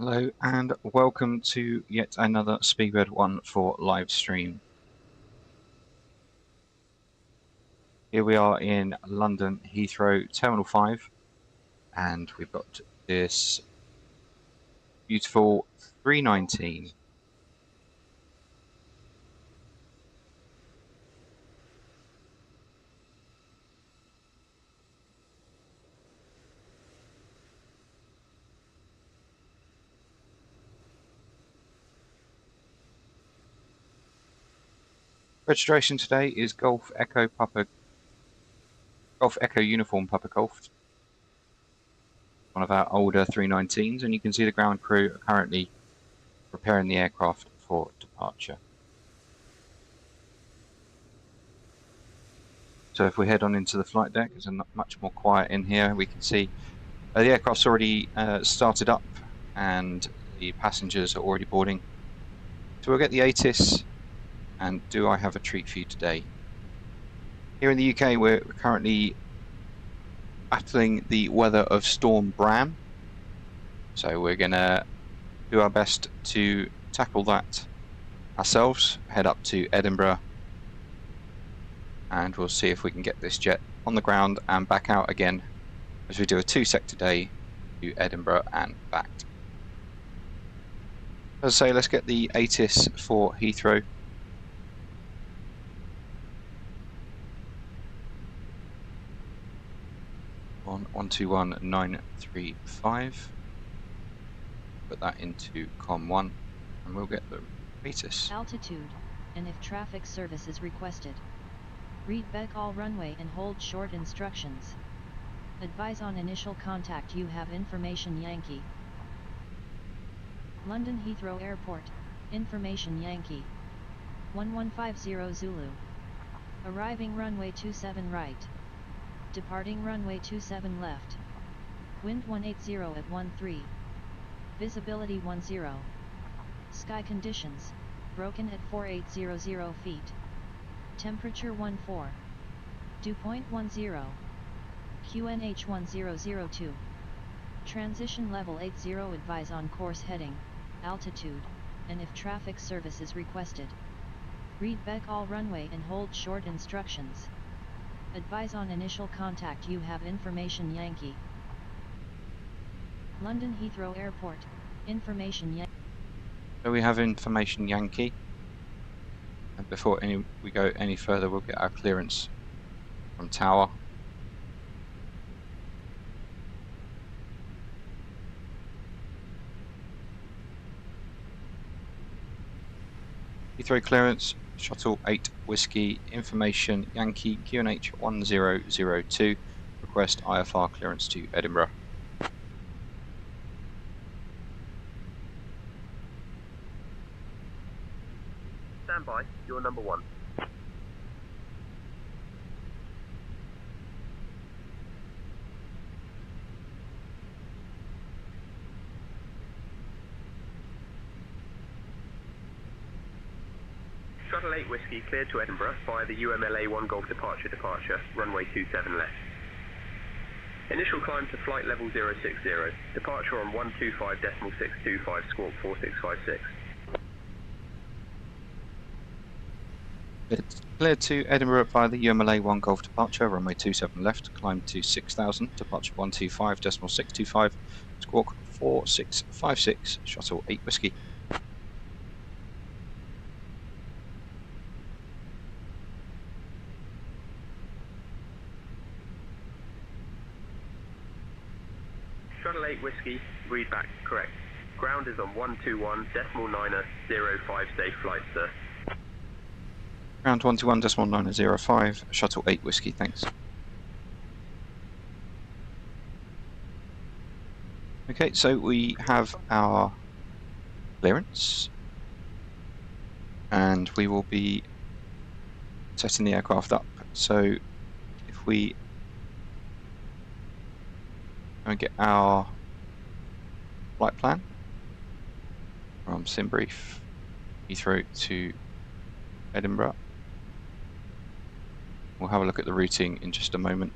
Hello and welcome to yet another Speedbird14 live stream. Here we are in London Heathrow Terminal 5 and we've got this beautiful 319. Registration today is Golf Echo Uniform Papa Golf. One of our older 319s, and you can see the ground crew are currently preparing the aircraft for departure. So if we head on into the flight deck, it's much more quiet in here. We can see the aircraft's already started up and the passengers are already boarding. So we'll get the ATC and do I have a treat for you today. Here in the UK we're currently battling the weather of Storm Bram. So we're going to do our best to tackle that ourselves, head up to Edinburgh, and we'll see if we can get this jet on the ground and back out again as we do a 2-sector day to Edinburgh and back. As I say, let's get the ATC for Heathrow. On 121935. Put that into COM1 and we'll get the ATC. Altitude, and if traffic service is requested. Read back all runway and hold short instructions. Advise on initial contact you have information Yankee. London Heathrow Airport, information Yankee. 1150 Zulu. Arriving runway 27 right. Departing runway 27 left. Wind 180 at 13. Visibility 10. Sky conditions, broken at 4800 feet. Temperature 14. Dew point 10. QNH 1002. Transition level 80. Advise on course heading, altitude, and if traffic service is requested. Read back all runway and hold short instructions. Advise on initial contact you have information Yankee. London Heathrow Airport, information Yankee. So we have information Yankee. And before we go any further, we'll get our clearance from Tower. Heathrow clearance, Shuttle 8 Whiskey, information Yankee, QNH 1002, request IFR clearance to Edinburgh. Stand by, you're number 1. Shuttle 8 Whiskey cleared to Edinburgh via the UMLA 1 Golf departure, runway 27 left. Initial climb to flight level 060, departure on 125.625 squawk 4656. It's cleared to Edinburgh via the UMLA 1 Golf departure, runway 27 left, climb to 6000, departure 125.625, squawk 4656, Shuttle 8 Whiskey. Shuttle 8 Whiskey, read back, correct. Ground is on 121.905, safe flight, sir. Ground 121.905, Shuttle 8 Whiskey, thanks. Okay, so we have our clearance and we will be setting the aircraft up. So if we get our flight plan from SimBrief Heathrow to Edinburgh. We'll have a look at the routing in just a moment.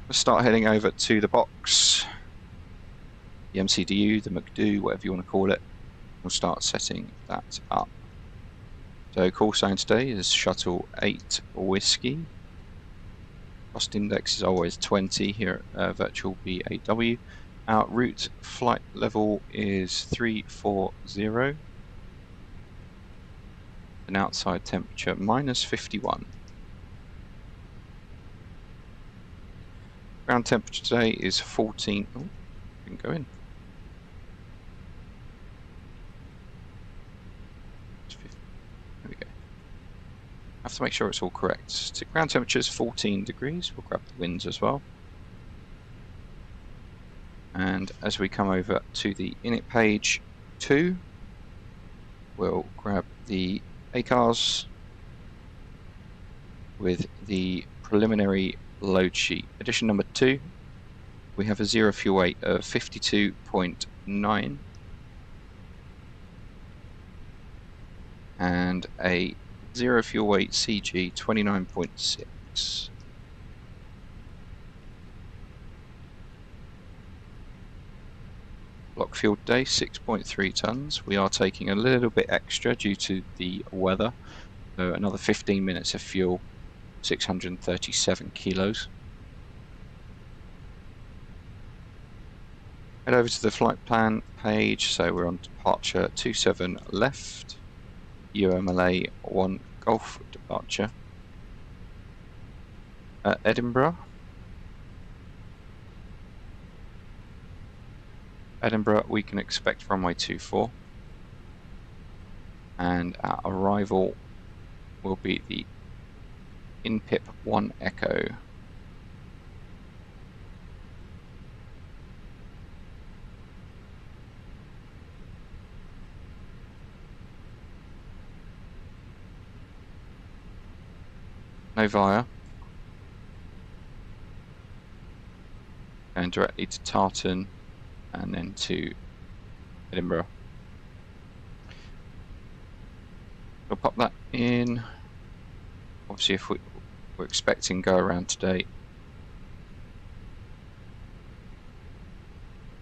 We'll start heading over to the box. the MCDU, the McDo, whatever you want to call it. We'll start setting that up. So call sign today is Shuttle 8 Whiskey. Cost index is always 20 here at Virtual BAW. Our route flight level is 340. An outside temperature -51. Ground temperature today is 14. Oh, didn't go in. There we go. I have to make sure it's all correct. So ground temperature is 14 degrees. We'll grab the winds as well. And as we come over to the init page 2, we'll grab the ACARS with the preliminary load sheet. Edition number 2, we have a zero fuel weight of 52.9 and a zero fuel weight CG 29.6. Block fuel day 6.3 tons. We are taking a little bit extra due to the weather, so another 15 minutes of fuel, 637 kilos. Head over to the flight plan page. So we're on departure 27 left, UMLA 1 Golf departure. Edinburgh. Edinburgh, we can expect runway 24, and our arrival will be the INPIP 1 Echo. Novaya, and directly to Tartan and then to Edinburgh. We'll pop that in. Obviously, if we're expecting go around today,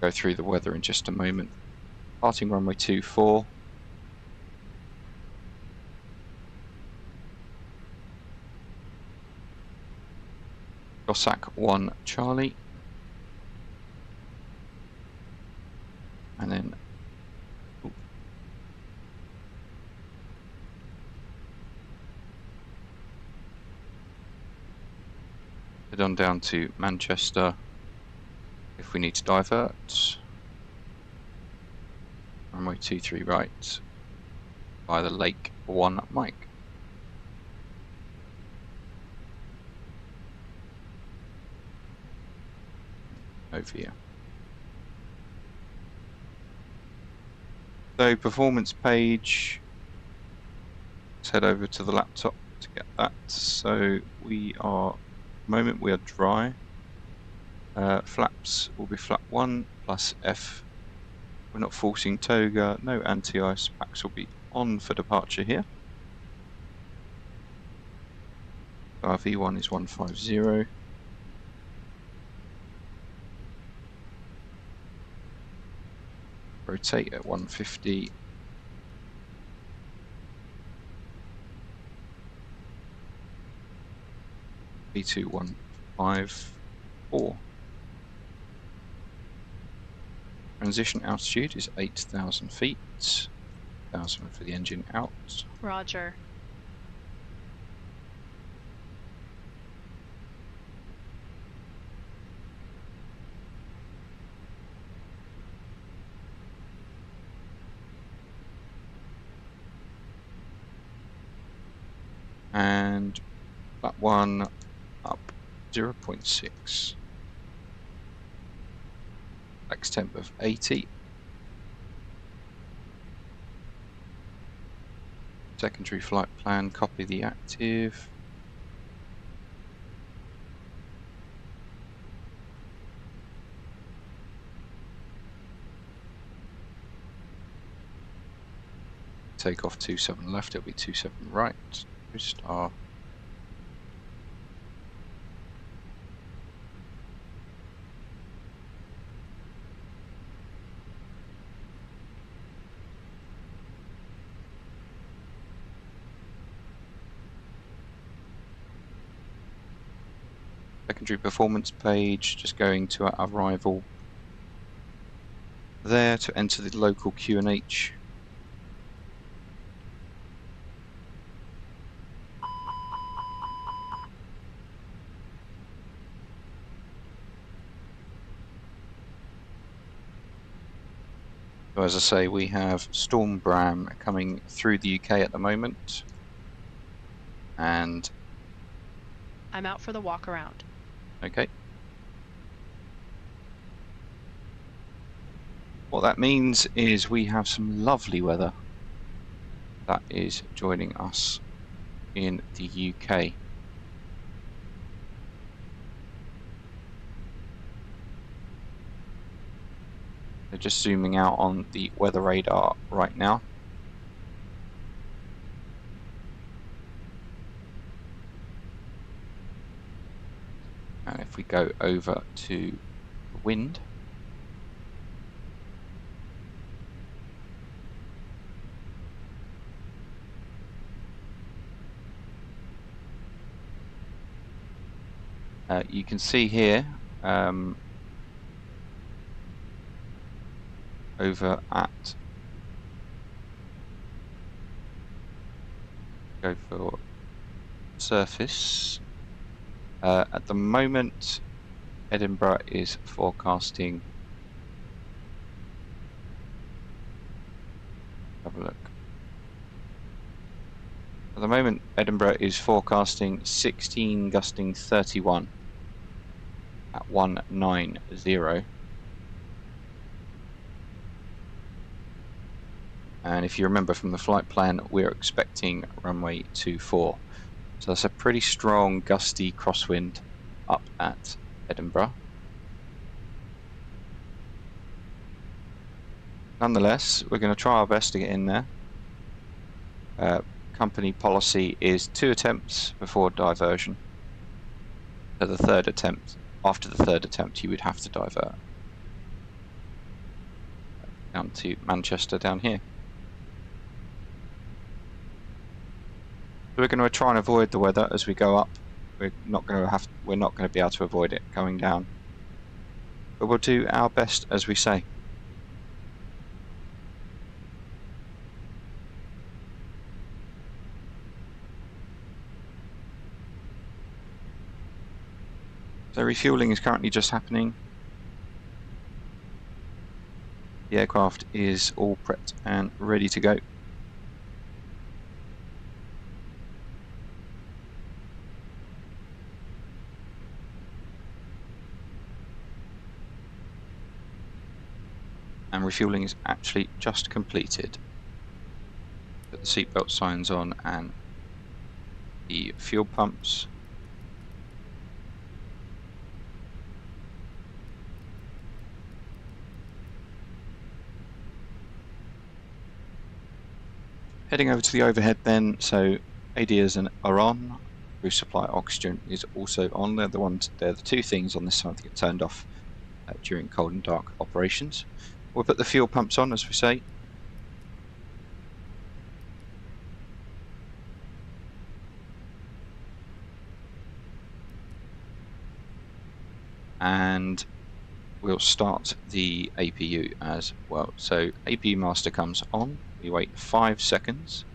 go through the weather in just a moment. Parting runway 24. Cossack 1 Charlie. And then head on down to Manchester if we need to divert. Runway 23 right by the Lake 1 Mike. Over here. So performance page, let's head over to the laptop to get that. So we are, at the moment we are dry. Flaps will be flap 1 plus F. We're not forcing toga, no anti-ice. Packs will be on for departure here. Our V1 is 150. Rotate at 150. V2154. Transition altitude is 8,000 feet. 1,000 for the engine out. Roger. And that one up 0.6. Max temp of 80. Secondary flight plan, copy the active. Takeoff 27 left, it'll be 27 right. Star. secondary performance page, just going to our arrival there to enter the local QNH. So as I say, we have Storm Bram coming through the UK at the moment, and I'm out for the walk around. okay. What that means is we have some lovely weather that is joining us in the UK. So just zooming out on the weather radar right now. And if we go over to the wind, you can see here over at, go for surface, at the moment Edinburgh is forecasting, have a look, at the moment Edinburgh is forecasting 16 gusting 31 at 190. And if you remember from the flight plan, we're expecting runway 24. So that's a pretty strong gusty crosswind up at Edinburgh. Nonetheless, we're going to try our best to get in there. Company policy is 2 attempts before diversion. So the third attempt, after the third attempt, you would have to divert down to Manchester down here. So we're going to try and avoid the weather as we go up. We're not going to be able to avoid it going down, but we'll do our best, as we say. So refueling is currently just happening. The aircraft is all prepped and ready to go. And refueling is actually just completed. Put the seatbelt signs on and the fuel pumps. Heading over to the overhead then, so ADs are on, crew supply oxygen is also on. They're the two things on this side that get turned off during cold and dark operations. We'll put the fuel pumps on, as we say. And we'll start the APU as well. So APU master comes on, we wait 5 seconds.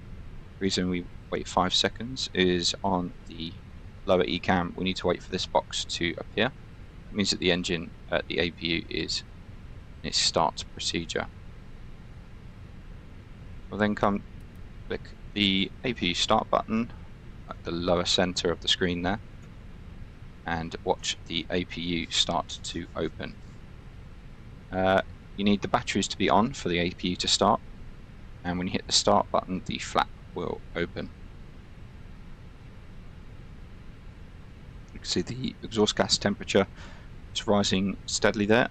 The reason we wait 5 seconds is on the lower ECAM, we need to wait for this box to appear. It means that the engine at the APU is in its start procedure. We'll then click the APU start button at the lower center of the screen there and watch the APU start to open. You need the batteries to be on for the APU to start, and when you hit the start button the flap will open. You can see the exhaust gas temperature is rising steadily there.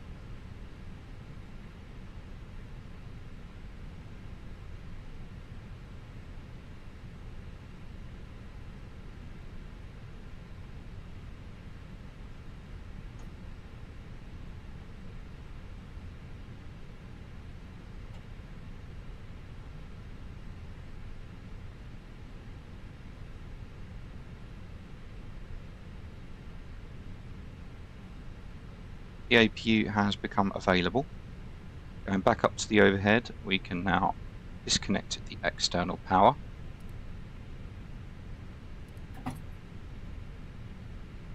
the APU has become available. Going back up to the overhead, we can now disconnect the external power.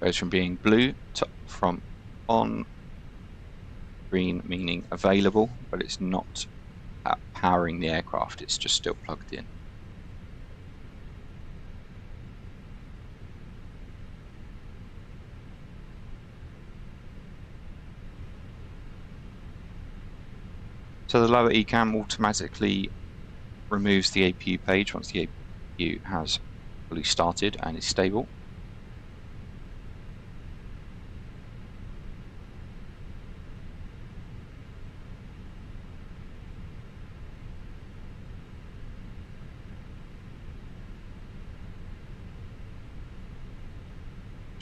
Goes from being blue from on, green meaning available, but it's not powering the aircraft, it's just still plugged in. So the lower ECAM automatically removes the APU page once the APU has fully started and is stable.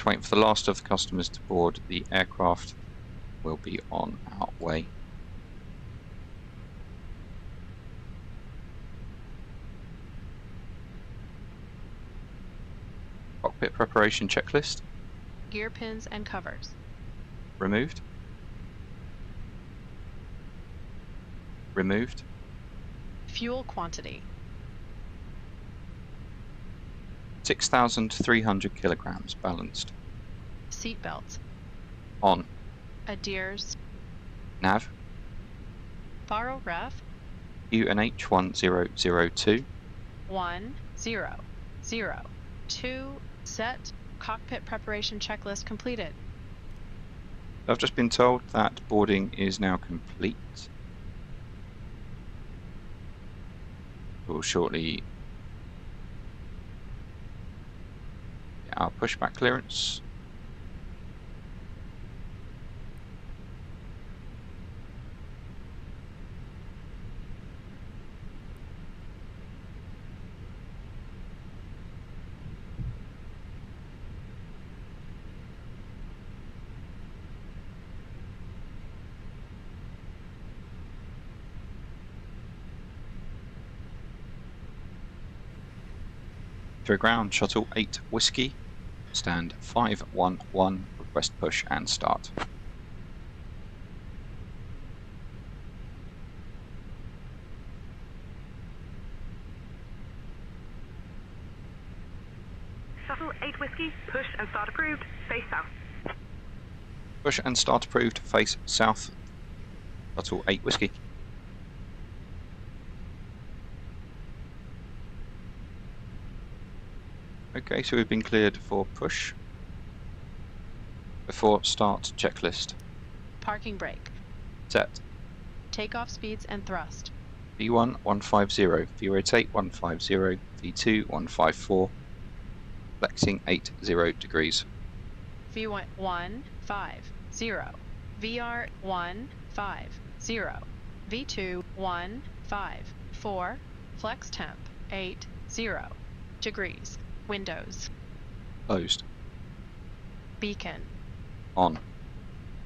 Waiting for the last of the customers to board the aircraft. Will be on our way. Cockpit preparation checklist. Gear pins and covers. Removed. Removed. Fuel quantity. 6,300 kilograms balanced. Seat belts. On. Adheres. Nav. Faro ref. UNH 1002. 1-0-0-2 set. Cockpit preparation checklist completed. I've just been told that boarding is now complete. We'll shortly get our pushback clearance. Through ground, shuttle 8 Whiskey, stand 511, request push and start. Shuttle 8 Whiskey, push and start approved, face south. Push and start approved, face south, shuttle 8 Whiskey. Okay, so we've been cleared for push. Before start checklist. Parking brake. Set. Takeoff speeds and thrust. V1 150, V-rotate 150, V2 154, flexing 80 degrees. V1 150, VR 150, V2 154, flex temp 80 degrees. Windows. Closed. Beacon. On.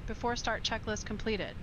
Before start checklist completed.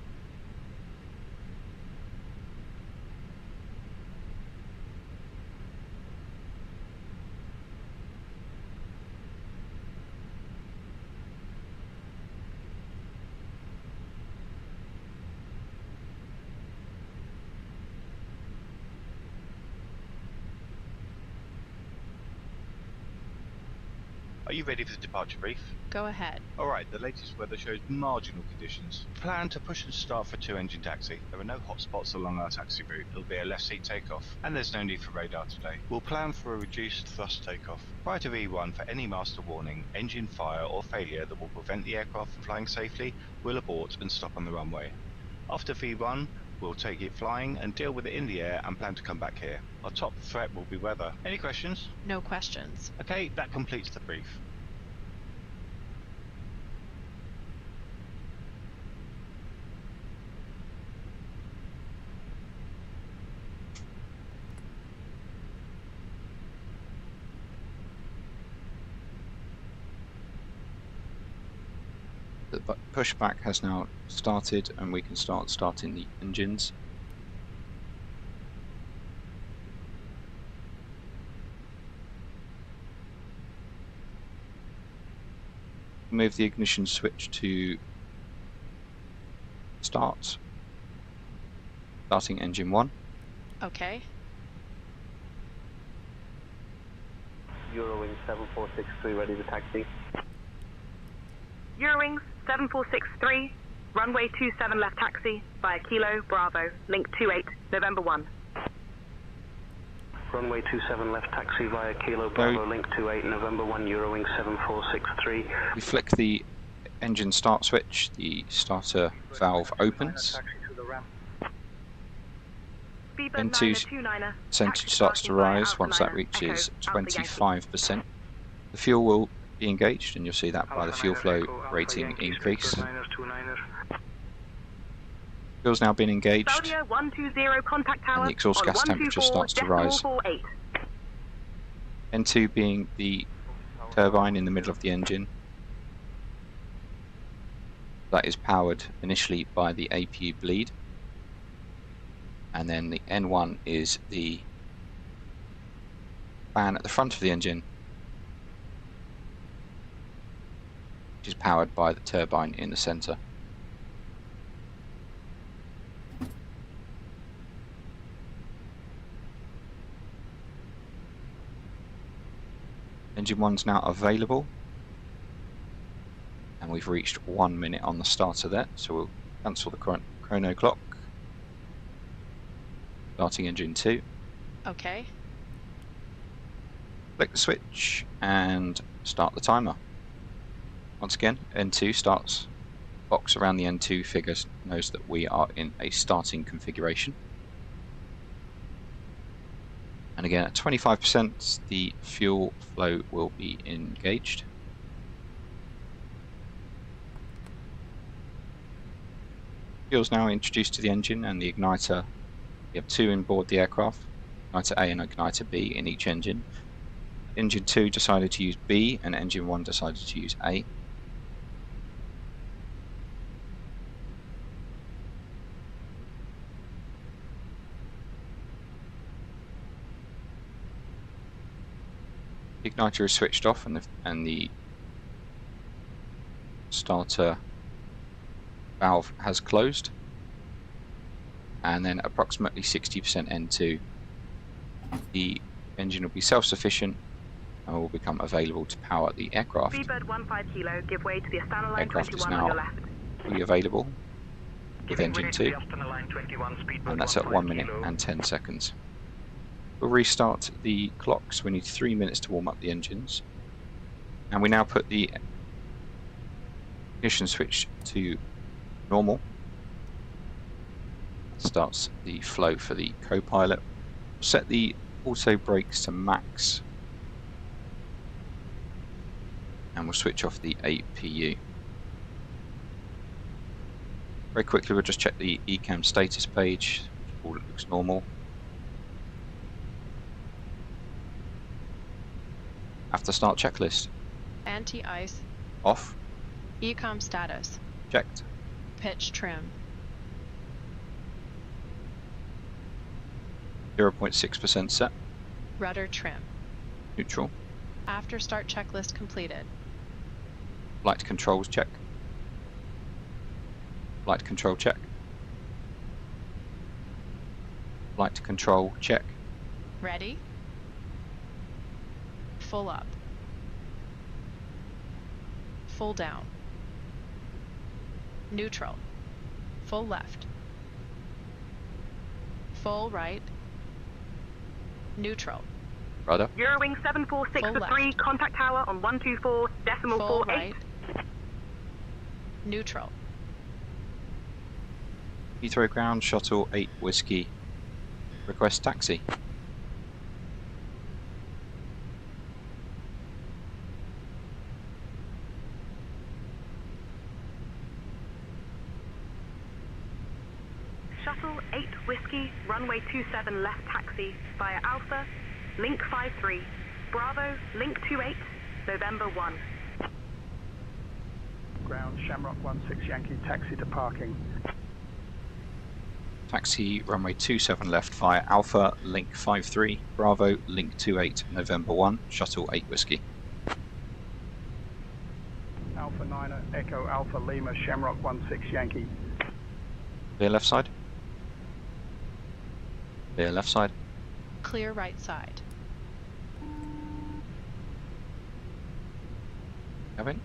Are you ready for the departure brief? Go ahead. Alright, the latest weather shows marginal conditions. Plan to push and start for 2-engine taxi. There are no hot spots along our taxi route. It'll be a left seat takeoff, and there's no need for radar today. We'll plan for a reduced thrust takeoff. Prior to V1, for any master warning, engine fire or failure that will prevent the aircraft from flying safely, we'll abort and stop on the runway. After V1, we'll take it flying and deal with it in the air and plan to come back here. Our top threat will be weather. Any questions? No questions. Okay, that completes the brief. The pushback has now started and we can start starting the engines. Move the ignition switch to start. Starting engine 1. Okay. Eurowings 7463 ready to taxi. Eurowings 7463, runway 27 left taxi via Kilo Bravo, link 28, November 1. Runway 27 left taxi via Kilo Bravo, link 28, November 1, Eurowings 7463. We flick the engine start switch, the starter valve opens. N2 percentage starts to rise once that reaches 25%. The fuel will be engaged, and you'll see that by the fuel flow rating increase. Fuel's now been engaged, and the exhaust gas temperature starts to rise. N2 being the turbine in the middle of the engine. That is powered initially by the APU bleed. And then the N1 is the fan at the front of the engine, which is powered by the turbine in the centre. Engine 1's now available, and we've reached 1 minute on the starter there, so we'll cancel the chrono clock. Starting engine 2. Okay. Flick the switch and start the timer. Once again, N2 starts. Box around the N2 figures knows that we are in a starting configuration. And again, at 25%, the fuel flow will be engaged. Fuel's now introduced to the engine and the igniter. We have 2 on board the aircraft, igniter A and igniter B in each engine. Engine 2 decided to use B and engine 1 decided to use A. The igniter is switched off and the starter valve has closed. And then approximately 60% N2, the engine will be self-sufficient and will become available to power the aircraft. Speedbird15 Kilo, give way to the Astana line Aircraft is 21 on now your left. fully available with engine 2, and that's at 1 minute and 10 seconds. We'll restart the clocks. We need 3 minutes to warm up the engines, and we now put the ignition switch to normal. Starts the flow for the co-pilot. Set the auto brakes to max, and we'll switch off the APU. Very quickly, we'll just check the ECAM status page. All looks normal. After start checklist. Anti-ice. Off. ECOM status. Checked. Pitch trim. 0.6% set. Rudder trim. Neutral. After start checklist completed. Flight controls check. Flight control check. Flight control check. Ready. Full up. Full down. Neutral. Full left. Full right. Neutral. Rudder. Eurowing 7463, contact tower on 124.48. Full right. Neutral. Heathrow ground shuttle 8 whiskey. Request taxi. Shuttle 8 Whiskey, runway 27 left taxi via Alpha, link 53, Bravo, link 28, November 1. Ground Shamrock 16 Yankee, taxi to parking. Taxi runway 27 left via Alpha, link 53, Bravo, link 28, November 1, shuttle 8 whiskey. Alpha 9 Echo Alpha Lima, Shamrock 16 Yankee. Clear left side. Clear left side. Clear right side. Kevin.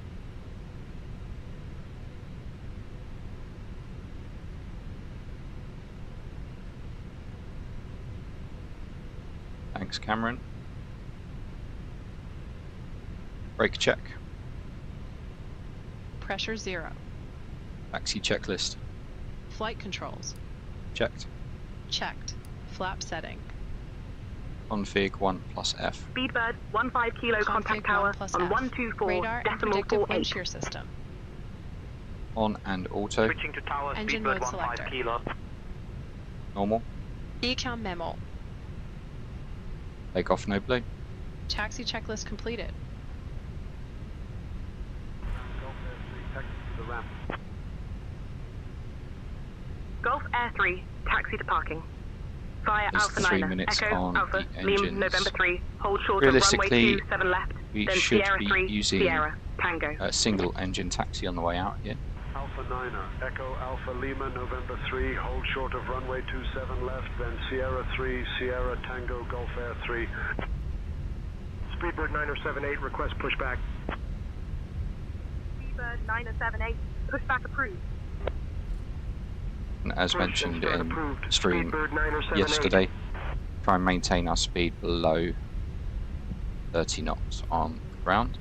Thanks, Cameron. Brake check. Pressure 0. Taxi checklist. Flight controls. Checked. Checked. Flap setting. Config 1 plus F. Speedbird 15 kilo contact Config tower 1 plus on F. 124 Radar and decimal predictive 48. wind shear system. On and auto. Switching to tower, Engine Speedbird mode 15 selector. kilo. Normal. Decam memo. Takeoff no blue. Taxi checklist completed. Golf Air 3, taxi to parking. Via There's Alpha 3 9, minutes Echo, on Alpha, the Lima, engines. November 3, hold short of runway Realistically, 27 left, we then should Sierra be 3, using Sierra, Tango. a single engine taxi on the way out here. Alpha 9er, Echo Alpha Lima, November 3, hold short of runway 27 left, then Sierra 3, Sierra Tango, Gulf Air 3. Speedbird 9078, request pushback. Speedbird 9078, pushback approved. And as Approach mentioned start in approved. the stream Speedbird 9078. yesterday, try and maintain our speed below 30 knots on the ground.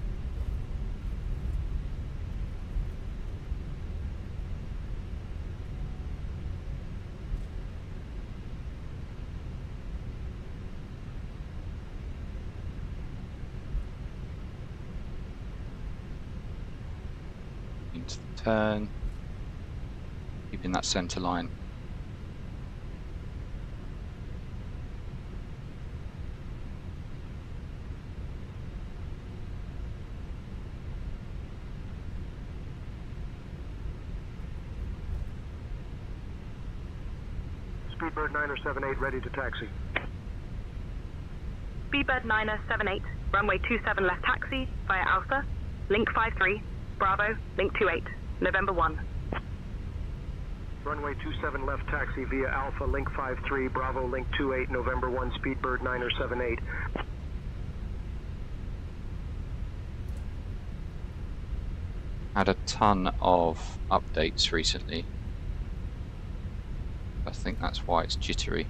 Into the turn, keeping that centre line. Speedbird 9078, ready to taxi. Speedbird 9078, runway 27 left taxi, via Alpha, link 53, Bravo, link 28, November 1. Runway 27 left taxi via Alpha, link 53, Bravo, link 28, November 1, Speedbird 9078. Had a ton of updates recently. I think that's why it's jittery.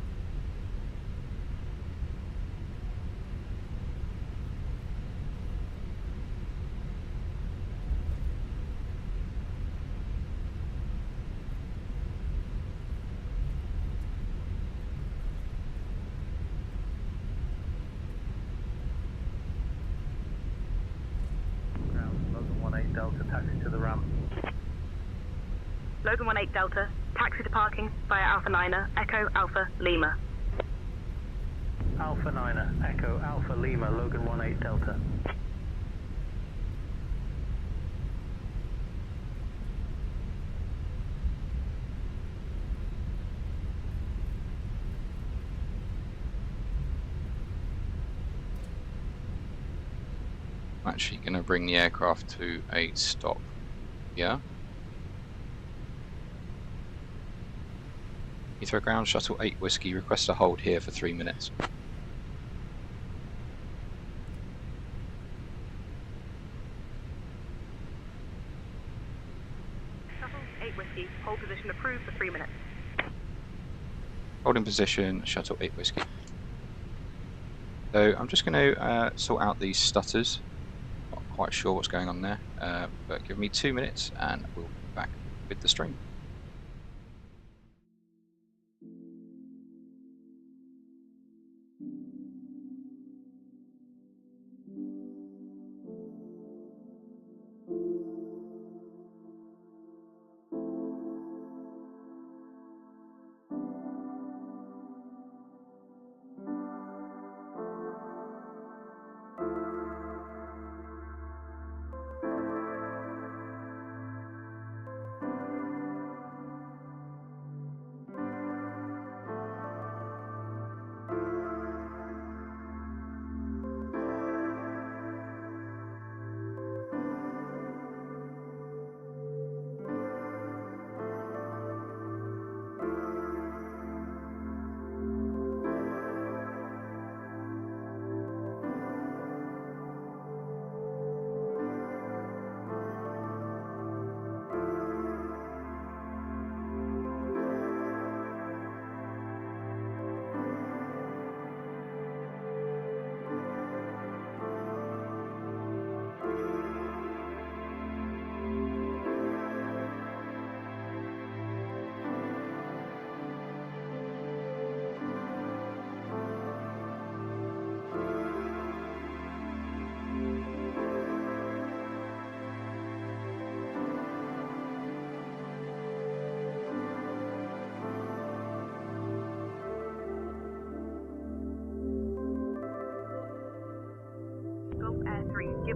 Logan 18 Delta, taxi to the ramp. Logan 18 Delta, taxi to parking, via Alpha 9er, Echo, Alpha, Lima. Alpha 9er, Echo Alpha Lima, Logan 18 Delta. I'm actually going to bring the aircraft to a stop here. Heathrow Ground Shuttle 8 Whiskey, request a hold here for 3 minutes. Shuttle 8 Whiskey, hold position approved for 3 minutes. Holding position, Shuttle 8 Whiskey. So I'm just going to sort out these stutters. Not quite sure what's going on there, but give me 2 minutes and we'll be back with the stream.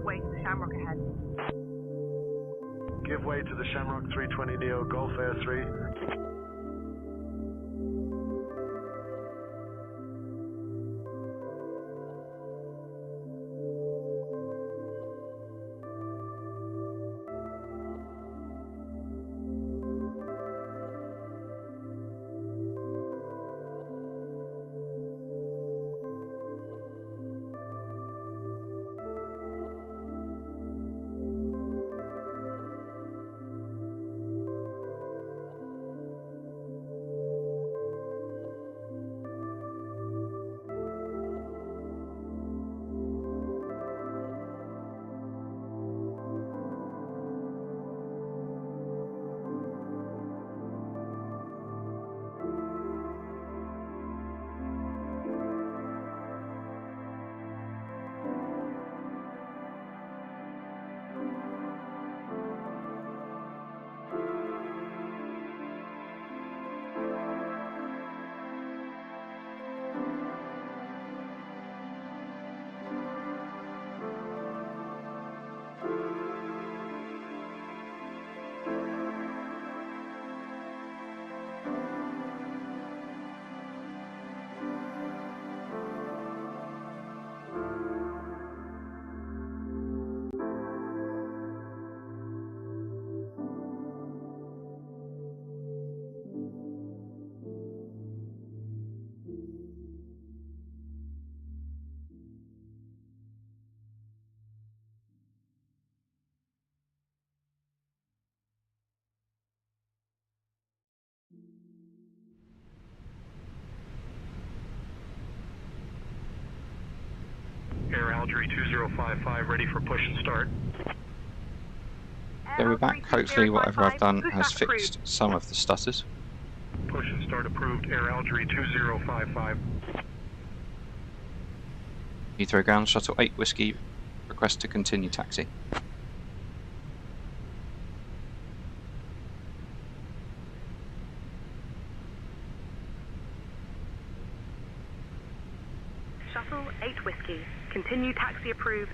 way to the Shamrock ahead. Give way to the Shamrock 320 Neo Gulf Air 3. Air Algerie 2055, ready for push and start. So we're back. Hopefully whatever I've done has fixed some of the stutters. Push and start approved, Air Algerie 2055. Heathrow ground, shuttle 8 Whiskey, request to continue taxi. Shuttle 8 Whiskey, continue taxi approved.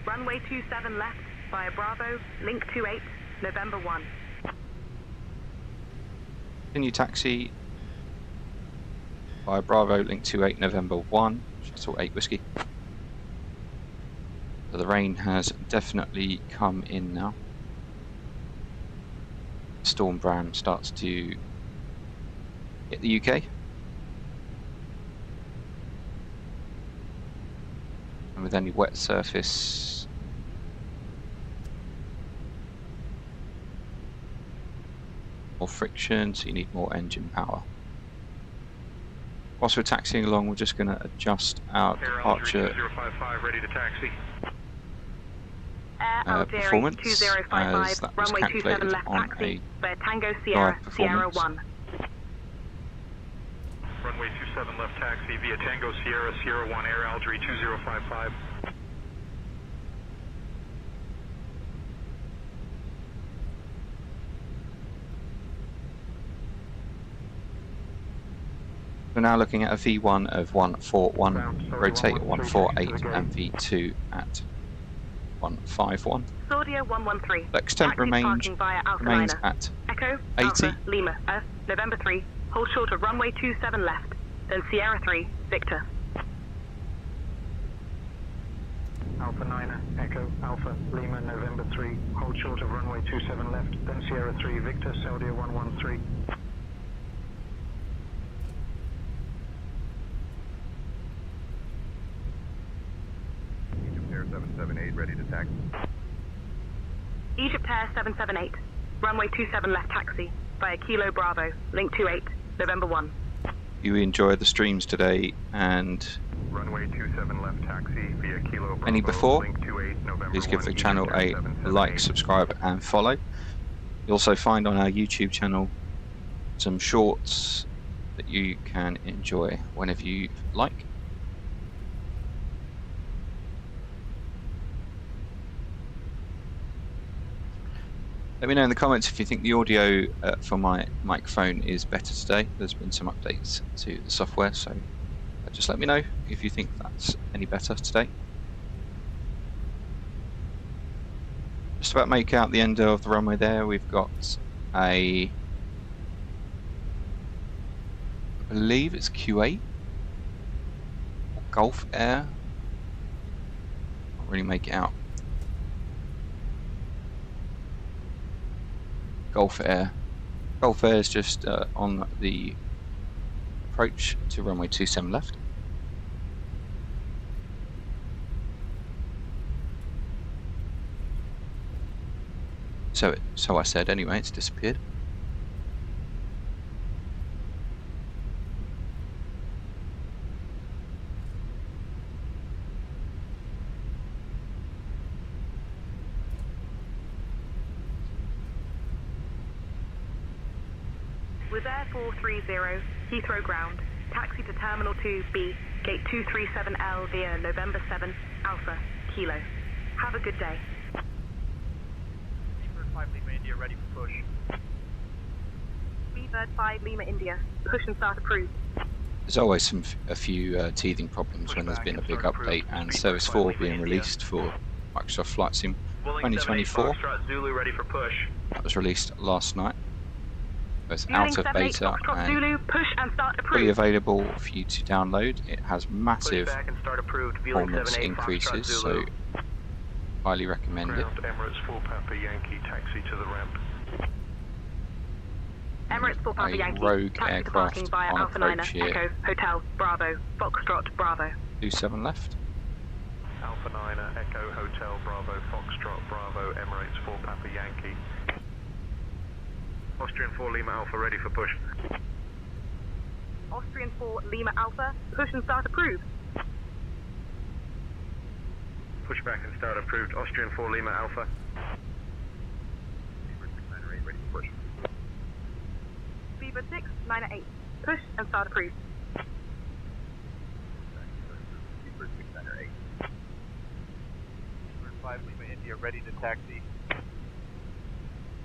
Runway 27 left via Bravo, link 28, November 1. Continue taxi via Bravo, link 28, November 1, shuttle 8 Whiskey. So the rain has definitely come in now. Storm Bram starts to hit the UK. And with any wet surface, more friction, so you need more engine power. Whilst we're taxiing along, we're just going to adjust our departure 2055, ready to taxi. performance, as that was runway 27 calculated left on taxi via a Tango Sierra, Sierra 1. Runway 27 left taxi via Tango Sierra, Sierra 1, Air Algerie 2055. We're now looking at a V1 of 141, rotate at 148, and V2 at 151. Saudia 113. Flex temp remains at Echo, 80. Alpha, Lima, November 3. Hold short of runway 27 left, then Sierra 3, Victor. Alpha 9, Echo, Alpha, Lima, November 3. Hold short of runway 27 left, then Sierra 3, Victor, Saudia 113. Egypt Air 778, ready to taxi. Egypt Air 778. Runway 27 left taxi via Kilo Bravo, link 28, November 1. You enjoyed the streams today, and Runway 27 left taxi via Kilo Bravo, any before, link 28, November please give 1, the channel a like, subscribe and follow. You'll also find on our YouTube channel some shorts that you can enjoy whenever you like. Let me know in the comments if you think the audio for my microphone is better today. There's been some updates to the software, so just let me know if you think that's any better today. Just about make out the end of the runway there. We've got I believe it's Q8 or Gulf Air. Can't really make it out. Gulf Air. Gulf Air is just on the approach to runway 27 left. So I said anyway, it's disappeared. With Air 430, Heathrow ground, taxi to Terminal 2B, Gate 237L via November 7, Alpha, Kilo. Have a good day. Speedbird 5 Lima India ready for push. Speedbird 5 Lima India, push and start approved. There's always a few teething problems when there's been a big update, and Service 4 being released for Microsoft Flight Sim 2024. Zulu ready for push. That was released last night. It's out of beta and Zulu, push and start fully approved. available for you to download. It has massive Back and start approved. performance increases, so highly recommend it. Ground Emirates 4 Papa Yankee, taxi to the ramp. Emirates 4 Papa A Yankee, rogue taxi to parking aircraft via on Alpha 9 approach here. Echo, Hotel, Bravo, Foxtrot, Bravo. 27 left. Alpha 9 Echo Hotel Bravo Foxtrot Bravo Emirates 4 Papa Yankee. Austrian 4 Lima Alpha ready for push. Austrian 4 Lima Alpha, push and start approved. Push back and start approved. Austrian 4 Lima Alpha. Speedbird 698 ready for push. Speedbird 698, push and start approved. Speedbird 698. Speedbird 5 Lima India ready to taxi.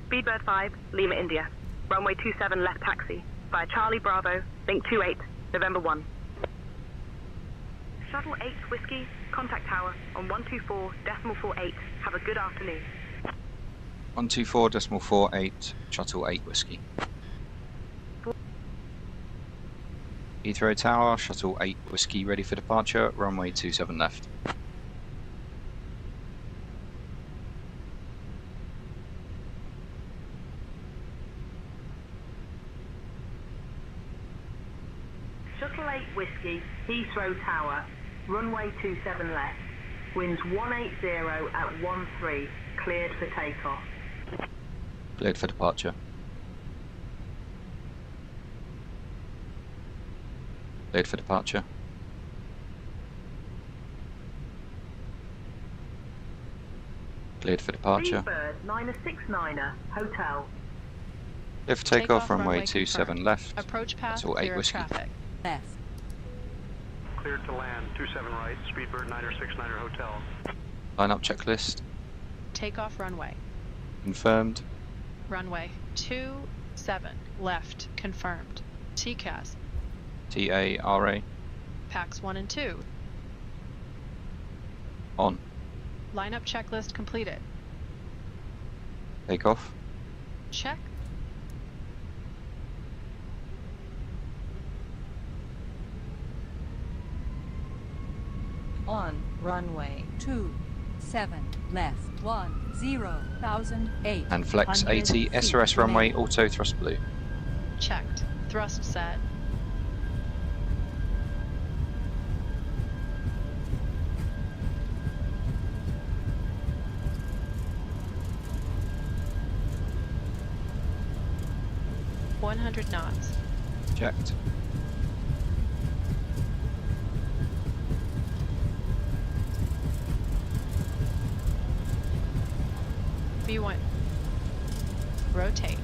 Speedbird 5 Lima India, runway 27 left taxi, via Charlie Bravo, link 28, November 1. Shuttle 8 Whiskey, contact tower on 124.48. Have a good afternoon. 124.48, Shuttle 8 Whiskey. Heathrow Tower, Shuttle 8 Whiskey ready for departure, runway 27 left. Shuttle 8 Whiskey, Heathrow Tower, runway 27 left, winds 180 at 13, cleared for takeoff. Cleared for departure. Cleared for departure. Cleared for departure. Speedbird 969er, Hotel. Cleared for takeoff, runway 27 left. Approach path, Shuttle 8 clear of Whiskey. traffic. Left. Cleared to land, 27 right, Speedbird 969er Hotel. Line up checklist. Takeoff runway. Confirmed. Runway 27 left confirmed. TCAS. TARA. Packs 1 and 2. On. Lineup checklist completed. Takeoff. Check. On runway 27 left 10,008. And flex 80 SRS runway auto thrust blue. Checked. Thrust set. .100 knots. Checked. V1. Rotate.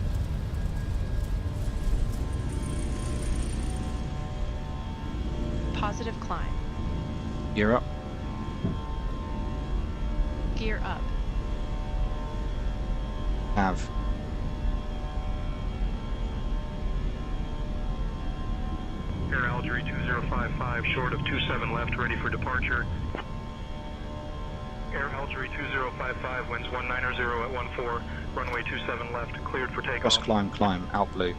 Positive climb. Gear up. Gear up. Nav. Air Algerie 2055, short of 27 left, ready for departure. Air Algerie 2055, winds 190 at 14, runway 27 left, cleared for takeoff. Cross climb, out blue.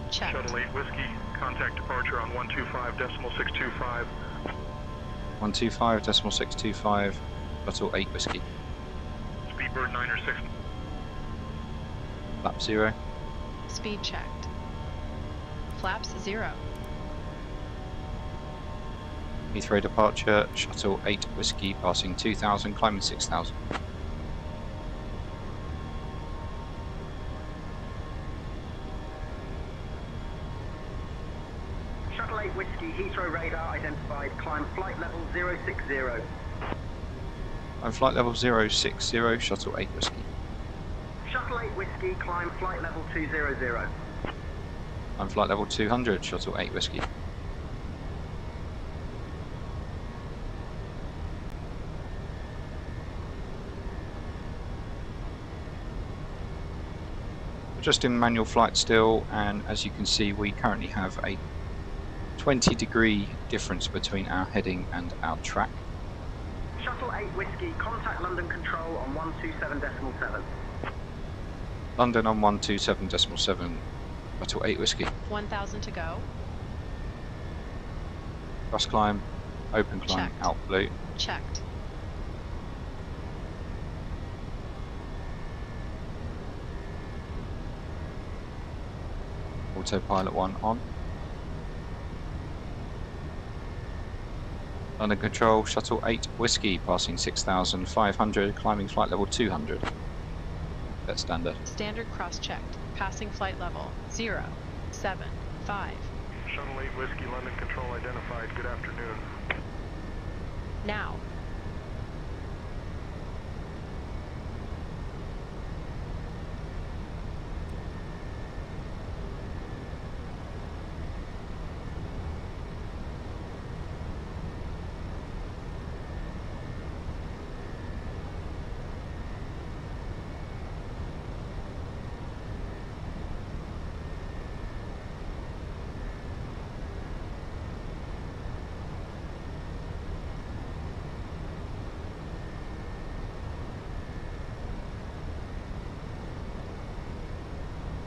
Checked. Shuttle 8 Whiskey, contact departure on 125.625. 125.625, Shuttle 8 Whiskey. Speedbird 906. Flap 0. Speed checked. Flaps 0. Heathrow departure, Shuttle 8 Whiskey, passing 2,000, climbing 6,000. Shuttle 8 Whiskey, Heathrow radar identified, climb flight level 060. I'm flight level 060, Shuttle 8 Whiskey. Shuttle 8 Whiskey, climb flight level 200. I'm flight level 200, Shuttle 8 Whiskey. Just in manual flight still, and as you can see we currently have a 20-degree difference between our heading and our track. Shuttle 8 Whiskey, contact London Control on 127.7. London on 127.7, Shuttle 8 Whiskey. 1,000 to go. Cross climb, open climb, Checked. out blue. Checked. Autopilot 1 on. London Control, Shuttle 8 Whiskey, passing 6,500, climbing flight level 200. That's standard. Standard cross-checked. Passing flight level 075. Shuttle 8 Whiskey, London Control identified. Good afternoon. Now.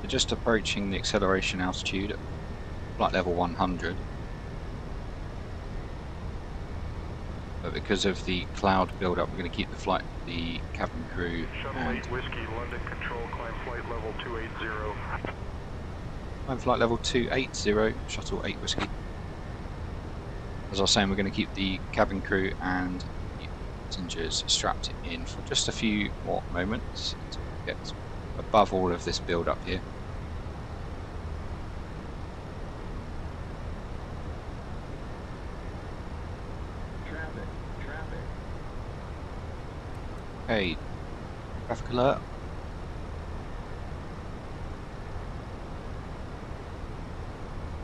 We're just approaching the acceleration altitude at flight level 100. But because of the cloud build-up, we're going to keep the cabin crew. Shuttle 8 Whiskey, London Control, climb flight level 280. Climb flight level 280, Shuttle 8 Whiskey. As I was saying, we're going to keep the cabin crew and the passengers strapped in for just a few more moments to get above all of this build-up here. Okay, traffic alert.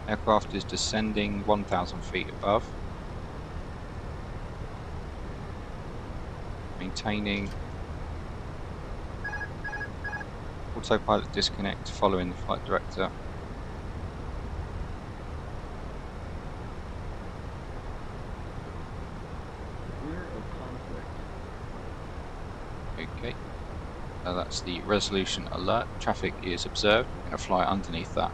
Aircraft is descending 1,000 feet above. Maintaining. Autopilot disconnect following the flight director. Okay, that's the resolution alert. Traffic is observed. We're going to fly underneath that.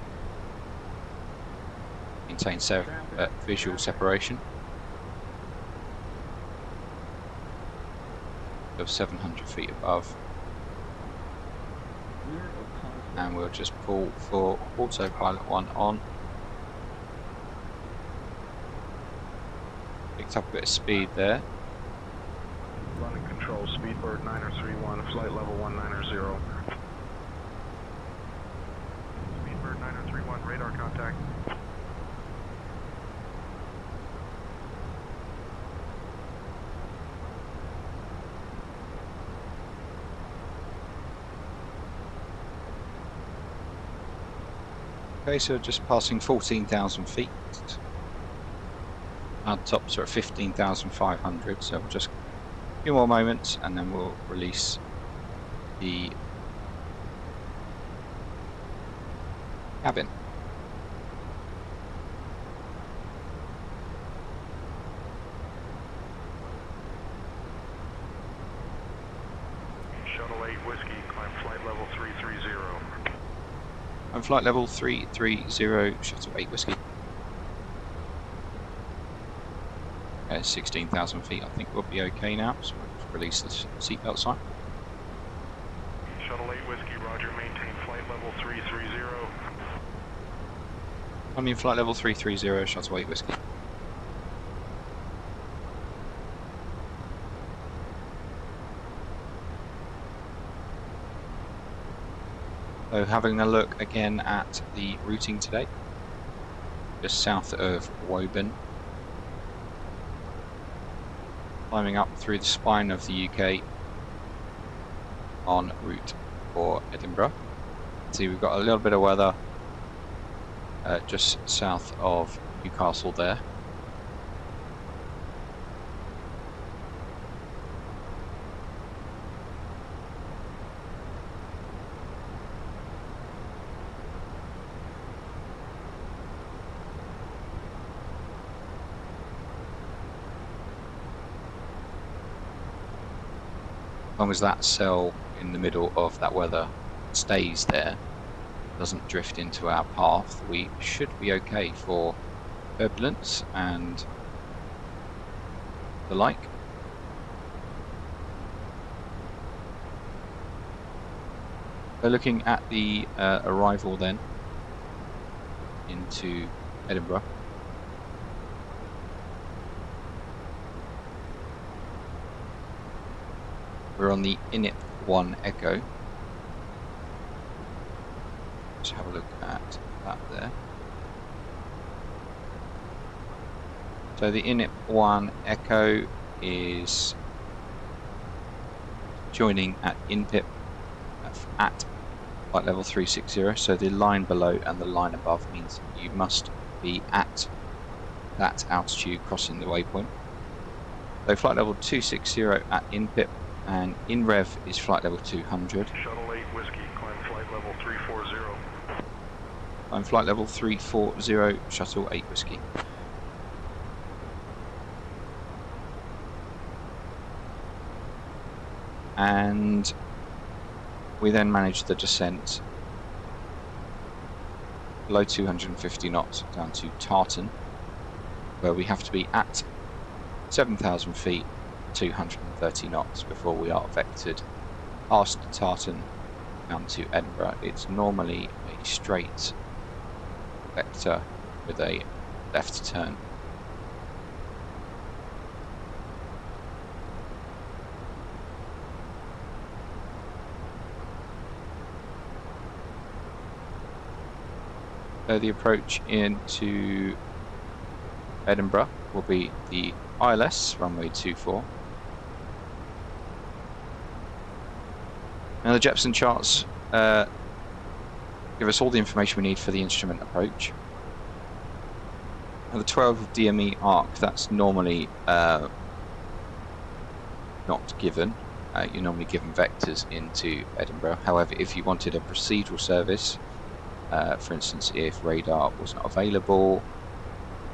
Maintain visual separation of 700 feet above. And we'll just pull for autopilot 1 on. Picked up a bit of speed there. London Control, Speedbird 931, flight level 190. Speedbird 931, radar contact. Okay, so just passing 14,000 feet. Our tops are at 15,500, so we'll just a few more moments and then we'll release the cabin. Shuttle 8 Whiskey, climb flight level 330. And flight level 330, Shuttle 8 Whiskey. 16,000 feet, I think we'll be okay now, so we'll release the seatbelt sign. Shuttle 8 Whiskey, roger, maintain flight level 330. I'm in flight level 330, Shuttle 8 Whiskey. So having a look again at the routing today, just south of Woburn, climbing up through the spine of the UK en route for Edinburgh. See, we've got a little bit of weather just south of Newcastle there. As long as that cell in the middle of that weather stays there, doesn't drift into our path, we should be okay for turbulence and the like. So looking at the arrival then into Edinburgh. We're on the INIP 1 Echo. Let's have a look at that there. So the INIP 1 Echo is joining at INPIP at flight level 360. So the line below and the line above means you must be at that altitude crossing the waypoint. So flight level 260 at INPIP. And in rev is flight level 200. Shuttle 8 Whiskey, climb flight level 340. Climb flight level 340, Shuttle 8 Whiskey. And we then manage the descent below 250 knots down to Tartan, where we have to be at 7,000 feet, 230 knots before we are vectored past Tartan down to Edinburgh. It's normally a straight vector with a left turn. So the approach into Edinburgh will be the ILS runway 24. Now the Jeppesen charts give us all the information we need for the instrument approach. Now the 12 DME arc, that's normally not given. You're normally given vectors into Edinburgh. However, if you wanted a procedural service, for instance if radar was not available,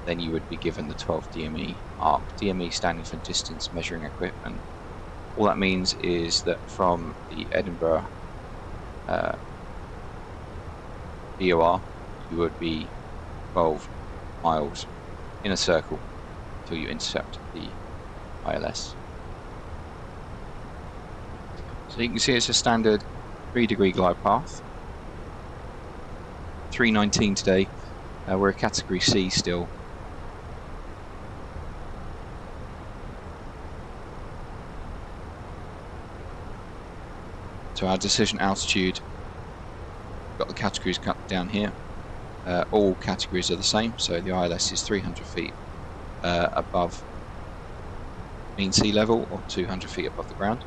then you would be given the 12 DME arc. DME standing for distance measuring equipment. All that means is that from the Edinburgh BOR, you would be 12 miles in a circle until you intercept the ILS. So you can see it's a standard 3-degree glide path. 319 today, we're a category C still. So our decision altitude, got the categories cut down here. All categories are the same, so the ILS is 300 feet above mean sea level or 200 feet above the ground.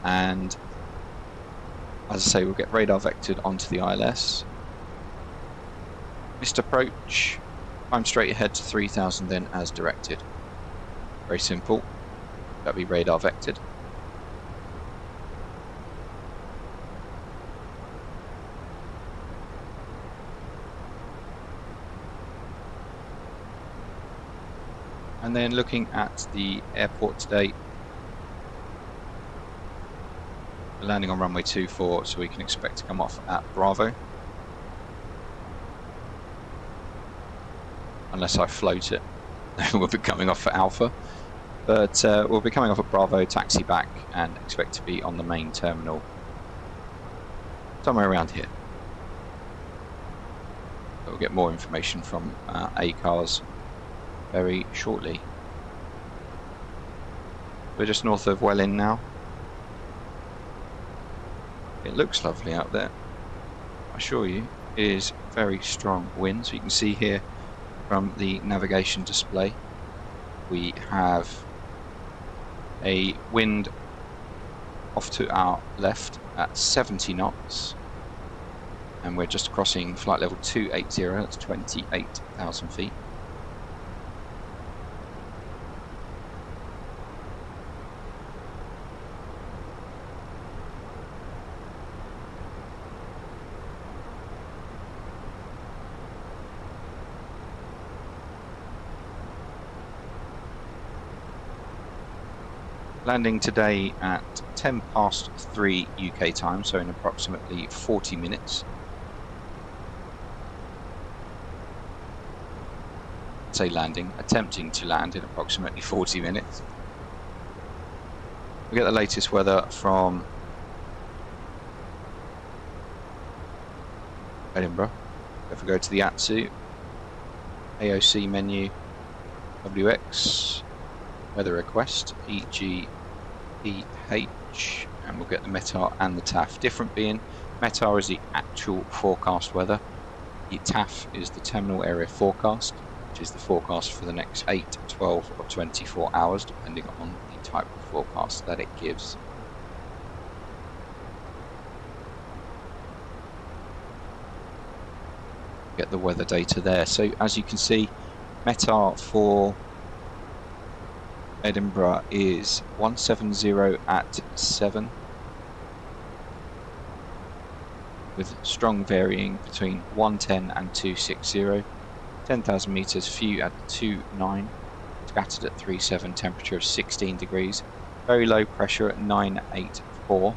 And as I say, we'll get radar vectored onto the ILS. Missed approach, climb straight ahead to 3000 then as directed. Very simple, that'll be radar vectored. And then looking at the airport today, We're landing on runway 24, so we can expect to come off at Bravo. Unless I float it, we'll be coming off at Alpha. But we'll be coming off at Bravo, taxi back, and expect to be on the main terminal somewhere around here. We'll get more information from ACARS very shortly. We're just north of Welling now. It looks lovely out there. I assure you, it is very strong wind. So you can see here from the navigation display, we have a wind off to our left at 70 knots. And we're just crossing flight level 280, that's 28,000 feet. Landing today at 10 past 3 UK time, so in approximately 40 minutes. Say landing, attempting to land in approximately 40 minutes. We get the latest weather from Edinburgh. If we go to the ATC, AOC menu, WX, weather request, EGPH, and we'll get the METAR and the TAF. Different being, METAR is the actual forecast weather, the TAF is the terminal area forecast, which is the forecast for the next 8, 12 or 24 hours, depending on the type of forecast that it gives. Get the weather data there. So as you can see, METAR for Edinburgh is 170 at 7, with strong varying between 110 and 260, 10,000 meters, few at 29, scattered at 37, temperature of 16 degrees, very low pressure at 984.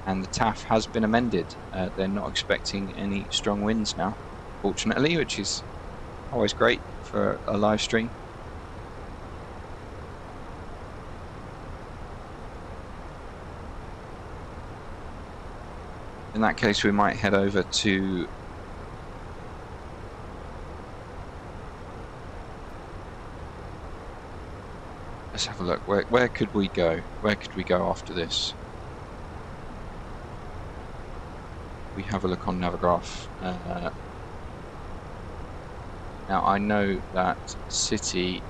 And the TAF has been amended. They're not expecting any strong winds now, fortunately, which is always great for a live stream. In that case, we might head over to let's have a look. Where could we go? Where could we go after this? We have a look on Navigraph. Now I know that City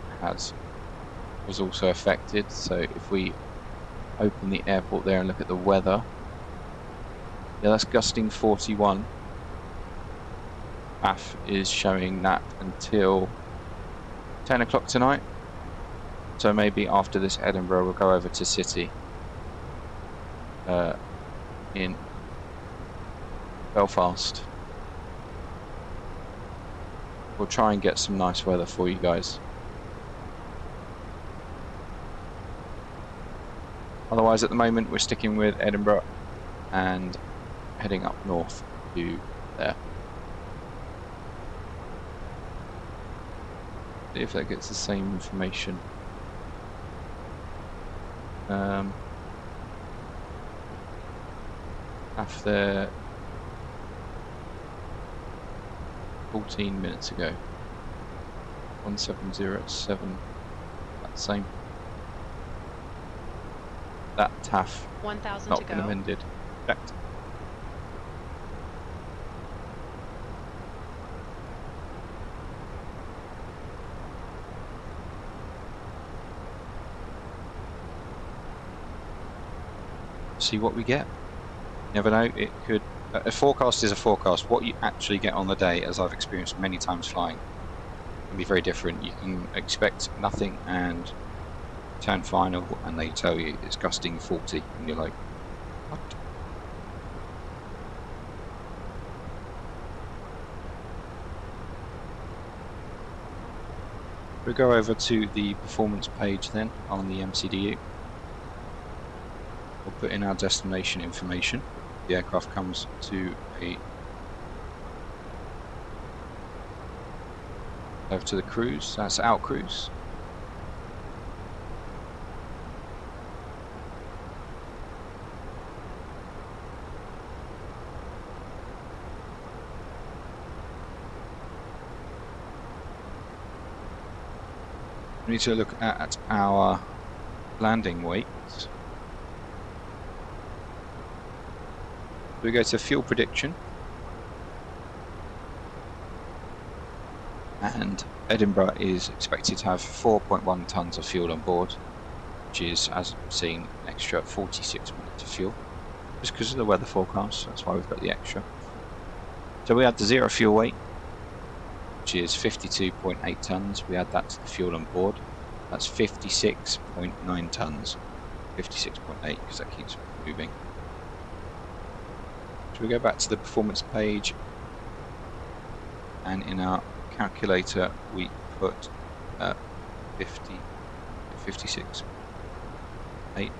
was also affected, so if we open the airport there and look at the weather, yeah, that's gusting 41. AF is showing that until 10 o'clock tonight, so maybe after this Edinburgh we'll go over to City in Belfast. We'll try and get some nice weather for you guys. Otherwise, at the moment, we're sticking with Edinburgh and heading up north to there. See if that gets the same information. After 14 minutes ago, 170 at 7, that's the same. That TAF 1,000 not to been go. amended. Checked. See what we get. Never know, it could. A forecast is a forecast. What you actually get on the day, as I've experienced many times flying, can be very different. You can expect nothing and turn final and they tell you it's gusting 40 and you're like, what? We'll go over to the performance page then on the MCDU. We'll put in our destination information. The aircraft comes to over to the cruise, that's out cruise. We need to look at our landing weight. We go to fuel prediction, and Edinburgh is expected to have 4.1 tonnes of fuel on board, which is, as seen, an extra 46 minutes of fuel, just because of the weather forecast. That's why we've got the extra. So we add the zero fuel weight, which is 52.8 tonnes. We add that to the fuel on board. That's 56.9 tonnes. 56.8 because that keeps moving. So we go back to the performance page, and in our calculator we put 56.8,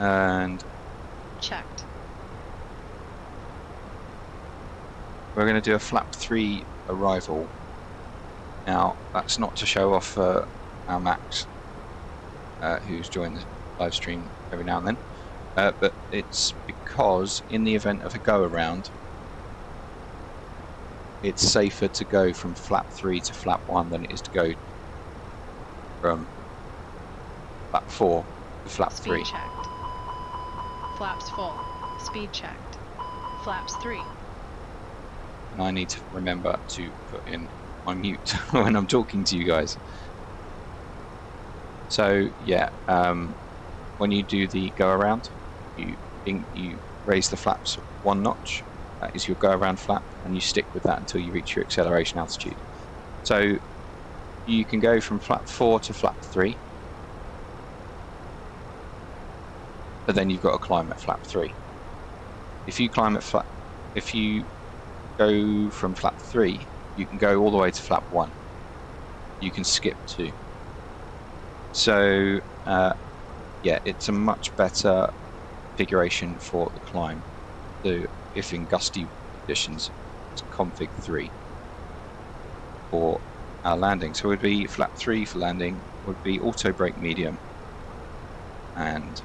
and checked. We're going to do a flap 3 arrival. Now that's not to show off our Max, who's joined the live stream every now and then, but it's because in the event of a go around, it's safer to go from flap 3 to flap 1 than it is to go from flap 4 to flap 3. Speed checked. Flaps full. Speed checked. Flaps 3. And I need to remember to put in on mute when I'm talking to you guys. So yeah, when you do the go around, you raise the flaps 1 notch. That is your go around flap, and you stick with that until you reach your acceleration altitude. So you can go from flap 4 to flap 3, but then you've got to climb at flap 3. If you climb at if you go from flap 3, you can go all the way to flap 1. You can skip 2. So yeah, it's a much better configuration for the climb. So if in gusty conditions, it's config 3 for our landing. So it would be flap 3 for landing, would be auto brake medium and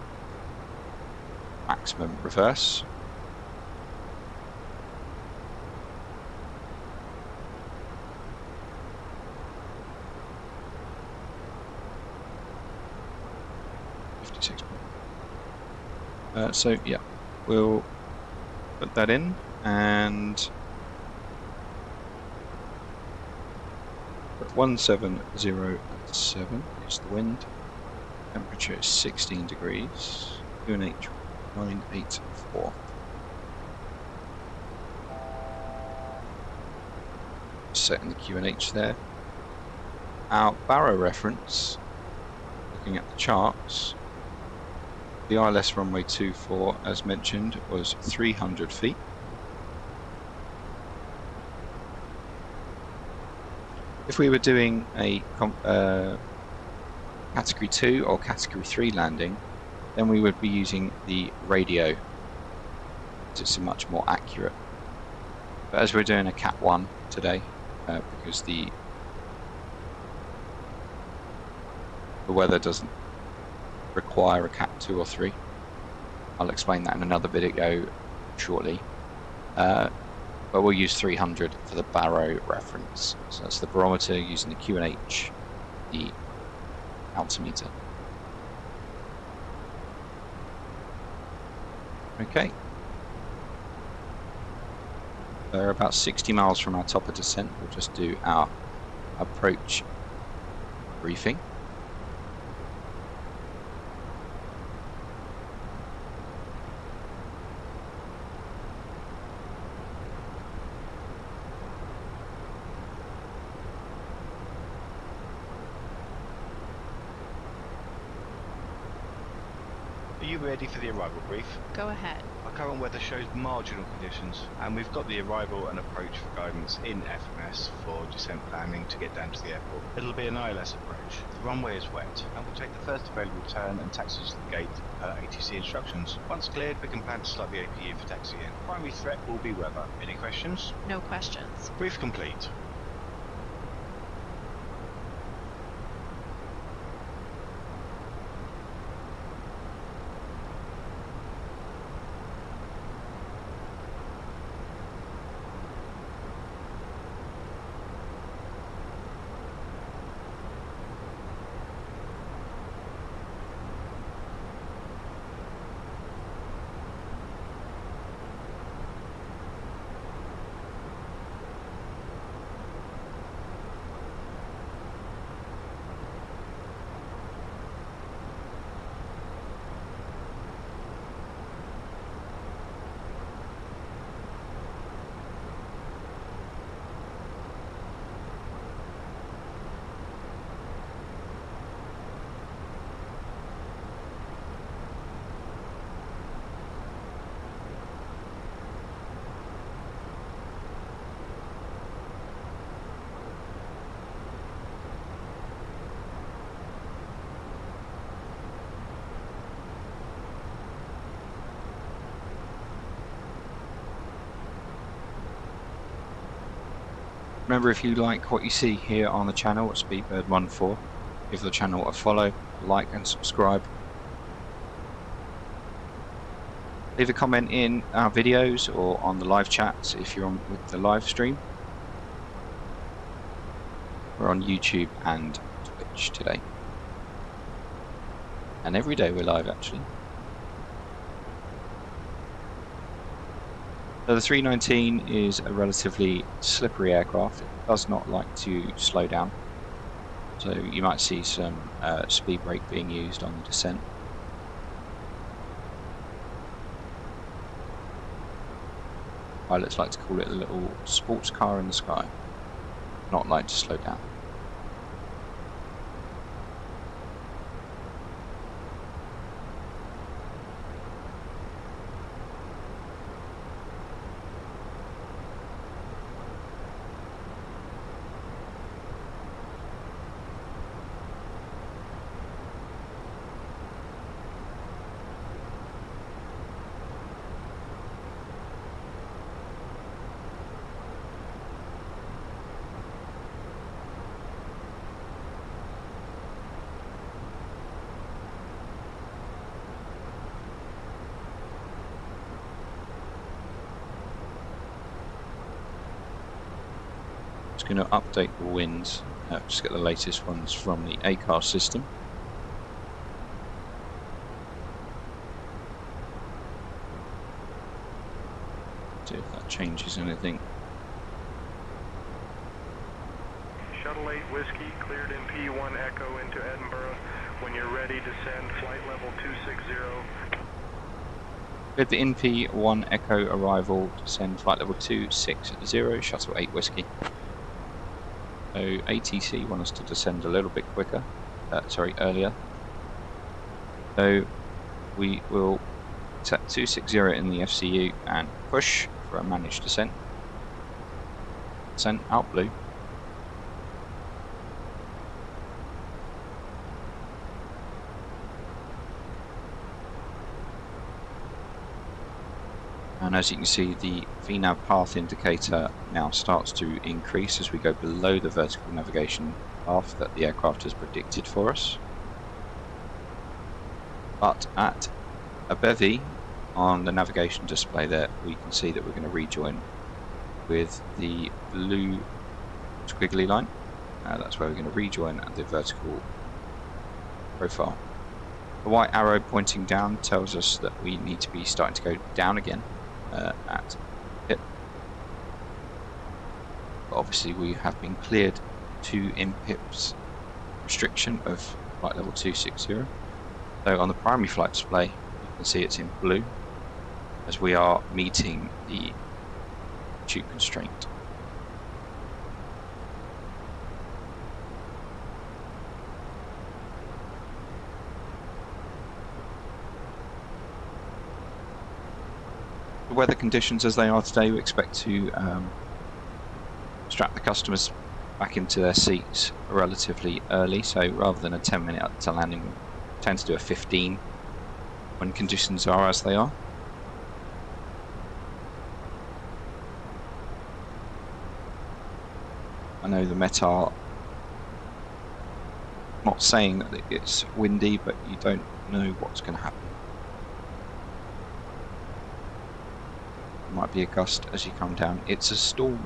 maximum reverse. So yeah, we'll put that in, and 1707 is the wind. Temperature is 16 degrees. QNH 984. Setting the QNH there. Our Barrow reference, looking at the charts, the ILS runway 24, as mentioned, was 300 feet. If we were doing a Category 2 or Category 3 landing, then we would be using the radio. It's much more accurate. But as we're doing a Cat 1 today, because the weather doesn't require a Cat 2 or 3. I'll explain that in another video shortly. But we'll use 300 for the Barrow reference. So that's the barometer using the QNH, the altimeter. Okay. We're about 60 miles from our top of descent. We'll just do our approach briefing. Are you ready for the arrival brief? Go ahead. Our current weather shows marginal conditions, and we've got the arrival and approach for guidance in FMS for descent planning to get down to the airport. It'll be an ILS approach. The runway is wet, and we'll take the first available turn and taxi to the gate per ATC instructions. Once cleared, we can plan to start the APU for taxi in. Primary threat will be weather. Any questions? No questions. Brief complete. Remember, if you like what you see here on the channel at Speedbird14, give the channel a follow, like and subscribe. Leave a comment in our videos or on the live chats if you're on with the live stream. We're on YouTube and Twitch today. And every day we're live, actually. So the 319 is a relatively slippery aircraft. It does not like to slow down. So you might see some speed brake being used on the descent. Pilots like to call it a little sports car in the sky. Not like to slow down. Going to update the winds, just get the latest ones from the ACAR system. See if that changes anything. Shuttle 8 Whiskey cleared in P1 Echo into Edinburgh. When you're ready, descend flight level 260. With the NP1 Echo arrival, descend flight level 260, Shuttle 8 Whiskey. So ATC want us to descend a little bit quicker, earlier. So we will set 260 in the FCU and push for a managed descent. Descent out blue. And as you can see, the VNAV path indicator now starts to increase as we go below the vertical navigation path that the aircraft has predicted for us. But at a bevy on the navigation display there, we can see that we're going to rejoin with the blue squiggly line. That's where we're going to rejoin at the vertical profile. The white arrow pointing down tells us that we need to be starting to go down again. At pit. But obviously we have been cleared to IMPIP's restriction of flight level 260. So on the primary flight display you can see it's in blue as we are meeting the chute constraint. weather conditions as they are today, we expect to strap the customers back into their seats relatively early. So rather than a 10-minute up to landing, we tend to do a 15 when conditions are as they are. I know the Met are not saying that it's windy, but you don't know what's going to happen. There might be a gust as you come down. It's a storm.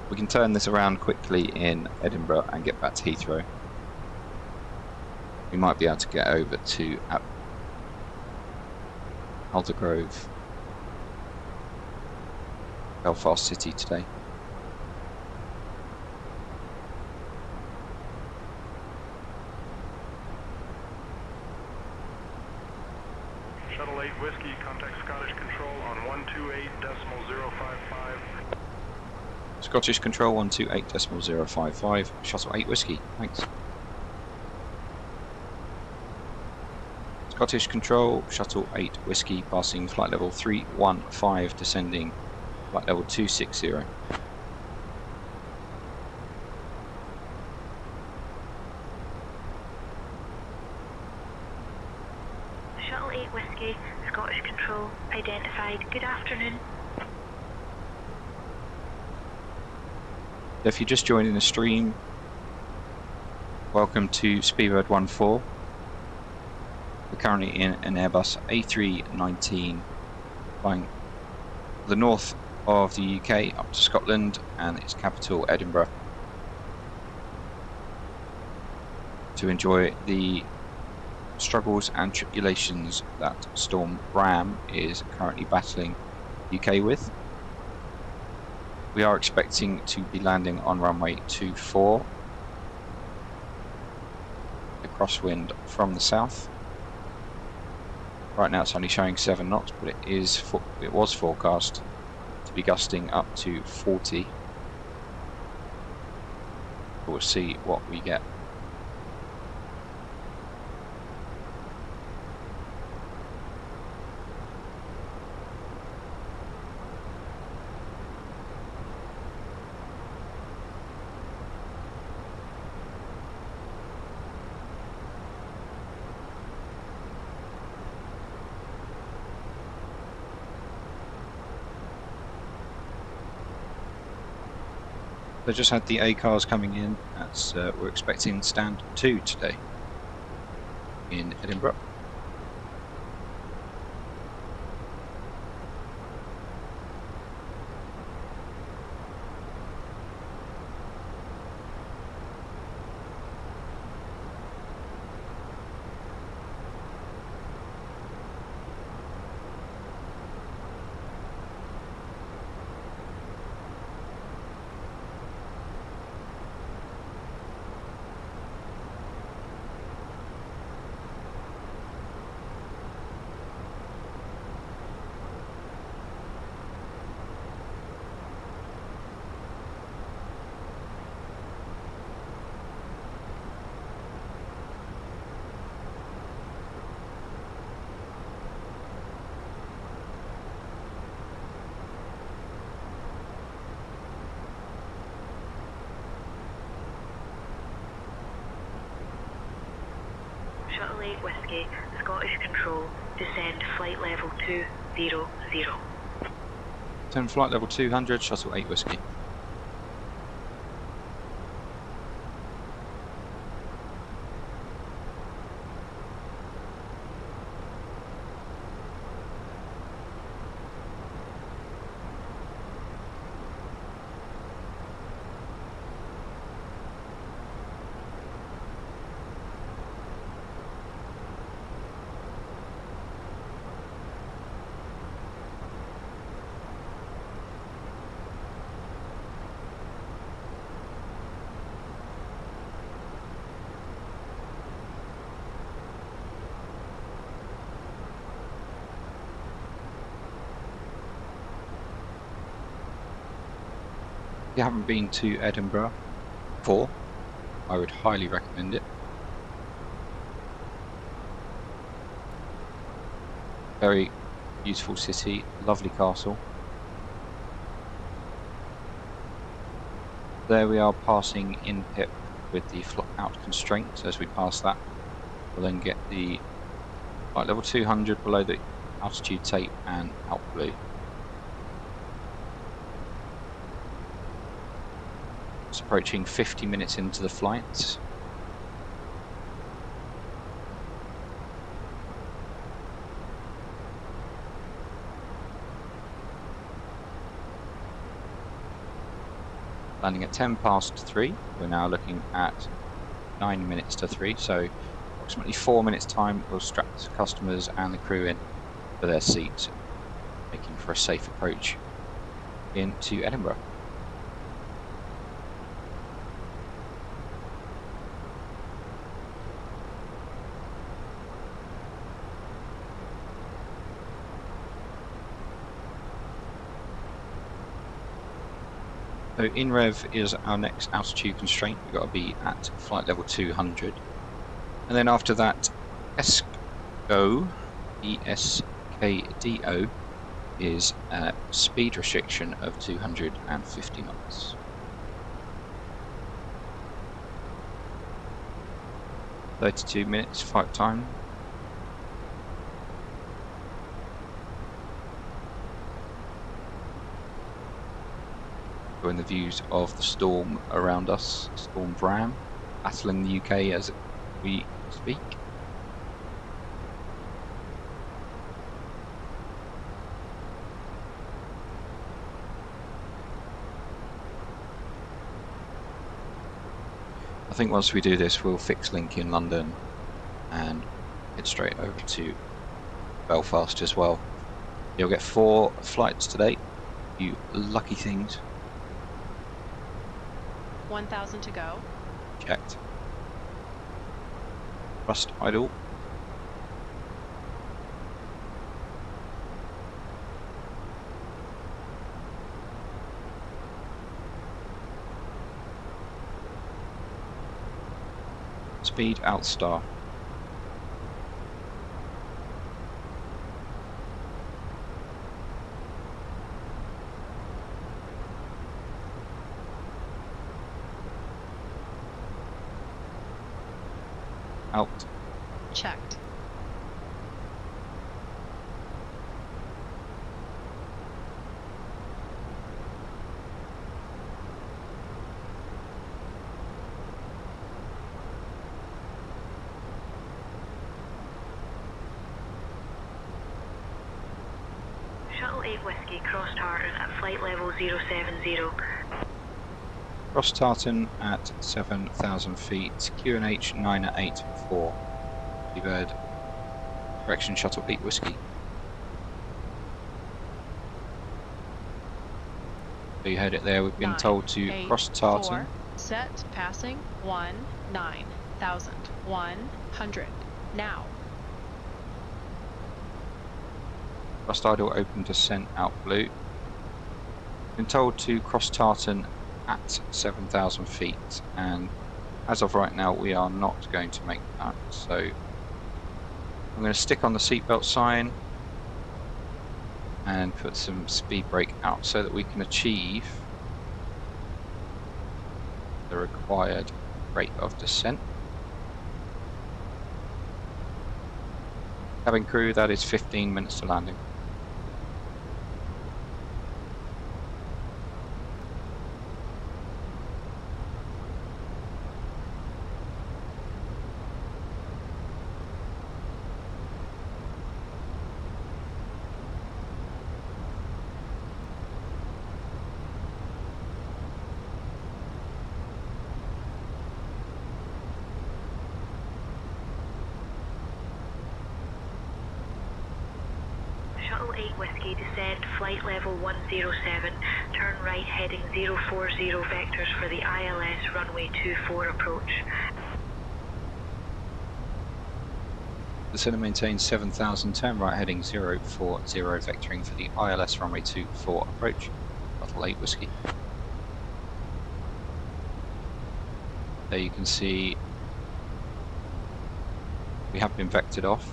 We can turn this around quickly in Edinburgh and get back to Heathrow. We might be able to get over to Aldergrove, Belfast City today. Shuttle 8 Whiskey, contact Scottish Control on 128.055. Scottish Control 128.055, Shuttle 8 Whiskey, thanks. Scottish Control, Shuttle 8 Whiskey, passing flight level 315, descending flight level 260. Shuttle 8 Whiskey, Scottish Control, identified. Good afternoon. If you're just joining the stream, welcome to Speedbird14. We're currently in an Airbus A319 flying the north of the UK up to Scotland and its capital Edinburgh to enjoy the struggles and tribulations that Storm Bram is currently battling UK with. We are expecting to be landing on runway 24, a crosswind from the south. Right now it's only showing 7 knots, but it was forecast to be gusting up to 40. We'll see what we get. They just had the A cars coming in. That's we're expecting stand 2 today in Edinburgh. Shuttle 8 Whiskey, Scottish Control, descend flight level 200. 10 flight level 200, Shuttle 8 Whiskey. If you haven't been to Edinburgh, 4. I would highly recommend it. Very beautiful city, lovely castle. There we are passing in pip with the out constraint. As we pass that, we'll then get the flight level 200 below the altitude tape and out blue. It's approaching 50 minutes into the flight. Landing at 10 past 3, we're now looking at 9 minutes to 3, so approximately 4 minutes time we'll strap the customers and the crew in for their seats, making for a safe approach into Edinburgh. So in rev is our next altitude constraint. We've got to be at flight level 200, and then after that, ESCO, ESKDO, is a speed restriction of 250 knots. "32 minutes flight time. In the views of the storm around us, Storm Bram, battling the UK as we speak. I think once we do this, we'll fix link in London and head straight over to Belfast as well. You'll get 4 flights today, you lucky things. 1,000 to go. Checked. Thrust idle. Speed outstar. Out. Checked. Shuttle 8 Whiskey, cross Tartan at flight level 070. Cross Tartan at 7,000 feet, QNH 984. Speedbird, correction, Shuttle 8 Whiskey. So you heard it there, we've been told to cross Tartan. 4, set, passing, 19,100, now. Thrust idle open descent out blue. Been told to cross Tartan at 7,000 feet, and as of right now we are not going to make that, so I'm going to stick on the seatbelt sign and put some speed brake out so that we can achieve the required rate of descent. Cabin crew, that is 15 minutes to landing. Shuttle 8 Whiskey, descend flight level 107, turn right heading 040 vectors for the ILS runway 24 approach. Descend and maintain 7,000, turn right heading 040 vectoring for the ILS runway 24 approach. Shuttle 8 Whiskey. There you can see we have been vectored off.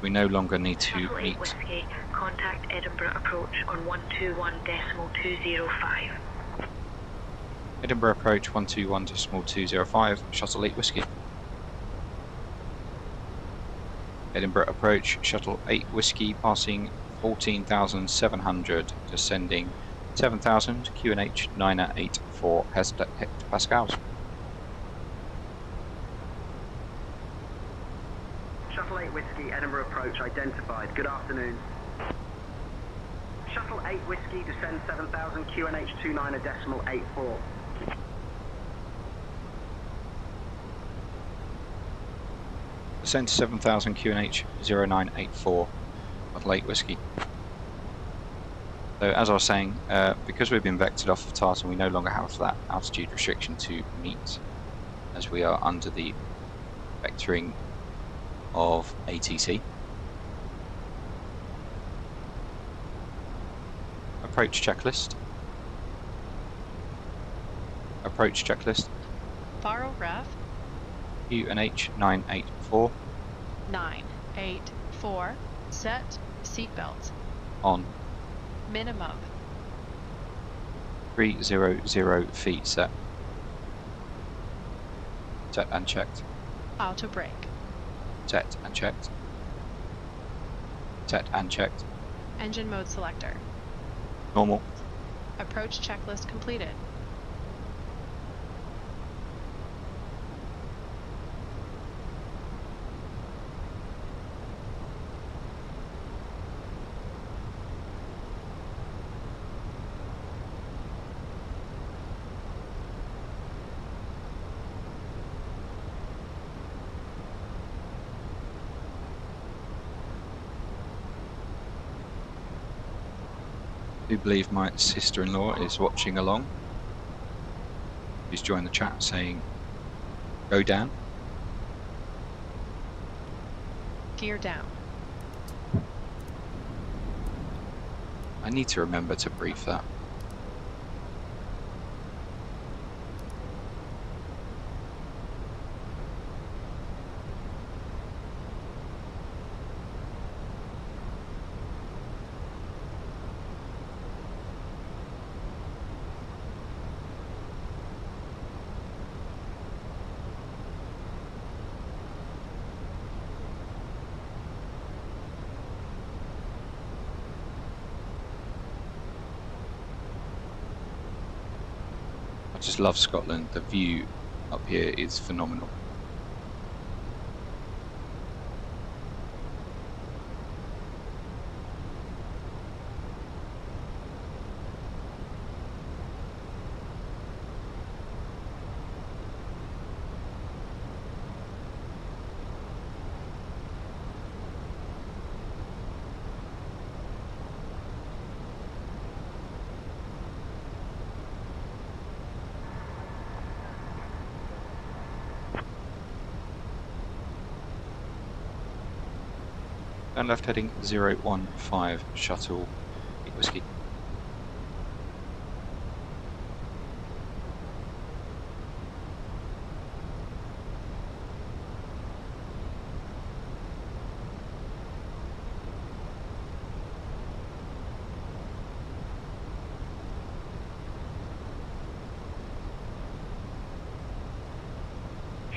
We no longer need to Shuttle 8 meet. Whiskey, contact Edinburgh approach on 121.205. Edinburgh approach 121.205, Shuttle 8 Whiskey. Edinburgh approach, Shuttle 8 Whiskey, passing 14,700, descending 7,000, QNH 984 hectopascals. Shuttle 8 Whiskey, Edinburgh approach identified. Good afternoon. Shuttle 8 Whiskey, descend 7,000, QNH 29.84. Descend to 7,000, QNH 0984, Shuttle 8 Whiskey. So as I was saying, because we've been vectored off of Tartan, we no longer have that altitude restriction to meet, as we are under the vectoring of ATC. Approach checklist. Approach checklist. Faro ref. QNH 984. 984. Set seatbelt. On. Minimum. 300 feet set. Set and checked. Auto brake. Set and checked. Set and checked. Engine mode selector. Normal. Approach checklist completed. I do believe my sister-in-law is watching along. She's joined the chat saying, "Go down." Gear down. I need to remember to brief that. I just love Scotland. The view up here is phenomenal. And left heading 015, Shuttle 8 Whiskey.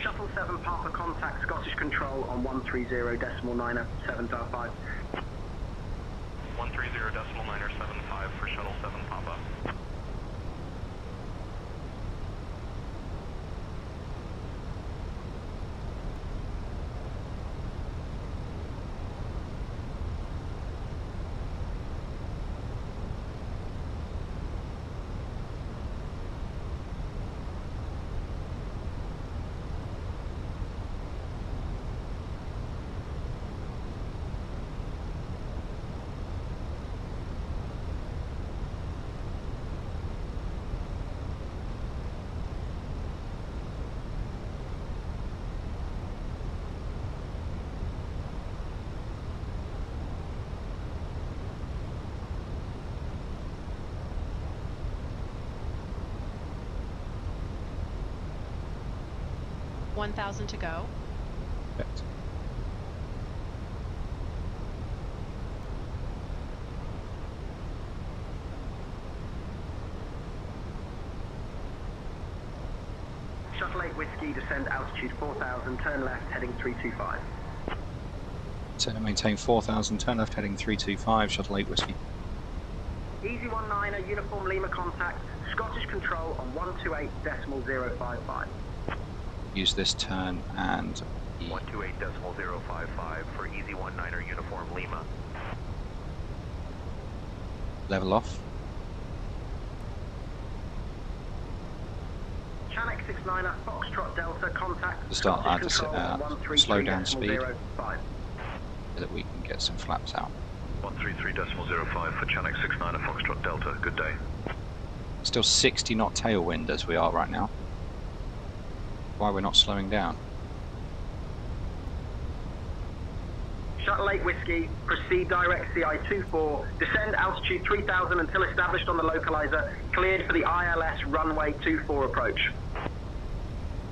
Shuttle 7 Papa contact Scottish Control on 130.975. 130.975 for Shuttle 7 Papa. 1,000 to go. Perfect. Shuttle 8 Whiskey, descend altitude 4,000, turn left, heading 325. Turn and maintain 4,000, turn left heading 325, Shuttle 8 Whiskey. Easy 19er, uniform Lima contact, Scottish control on 128.055. Use this turn and 128.055 for Easy 19er, uniform Lima. level off. Channel 69er, Foxtrot Delta, contact. To start that, slow down speed 133.05. so that we can get some flaps out. 133.05 for Channel 69er, Foxtrot Delta. Good day. Still 60 knot tailwind as we are right now. Why we're not slowing down? Shuttle 8 Whiskey, proceed direct CI24, descend altitude 3000 until established on the localizer, cleared for the ILS runway 24 approach.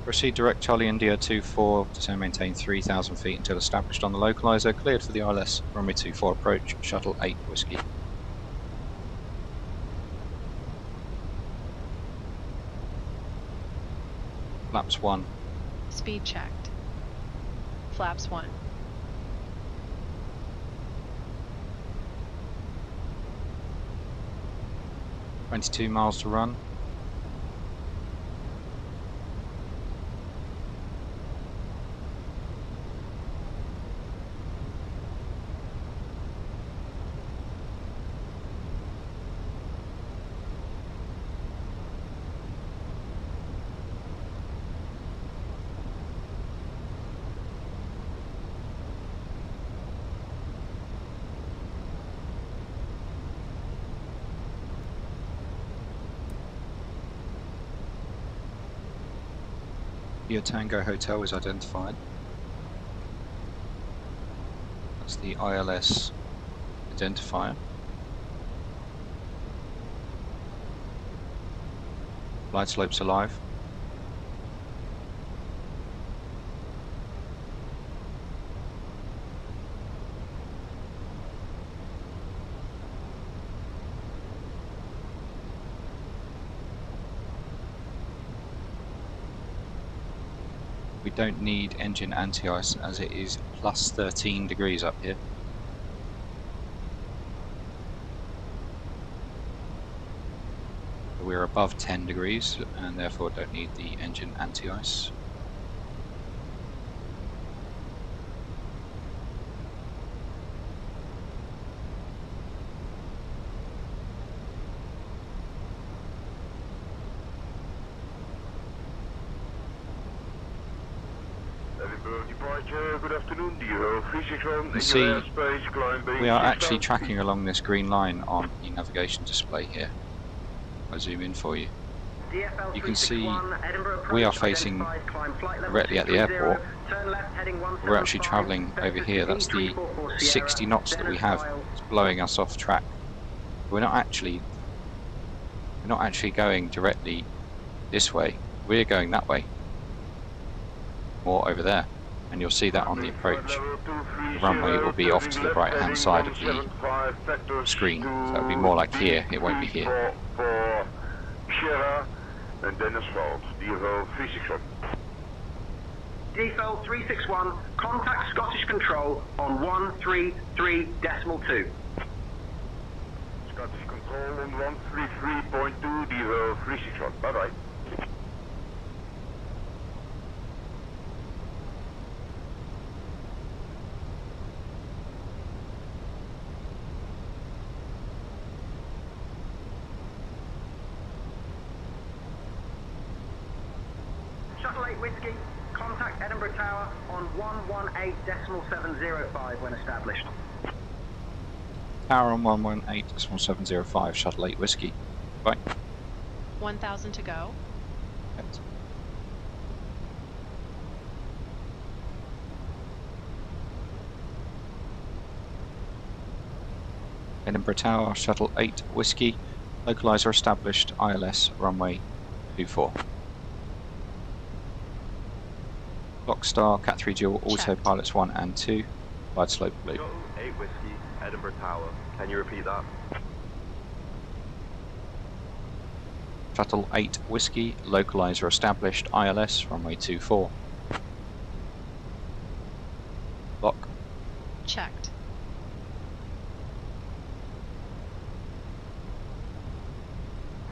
Proceed direct Charlie India 24, descend maintain 3,000 feet until established on the localizer, cleared for the ILS runway 24 approach, Shuttle 8 Whiskey. Flaps 1. Speed checked. Flaps 1. $22 miles to run. Your Tango Hotel is identified. That's the ILS identifier. Glide slopes alive. We don't need engine anti-ice as it is plus 13 degrees up here. We're above 10 degrees and therefore don't need the engine anti-ice. Good afternoon, Devo. 361 You see, we are actually tracking along this green line on the navigation display here. I'll zoom in for you. You can see we are facing directly at the airport. We're actually travelling over here. That's the 60 knots that we have. It's blowing us off track. We're not actually going directly this way. We're going that way, or over there. And you'll see that on the approach. The runway will be off to the right hand side of the screen. So it'll be more like here, it won't be here. And then asphalt, Devo 361. Default 361, contact Scottish Control on 133.2. Scottish Control on 133.2, Devo 361. Bye bye. Shuttle 8 Whiskey, contact Edinburgh Tower on 118.705 when established. Tower on 118.705, Shuttle 8 Whiskey. Bye. 1,000 to go. Right. Edinburgh Tower, Shuttle 8 Whiskey, localizer established, ILS runway 24. Block Star, Cat 3 Dual, Checked. autopilots 1 and 2, glide slope blue. Shuttle 8 Whiskey, Edinburgh Tower. Can you repeat that? Shuttle 8 Whiskey, localizer established, ILS, runway 24. Block. Checked.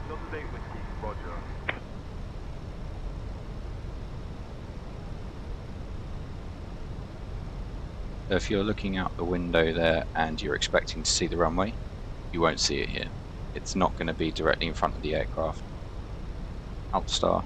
Shuttle 8 Whiskey, roger. So if you're looking out the window there and you're expecting to see the runway, you won't see it here. It's not going to be directly in front of the aircraft. Alt Star.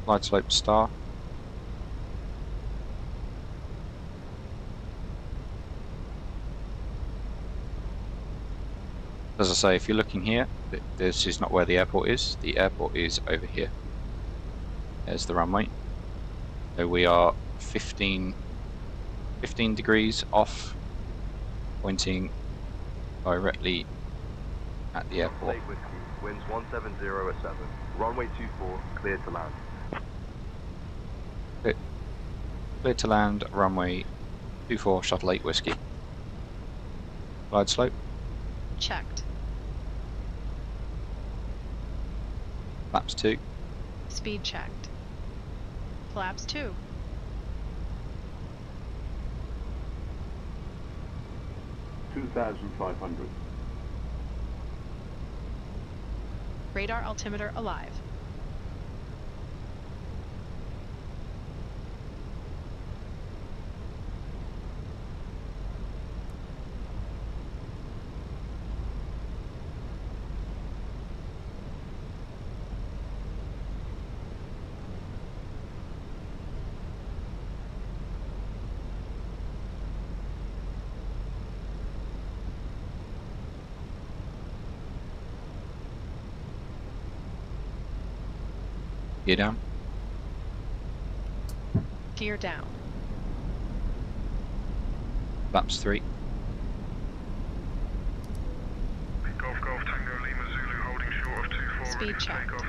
Glide slope Star. As I say, if you're looking here, this is not where the airport is. The airport is over here. There's the runway. So we are 15 degrees off, pointing directly at the airport. Lake Whiskey, winds 170 at 7. Runway 24, cleared to land. Clear to land, runway 24, Shuttle 8 Whiskey. Glide slope. Checked. Flaps 2. Speed checked. Flaps 2. $2,500. Radar altimeter alive. Gear down. Gear down. Flaps 3. Golf Golf Tango Lima Zulu holding short of 24. Speed checked.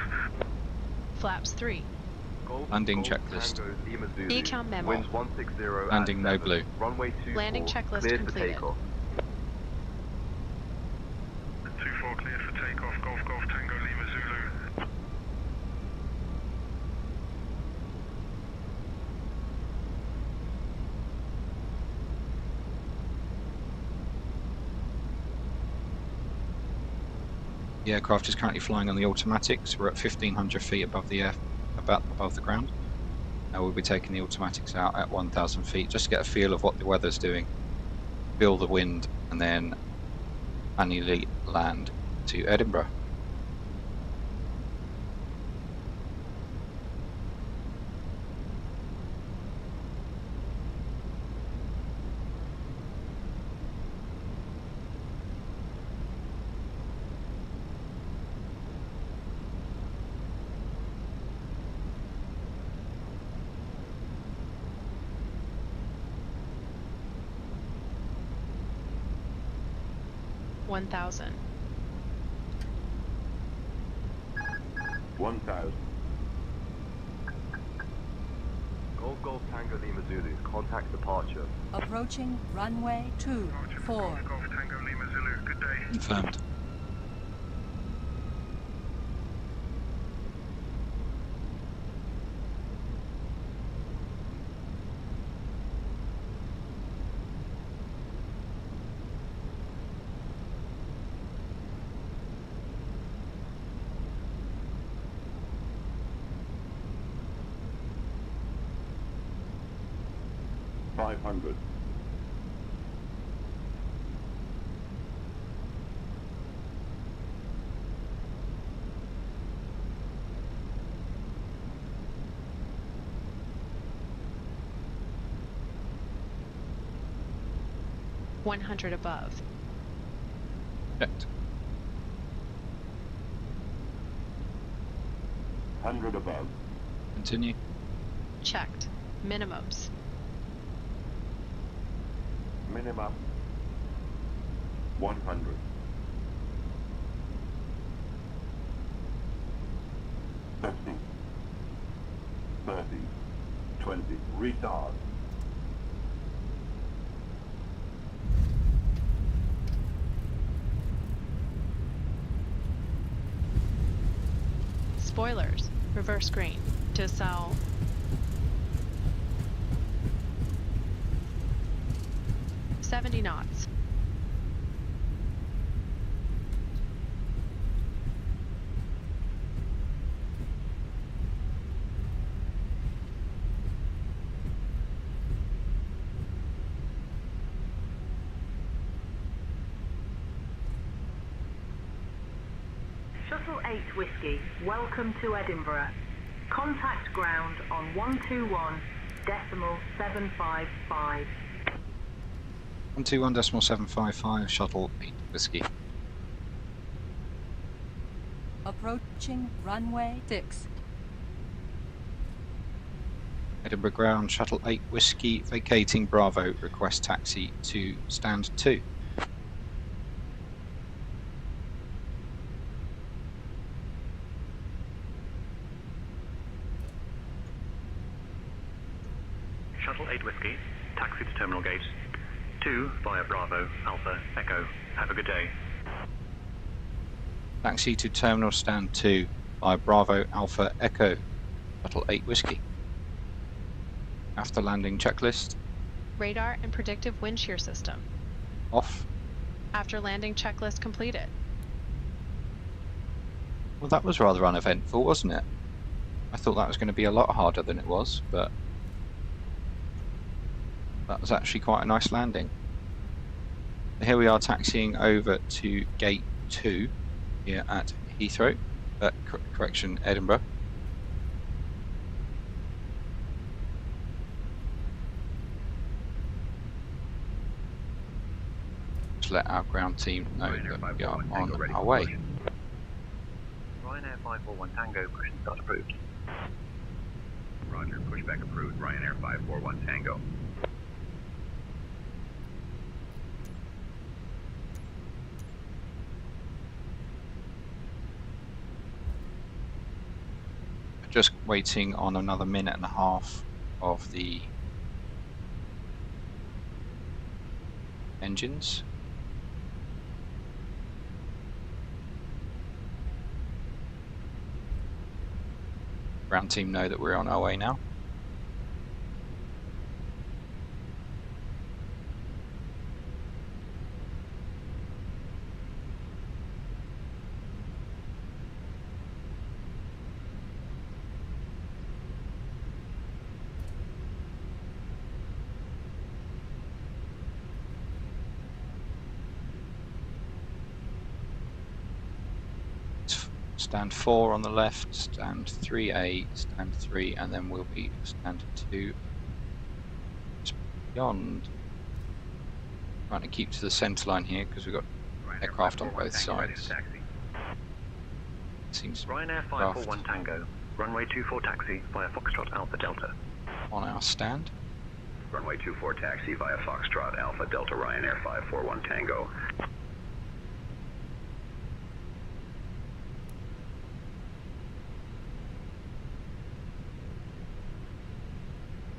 Flaps 3. Golf, Landing Golf checklist. Tango Lima Zulu. Econ memo. Winds 160 Landing at no 7. blue. Runway 24, Landing checklist cleared completed. for takeoff. 24 cleared for takeoff. Golf Golf Tango Lima Zulu. The aircraft is currently flying on the automatics. We're at 1,500 feet above the air, about above the ground. Now we'll be taking the automatics out at 1,000 feet just to get a feel of what the weather's doing, feel the wind, and then manually land to Edinburgh. $1,000. 1,000. Golf Golf Tango Lima Zulu, contact departure. Approaching runway 24. Golf Tango Lima Zulu. Good day. Confirmed. $500. $100 above. Checked. 100 above. Continue. Checked. Minimums. Minimum 100. 50, 30, 20, retard. Spoilers. Reverse green. To south. $70 knots. Shuttle 8 Whiskey, welcome to Edinburgh. Contact ground on 121.755. 121.755, Shuttle 8 Whiskey. Approaching runway 6. Edinburgh ground, Shuttle 8 Whiskey, vacating Bravo, request taxi to stand 2. Shuttle 8 Whiskey, taxi to terminal gate 2 via Bravo, Alpha, Echo. Have a good day. Taxi to terminal stand 2 by Bravo, Alpha, Echo, Shuttle 8 Whiskey. After landing checklist. Radar and predictive wind shear system. Off. After landing checklist completed. Well, that was rather uneventful, wasn't it? I thought that was going to be a lot harder than it was, but that was actually quite a nice landing. Here we are taxiing over to gate 2 here at Heathrow, correction, Edinburgh. Just let our ground team know that we are on our way. Ryanair 541 Tango, push and start approved. Roger, pushback approved, Ryanair 541 Tango. Just waiting on another minute and a half of the engines. Ground team know that we're on our way now. Stand 4 on the left, stand 3A, stand 3, and then we'll be stand 2 just beyond. Trying to keep to the centre line here because we've got aircraft on both sides. Seems Ryanair 541 Tango, runway 24 taxi via Foxtrot Alpha Delta. On our stand. Runway 24 taxi via Foxtrot Alpha Delta Ryanair 541 Tango.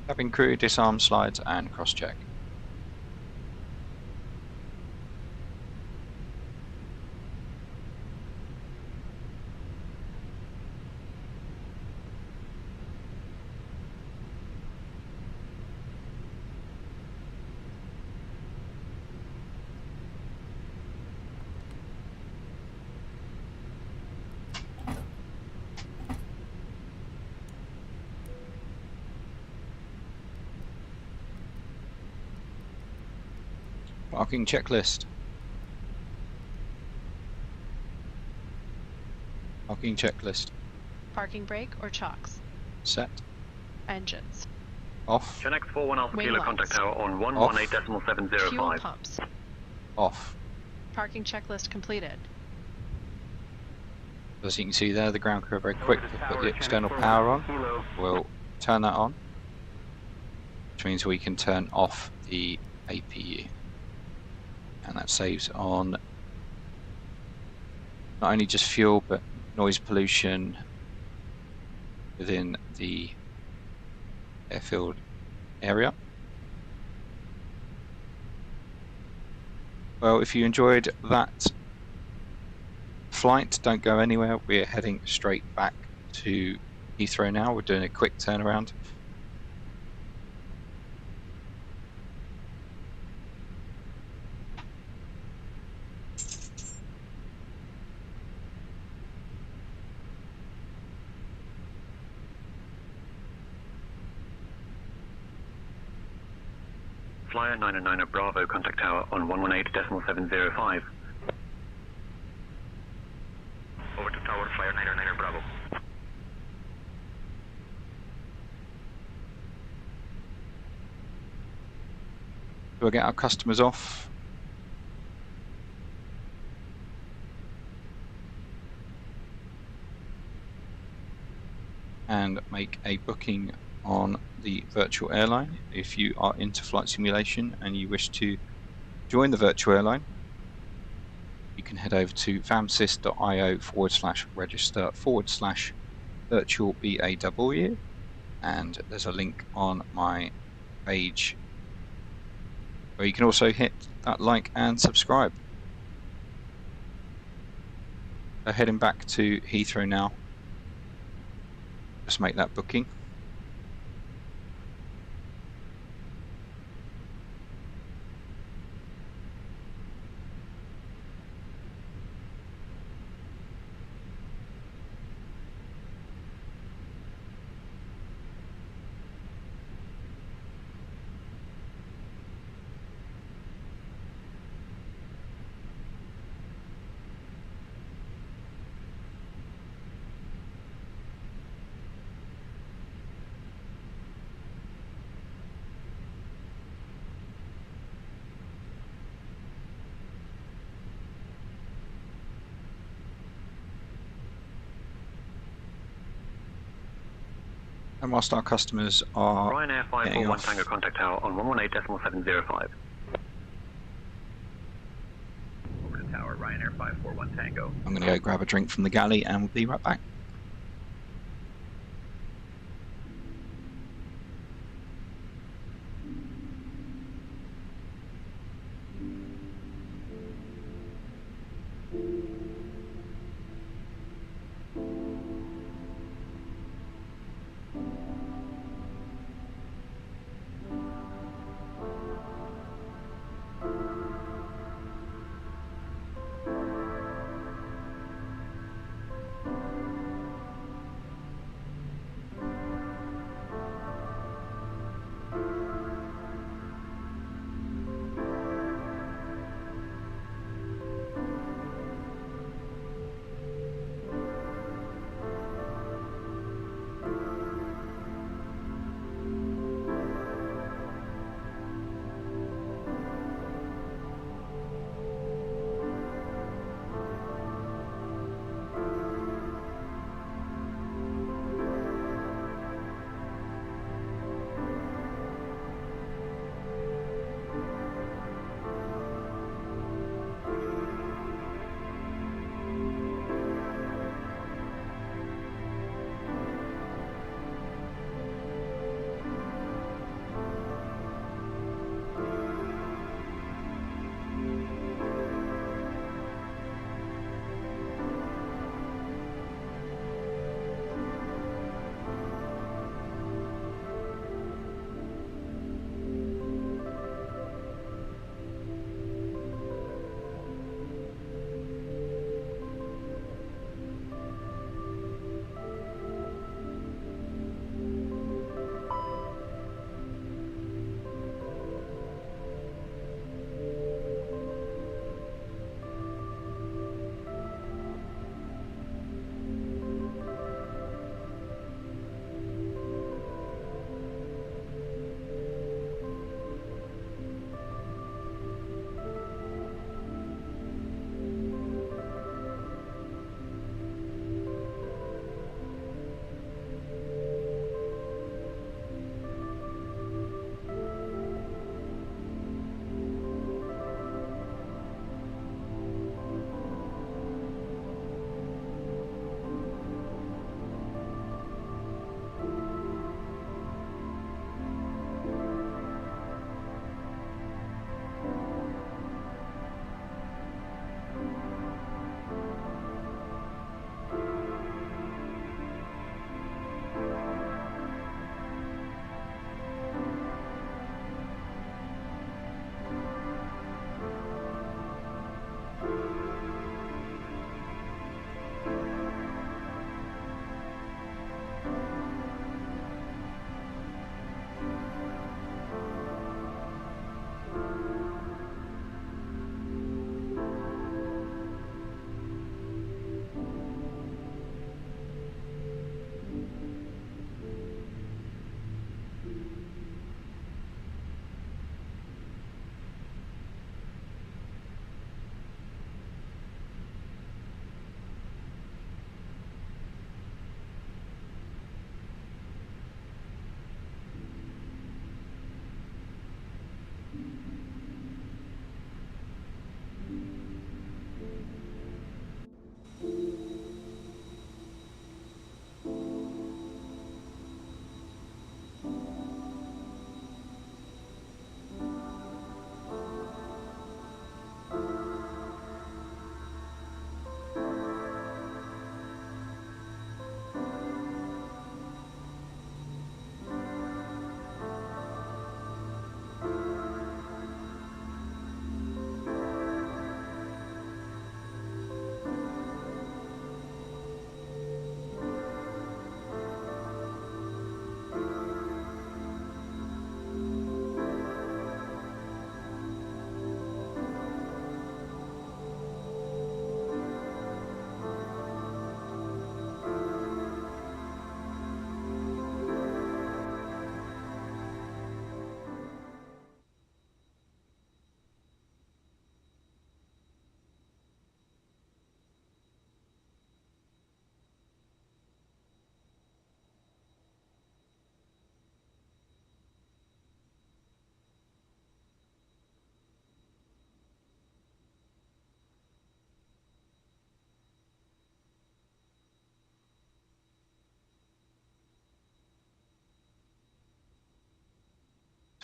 Cabin crew, disarm slides and cross-check. Parking checklist. Parking checklist. Parking brake or chocks. Set. Engines. Off. Genex 41 Alpha Kilo contact tower on 118.705. Fuel pumps. Off. Parking checklist completed. As you can see there, the ground crew are very quick to put the external power on. We'll turn that on, which means we can turn off the APU. And that saves on not only just fuel, but noise pollution within the airfield area. Well, if you enjoyed that flight, don't go anywhere. We're heading straight back to Heathrow now. We're doing a quick turnaround. Flyer 909 Bravo, contact tower on 118.705. Over to tower, Flyer 909 Bravo. We'll get our customers off. And make a booking on the virtual airline. If you are into flight simulation and you wish to join the virtual airline, you can head over to famsys.io/register/virtual BAW, and there's a link on my page where you can also hit that like and subscribe. So heading back to Heathrow now. Just make that booking. And whilst our customers are Ryanair 541 Tango, contact tower on 118.705. Over to tower, Ryanair 541 Tango. I'm going to go grab a drink from the galley and we'll be right back.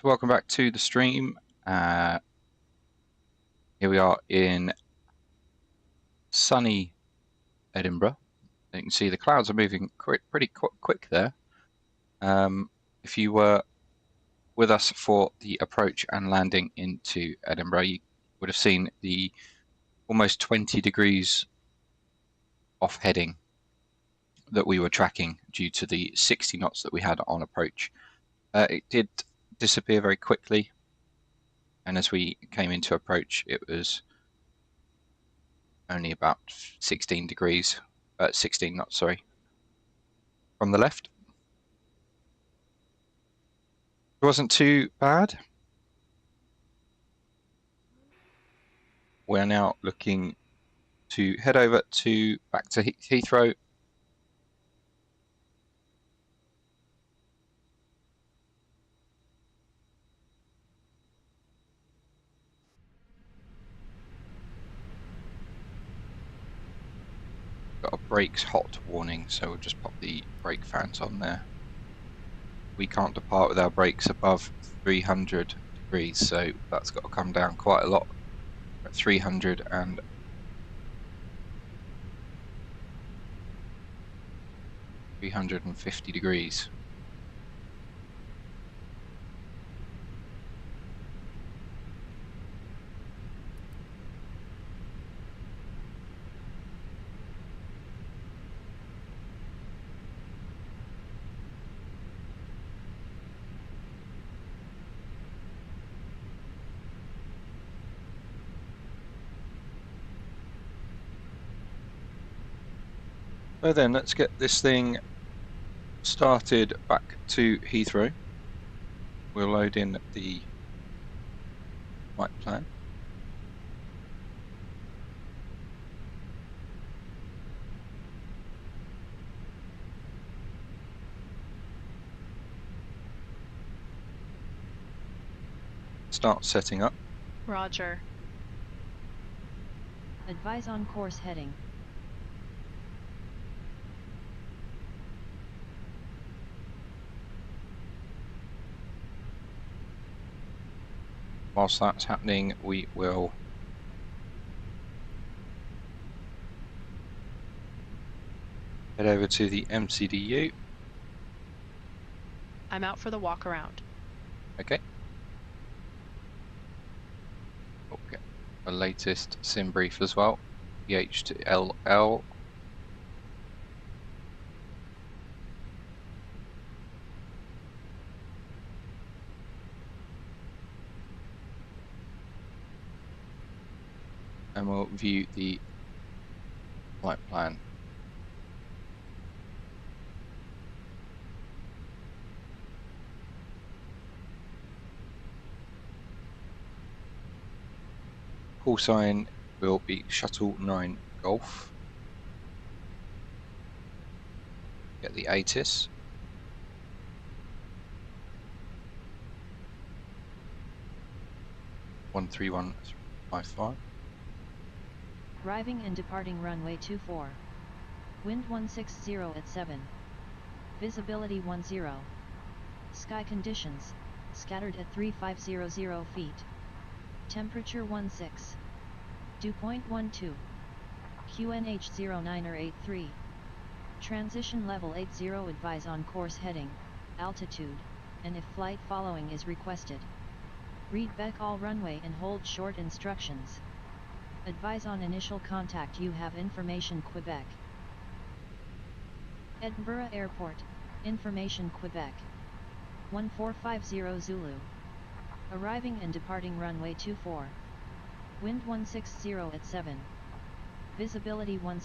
So welcome back to the stream. Here we are in sunny Edinburgh. You can see the clouds are moving pretty quick there. If you were with us for the approach and landing into Edinburgh, you would have seen the almost 20 degrees off heading that we were tracking due to the 60 knots that we had on approach. It did disappear very quickly, and as we came into approach it was only about 16 knots, sorry, from the left. It wasn't too bad. We're now looking to head over back to Heathrow. Got a brakes hot warning, so we'll just pop the brake fans on there. We can't depart with our brakes above 300 degrees, so that's got to come down quite a lot at 350 degrees. So then, let's get this thing started back to Heathrow. We'll load in the flight plan. Start setting up. Roger. Advise on course heading. Whilst that's happening, we will head over to the MCDU. I'm out for the walk around. Okay. We'll get the latest sim brief as well. BHD. And we'll view the flight plan. Call sign will be Shuttle 9 Golf. Get the ATIS. (13155). Arriving and departing runway 24. Wind 160 at 7. Visibility 10. Sky conditions, scattered at 3500 feet. Temperature 16. Dew point 12. QNH 0983. Transition level 80. Advise on course heading, altitude, and if flight following is requested. Read back all runway and hold short instructions. Advise on initial contact. You have information Quebec. Edinburgh Airport, information Quebec. 1450 Zulu. Arriving and departing runway 24. Wind 160 at 7. Visibility 10.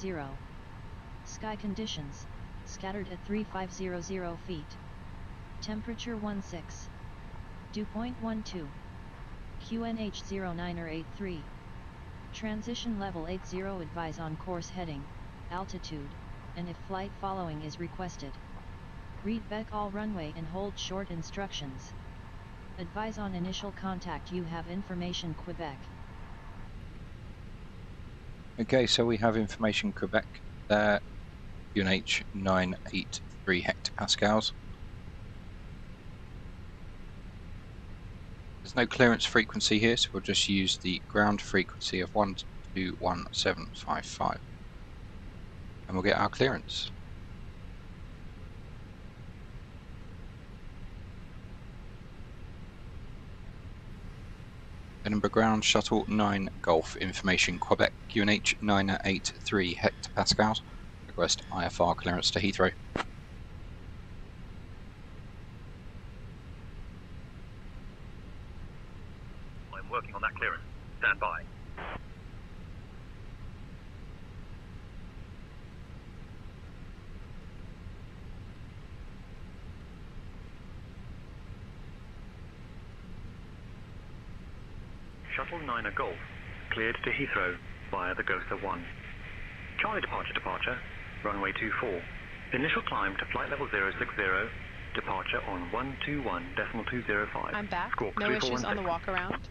Sky conditions, scattered at 3500 feet. Temperature 16. Dew point 12. QNH 0983. Transition level 80. Advise on course heading, altitude, and if flight following is requested. Read back all runway and hold short instructions. Advise on initial contact. You have information Quebec. Okay, so we have information Quebec there. QNH 983 hectopascals. There's no clearance frequency here, so we'll just use the ground frequency of 121755. And we'll get our clearance. Edinburgh Ground, Shuttle 9 Golf, information Quebec, QNH 983 hectopascals, request IFR clearance to Heathrow. I'm working on that clearance. Stand by. Shuttle 9 Golf, cleared to Heathrow via the Gotha 1. Charlie departure, runway 24. Initial climb to flight level 060, departure on 121.205. I'm back. Squawk No issues on the 3416. walk around.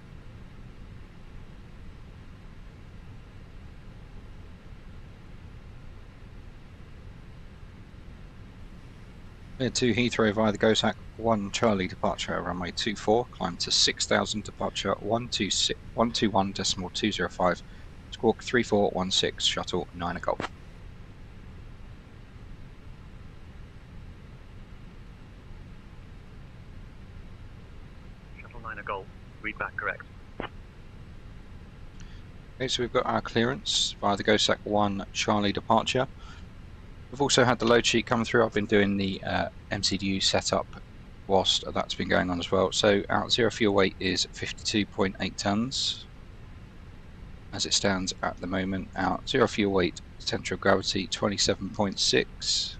Cleared to Heathrow via the Gotha 1 Charlie departure runway 24, climb to 6000, departure 121.205, squawk 3416, shuttle 9 Golf. Shuttle 9 Golf, read back correct. Okay, so we've got our clearance via the Gotha 1 Charlie departure. We've also had the load sheet come through. I've been doing the MCDU setup whilst that's been going on as well. So our zero fuel weight is 52.8 tons as it stands at the moment. Our zero fuel weight centre of gravity 27.6.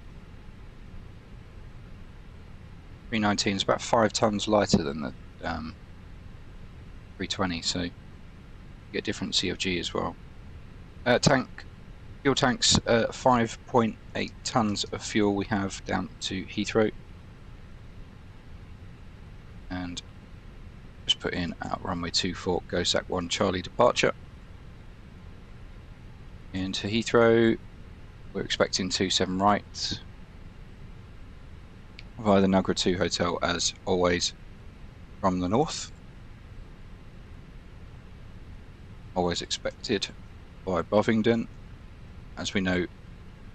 319 is about 5 tons lighter than the 320, so you get different CFG as well. Fuel tanks, 5.8 tons of fuel we have down to Heathrow. And just put in our runway 24 Gotha 1 Charlie departure. Into Heathrow, we're expecting 27 right via the Nugra 2 Hotel as always from the north. Always expected by Bovingdon. As we know,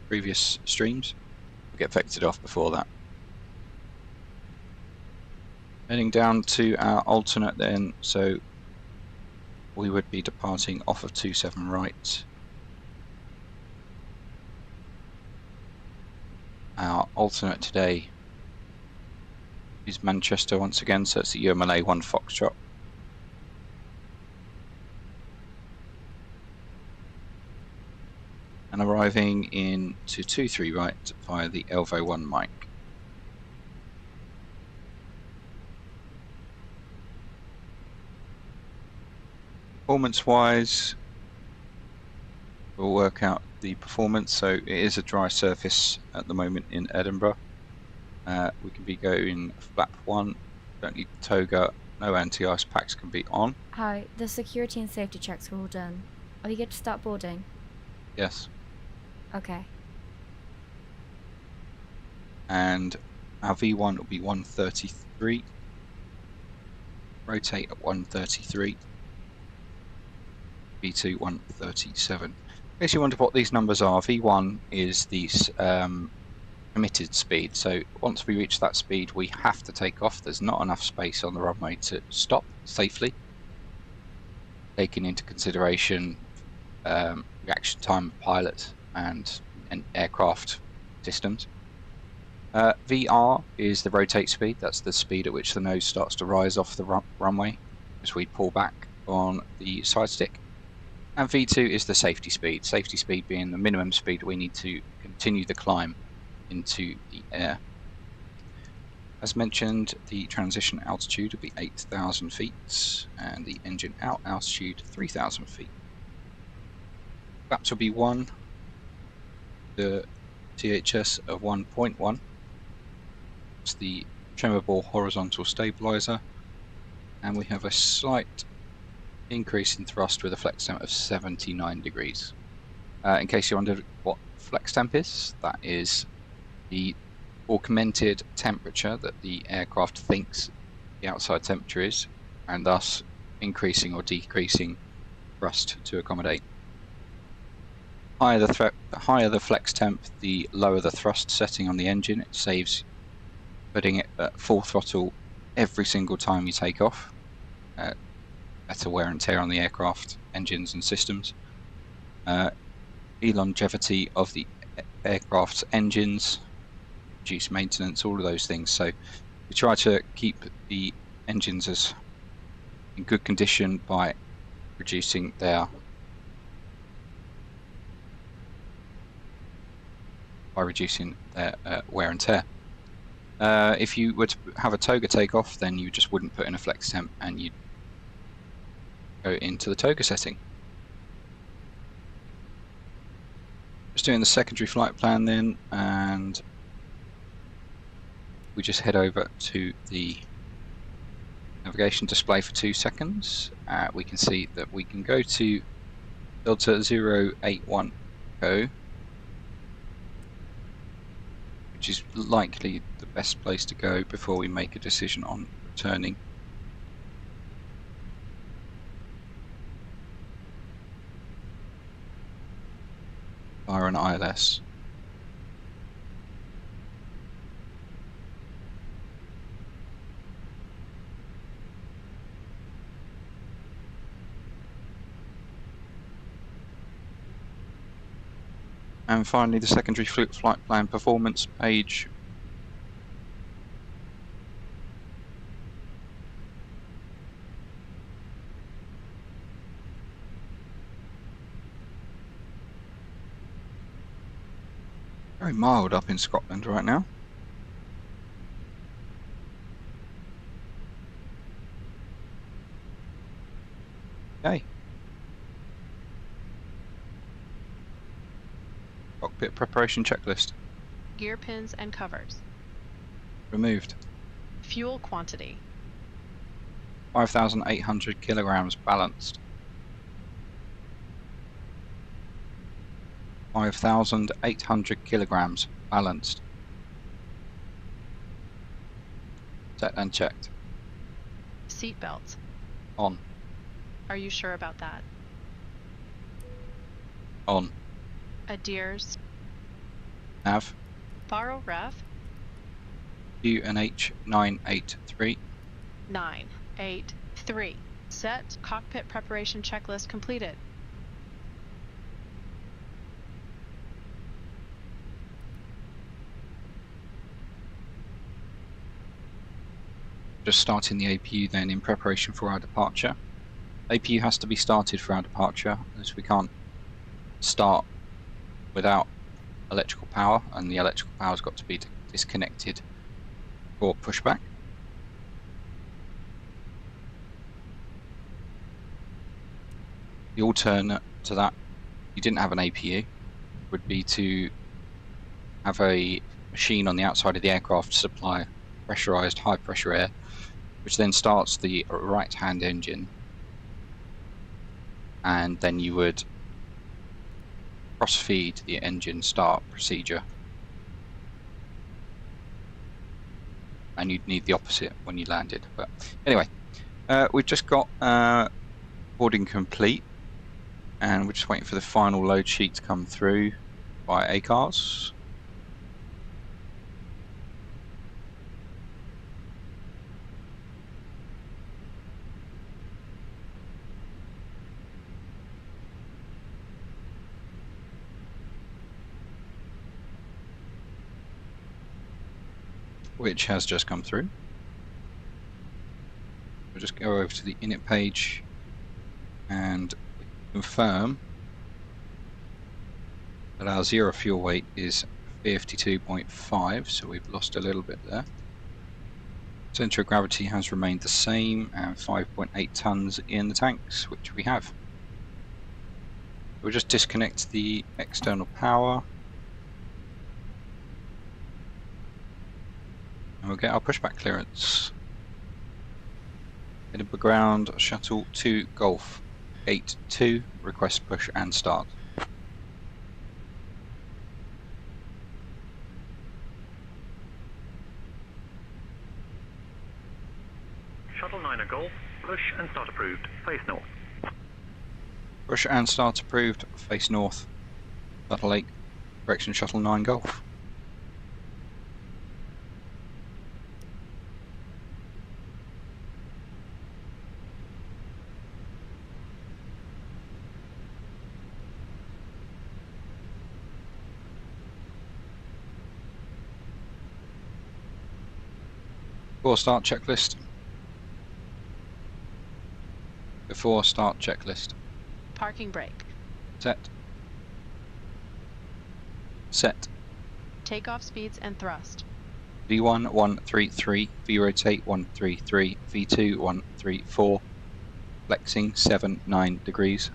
previous streams will get vectored off before that. Heading down to our alternate then, so we would be departing off of 27 right. Our alternate today is Manchester once again, so it's the UMLA 1 Foxtrot. And arriving in to 23 right via the Elvo 1 Mike. Performance wise, we'll work out the performance. So it is a dry surface at the moment in Edinburgh. We can be going flap 1, don't need toga, no anti-ice packs can be on. Hi, the security and safety checks are all done. Are you good to start boarding? Yes. Okay. And our V1 will be 133. Rotate at 133. V2 137. Basically, you wonder what these numbers are. V1 is the permitted speed. So once we reach that speed, we have to take off. There's not enough space on the runway to stop safely. Taking into consideration reaction time of pilots and aircraft systems. VR is the rotate speed. That's the speed at which the nose starts to rise off the runway as we pull back on the side stick. And V2 is the safety speed. Safety speed being the minimum speed we need to continue the climb into the air. As mentioned, the transition altitude will be 8,000 feet and the engine out altitude 3,000 feet. Flaps will be 1. The THS of 1.1. It's the tremorable horizontal stabilizer, and we have a slight increase in thrust with a flex temp of 79 degrees. In case you wondered what flex temp is, that is the augmented temperature that the aircraft thinks the outside temperature is and thus increasing or decreasing thrust to accommodate. The higher the flex temp, the lower the thrust setting on the engine. It saves putting it at full throttle every single time you take off. Better wear and tear on the aircraft engines and systems. Longevity of the aircraft's engines, reduce maintenance, all of those things. So we try to keep the engines as in good condition by reducing their wear and tear. If you were to have a toga takeoff, then you just wouldn't put in a flex temp and you'd go into the toga setting. Just doing the secondary flight plan then, and we just head over to the navigation display for 2 seconds. We can see that we can go to Delta 081 Echo, which is likely the best place to go before we make a decision on returning. Via an ILS. And finally, the secondary flight plan performance page. Very mild up in Scotland right now. Okay. Cockpit preparation checklist. Gear pins and covers. Removed. Fuel quantity. 5,800 kilograms balanced. 5,800 kilograms balanced. Set and checked. Seat belts. On. Are you sure about that? On. Adheres. Nav. Borrow ref. UNH 983. 983. Set cockpit preparation checklist completed. Just starting the APU then in preparation for our departure. APU has to be started for our departure, as we can't start without electrical power, and the electrical power has got to be disconnected for pushback. The alternate to that, you didn't have an APU, would be to have a machine on the outside of the aircraft to supply pressurized high pressure air, which then starts the right hand engine, and then you would cross feed the engine start procedure, and you'd need the opposite when you landed. But anyway, we've just got boarding complete, and we're just waiting for the final load sheet to come through by ACARS. Which has just come through. We'll just go over to the init page and confirm that our zero fuel weight is 52.5, so we've lost a little bit there. Centre of gravity has remained the same, and 5.8 tons in the tanks, which we have. We'll just disconnect the external power, and we'll get our pushback clearance. Edinburgh ground, shuttle to Golf 82, request push and start. Shuttle 9 Golf, Push and start approved. Face north. Push and start approved. Face north. Shuttle 8. Correction Shuttle 9 Golf. Before start checklist. Before start checklist. Parking brake. Set. Set. Takeoff speeds and thrust. V1 133, V rotate 133, V2 134, flexing 7 9 degrees.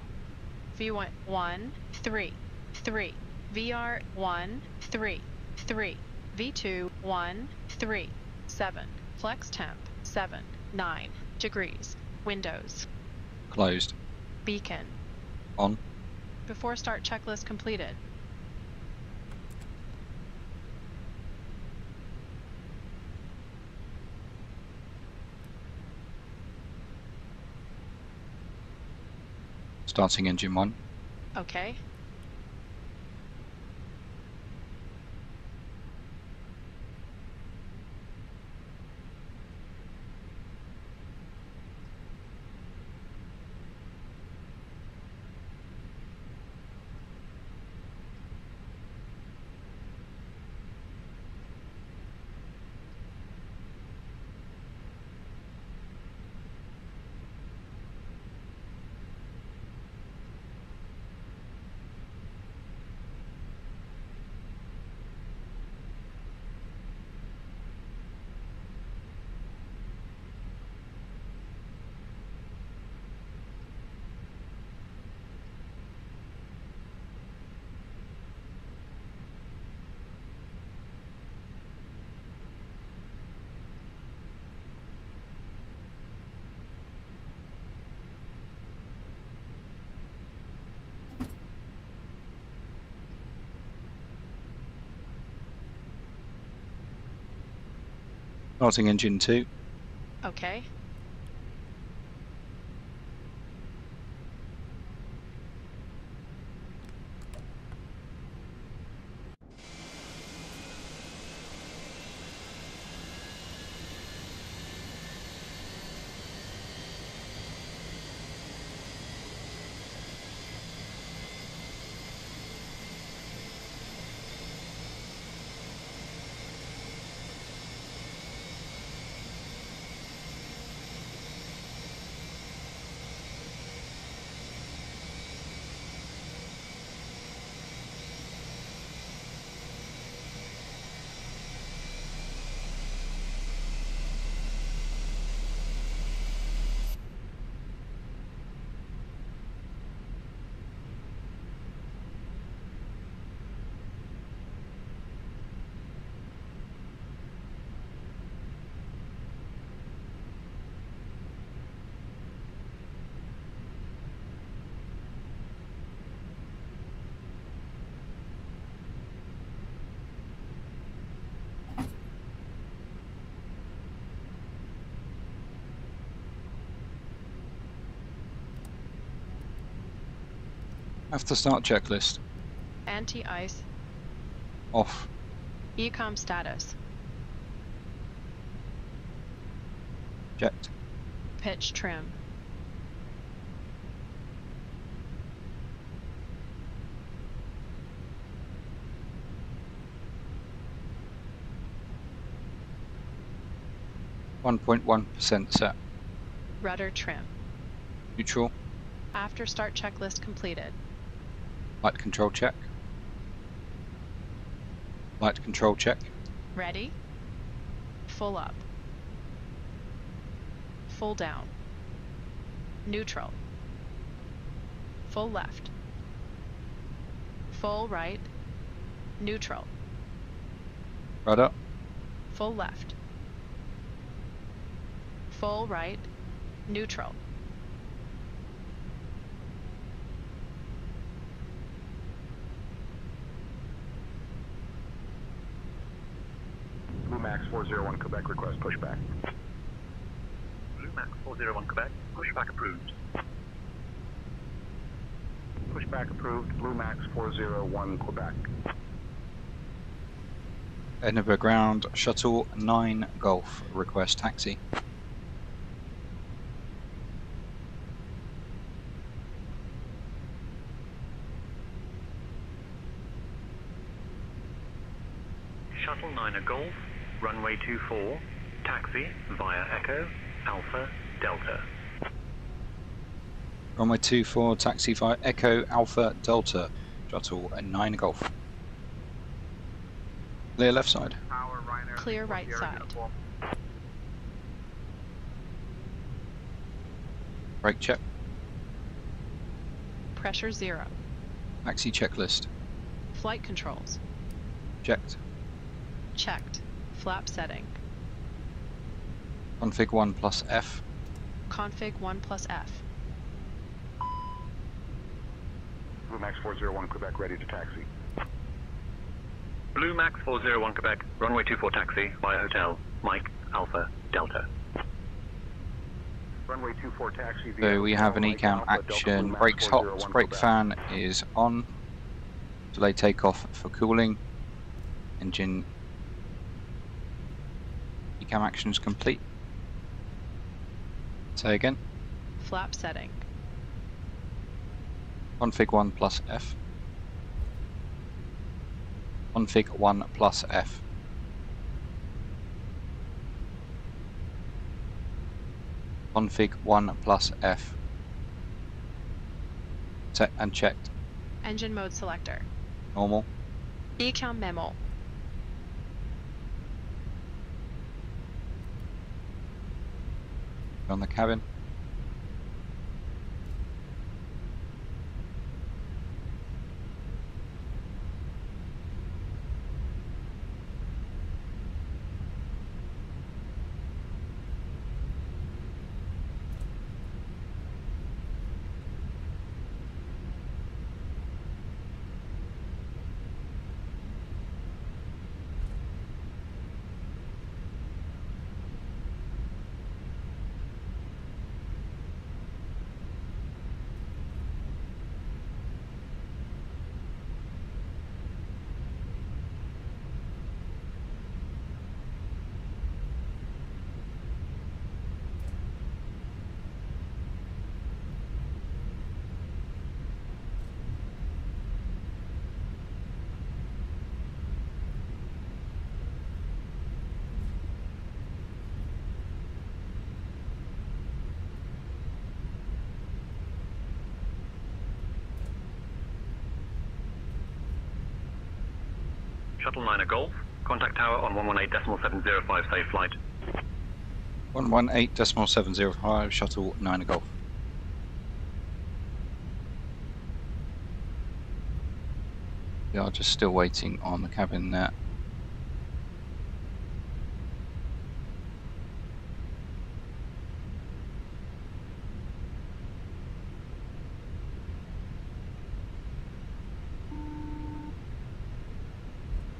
V1 1 3 3, VR 1 3 3, V2 1 3 7, flex temp 7 9 degrees. Windows. Closed. Beacon. On. Before start checklist completed. Starting engine 1. Okay. Starting engine 2. Okay. After start checklist. Anti-ice. Off. Ecom status. Checked. Pitch trim. %1 set. Rudder trim. Neutral. After start checklist completed. Light control check. Light control check. Ready? Full up. Full down. Neutral. Full left. Full right. Neutral. Rudder. Full left. Full right. Neutral. Blue Max 401 Quebec request pushback. Blue Max 401 Quebec, pushback approved. Pushback approved, Blue Max 401 Quebec. Edinburgh ground, shuttle 9 Golf, request taxi. Shuttle 9 Golf, runway 24, taxi via Echo, Alpha, Delta. Runway 24, taxi via Echo, Alpha, Delta, shuttle 9 Golf. Clear left side. Clear right side. Brake check. Pressure 0. Taxi checklist. Flight controls. Checked. Checked. Flap setting. Config 1 plus F. Config 1 plus F. Blue Max 401 Quebec ready to taxi. Blue Max 401 Quebec, runway 24 taxi via hotel, Mike, Alpha, Delta. Runway 24 taxi. So we have an ECAM action. Brakes hot. Brake fan is on. Delay takeoff for cooling. Engine ECAM action is complete. Say again. Flap setting. Config 1 plus F. Config 1 plus F. Config 1 plus F. Set and checked. Engine mode selector. Normal. ECAM memo. On the cabin. Shuttle 9 Golf, contact tower on 118.705, safe flight. 118.705, shuttle 9 Golf. We are just still waiting on the cabin there.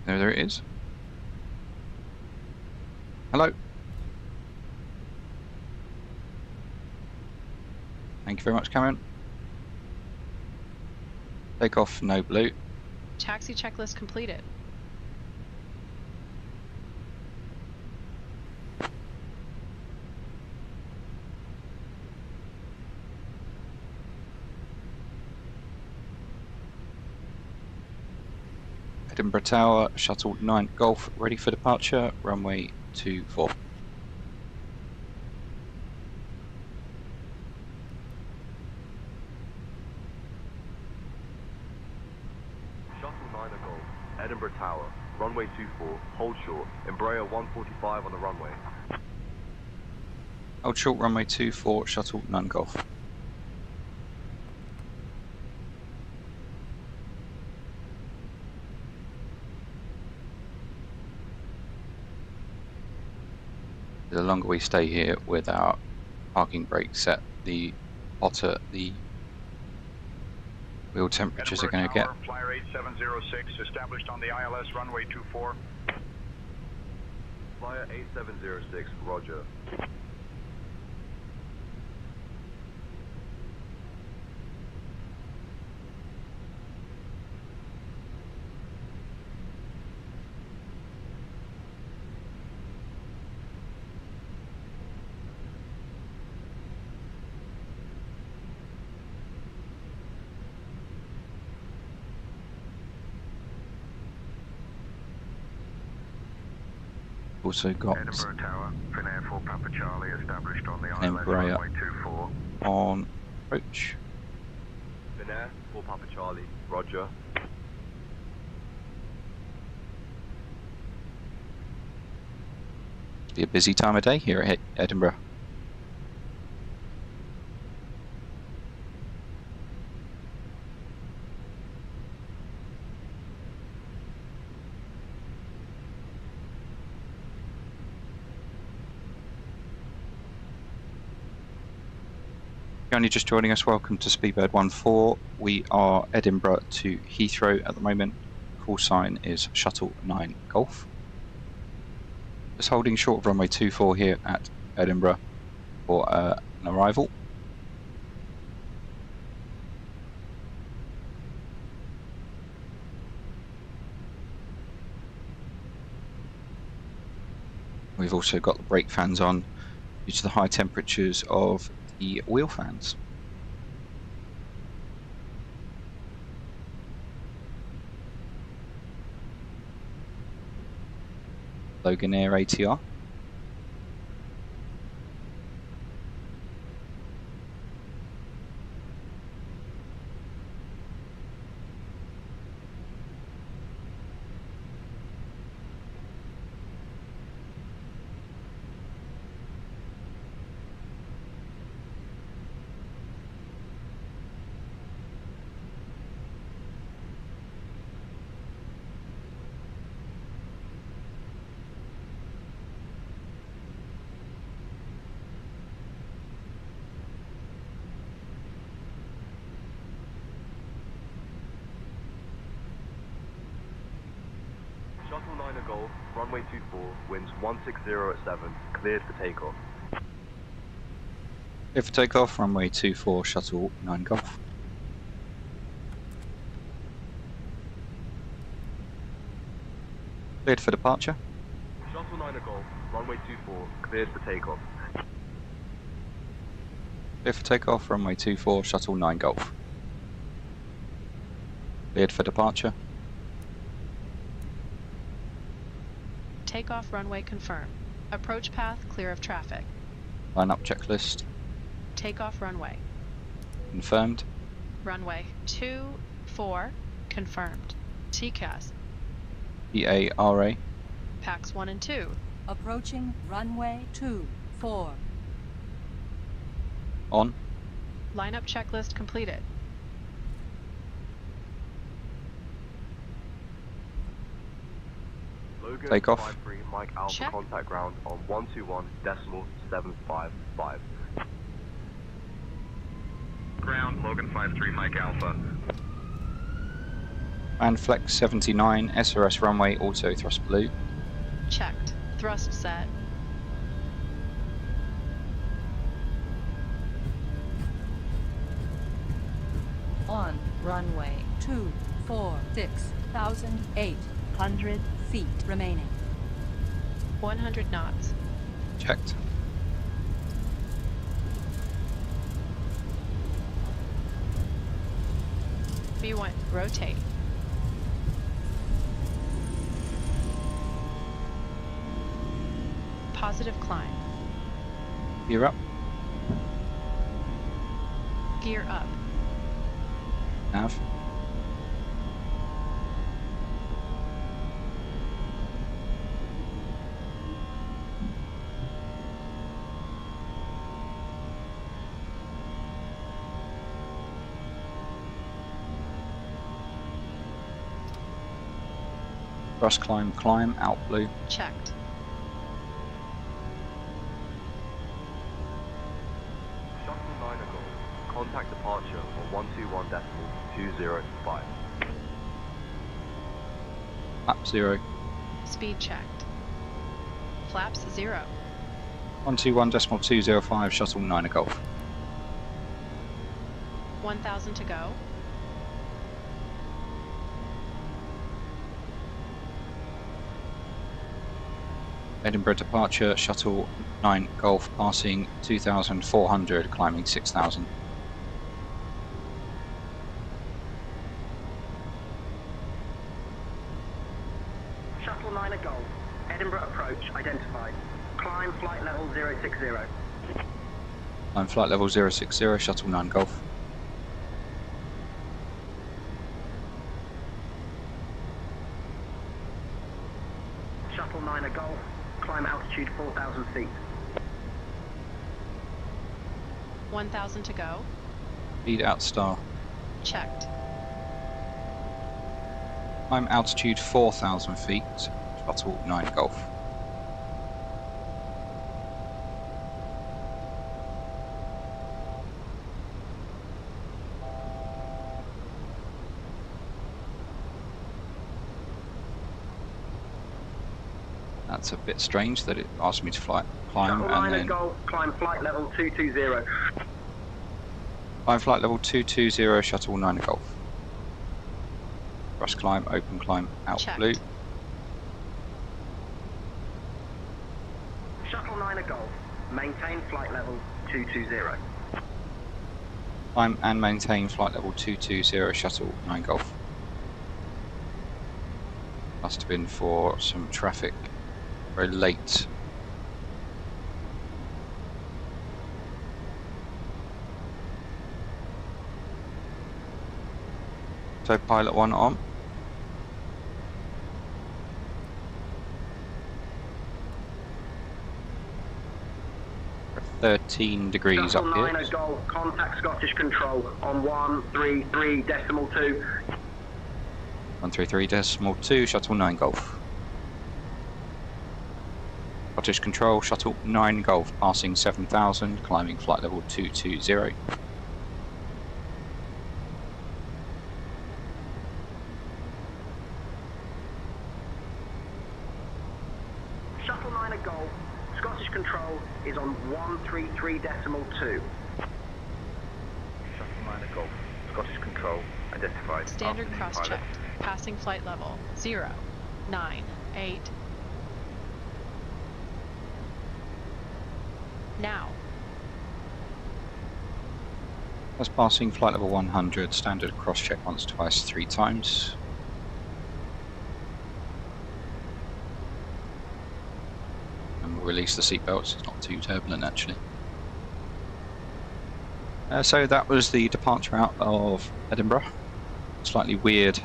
There it is. Hello. Thank you very much, Cameron. Take off, no blue. Taxi checklist completed. Edinburgh Tower, shuttle 9 Golf, ready for departure, runway 24. Shuttle 9 Golf, Edinburgh Tower, runway 24, hold short, Embraer 145 on the runway. Hold short, runway 24, shuttle 9 Golf. The longer we stay here with our parking brake set, the hotter the wheel temperatures are going to get. Flyer 8706 established on the ILS runway 24. Flyer 8706, roger. We've also got Edinburgh Tower, Fenix A4 Papa Charlie established on the an ILS Embraer runway 24. on approach. Fenix 4 Papa Charlie, roger. Be a busy time of day here at Edinburgh. If you're only just joining us, welcome to Speedbird14. We are Edinburgh to Heathrow at the moment. Call sign is Shuttle 9 Golf. Just holding short of runway 24 here at Edinburgh for an arrival. We've also got the brake fans on due to the high temperatures of the wheel fans. Logan Air ATR. Shuttle 9 Golf, runway 24, winds 160 at 7, cleared for takeoff. Clear for takeoff, runway 24, Shuttle 9 Golf. Cleared for departure. Shuttle 9 Golf, runway 24, cleared for takeoff. Clear for takeoff, runway 24, Shuttle 9 Golf. Cleared for departure. Takeoff runway confirmed. Approach path clear of traffic. Line up checklist. Takeoff runway. Confirmed. Runway 24 confirmed. TCAS. EARA. Pax 1 and 2. Approaching runway 24. On. Lineup checklist completed. Logan Takeoff. 53 Mike Alpha Check. contact ground on 121.755. Ground, Logan 53 Mike Alpha. And Flex 79, SRS runway, auto thrust blue. Checked. Thrust set. On runway 24, 6,800 feet remaining. 100 knots. Checked. V1, rotate. Positive climb. Gear up. Gear up. Nav. Thrust climb, climb, out blue. Checked. Shuttle 9 Golf, contact departure on 121.205. Lap 0. Speed checked. Flaps 0. 121.205, Shuttle 9 Golf. 1,000 to go. Edinburgh departure, Shuttle 9 Golf, passing 2,400, climbing 6,000. Shuttle 9 Golf, Edinburgh approach identified. Climb flight level 060, shuttle 9 Golf. Shuttle 9 Golf, climb altitude 4,000 feet. 1,000 to go. Speed out star. Checked. Climb altitude 4,000 feet, shuttle 9 Golf. That's a bit strange that it asked me to climb Shuttle 9 and then Golf, climb flight level 220. climb flight level 220, shuttle 9 Golf. Thrust climb, open climb, out Checked. blue. Shuttle 9 Golf, maintain flight level 220. Climb and maintain flight level 220, shuttle 9 Golf. Must have been for some traffic. Very late. So pilot 1 on. We're 13 degrees Shuttle up 9 here. Golf, contact Scottish Control on 133.2. 133.2, shuttle 9 Golf. Scottish Control, shuttle 9 Golf, passing 7,000, climbing flight level 220. Shuttle 9 Golf, Scottish Control is on 133.2. Shuttle 9 Golf, Scottish Control, identified. Standard Afternoon cross pilot. checked. Passing flight level 098. Now. That's passing flight level 100, standard cross check once, twice, 3 times. And we'll release the seatbelts, it's not too turbulent actually. So that was the departure out of Edinburgh. Slightly weird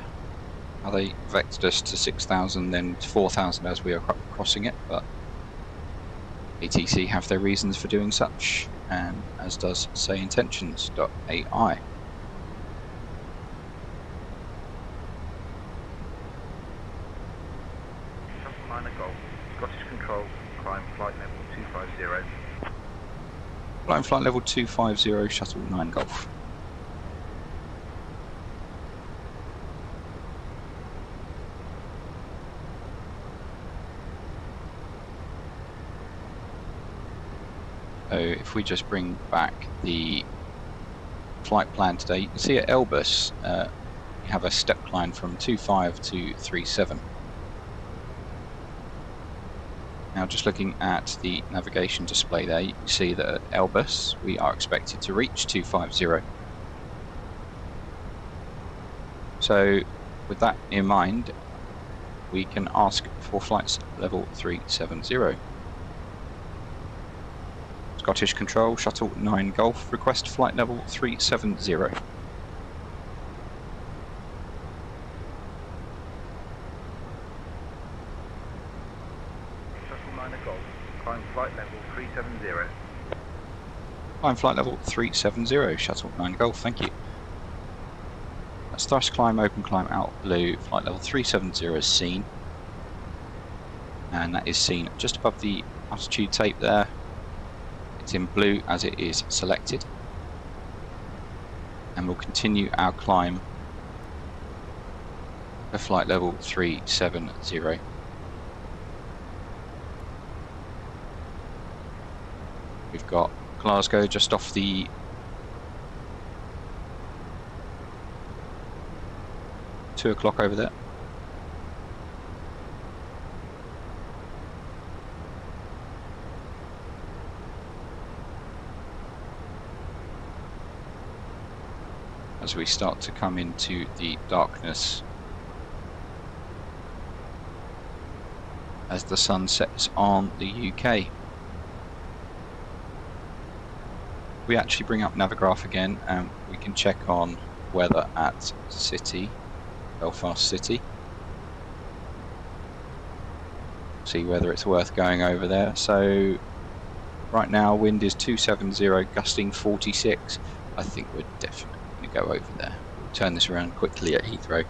how they vectored us to 6,000 then to 4,000 as we are crossing it, but ATC have their reasons for doing such, and as does SayIntentions.ai. Shuttle 9 Golf, Scottish Control, climb flight level 250. Climb flight level 250, shuttle 9 Golf. So if we just bring back the flight plan today, you can see at Elbus you have a step climb from 25 to 37. Now just looking at the navigation display there, you can see that at Elbus we are expected to reach 250. So with that in mind, we can ask for flights level 370. Scottish Control, shuttle 9 Golf, request flight level 370. Shuttle 9 Golf, climb flight level 370. Climb flight level 370, shuttle 9 Golf, thank you. That's thrust climb, open climb, out blue, flight level 370 is seen. And that is seen just above the altitude tape there. It's in blue as it is selected. And we'll continue our climb for flight level 370. We've got Glasgow just off the $2 over there. As we start to come into the darkness as the sun sets on the UK. we actually bring up Navigraph again, we can check on weather at City, Belfast City. See whether it's worth going over there. So right now wind is 270, gusting 46. I think we're definitely going to go over there. We'll turn this around quickly at Heathrow.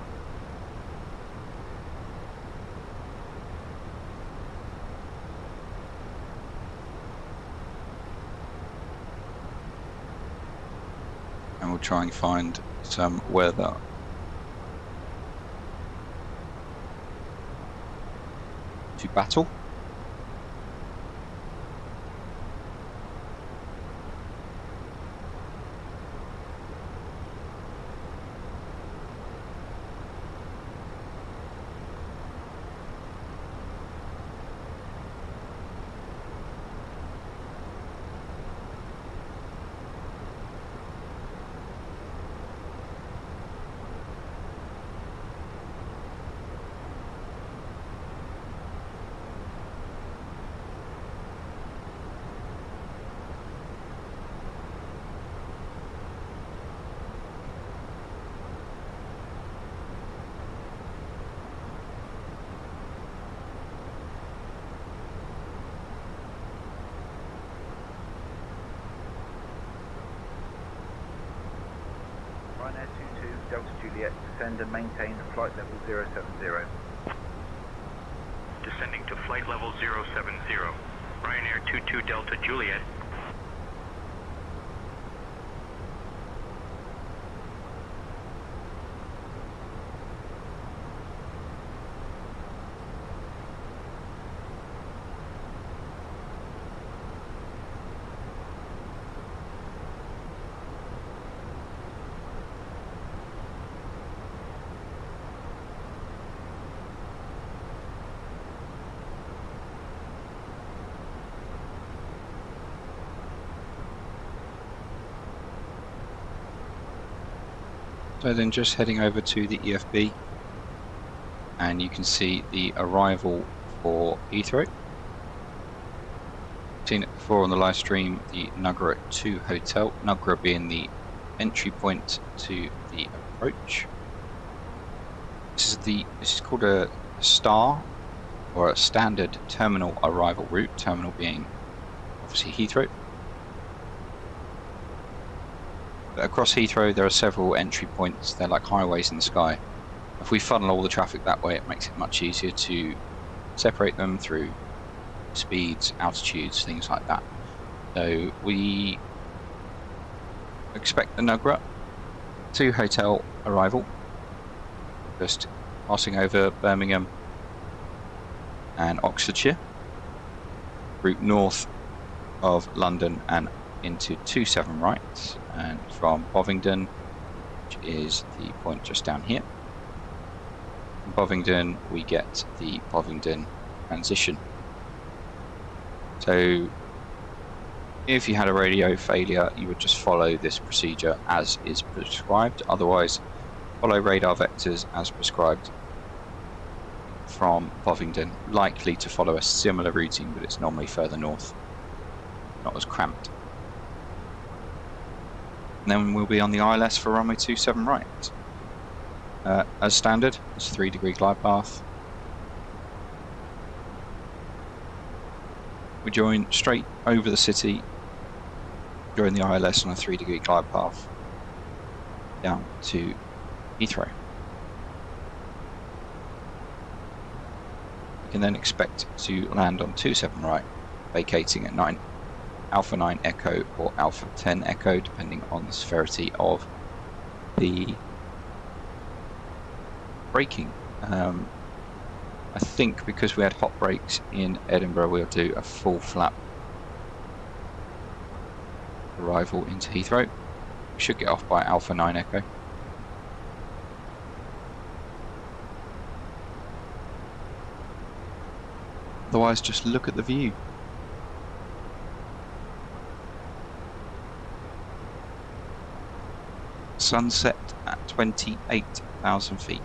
And we'll try and find some weather. To battle. Ryanair 22 Delta Juliet, descend and maintain flight level 070. Descending to flight level 070. Ryanair 22 Delta Juliet. So then just heading over to the EFB, and you can see the arrival for Heathrow. Seen it before on the live stream, the Nugra 2 Hotel, Nugra being the entry point to the approach. This is called a STAR, or a standard terminal arrival route, terminal being obviously Heathrow. But across Heathrow there are several entry points, they're like highways in the sky. If we funnel all the traffic that way, it makes it much easier to separate them through speeds, altitudes, things like that. So we expect the Nugra 2 Hotel arrival, just passing over Birmingham and Oxfordshire, route north of London and into 27 right, and from Bovingdon, which is the point just down here. From Bovingdon we get the Bovingdon transition. So if you had a radio failure, you would just follow this procedure as is prescribed. Otherwise, follow radar vectors as prescribed from Bovingdon, likely to follow a similar routing, but it's normally further north, not as cramped. And then we'll be on the ILS for runway 27 right. As standard, it's a 3-degree glide path. We join straight over the city during the ILS on a 3-degree glide path down to Heathrow. We can then expect to land on 27 right, vacating at Alpha 9 Echo or Alpha 10 Echo, depending on the severity of the braking. I think because we had hot brakes in Edinburgh, we'll do a full flap arrival into Heathrow. We should get off by Alpha 9 Echo. Otherwise, just look at the view. Sunset at 28,000 feet.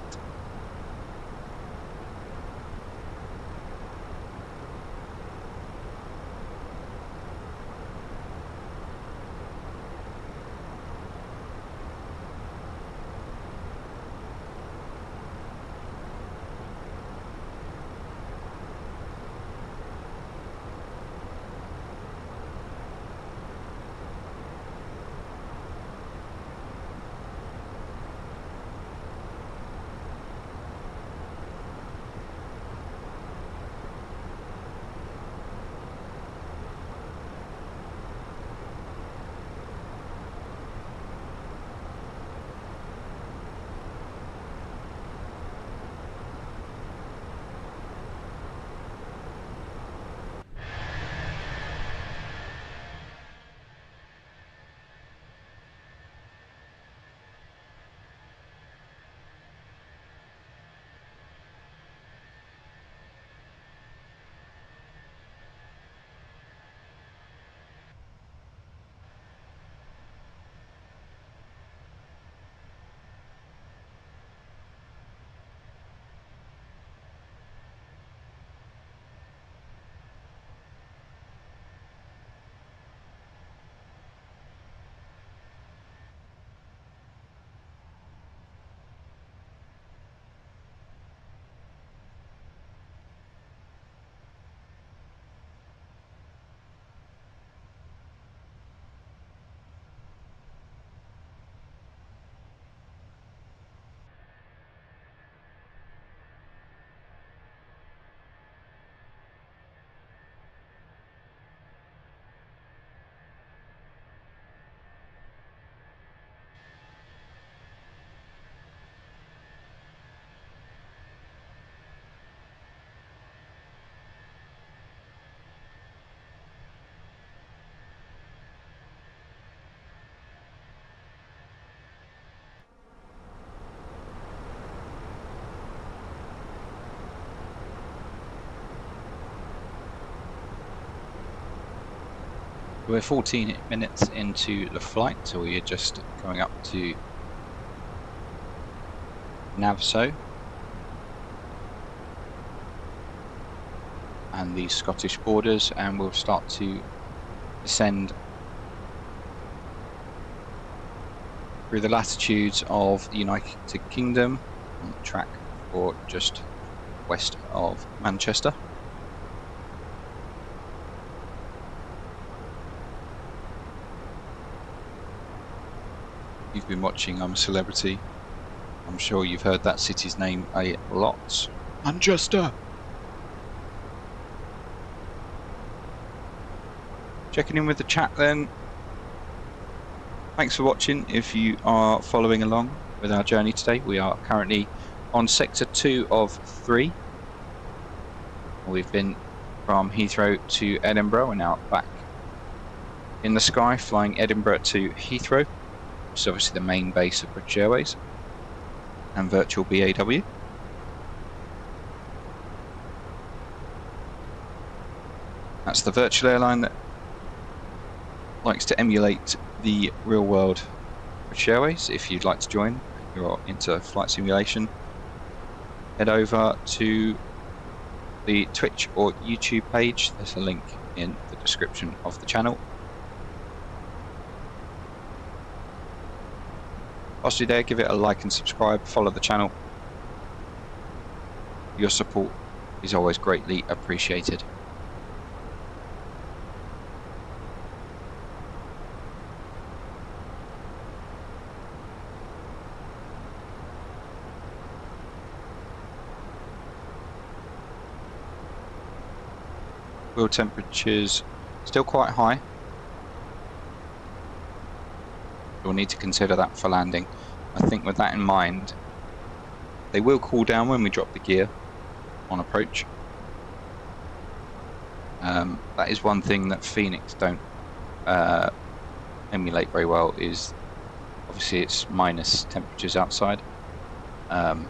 We're 14 minutes into the flight, so we are just coming up to Navso and the Scottish borders, and we'll start to descend through the latitudes of the United Kingdom on the track for just west of Manchester. You've been watching I'm a Celebrity. I'm sure you've heard that city's name a lot. Manchester! Checking in with the chat then. Thanks for watching. If you are following along with our journey today, we are currently on sector 2 of 3. We've been from Heathrow to Edinburgh. We're now back in the sky, flying Edinburgh to Heathrow, which is obviously the main base of British Airways and virtual BAW. That's the virtual airline that likes to emulate the Real World British Airways. If you'd like to join, if you're into flight simulation, head over to the Twitch or YouTube page. There's a link in the description of the channel. Whilst you're there, give it a like and subscribe, follow the channel. Your support is always greatly appreciated. Wheel temperatures still quite high. You'll need to consider that for landing. I think with that in mind, they will cool down when we drop the gear on approach. That is one thing that Fenix don't emulate very well, is obviously it's minus temperatures outside. The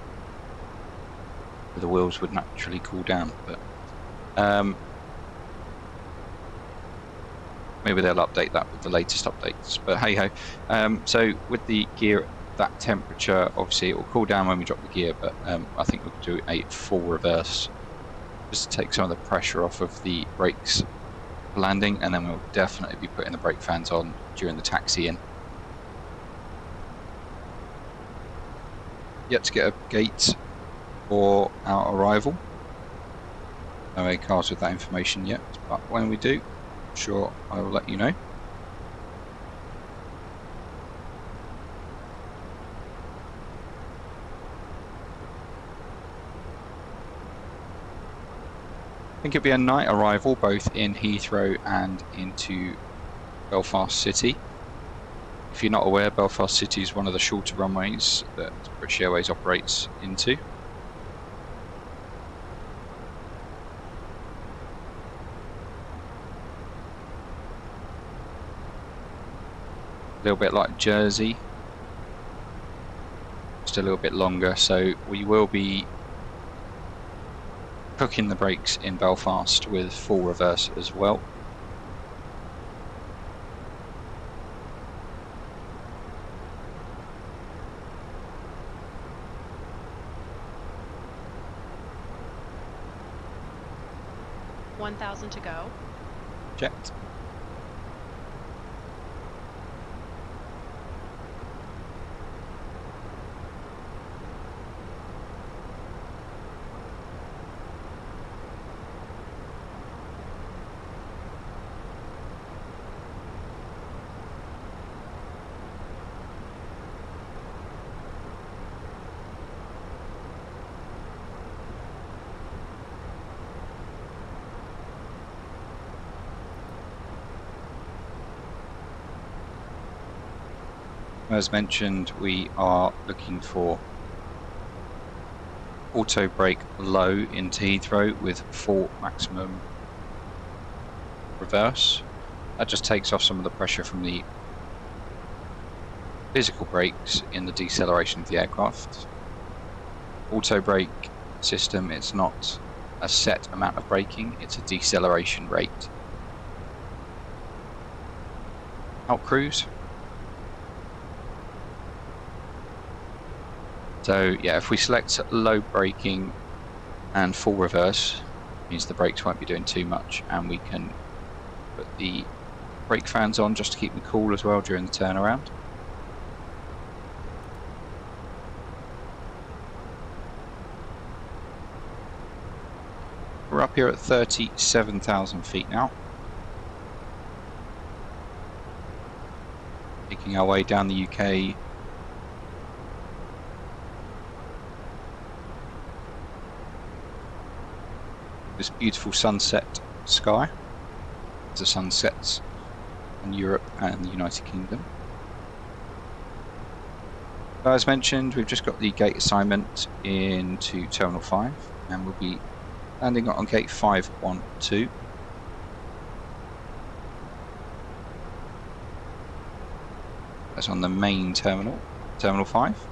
wheels would naturally cool down, but maybe they'll update that with the latest updates, but hey ho. So with the gear at that temperature, obviously it will cool down when we drop the gear, but I think we'll do a full reverse just to take some of the pressure off of the brakes for landing, and then we'll definitely be putting the brake fans on during the taxi in. Yet to get a gate for our arrival. No ACARs with that information yet, but when we do, sure, I will let you know. I think it'll be a night arrival both in Heathrow and into Belfast City. If you're not aware, Belfast City is one of the shorter runways that British Airways operates into. A little bit like Jersey, just a little bit longer, so we will be cooking the brakes in Belfast with full reverse as well. $1,000 to go. Checked. As mentioned, we are looking for auto brake low into Heathrow with full maximum reverse. That just takes off some of the pressure from the physical brakes in the deceleration of the aircraft. Auto brake system, it's not a set amount of braking, it's a deceleration rate. out cruise. So yeah, if we select low braking and full reverse, means the brakes won't be doing too much, and we can put the brake fans on just to keep them cool as well during the turnaround. We're up here at 37,000 feet now. Making our way down the UK. This beautiful sunset sky. The sun sets in Europe and the United Kingdom. As mentioned, we've just got the gate assignment into Terminal 5, and we'll be landing on gate 512. That's on the main terminal, Terminal 5.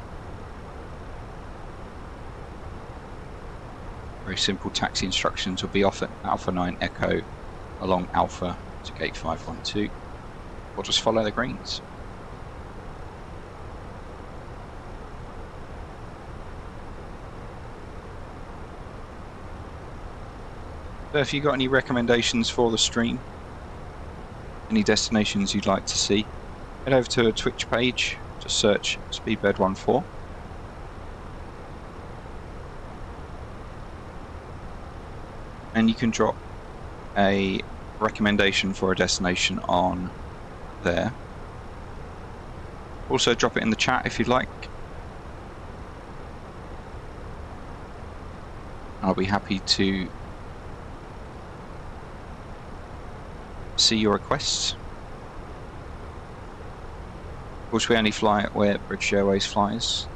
Very simple taxi instructions will be off at Alpha 9 Echo along Alpha to gate 512. We'll just follow the greens. So if you've got any recommendations for the stream, any destinations you'd like to see, head over to a Twitch page, just search Speedbird14. And you can drop a recommendation for a destination on there. Also drop it in the chat if you'd like. I'll be happy to see your requests. Of course, we only fly where British Airways flies.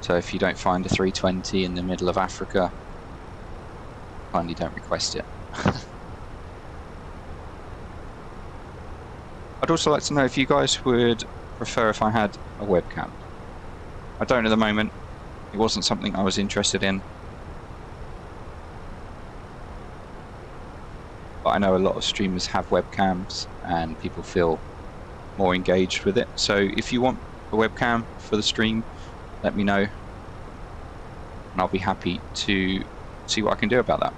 So if you don't find a 320 in the middle of Africa, kindly don't request it. I'd also like to know if you guys would prefer if I had a webcam. I don't at the moment. It wasn't something I was interested in. But I know a lot of streamers have webcams and people feel more engaged with it. So if you want a webcam for the stream, let me know. And I'll be happy to see what I can do about that.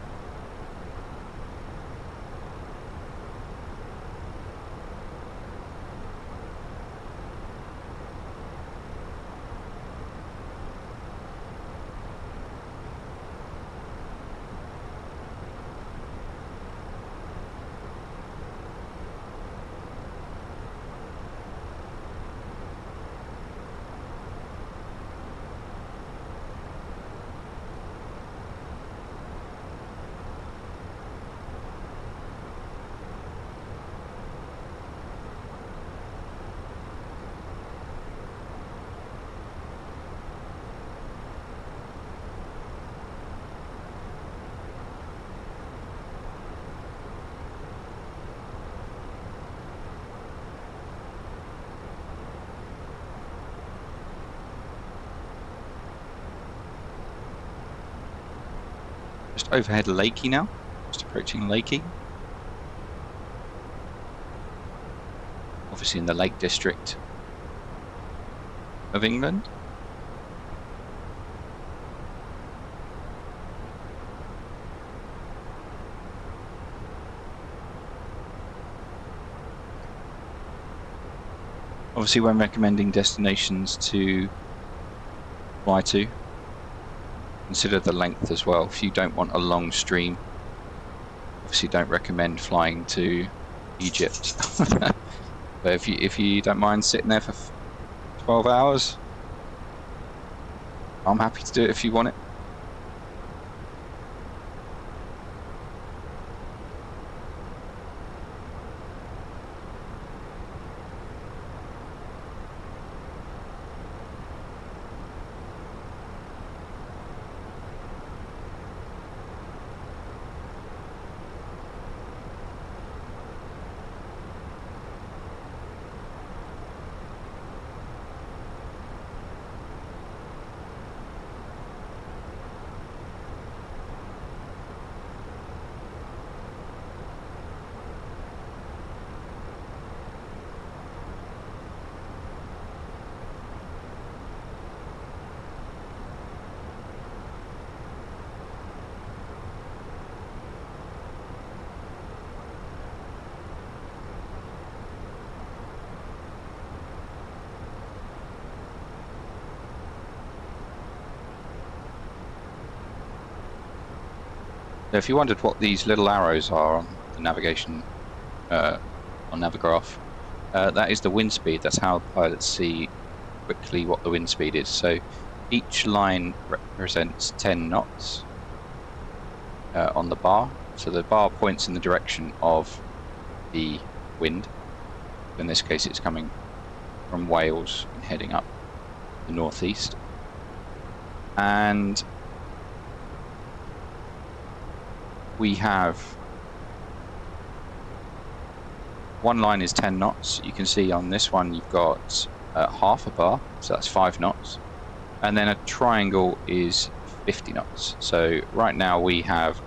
Just overhead Lakey now, just approaching Lakey. Obviously in the Lake District of England. Obviously when recommending destinations to fly to, consider the length as well. If you don't want a long stream, obviously don't recommend flying to Egypt. But if you don't mind sitting there for 12 hours, I'm happy to do it if you want it. So if you wondered what these little arrows are on the navigation, on Navigraph, that is the wind speed. That's how pilots see quickly what the wind speed is. So each line represents 10 knots on the bar. So the bar points in the direction of the wind. In this case, it's coming from Wales and heading up the northeast. And we have one line is 10 knots. You can see on this one you've got half a bar, so that's 5 knots, and then a triangle is 50 knots. So right now we have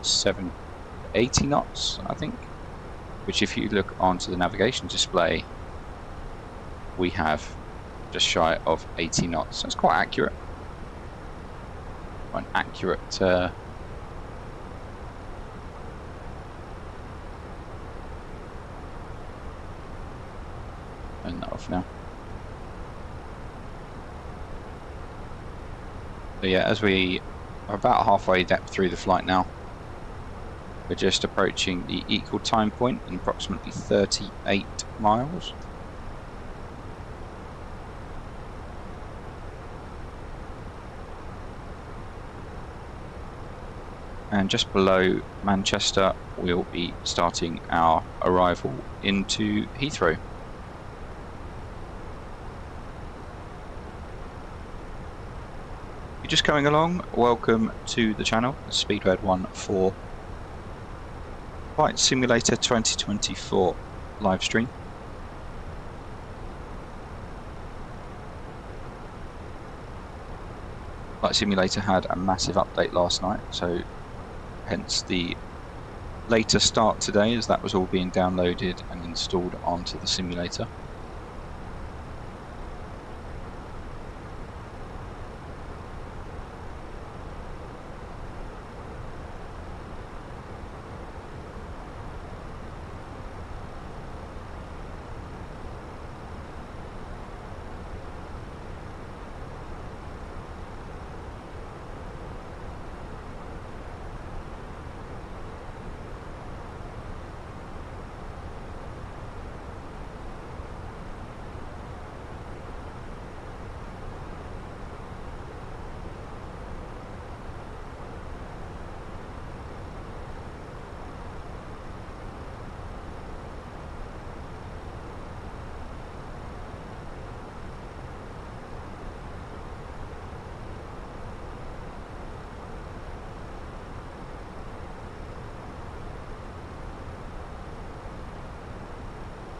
80 knots, I think, which if you look onto the navigation display, we have just shy of 80 knots. So it's quite accurate. Quite an accurate turn that off now. So yeah, as we are about halfway depth through the flight now, we're just approaching the equal time point in approximately 38 miles. And just below Manchester, we'll be starting our arrival into Heathrow. If you're just coming along, welcome to the channel, Speedbird14 Flight Simulator 2024 live stream. Flight Simulator had a massive update last night, so hence the later start today, as that was all being downloaded and installed onto the simulator.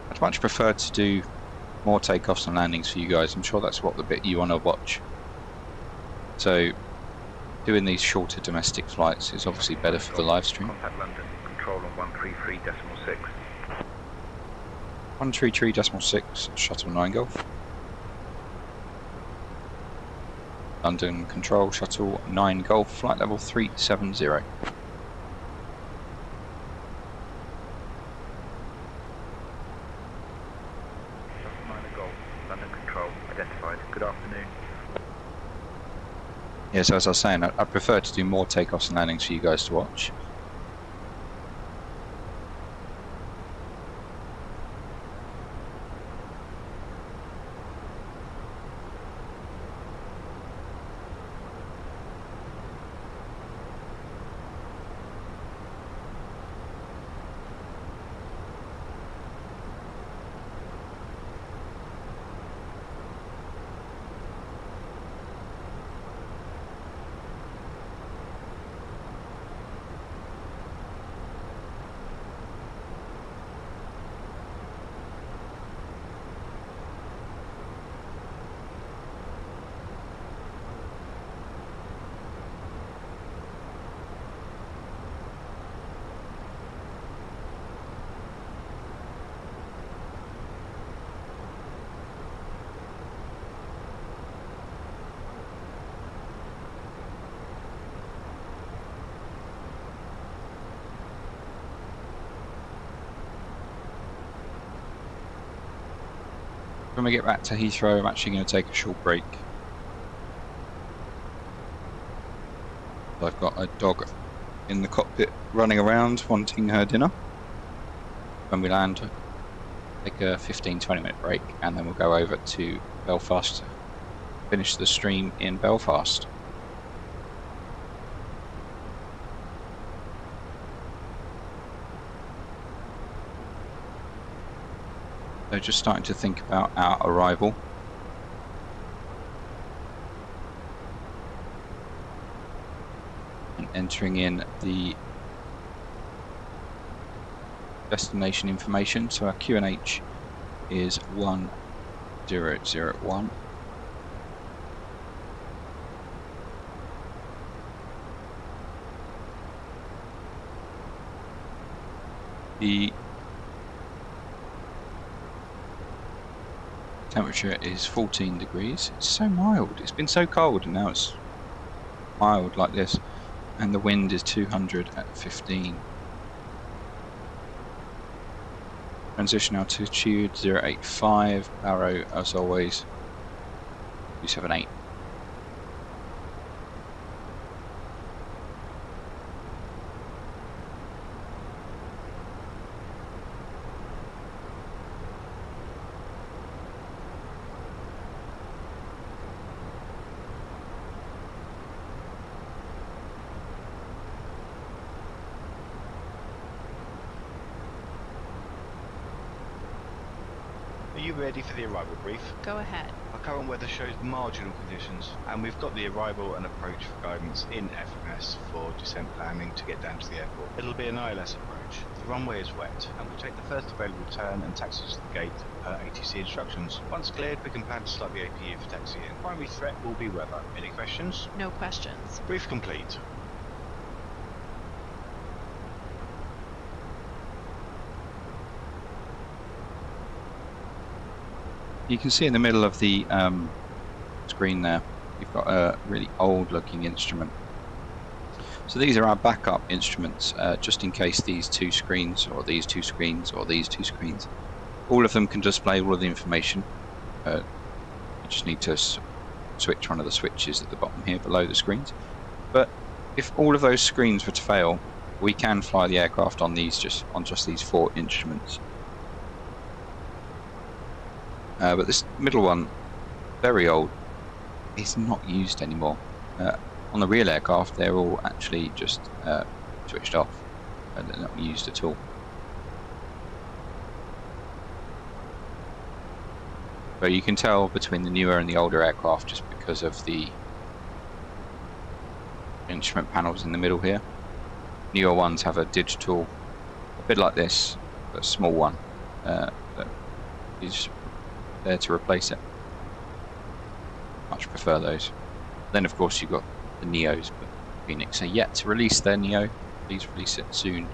I'd much prefer to do more takeoffs and landings for you guys. I'm sure that's what the bit you want to watch. So doing these shorter domestic flights is obviously better for the live stream. Contact London, control on 133.6. 133.6, shuttle 9 Golf. London control, shuttle 9 Golf, flight level 370. Yeah, so as I was saying, I prefer to do more takeoffs and landings for you guys to watch. When we get back to Heathrow, I'm actually going to take a short break. I've got a dog in the cockpit running around wanting her dinner. When we land, take a 15-20 minute break, and then we'll go over to Belfast, finish the stream in Belfast. So just starting to think about our arrival. And entering in the destination information. So our QNH is 1001. The temperature is 14 degrees. It's so mild. It's been so cold and now it's mild like this. And the wind is 200 at 15. Transition altitude 085, Barrow as always 278. Are you ready for the arrival brief? Go ahead. Our current weather shows marginal conditions, and we've got the arrival and approach guidance in FMS for descent planning to get down to the airport. It'll be an ILS approach. The runway is wet, and we'll take the first available turn and taxi to the gate per ATC instructions. Once cleared, we can plan to start the APU for taxi in. Primary threat will be weather. Any questions? No questions. Brief complete. You can see in the middle of the screen there, you've got a really old looking instrument. So these are our backup instruments, just in case these two screens, or these two screens, or these two screens, all of them can display all of the information. You just need to switch one of the switches at the bottom here below the screens. But if all of those screens were to fail, we can fly the aircraft on just these four instruments. But this middle one, very old, is not used anymore. On the real aircraft, they're all actually just switched off, and they're not used at all. But you can tell between the newer and the older aircraft just because of the instrument panels in the middle here. Newer ones have a digital, a bit like this, but a small one that is there to replace it. Much prefer those. Then of course you've got the Neos, but Fenix are yet to release their Neo. Please release it soon.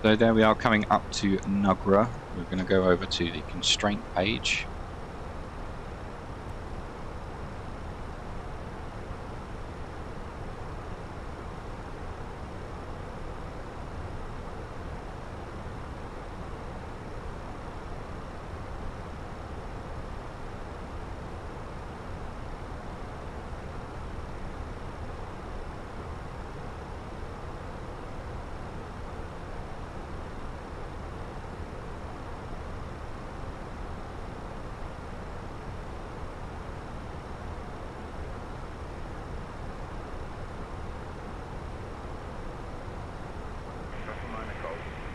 So there we are, coming up to Nugra. We're going to go over to the constraint page.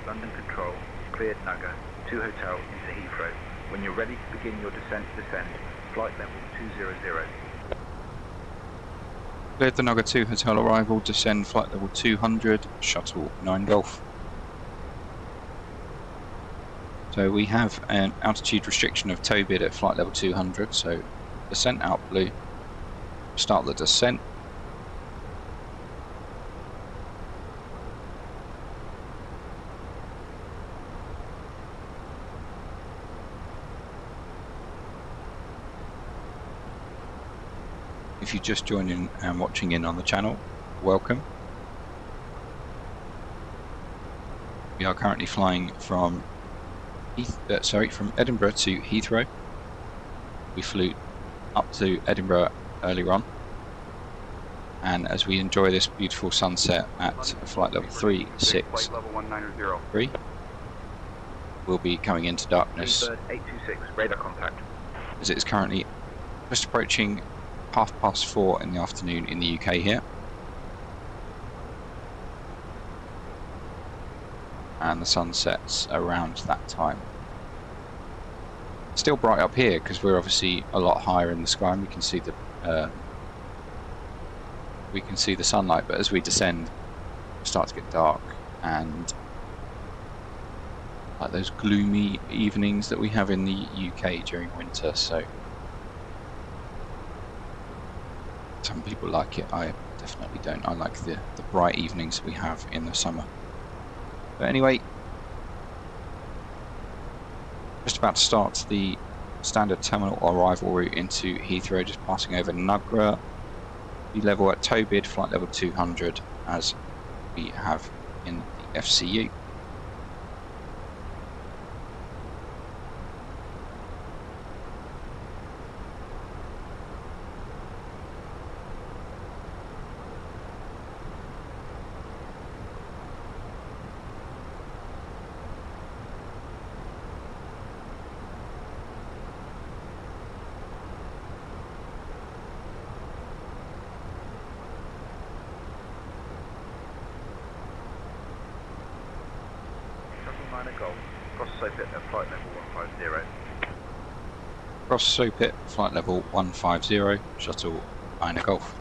London Control, cleared Nuga, 2 Hotel into Heathrow. When you're ready to begin your descend, flight level 200. Cleared the Nuga 2 Hotel arrival, descend flight level 200, shuttle 9 Golf. So we have an altitude restriction of tow bid at flight level 200, so descent out blue, start the descent. If you're just joining and watching in on the channel, welcome. We are currently flying from from Edinburgh to Heathrow. We flew up to Edinburgh earlier on, and as we enjoy this beautiful sunset at flight level 363, we'll be coming into darkness. Speedbird 826, radar contact. As it is currently just approaching 4:30 in the afternoon in the UK here. And the sun sets around that time. Still bright up here because we're obviously a lot higher in the sky and we can see the sunlight, but as we descend it starts to get dark, and like those gloomy evenings that we have in the UK during winter. So some people like it, I definitely don't. I like the bright evenings we have in the summer. But anyway, just about to start the standard terminal arrival route into Heathrow, just passing over Nugra. We level at tow bid, flight level 200, as we have in the FCU. Cross Sopit, flight level 150, shuttle Ina Golf.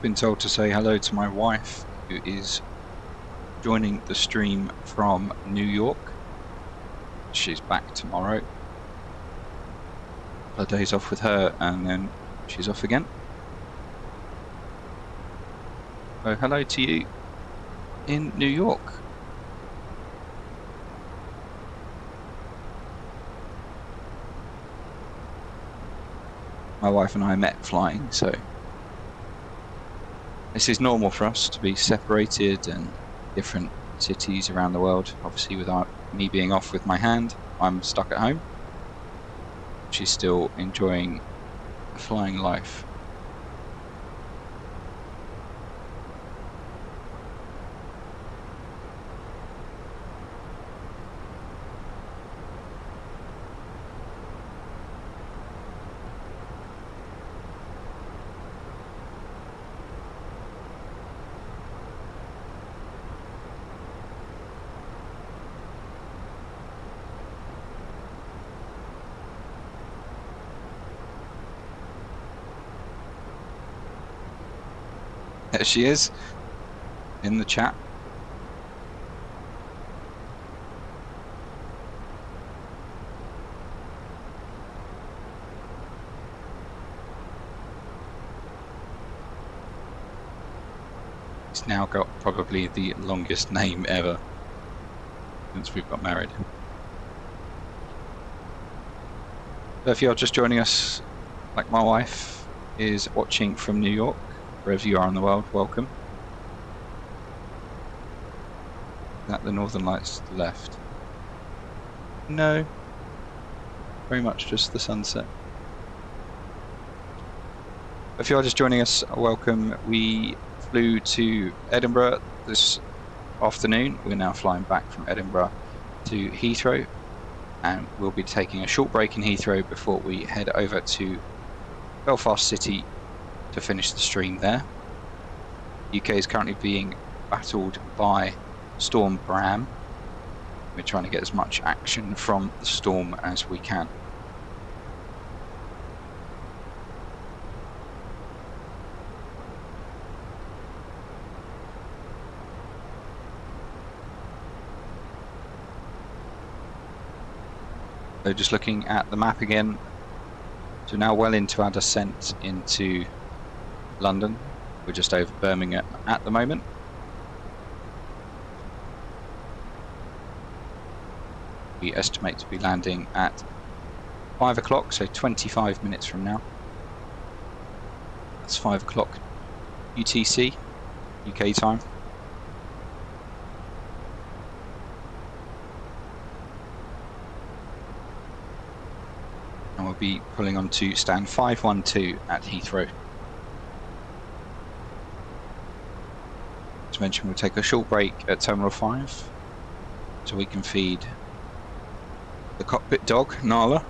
Been told to say hello to my wife, who is joining the stream from New York. She's back tomorrow. A couple of days off with her and then she's off again. So hello to you in New York. my wife and I met flying, so this is normal for us to be separated and different cities around the world. Obviously, without me being off with my hand, I'm stuck at home. She's still enjoying the flying life. There she is, in the chat. It's now got probably the longest name ever since we've got married. So if you're just joining us, like my wife is watching from New York, wherever you are in the world, welcome. Is that the Northern Lights to the left? No. Very much just the sunset. If you're just joining us, welcome. We flew to Edinburgh this afternoon. We're now flying back from Edinburgh to Heathrow, and we'll be taking a short break in Heathrow before we head over to Belfast City to finish the stream there. UK is currently being battled by Storm Bram. We're trying to get as much action from the storm as we can. So just looking at the map again, so now well into our descent into London. We're just over Birmingham at the moment. We estimate to be landing at 5 o'clock, so 25 minutes from now. That's 5 o'clock UTC, UK time. And we'll be pulling on to stand 512 at Heathrow. As mentioned, we'll take a short break at Terminal 5 so we can feed the cockpit dog, Nala,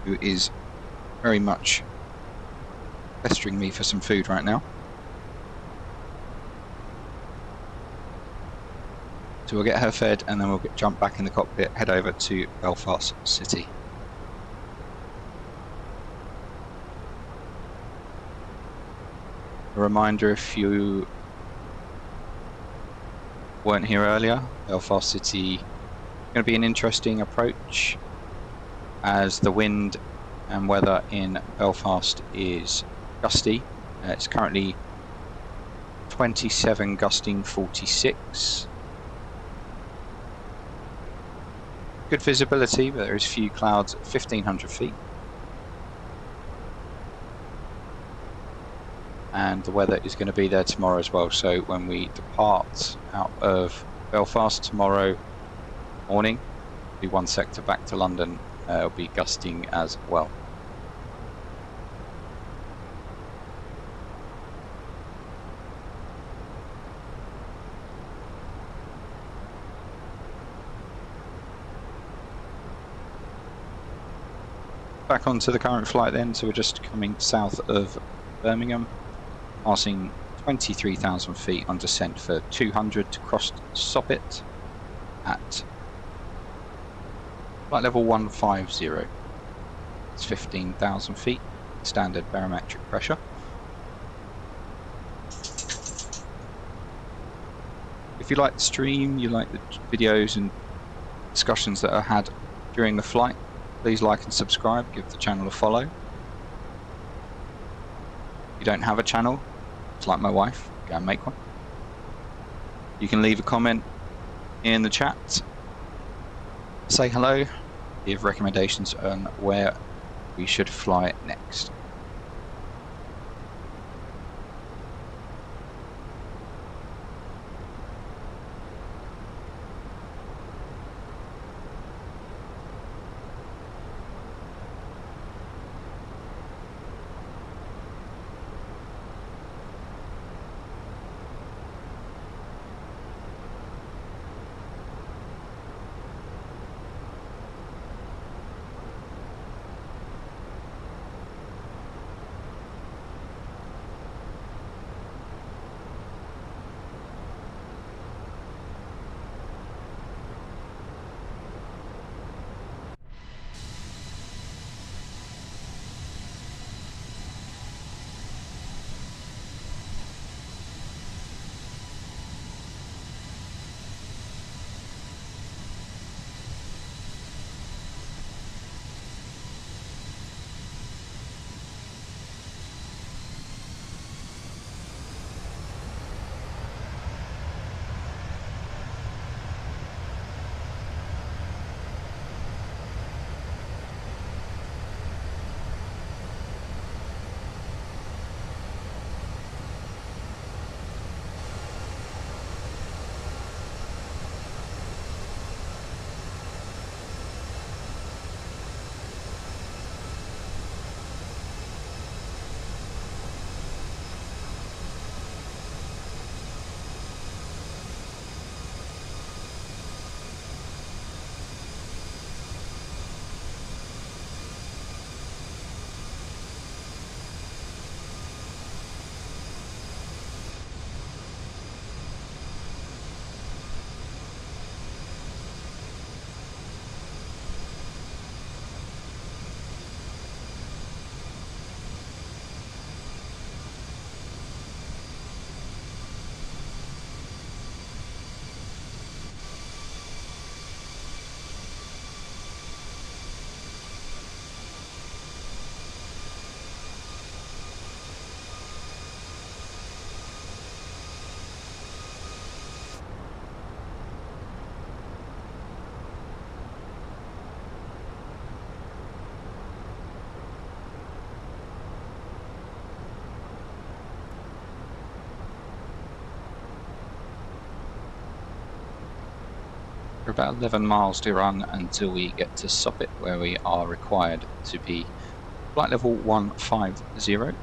who is very much pestering me for some food right now. So we'll get her fed and then we'll jump back in the cockpit, head over to Belfast City. A reminder, if you weren't here earlier, Belfast City is going to be an interesting approach as the wind and weather in Belfast is gusty. It's currently 27 gusting 46. Good visibility, but there is few clouds at 1500 feet. And the weather is going to be there tomorrow as well, so when we depart out of Belfast tomorrow morning, be one sector back to London, it'll be gusting as well. Back onto the current flight then, so we're just coming south of Birmingham, passing 23,000 feet on descent for 200 to cross Soppit at flight level 150. It's 15,000 feet, standard barometric pressure. If you like the stream, you like the videos and discussions that are had during the flight, please like and subscribe, give the channel a follow. If you don't have a channel, it's like my wife, go and make one. You can leave a comment in the chat, say hello, give recommendations on where we should fly next. We're about 11 miles to run until we get to Soppit, where we are required to be flight level 150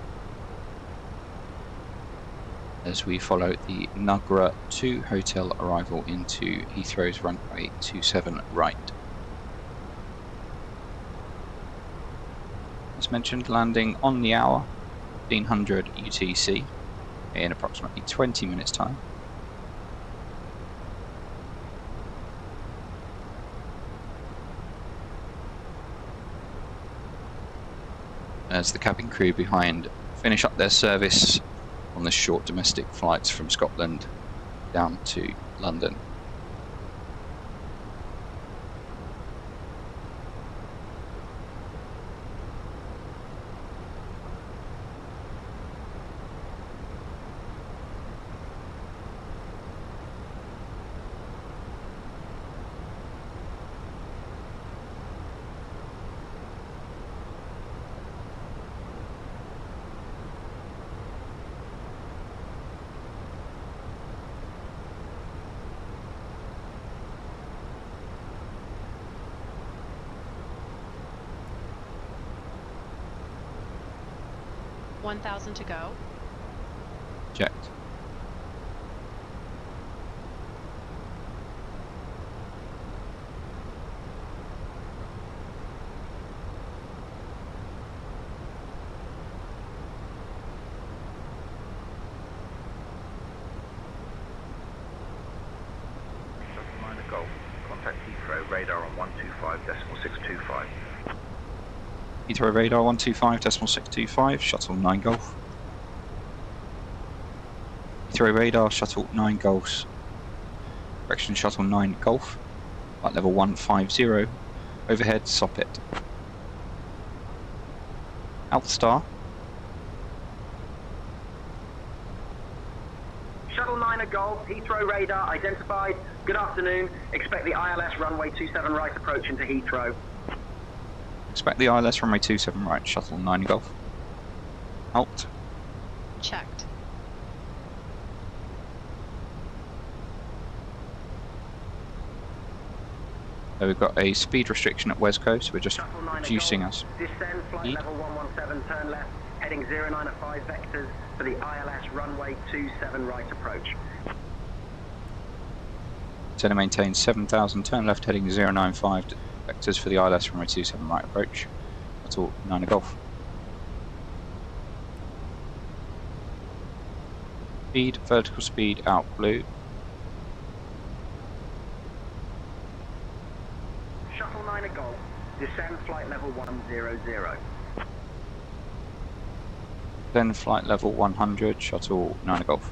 as we follow the Nugra 2 hotel arrival into Heathrow's runway 27 right. As mentioned, landing on the hour, 1500 UTC in approximately 20 minutes time. As the cabin crew behind finish up their service on the short domestic flights from Scotland down to London. $1,000 to go. Checked. Minor Golf. Contact Heathrow. Radar on 125.625. Heathrow radar 125.625, shuttle 9 Golf. Heathrow radar, shuttle 9 Golfs. Correction, shuttle 9 Golf. Flight level 150. Overhead, Soppit. Alpha Star. Shuttle 9 Golf, Heathrow radar identified. Good afternoon. Expect the ILS runway 27 right approach into Heathrow. Expect the ILS runway 27 right, shuttle 9 Golf. Halt. Checked. So we've got a speed restriction at West Coast, we're just reducing us. Descend flight level 117, turn left, heading 095 vectors for the ILS runway 27 right approach. Center maintain 7000, turn left heading 095 vectors for the ILS runway 27 right approach. That's all 9 Golf. Speed, vertical speed out blue. Shuttle 9 Golf, descend flight level 100. Then flight level 100, shuttle 9 Golf.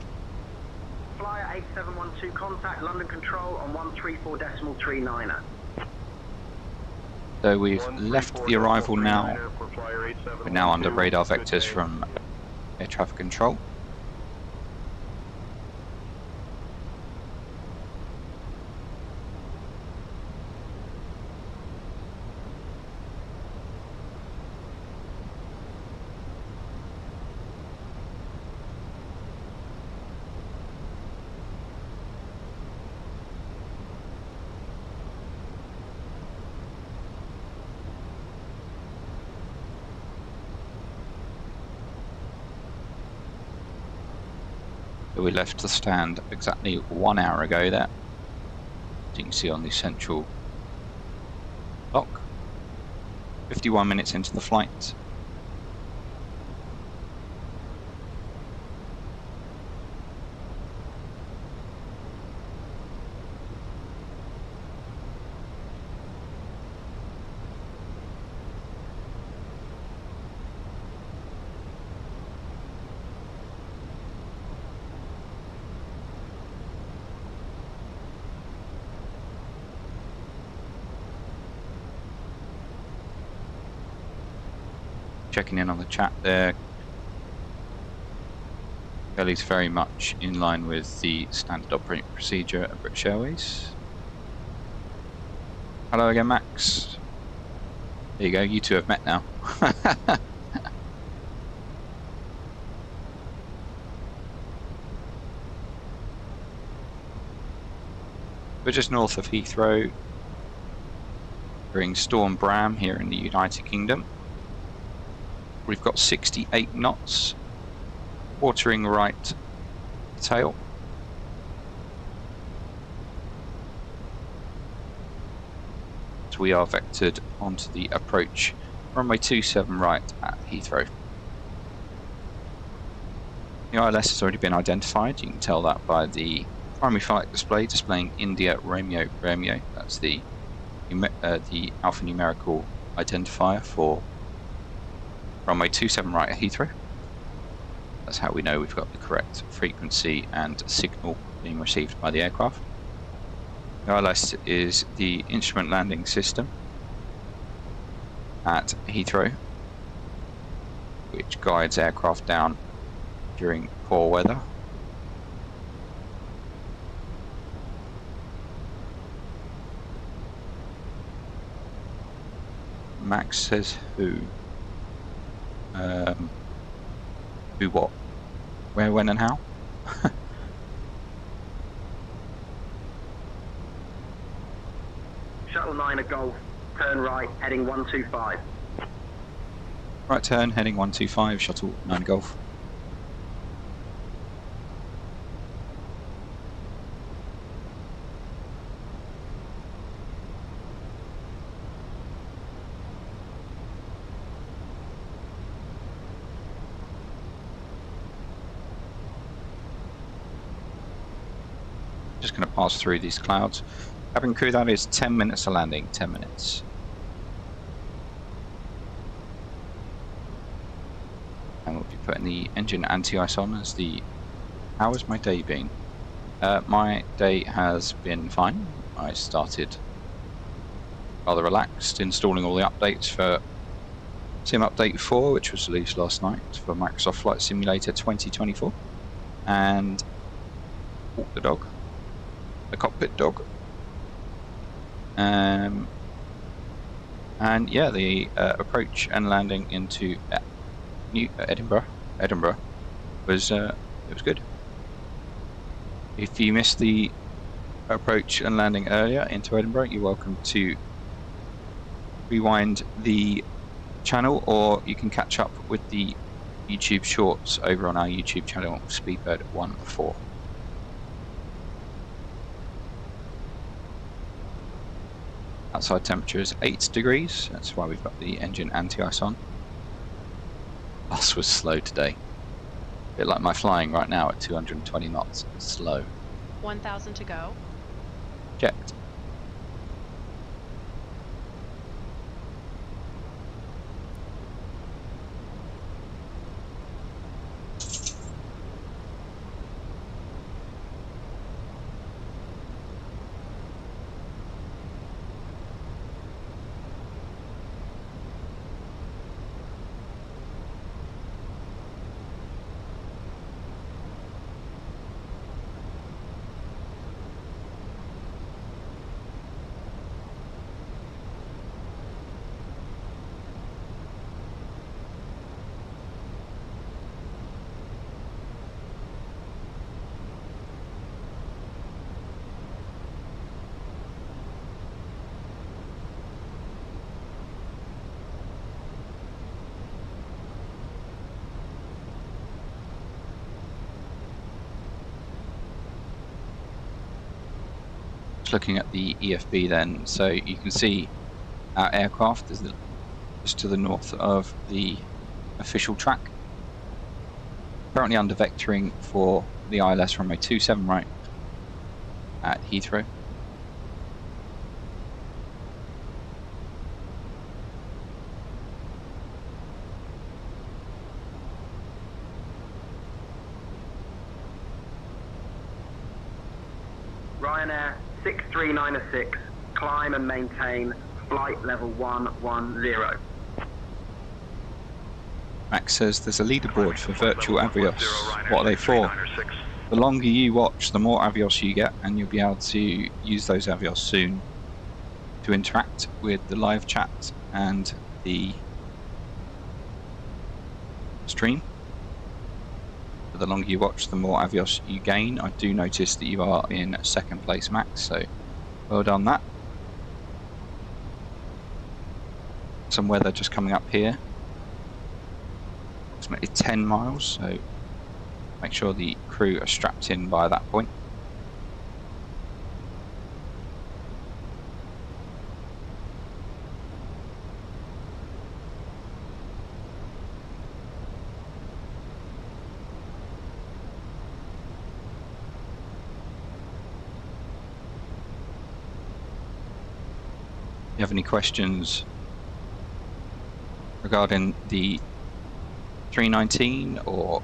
Flyer 8712, contact London Control on 134.39er. So we've left the arrival now. We're now under radar vectors from air traffic control. We left the stand exactly 1 hour ago there. As you can see on the central clock. 51 minutes into the flight. Checking in on the chat there. Kelly's very much in line with the standard operating procedure at British Airways. Hello again, Max. There you go, you two have met now. We're just north of Heathrow. We're in Storm Bram here in the United Kingdom. We've got 68 knots, quartering right tail. So we are vectored onto the approach runway 27 right at Heathrow. The ILS has already been identified. You can tell that by the primary flight display displaying India Romeo Romeo. That's the alphanumerical identifier for runway 27 right at Heathrow. That's how we know we've got the correct frequency and signal being received by the aircraft. The ILS is the instrument landing system at Heathrow, which guides aircraft down during poor weather. Max says who? Who, what, where, when and how? Shuttle 9 Golf, turn right, heading 125. Right turn, heading 125, shuttle 9 Golf. Just going to pass through these clouds. Cabin crew, that is 10 minutes to landing, 10 minutes. And we'll be putting the engine anti-ice on as the... How has my day been? My day has been fine. I started rather relaxed, installing all the updates for Sim Update 4, which was released last night for Microsoft Flight Simulator 2024. And walk the dog. The cockpit dog, and And yeah, the approach and landing into Edinburgh was it was good. If you missed the approach and landing earlier into Edinburgh, you're welcome to rewind the channel, or you can catch up with the YouTube shorts over on our YouTube channel, Speedbird14. Outside temperature is 8 degrees, that's why we've got the engine anti-ice on. Bus was slow today. A bit like my flying right now at 220 knots, slow. 1,000 to go. Checked. Looking at the EFB then, so you can see our aircraft is just to the north of the official track. Currently under vectoring for the ILS runway 27 right at Heathrow. Ryanair 63906, climb and maintain flight level 110. Max says there's a leaderboard for virtual Avios. What are they for? The longer you watch, the more Avios you get, and you'll be able to use those Avios soon to interact with the live chat and the stream. The longer you watch, the more Avios you gain. I do notice that you are in second place, Max, so well done that. Some weather just coming up here. Approximately 10 miles, so make sure the crew are strapped in by that point. If you have any questions regarding the 319 or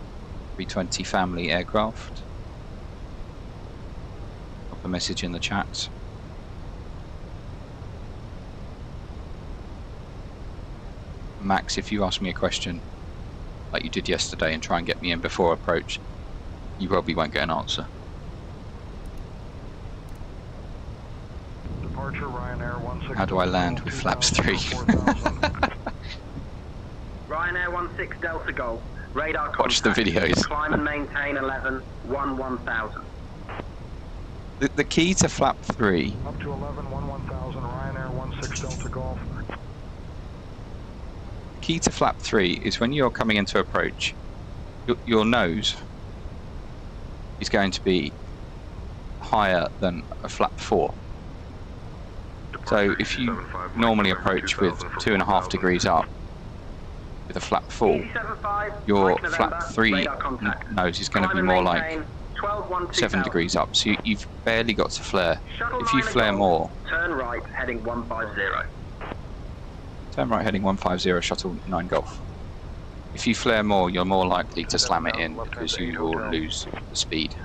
320 family aircraft, drop a message in the chat. Max, if you ask me a question like you did yesterday and try and get me in before approach, you probably won't get an answer. Departure Ryanair 16. How do I land with flaps 3? Ryanair 16 Delta Golf, radar contact. Watch the videos. Climb and maintain 11, 1000. The key to flap 3. Up to 11, 1000, Ryanair 16 Delta Golf. Key to flap 3 is when you're coming into approach, your nose is going to be higher than a flap 4. So if you normally approach with 2.5 degrees up with a flap 4, your flap 3 nose is going to be more like 7 degrees up, so you've barely got to flare. If you flare more, turn right heading 150. Turn right heading 150, shuttle 9 Golf. If you flare more, you're more likely to slam it in because you will lose the speed.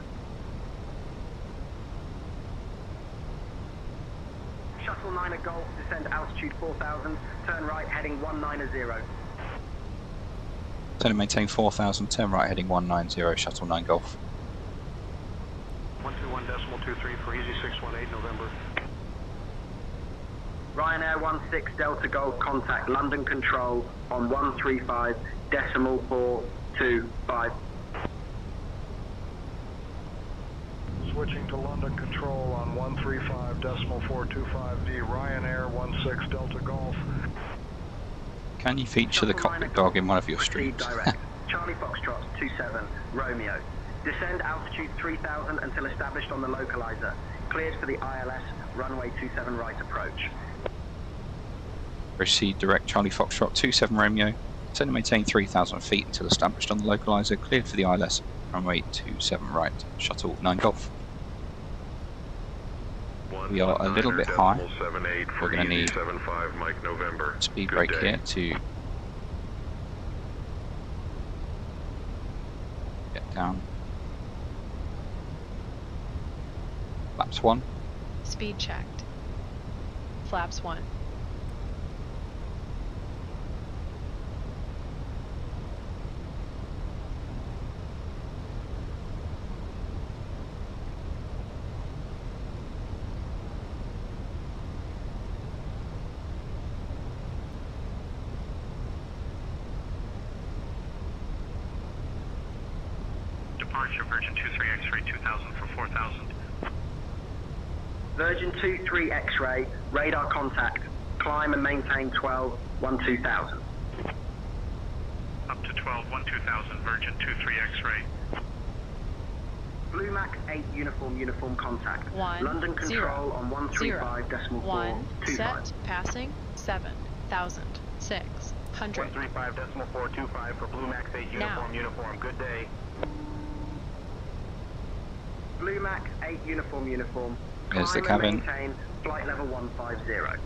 Shuttle 9 Golf, descend altitude 4000, turn right heading 190. Turn and maintain 4000, turn right heading 190, shuttle 9 Golf. 121.23 for easy 618 November. Ryanair 16 Delta Golf, contact London Control on 135.425. Switching to London Control on 135.425D, Ryanair 16 Delta Golf. Can you feature the cockpit dog in one of your streams? Direct. Charlie Foxtrot 27 Romeo. Descend altitude 3000 until established on the localizer. Cleared for the ILS runway 27 right approach. Proceed direct Charlie Foxtrot 27 Romeo. Descend and maintain 3,000 feet until established on the localizer. Cleared for the ILS runway 27 right. Shuttle 9 Golf. We are a little bit high. We're going to need speed brake here to get down. Flaps 1. Speed checked. Flaps 1. Departure Virgin 23 X-ray 2000 for 4000. Virgin 23 X-ray, radar contact. Climb and maintain 12, 12000. Up to 12, 12000, Virgin 23 X-ray. Blue Max 8 uniform contact. 1, London Control 0, on 135.425. 1, set, passing, 7,000, 600. 135.425 for Blue Max 8 uniform, good day. Blue Max 8 uniform. There's the Climb cabin. and maintain flight level 150.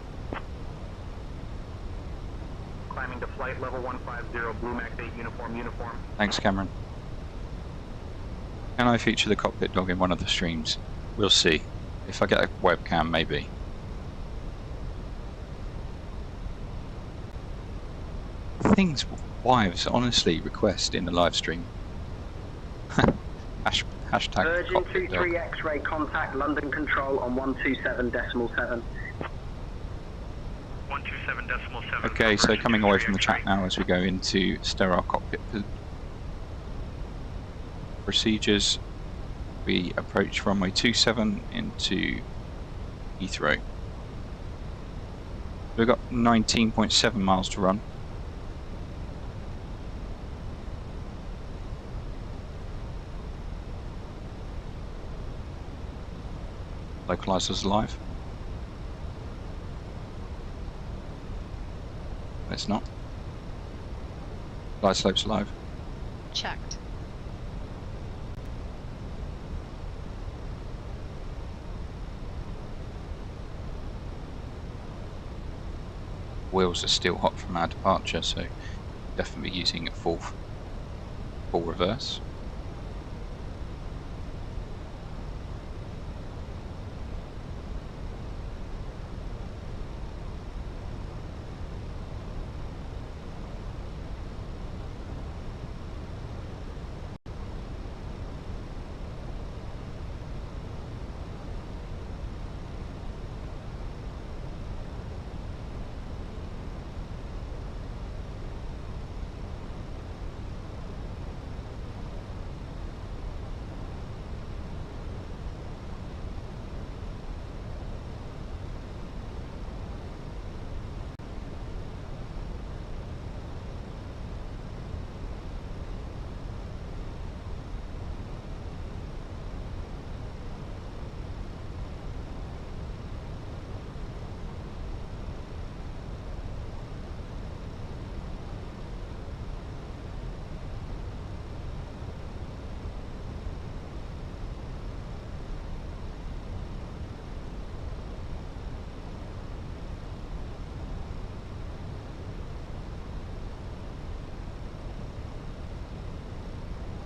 Climbing to flight level 150, Blue Max 8 uniform. Thanks, Cameron. Can I feature the cockpit dog in one of the streams? We'll see. If I get a webcam, maybe. Things wives honestly request in the live stream. Hashtag Virgin cockpit 23 dog. X-ray contact London Control on 127.7. 127.7. Okay, so coming away from the chat now as we go into sterile cockpit procedures, we approach runway 27 into Heathrow. We've got 19.7 miles to run. Localizer's live. It's not. Glide slope's live. Checked. Wheels are still hot from our departure, so definitely using a full reverse.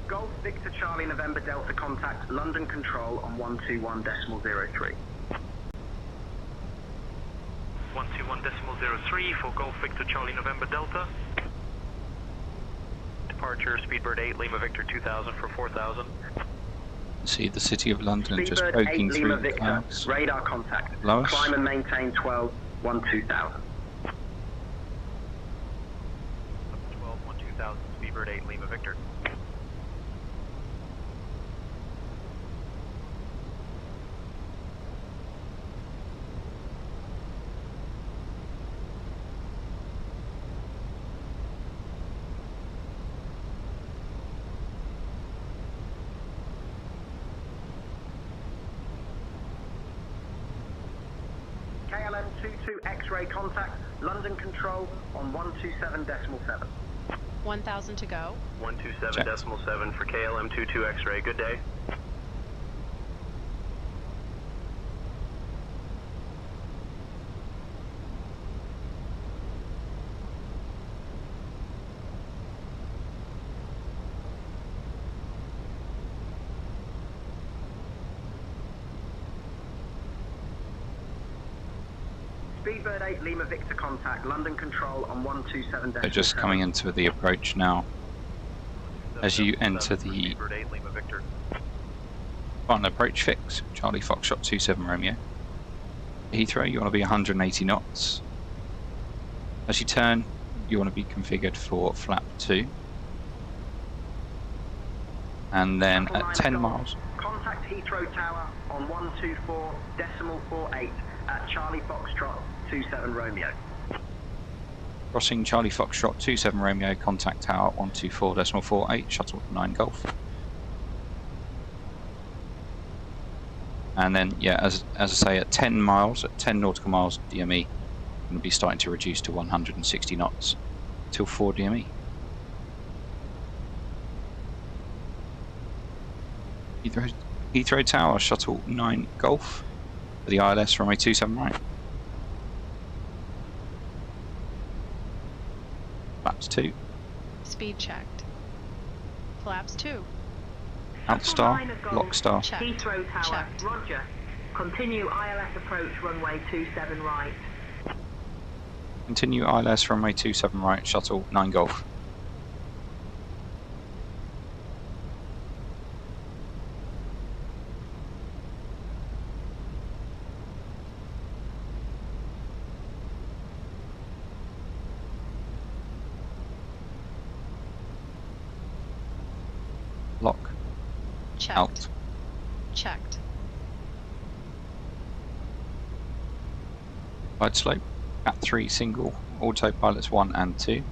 Golf Victor Charlie November Delta contact London Control on 121.03. 121.03 for Golf Victor Charlie November Delta. Departure Speedbird 8 Lima Victor 2000 for 4000. See the city of London just Speedbird poking 8 through Lima the Victor, clouds. radar contact. Lois? Climb and maintain 12, 2000. 12-2000, Speedbird 8, Lima Victor. KLM 22 X-ray contact, London control on 127.7. 1000 to go. 127.7 for KLM 22 X-ray, good day. Speedbird 8 Lima Victor contact, London control on 127.7. They're just coming into the approach now. As you enter the Speedbird 8 Lima Victor. final approach fix, Charlie Foxtrot 27 Romeo. Heathrow, you want to be 180 knots. As you turn, you want to be configured for flap 2. And then at 10 miles. Contact Heathrow Tower on 124.48 at Charlie Foxtrot 27 Romeo. Crossing Charlie Foxtrot 27 Romeo, contact tower 124.48, shuttle 9 Golf. And then, yeah, as I say, at 10 miles, at 10 nautical miles DME, going to be starting to reduce to 160 knots till 4 DME. Heathrow Tower, shuttle 9 Golf, for the ILS runway 27 right. Flaps 2. Speed checked. Flaps 2. Outstar, Lockstar. Checked. Heathrow Tower, Checked. roger. Continue ILS approach runway 27 right. Continue ILS runway 27 right, shuttle 9 Golf. Lock. Checked. Out. Checked. Wide slope. At 3 single. Autopilots 1 and 2.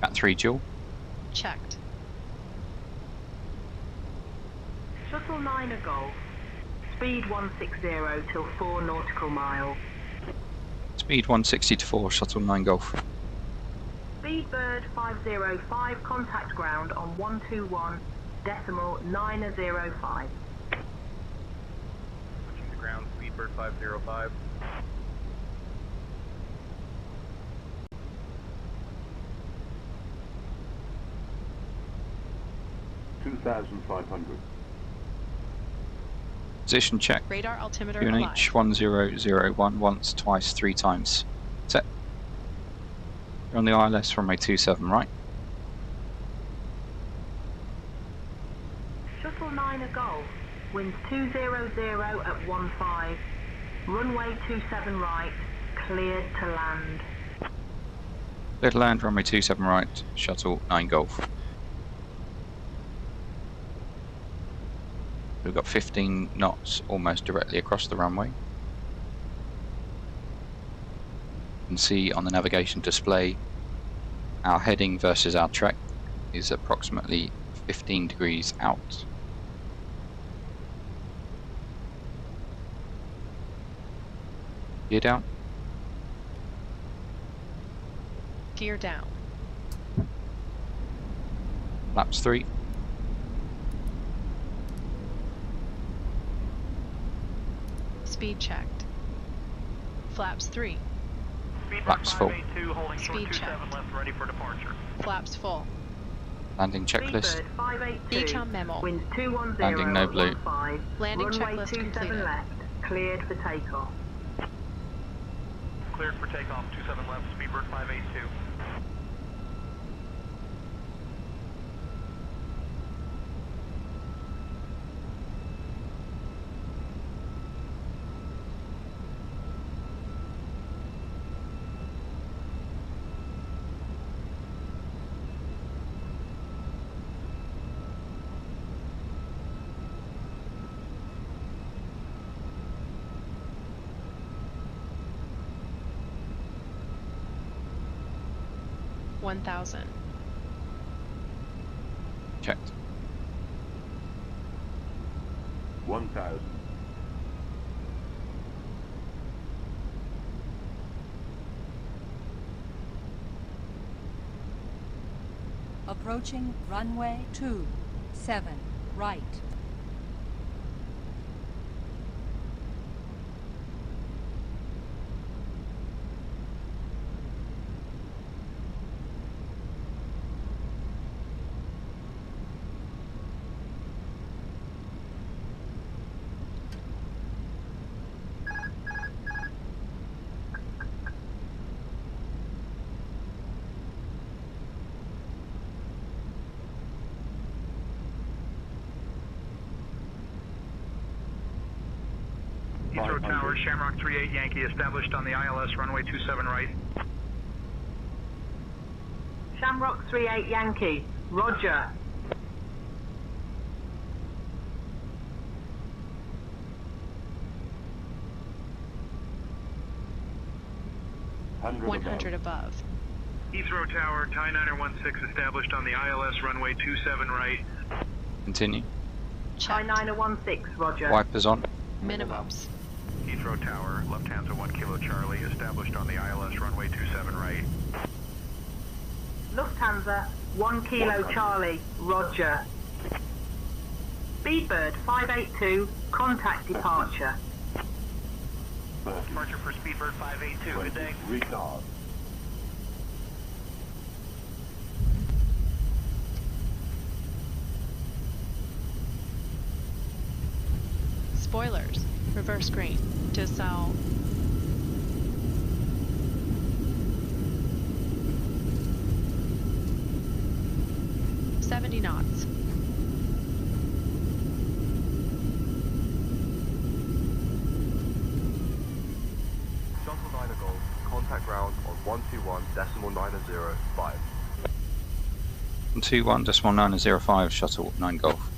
At 3 dual. Checked. Shuttle 9 a Golf. Speed 160 till 4 nautical miles. Speed 160 to 4, shuttle 9 Golf. Speedbird 505 contact ground on 121.905. Switching to ground, Speedbird 505. Position check. Radar altimeter UNH 1001 once, twice, 3 times. Set. You're on the ILS runway 27 right. Shuttle 9 a Golf. Winds 200 at 15. Runway 27 right. Cleared to land. Clear to land, runway 27 right, shuttle 9 Golf. We've got 15 knots almost directly across the runway. You can see on the navigation display our heading versus our trek is approximately 15 degrees out. Gear down. Gear down. Flaps 3. Speed checked. Flaps 3. Flaps full. Speed checked. left, ready for departure. Flaps full. Landing checklist. Speedbird 582. Beach on memo. Winds 210 Landing no at blue. 15. Landing Runway checklist 27 completed. left. Cleared for takeoff. Cleared for takeoff, 27 left, Speedbird 582. 1000. Checked. 1000. Approaching runway 27, right. Heathrow Tower, Shamrock 38 Yankee, established on the ILS runway 27 right. Shamrock 38 Yankee, roger. Hundred 100 above. Heathrow Tower, Thai 916, established on the ILS runway 27 right. Continue. Thai 916, roger. Wipers on. Minimums. Heathrow Tower, Lufthansa 1 Kilo Charlie, established on the ILS runway 27 right. Lufthansa 1 Kilo Charlie, roger. Speedbird 582, contact departure. Departure for Speedbird 582, good day. Retard. Spoilers. Reverse green. To south. knots. Shuttle 9 Golf, contact ground on 121.905. 121.905, Shuttle 9 Golf.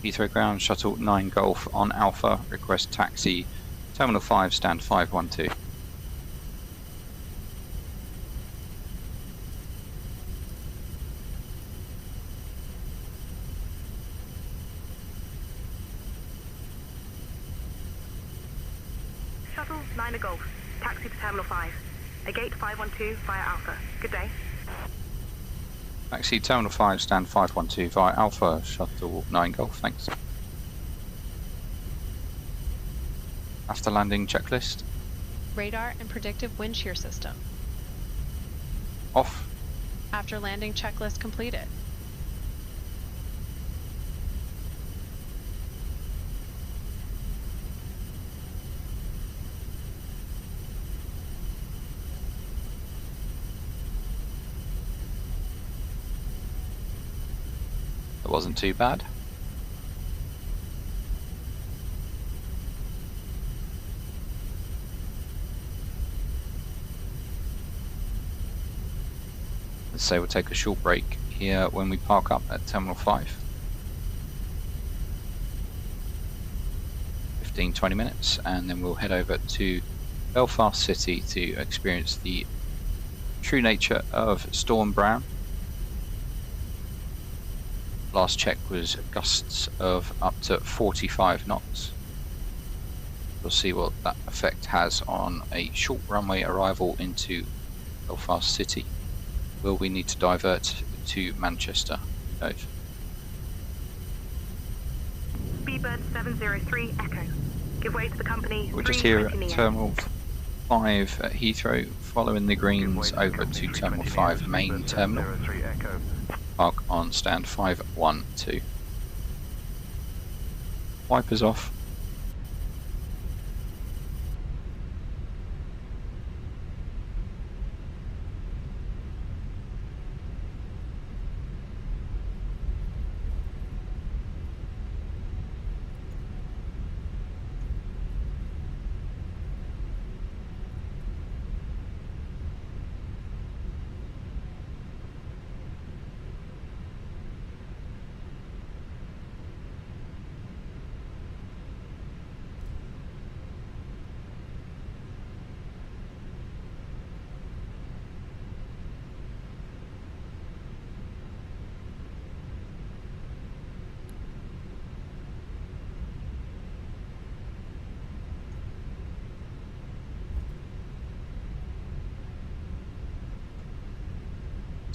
Heathrow ground, Shuttle 9 Golf on Alpha, request taxi, Terminal 5, stand 512. Shuttle 9 Golf, taxi to Terminal 5, a gate 512 via Alpha. Good day. Taxi Terminal 5, stand 512 via Alpha, Shuttle 9 Golf, thanks. After landing checklist. Radar and predictive wind shear system. Off. After landing checklist completed. It wasn't too bad. Let's say we'll take a short break here when we park up at Terminal 5. 15-20 minutes, and then we'll head over to Belfast City to experience the true nature of Storm Bram. Last check was gusts of up to 45 knots. We'll see what that effect has on a short runway arrival into Belfast City. Will we need to divert to Manchester? Over. Speedbird 703 Echo. Give way to the company. We're just here at Terminal 5 at Heathrow, following the greens over to Terminal 5 main terminal. Park on stand 512. Wipers off.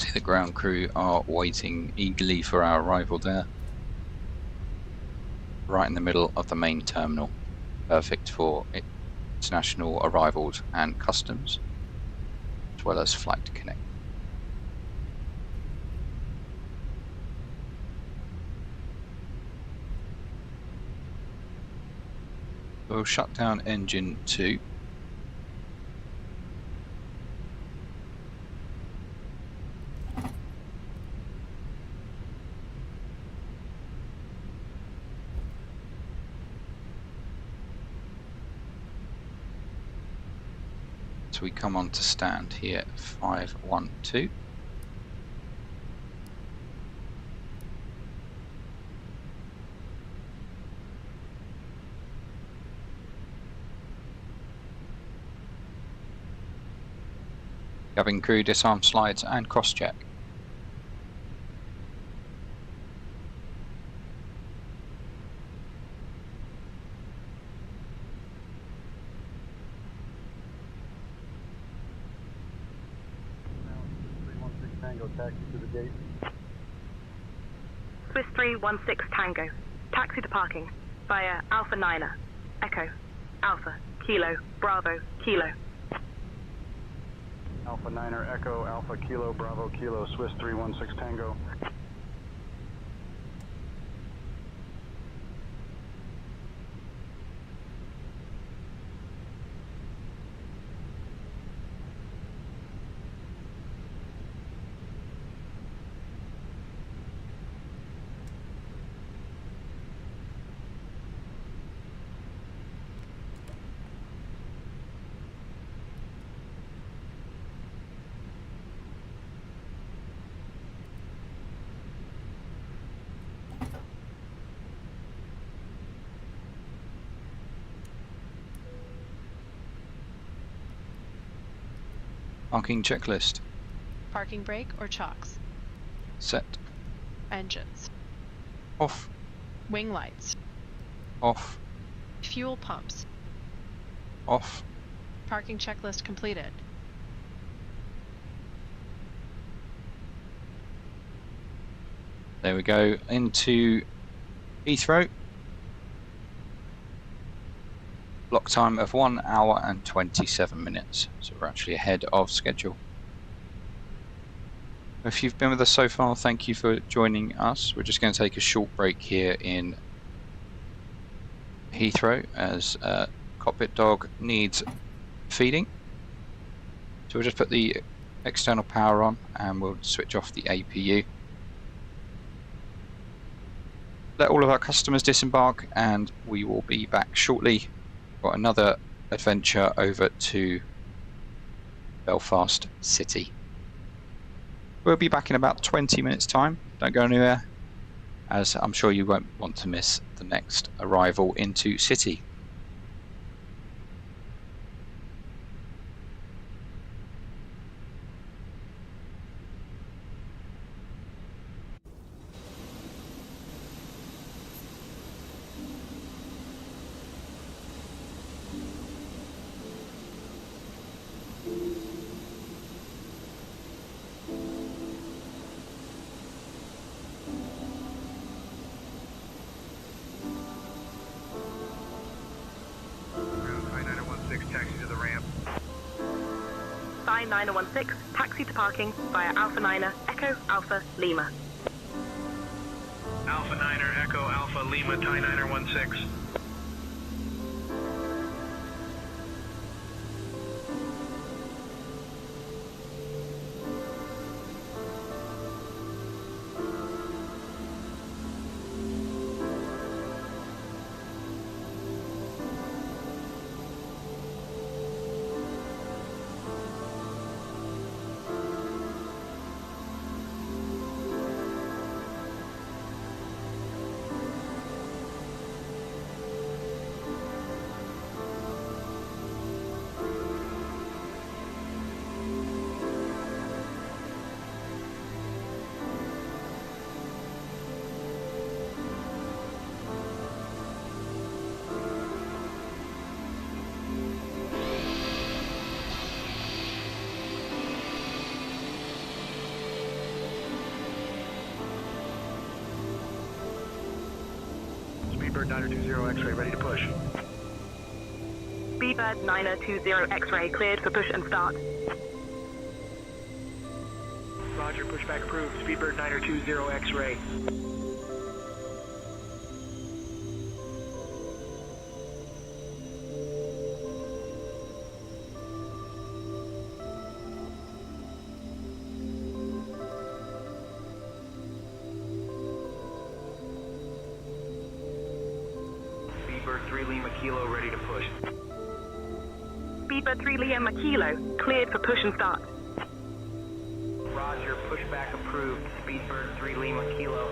See, the ground crew are waiting eagerly for our arrival there. Right in the middle of the main terminal. Perfect for international arrivals and customs, as well as flight connect. We'll shut down engine 2. So we come on to stand here, 512. Cabin crew disarm slides and cross-check. Taxi to the gate. Swiss 316 Tango. Taxi to parking via Alpha 9er. Echo. Alpha. Kilo. Bravo. Kilo. Alpha 9er Echo, Alpha Kilo, Bravo Kilo, Swiss 316 Tango. Parking checklist. Parking brake or chocks? Set. Engines. Off. Wing lights. Off. Fuel pumps. Off. Parking checklist completed. There we go, into Heathrow. Block time of 1 hour and 27 minutes, so we're actually ahead of schedule. If you've been with us so far, thank you for joining us. We're just going to take a short break here in Heathrow as cockpit dog needs feeding. So we'll just put the external power on and we'll switch off the APU. Let all of our customers disembark and we will be back shortly. Got another adventure over to Belfast City. We'll be back in about 20 minutes time. Don't go anywhere, as I'm sure you won't want to miss the next arrival into City. Taxi to the ramp. Sign 916, taxi to parking via Alpha 9er, Echo Alpha Lima. Alpha 9er, Echo Alpha Lima, Thai 9er 16. Speedbird 920 X-ray, ready to push. Speedbird 920 X-ray, cleared for push and start. Roger, pushback approved. Speedbird 920 X-ray. Speedbird 3 Lima Kilo, ready to push. Speedbird 3 Lima Kilo, cleared for push and start. Roger, pushback approved. Speedbird 3 Lima Kilo.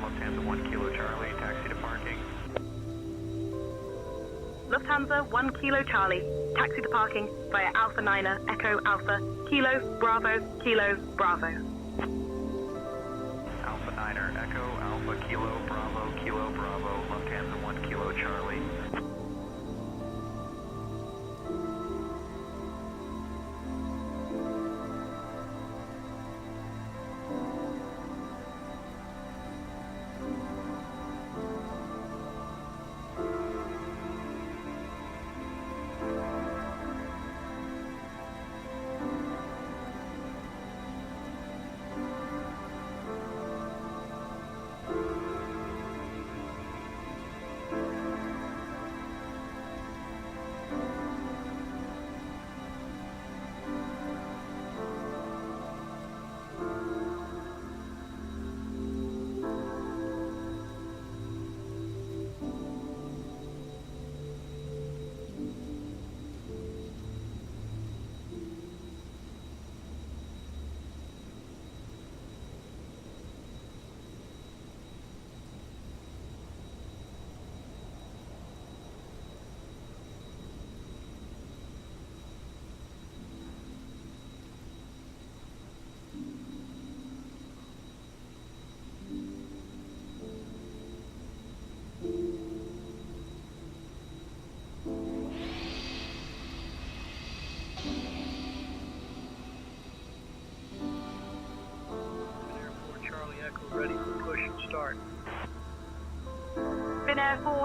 Lufthansa 1 Kilo Charlie, taxi to parking. Lufthansa 1 Kilo Charlie, taxi to parking via Alpha 9er Echo Alpha, Kilo, Bravo, Kilo, Bravo. Alpha 9er Echo Alpha Kilo Bravo, Kilo Bravo, Lufthansa 1 Kilo Charlie.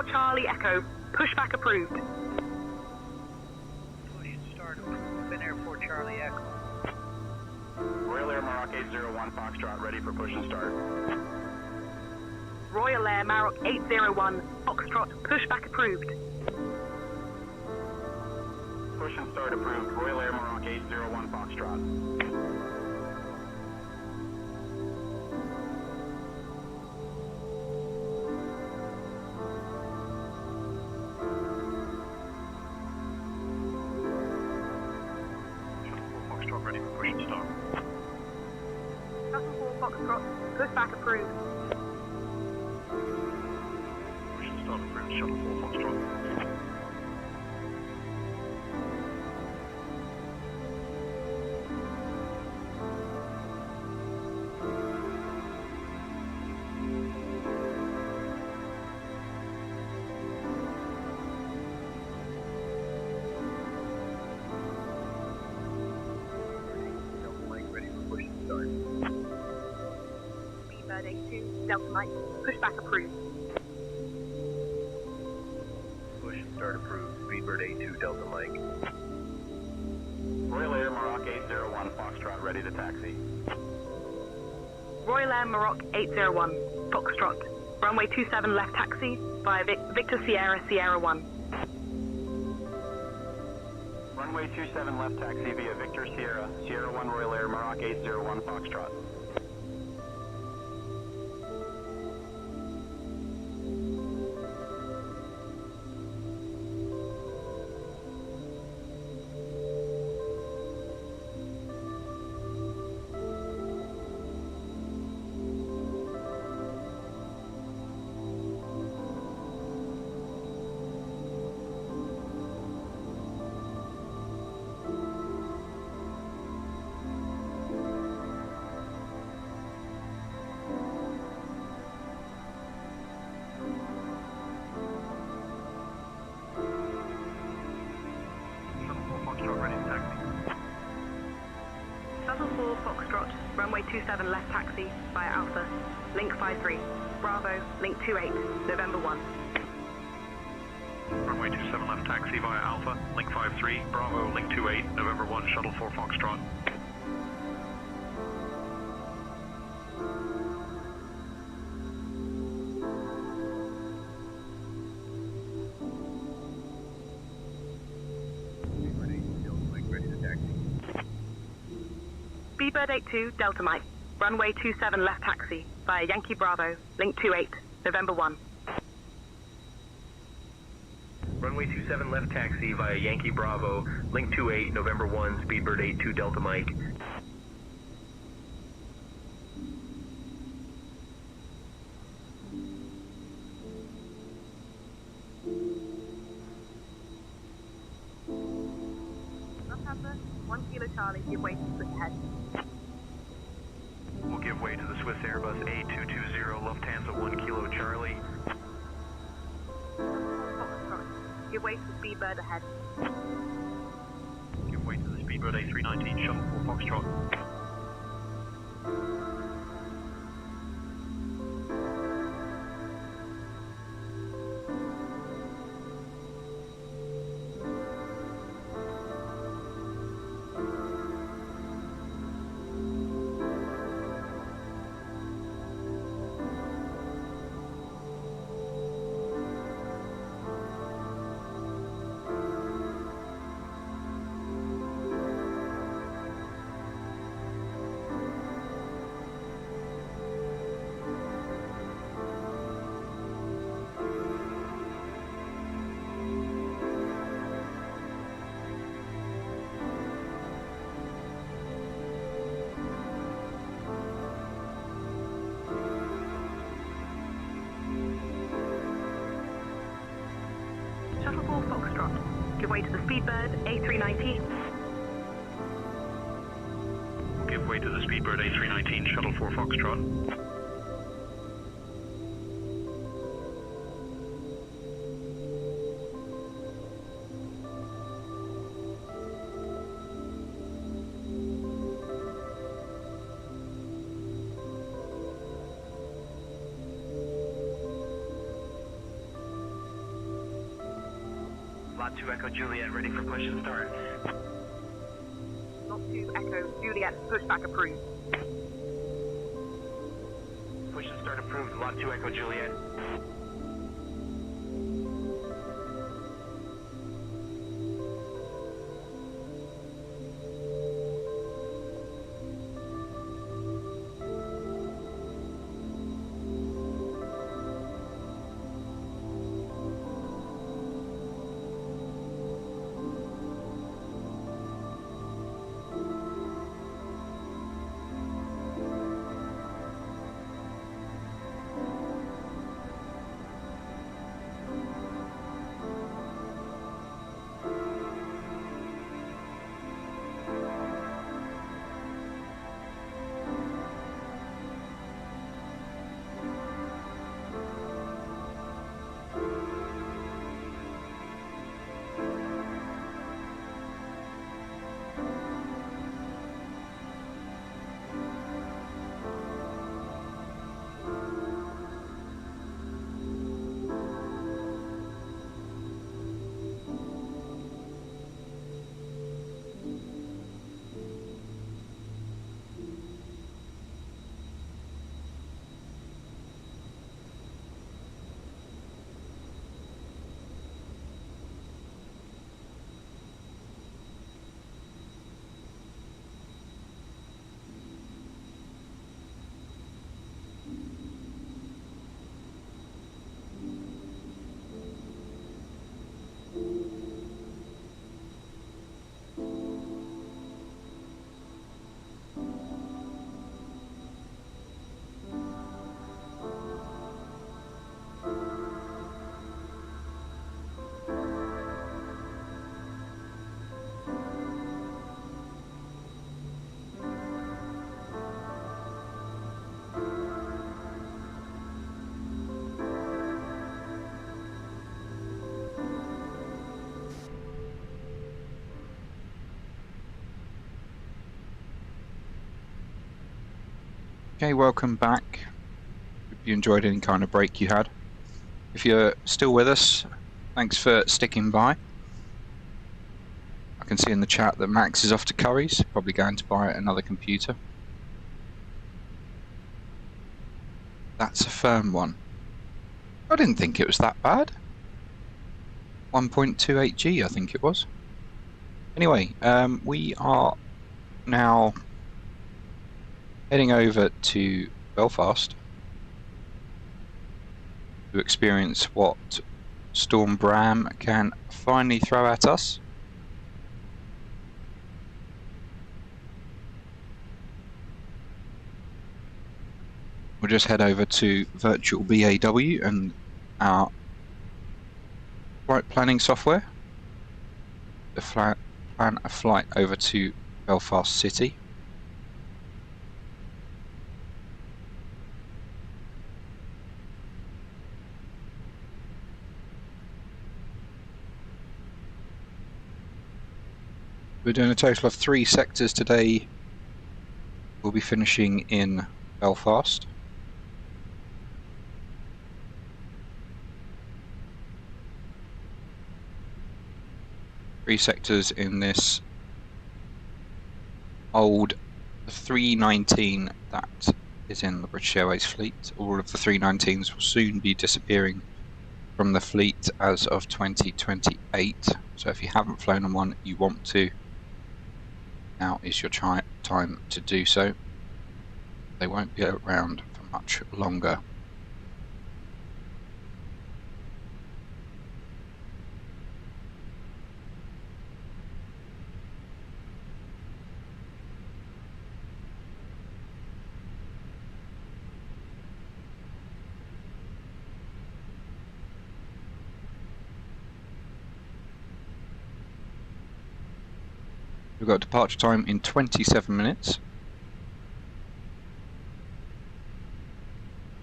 4 Charlie Echo, pushback approved. Intermission Start approved. Fenix A320 Charlie Echo. Royal Air Maroc 801 Foxtrot ready for push and start. Royal Air Maroc 801, Foxtrot, pushback approved. Push and start approved. Royal Air Maroc 801 Foxtrot. Foxtrot ready for push and start. Shuttle 4 Foxtrot, pushback approved. Push and start approved. Shuttle 4 Foxtrot. Speedbird 82, Delta Mike, pushback approved. Push and start approved. Speedbird 82 Delta Mike. Royal Air Maroc 801 Foxtrot ready to taxi. Royal Air Maroc 801, Foxtrot, runway 27 left taxi via Victor Sierra Sierra 1. Runway 27 left taxi via Victor Sierra Sierra 1 Royal Air Maroc 801 Foxtrot. Shuttle 4 Foxtrot, runway 27 left taxi via Alpha, link 53, Bravo, link 28, November 1. Runway 27 left taxi via Alpha, link 53, Bravo, link 28, November 1, Shuttle 4 Foxtrot. Speedbird 82, Delta Mike, runway 27 left taxi via Yankee Bravo, link 28, November 1. Runway 27 left taxi via Yankee Bravo, link 28, November 1, Speedbird 82 Delta Mike. Lufthansa, 1 Kilo Charlie, give way to Swiss ahead. We'll give way to the Swiss Airbus A220 Lufthansa 1 Kilo Charlie. Foxtrot, give way to the Speedbird ahead. Give way to the Speedbird A319 Shuttle 4 Foxtrot. Shuttle 4 Foxtrot, give way to the Speedbird A319. We'll give way to the Speedbird A319 Shuttle 4 Foxtrot. Lot 2 Echo Juliet, ready for push and start. Lot 2 Echo Juliet, pushback approved. Push and start approved, Lot 2 Echo Juliet. Okay, welcome back. Hope you enjoyed any kind of break you had. If you're still with us, thanks for sticking by. I can see in the chat that Max is off to Curry's, probably going to buy another computer. That's a firm one. I didn't think it was that bad. 1.28G I think it was. Anyway, we are now heading over to Belfast to experience what Storm Bram can finally throw at us. We'll just head over to Virtual BAW and our flight planning software to plan a flight over to Belfast City. We're doing a total of 3 sectors today. We'll be finishing in Belfast. Three sectors in this old 319 that is in the British Airways fleet. All of the 319s will soon be disappearing from the fleet as of 2028. So if you haven't flown on one, you want to, now is your time to do so. They won't be around for much longer. We've got departure time in 27 minutes.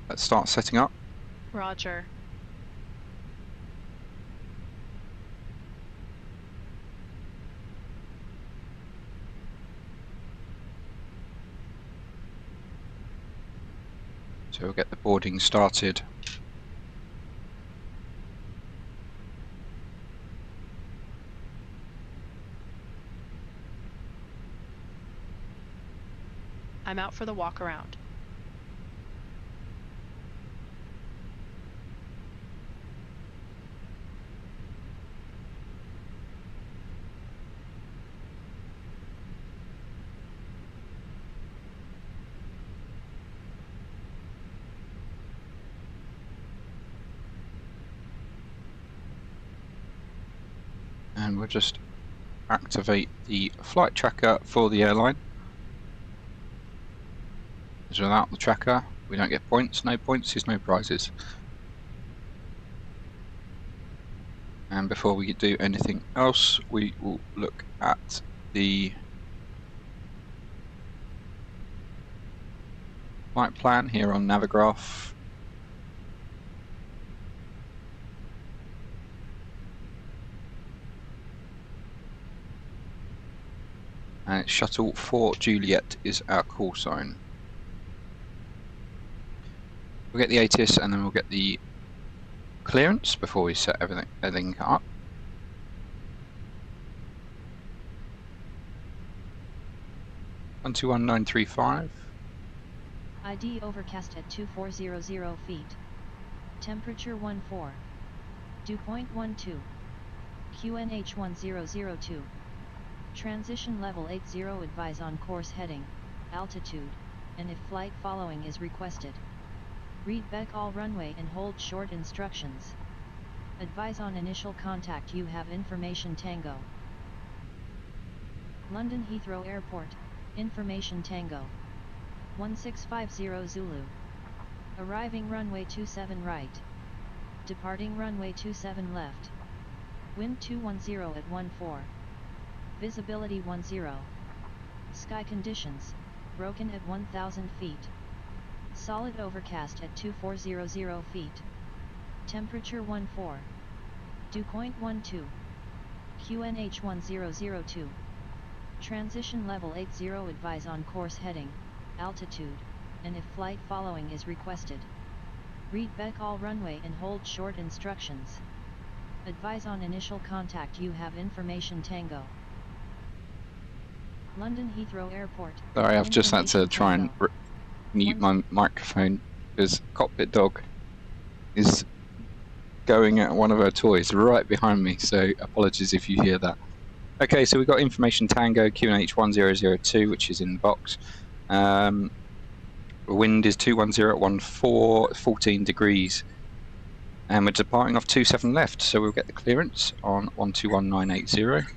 Let's start setting up. Roger. So we'll get the boarding started. I'm out for the walk around. And we'll just activate the flight tracker for the airline. Because without the tracker, we don't get points. No points is no prizes. And before we do anything else, we will look at the flight plan here on Navigraph. And it's Shuttle 4 Juliet is our call sign. We'll get the ATC and then we'll get the clearance before we set everything up. (121,935). ID overcast at 2400 feet. Temperature 14. Dew point 12. QNH 1002. Transition level 80. Advise on course heading, altitude, and if flight following is requested. Read back all runway and hold short instructions. Advise on initial contact. You have information Tango. London Heathrow Airport, information Tango. 1650 Zulu. Arriving runway 27 right. Departing runway 27 left. Wind 210 at 14. Visibility 10. Sky conditions, broken at 1000 feet. Solid overcast at 2400 feet. Temperature 14. Dew point 12. QNH 1002. Transition level 80. Advise on course heading, altitude, and if flight following is requested. Read back all runway and hold short instructions. Advise on initial contact. You have information Tango. London Heathrow Airport. Sorry, I've just had to try and mute my microphone because Cockpit Dog is going at one of her toys right behind me, so apologies if you hear that. Okay, so we've got information Tango QNH 1002, which is in the box. The wind is 210 at 14, 14 degrees. And we're departing off 27 left, so we'll get the clearance on 121980.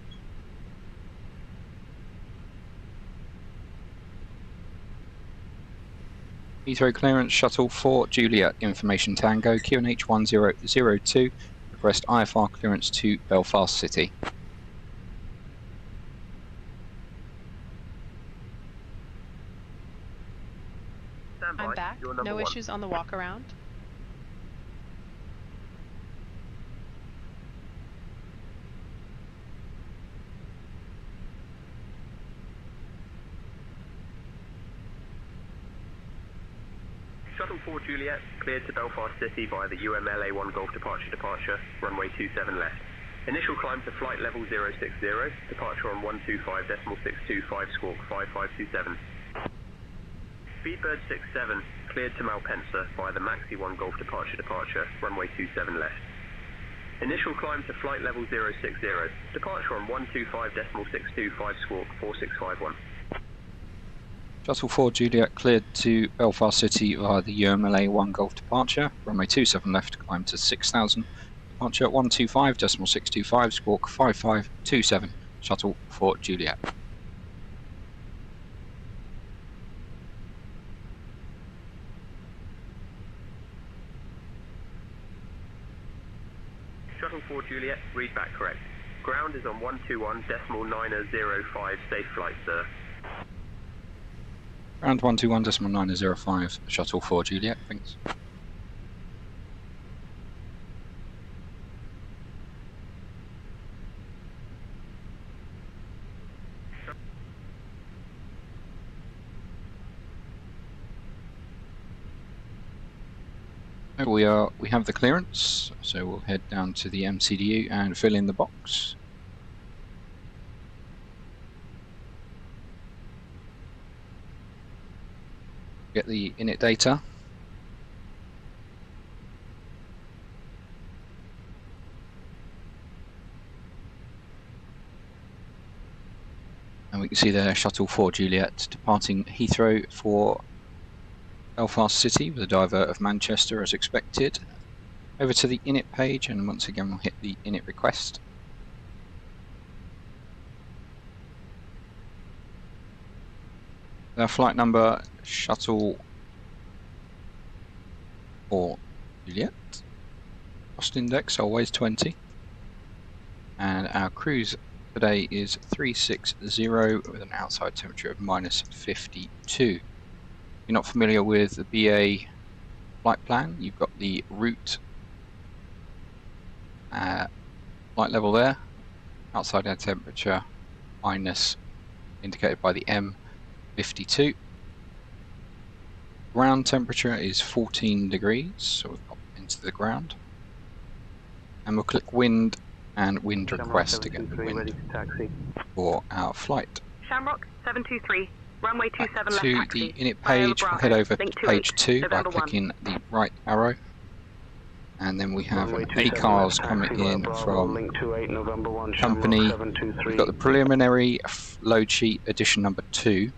Heathrow clearance, Shuttle 4 Juliet, information Tango, QNH 1002, request IFR clearance to Belfast City. I'm back, no issues on the walk around. Shuttle 4 Juliet, cleared to Belfast City via the UMLA1 Golf departure, runway 27 left. Initial climb to flight level 060, departure on 125.625 squawk 5527. Speedbird14, cleared to Malpensa via the Maxi 1 Golf departure, runway 27 left. Initial climb to flight level 060, departure on 125.625 squawk 4651. Shuttle 4 Juliet cleared to Belfast City via the UMLA 1 Golf departure, runway 27 left, climb to 6000, departure at 125.625 squawk 5527, Shuttle 4 Juliet. Shuttle 4 Juliet, read back correct. Ground is on 121.905, safe flight, sir. Ground 121.905, Shuttle 4 Juliet, thanks. We have the clearance, so we'll head down to the MCDU and fill in the box. Get the init data. And we can see there Shuttle 4 Juliet departing Heathrow for Belfast City with a divert of Manchester as expected. Over to the init page, and once again we'll hit the init request. Our flight number Shuttle 4 Juliet. Cost index always 20. And our cruise today is 360 with an outside temperature of -52. If you're not familiar with the BA flight plan, you've got the route flight level there, outside air temperature minus indicated by the M52. Ground temperature is 14 degrees, so we've got into the ground. And we'll click wind and wind request to get the wind for our flight. Shamrock 723, runway 27 left To taxi. the init page, we'll head over to page 2 by clicking the right arrow. And then we have an ACARS coming in from company. We've got the preliminary load sheet edition number 2.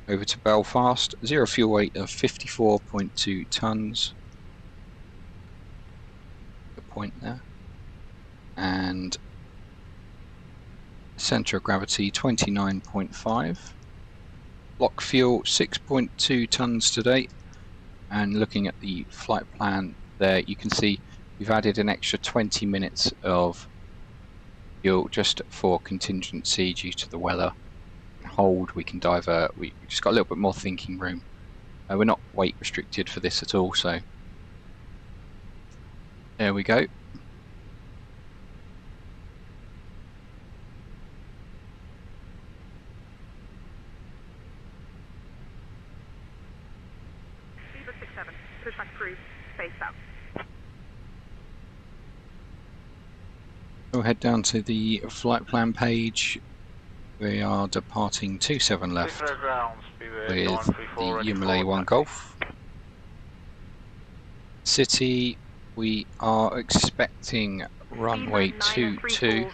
Over to Belfast, 0 fuel weight of 54.2 tonnes. The point there. And centre of gravity 29.5. Block fuel 6.2 tonnes today. And looking at the flight plan there, you can see we've added an extra 20 minutes of fuel just for contingency due to the weather. Hold, we can divert, we've just got a little bit more thinking room. We're not weight restricted for this at all, so there we go. Speedbird14, pushback approved, space out. We'll head down to the flight plan page. We are departing 27 left with the UMLA 1 Golf. City, we are expecting runway 22.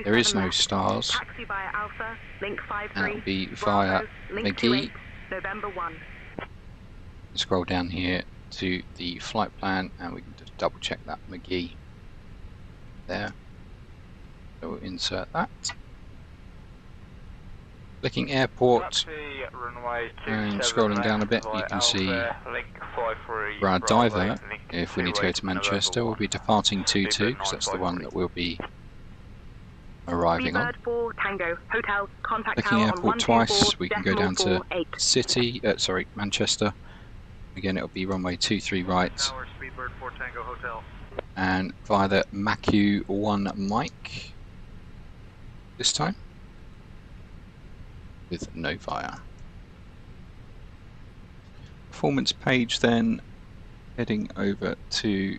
There is no stars. Taxi via Alpha, link 53. That will be via McGee. November 1. Scroll down here to the flight plan and we can just double check that McGee there. So we'll insert that. Clicking airport and scrolling down a bit, you can see for our diver, if we need to go to Manchester, we'll be departing 22 because that's the one that we'll be arriving on. Clicking airport twice, we can go down to Manchester. Again, it'll be runway 23 right. And via the MACU 1 mic this time. With no via. Performance page then, heading over to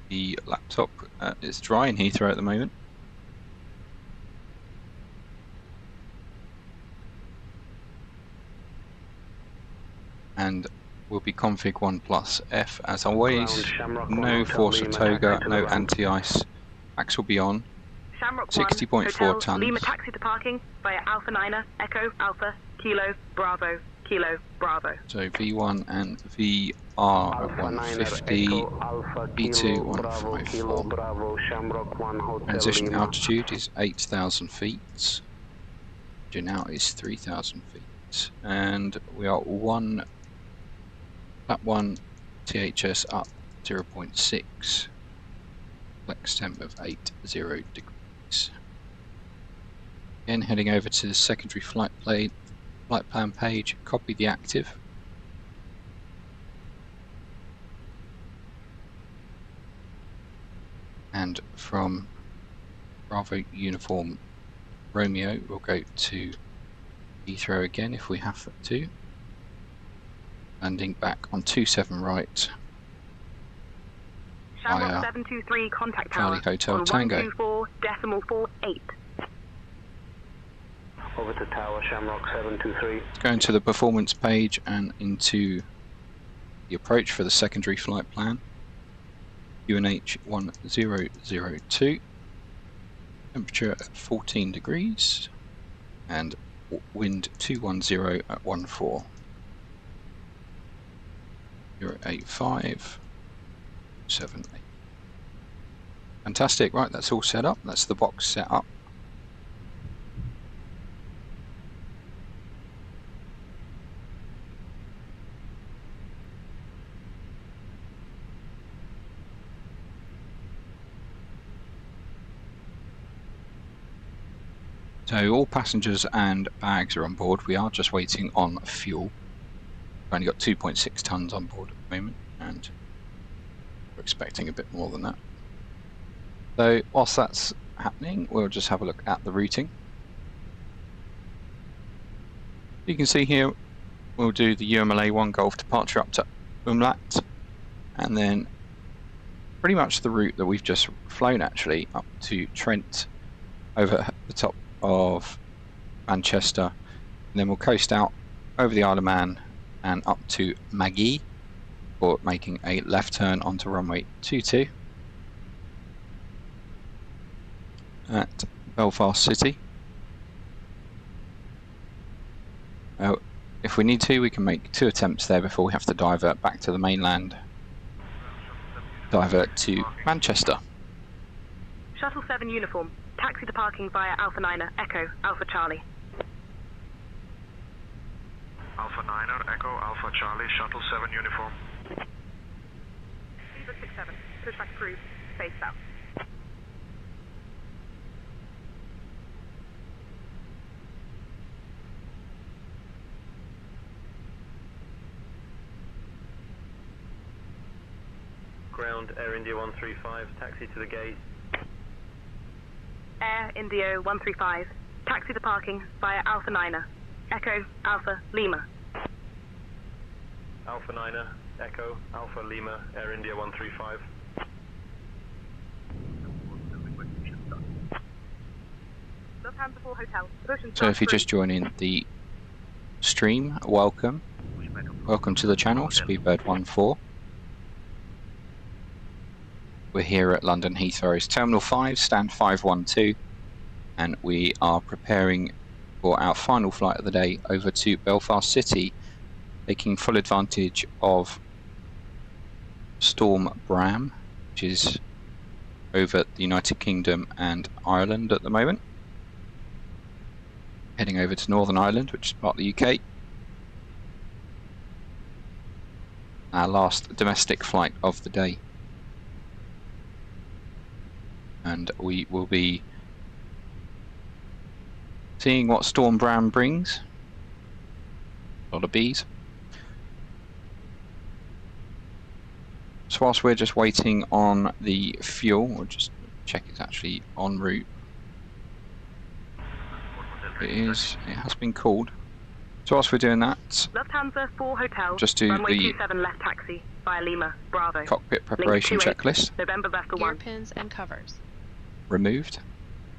the laptop. It's dry in Heathrow at the moment. And will be config 1 plus F as always. No force of toga, no anti-ice. Max will be on. 60.4 tons. Lima taxi to parking via Alpha 9er, Echo, Alpha, Kilo, Bravo, Kilo, Bravo. So V1 and VR at 150, V2 154. Transition altitude is 8,000 feet. Engine out is 3,000 feet. And we are that one THS up 0.6. Flex temp of 80 degrees. Again, heading over to the secondary flight plan page, copy the active. And from Bravo Uniform Romeo, we'll go to Heathrow again if we have to. Landing back on 27 right. Shamrock 723 contact tower Charlie Hotel on Tango. 124.48. Over to Tower, Shamrock 723. Go into the performance page and into the approach for the secondary flight plan. UNH 1002. Temperature at 14 degrees. And wind 210 at 14. 085 78. Fantastic, right, that's all set up. That's the box set up. So all passengers and bags are on board. We are just waiting on fuel. We've only got 2.6 tons on board at the moment, and we're expecting a bit more than that. So whilst that's happening, we'll just have a look at the routing. You can see here we'll do the UMLA 1 Golf departure up to Umlaut, and then pretty much the route that we've just flown actually up to Trent over the top of Manchester, and then we'll coast out over the Isle of Man and up to Magee for making a left turn onto runway 22 at Belfast City. If we need to, we can make 2 attempts there before we have to divert back to the mainland. Divert to Manchester. Shuttle 7 uniform. Taxi to parking via Alpha 9er, Echo, Alpha Charlie. Alpha 9er, Echo, Alpha Charlie, Shuttle 7 uniform. Speedbird 67, pushback approved, face south. Ground, Air India 135, taxi to the gate. Air India 135, taxi to parking via Alpha 9er, Echo, Alpha, Lima. Alpha 9er, Echo, Alpha Lima, Air India 135. Lufthansa 4 Hotel, push and So if you're just joining the stream, welcome. Welcome to the channel, Speedbird14. We're here at London Heathrow's Terminal 5, stand 512, and we are preparing for our final flight of the day over to Belfast City, taking full advantage of Storm Bram, which is over the United Kingdom and Ireland at the moment. Heading over to Northern Ireland, which is part of the UK. Our last domestic flight of the day. And we will be seeing what Storm Bram brings. A lot of bees. So whilst we're just waiting on the fuel, we'll just check it's actually en route. It has been called. So whilst we're doing that, Lufthansa 4 Hotel, just do runway the 27 left taxi via Lima, Bravo. cockpit preparation checklist. November Vesta 1. Pins and covers. Removed.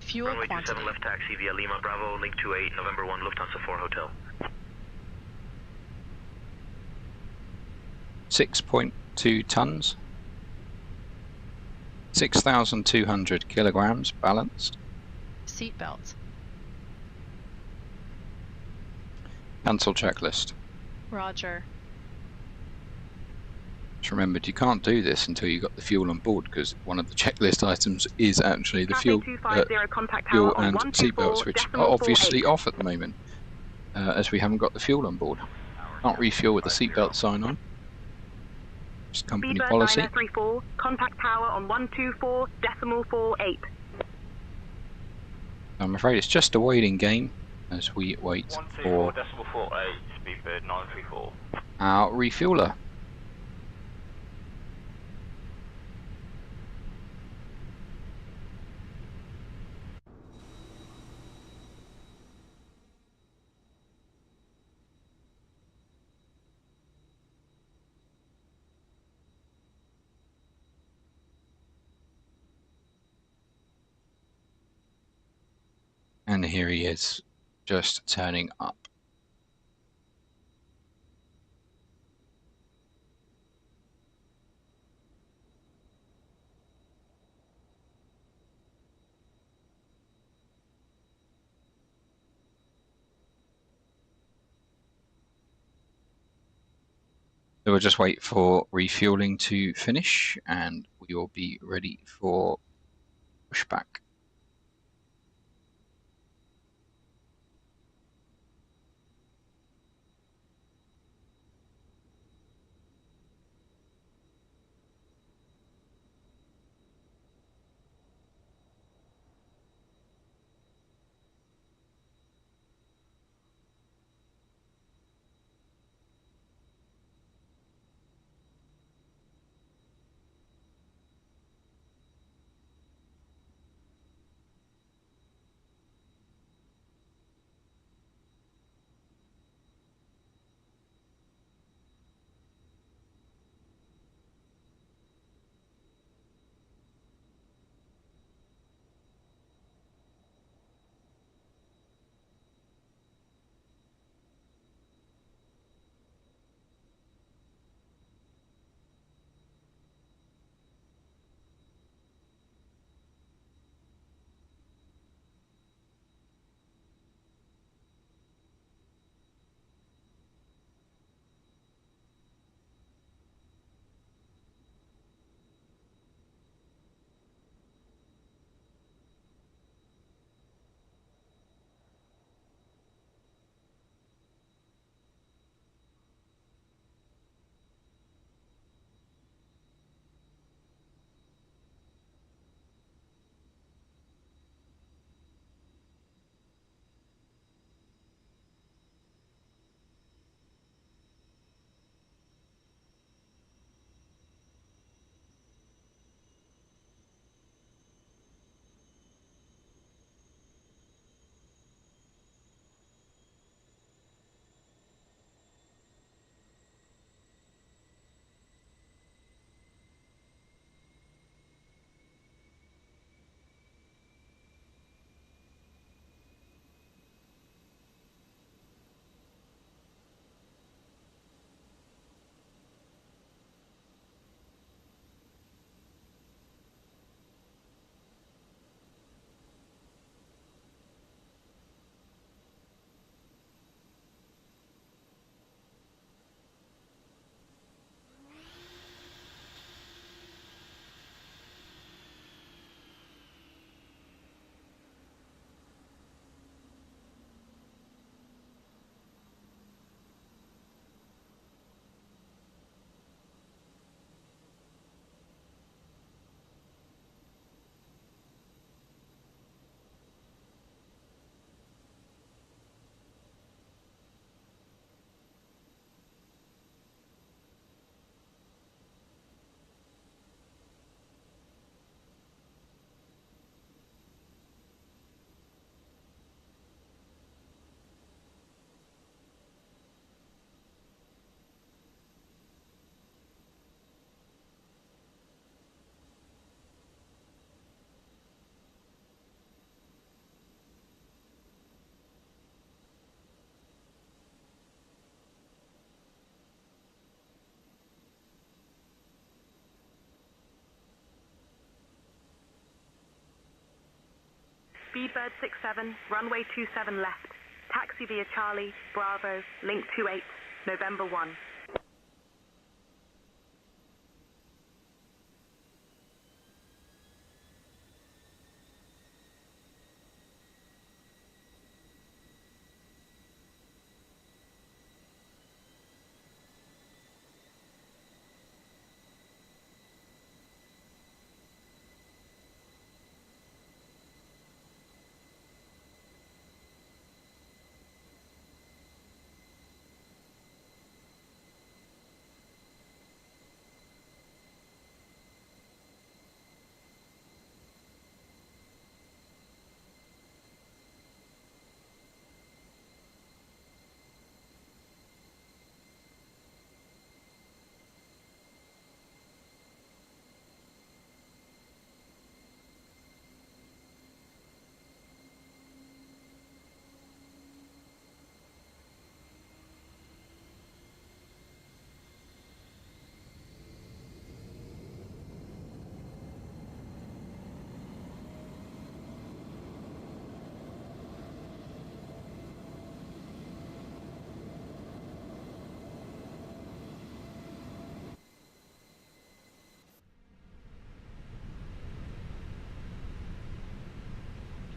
Fuel runway quantity. 27 left taxi via Lima, Bravo, link 28, November 1, Lufthansa 4 Hotel. 6.2 tons. 6,200 kilograms balanced. Seat belts. Cancel checklist. Roger. Just remembered you can't do this until you've got the fuel on board, because one of the checklist items is actually the fuel, fuel and seatbelts, which are obviously off at the moment, as we haven't got the fuel on board. Can't refuel with the seatbelt sign on. Just company Speedbird policy. 934, contact tower on 124.48. I'm afraid it's just a waiting game as we wait for 124.48, Speedbird 934. our refueler. And here he is, just turning up. So we'll just wait for refueling to finish and we will be ready for pushback. Speedbird67, runway 27 left. Taxi via Charlie, Bravo, link 28, November 1.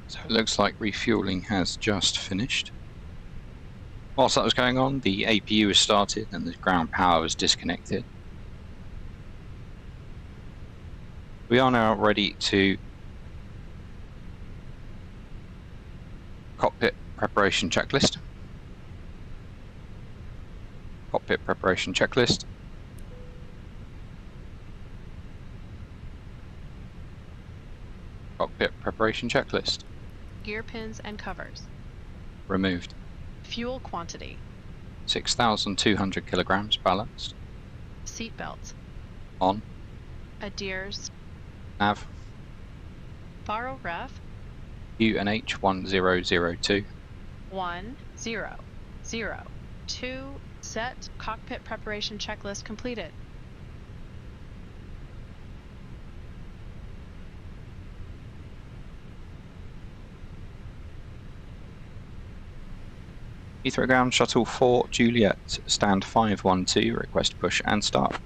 So it looks like refueling has just finished. Whilst that was going on, the APU was started and the ground power was disconnected. We are now ready to cockpit preparation checklist. Cockpit preparation checklist. Cockpit preparation checklist. Gear pins and covers. Removed. Fuel quantity. 6,200 kilograms balanced. Seat belts. On. Adheres. Nav. Borrow ref. UNH 1002. 1, 0, 0, 2. Set cockpit preparation checklist completed. Heathrow ground shuttle 4 Juliet, stand 512, request push and start.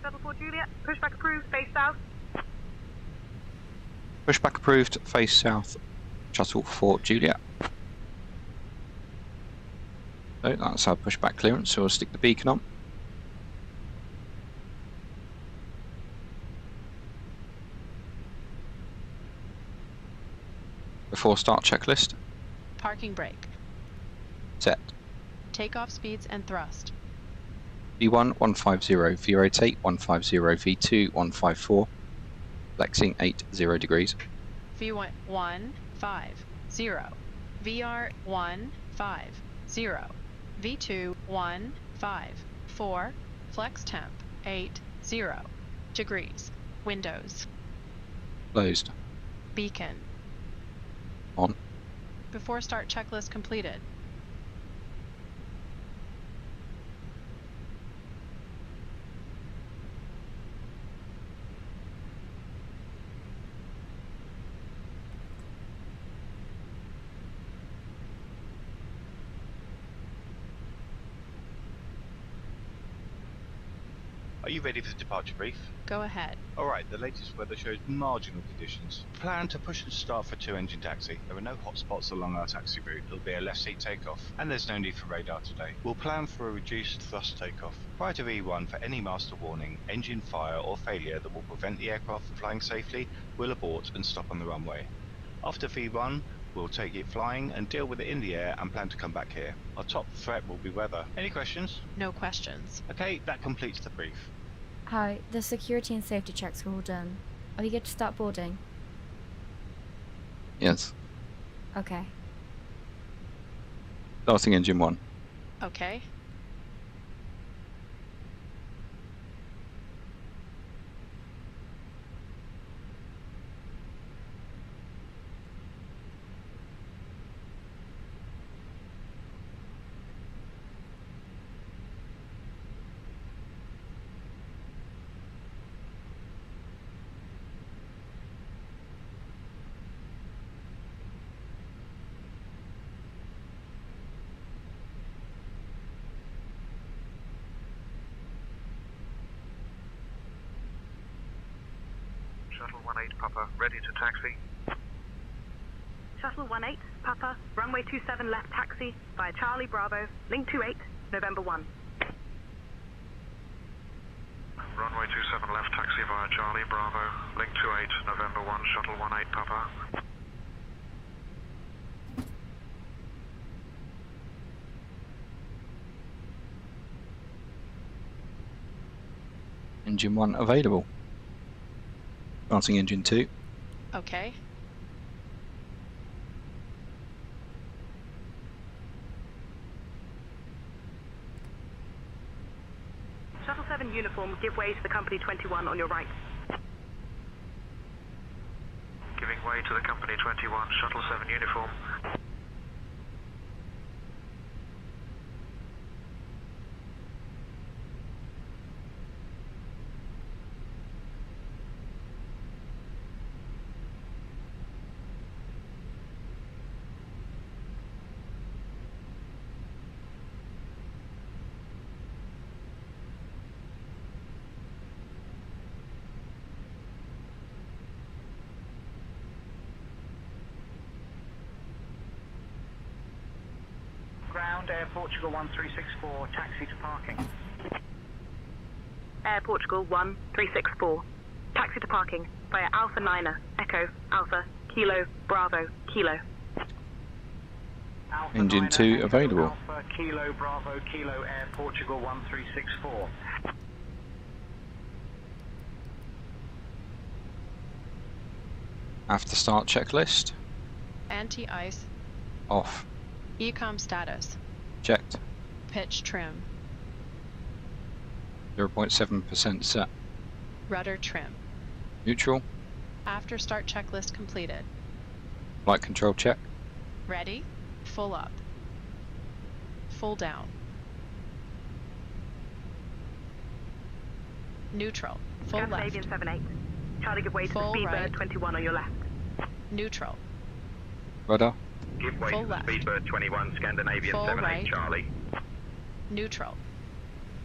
Shuttle 4 Juliet, pushback approved, face south. Pushback approved, face south, shuttle 4 Juliet. So that's our pushback clearance, so we'll stick the beacon on. Before start checklist. Parking brake. Set. Takeoff speeds and thrust. V1 150, V-rotate 150, V2 154, flexing 80 degrees. V1 1 5 0, VR 1 5 0, V2 1 5 4, flex temp 80 degrees. Windows. Closed. Beacon. On. Before start checklist completed. Are you ready for the departure brief? Go ahead. Alright, the latest weather shows marginal conditions. Plan to push and start for 2-engine taxi. There are no hotspots along our taxi route. It'll be a left seat takeoff, and there's no need for radar today. We'll plan for a reduced thrust takeoff. Prior to V1, for any master warning, engine fire or failure that will prevent the aircraft from flying safely, we'll abort and stop on the runway. After V1, we'll take it flying and deal with it in the air and plan to come back here. Our top threat will be weather. Any questions? No questions. Okay, that completes the brief. Hi, the security and safety checks are all done. Are we good to start boarding? Yes. Okay. Starting engine 1. Okay. Shuttle 18 Papa, ready to taxi. Shuttle 18, Papa, runway 27 left taxi, via Charlie Bravo, link 28, November 1. Runway 27 left taxi via Charlie Bravo, link 28, November 1, Shuttle 18 Papa. Engine 1 available. Starting engine 2. Okay. Shuttle 7 uniform, give way to the company 21 on your right. Giving way to the company 21, Shuttle 7 uniform. ground, Air Portugal 1364, taxi to parking. Air Portugal 1364. Taxi to parking via Alpha 9er, Echo, Alpha, Kilo, Bravo, Kilo. Alpha Engine 9er, 2 Echo, available. Alpha, Kilo, Bravo, Kilo, Air Portugal 1364. After start checklist. Anti-ice. Off. Ecom status. Checked. Pitch trim. 0.7% set. Rudder trim. Neutral. After start checklist completed. Flight control check. Ready? Full up. Full down. Neutral. Full Scandinavian left. 78. Charlie, give way to Full right. Speedbird21 on your left. Neutral. Rudder. Give way Full to left. Speedbird21, Scandinavian Full 78 right. Charlie. Neutral.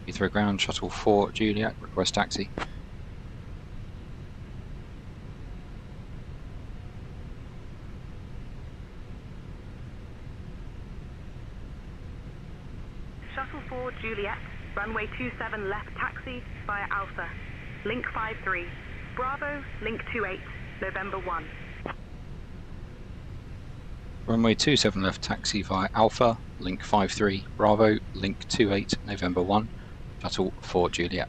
Heathrow ground shuttle 4 Juliet. Request taxi. Shuttle 4 Juliet, runway 27 left taxi via Alpha. Link 53. Bravo, link 28, November 1. Runway 27 left taxi via Alpha. Link 53. Bravo. Link 28 November 1. Shuttle 4 Juliet.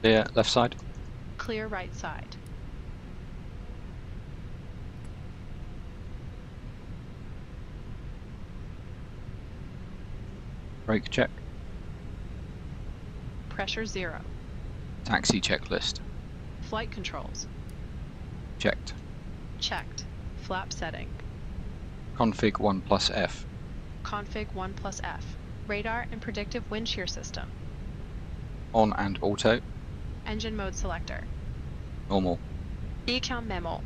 Clear left side. Clear right side. Brake check. Pressure 0. Taxi checklist. Flight controls. Checked. Checked. Flap setting. Config 1 plus F. Config 1 plus F. Radar and predictive wind shear system. On and auto. Engine mode selector. Normal. Ecom memo.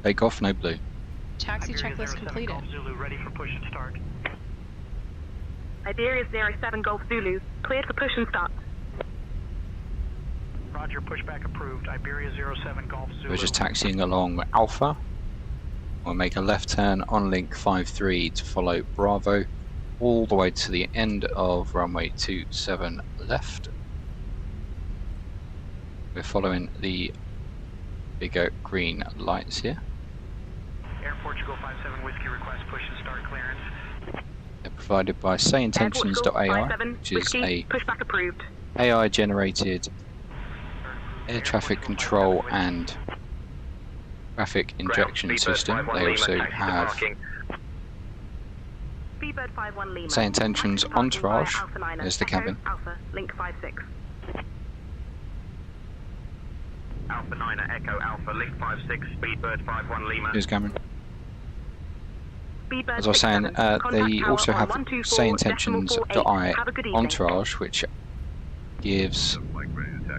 Takeoff, no blue. Taxi Iberia checklist 07 completed. Golf Zulu, ready for push and start. Iberia 07 Golf Zulu, cleared for push and start. Roger, pushback approved. Iberia 07 Golf Zulu. We're just taxiing along Alpha. We'll make a left turn on link 53 to follow Bravo all the way to the end of runway 27 left. We're following the bigger green lights here. Air Portugal 57 Whiskey request push and start clearance. They're provided by SayIntentions.ai, which is a Pushback approved. AI generated air traffic control and traffic injection system. They also have Speedbird 51 Lima. SayIntentions Entourage. There's the cabin. Alpha, link 56. Alpha 9er, Echo, Alpha, link 56, Speedbird 51 Lima. Here's Cameron. Speedbird As I was saying, 67. they Contact also tower have on 124.48. Have a good SayIntentions.ai evening. Entourage, which gives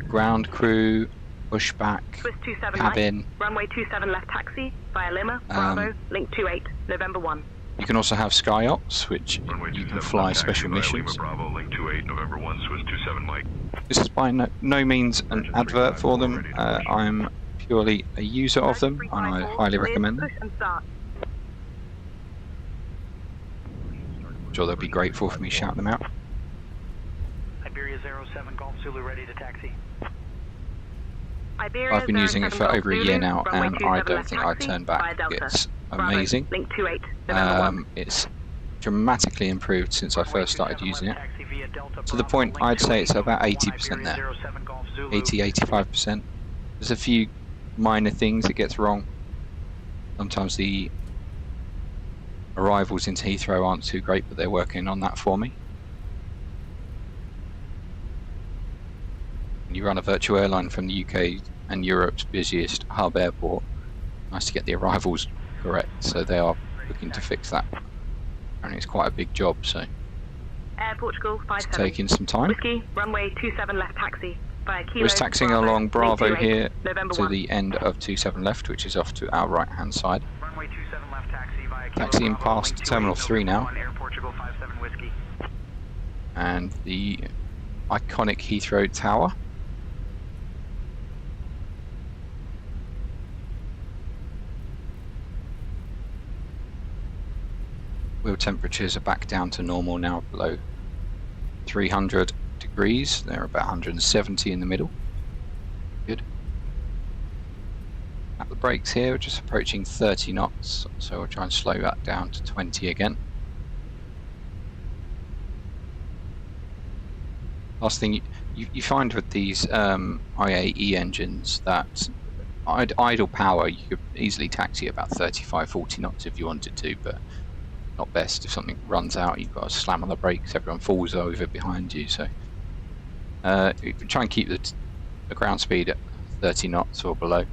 ground crew, pushback, Swiss 27 cabin. right, runway 27 left taxi via Lima, Bravo, link 28, November 1. You can also have Sky Ops, which you can fly special missions. Bravo, link 28, November 1, Swiss 27 Mike. This is by no means an advert for them. I'm purely a user of them, and I highly recommend them. Push and start. I'm sure they'll be grateful for me shouting them out. Iberia 07 Golf Zulu, ready to taxi. Iberia I've been using it 07 for Golf over a Zulu, year now, runway and 27 I don't left think I'd taxi turn via back. Delta. It's Bravo, amazing. link 28, November 1. It's dramatically improved since I first started using it. To the point I'd say it's about 80% there. 80-85%. There's a few minor things it gets wrong. Sometimes the arrivals into Heathrow aren't too great, but they're working on that for me. When you run a virtual airline from the UK and Europe's busiest hub airport, nice to get the arrivals correct, so they are looking to fix that. And it's quite a big job, so Air Portugal it's 57. taking some time. Whiskey, runway 27 left taxi via Kilo. We're taxiing Bravo, along Bravo link 28, here November to 1. the end of 27 left, which is off to our right hand side. Runway 27 left taxi via Kilo, Taxiing Bravo, past link Terminal 28, 3 now. Air Portugal 57 Whiskey. And the iconic Heathrow Tower. Wheel temperatures are back down to normal now, below 300 degrees. They're about 170 in the middle. Good. At the brakes here, we're just approaching 30 knots, so we'll try and slow that down to 20 again. Last thing you find with these IAE engines that idle power, you could easily taxi about 35-40 knots if you wanted to, but not best. If something runs out, you've got to slam on the brakes, everyone falls over behind you. So you can try and keep the ground speed at 30 knots or below.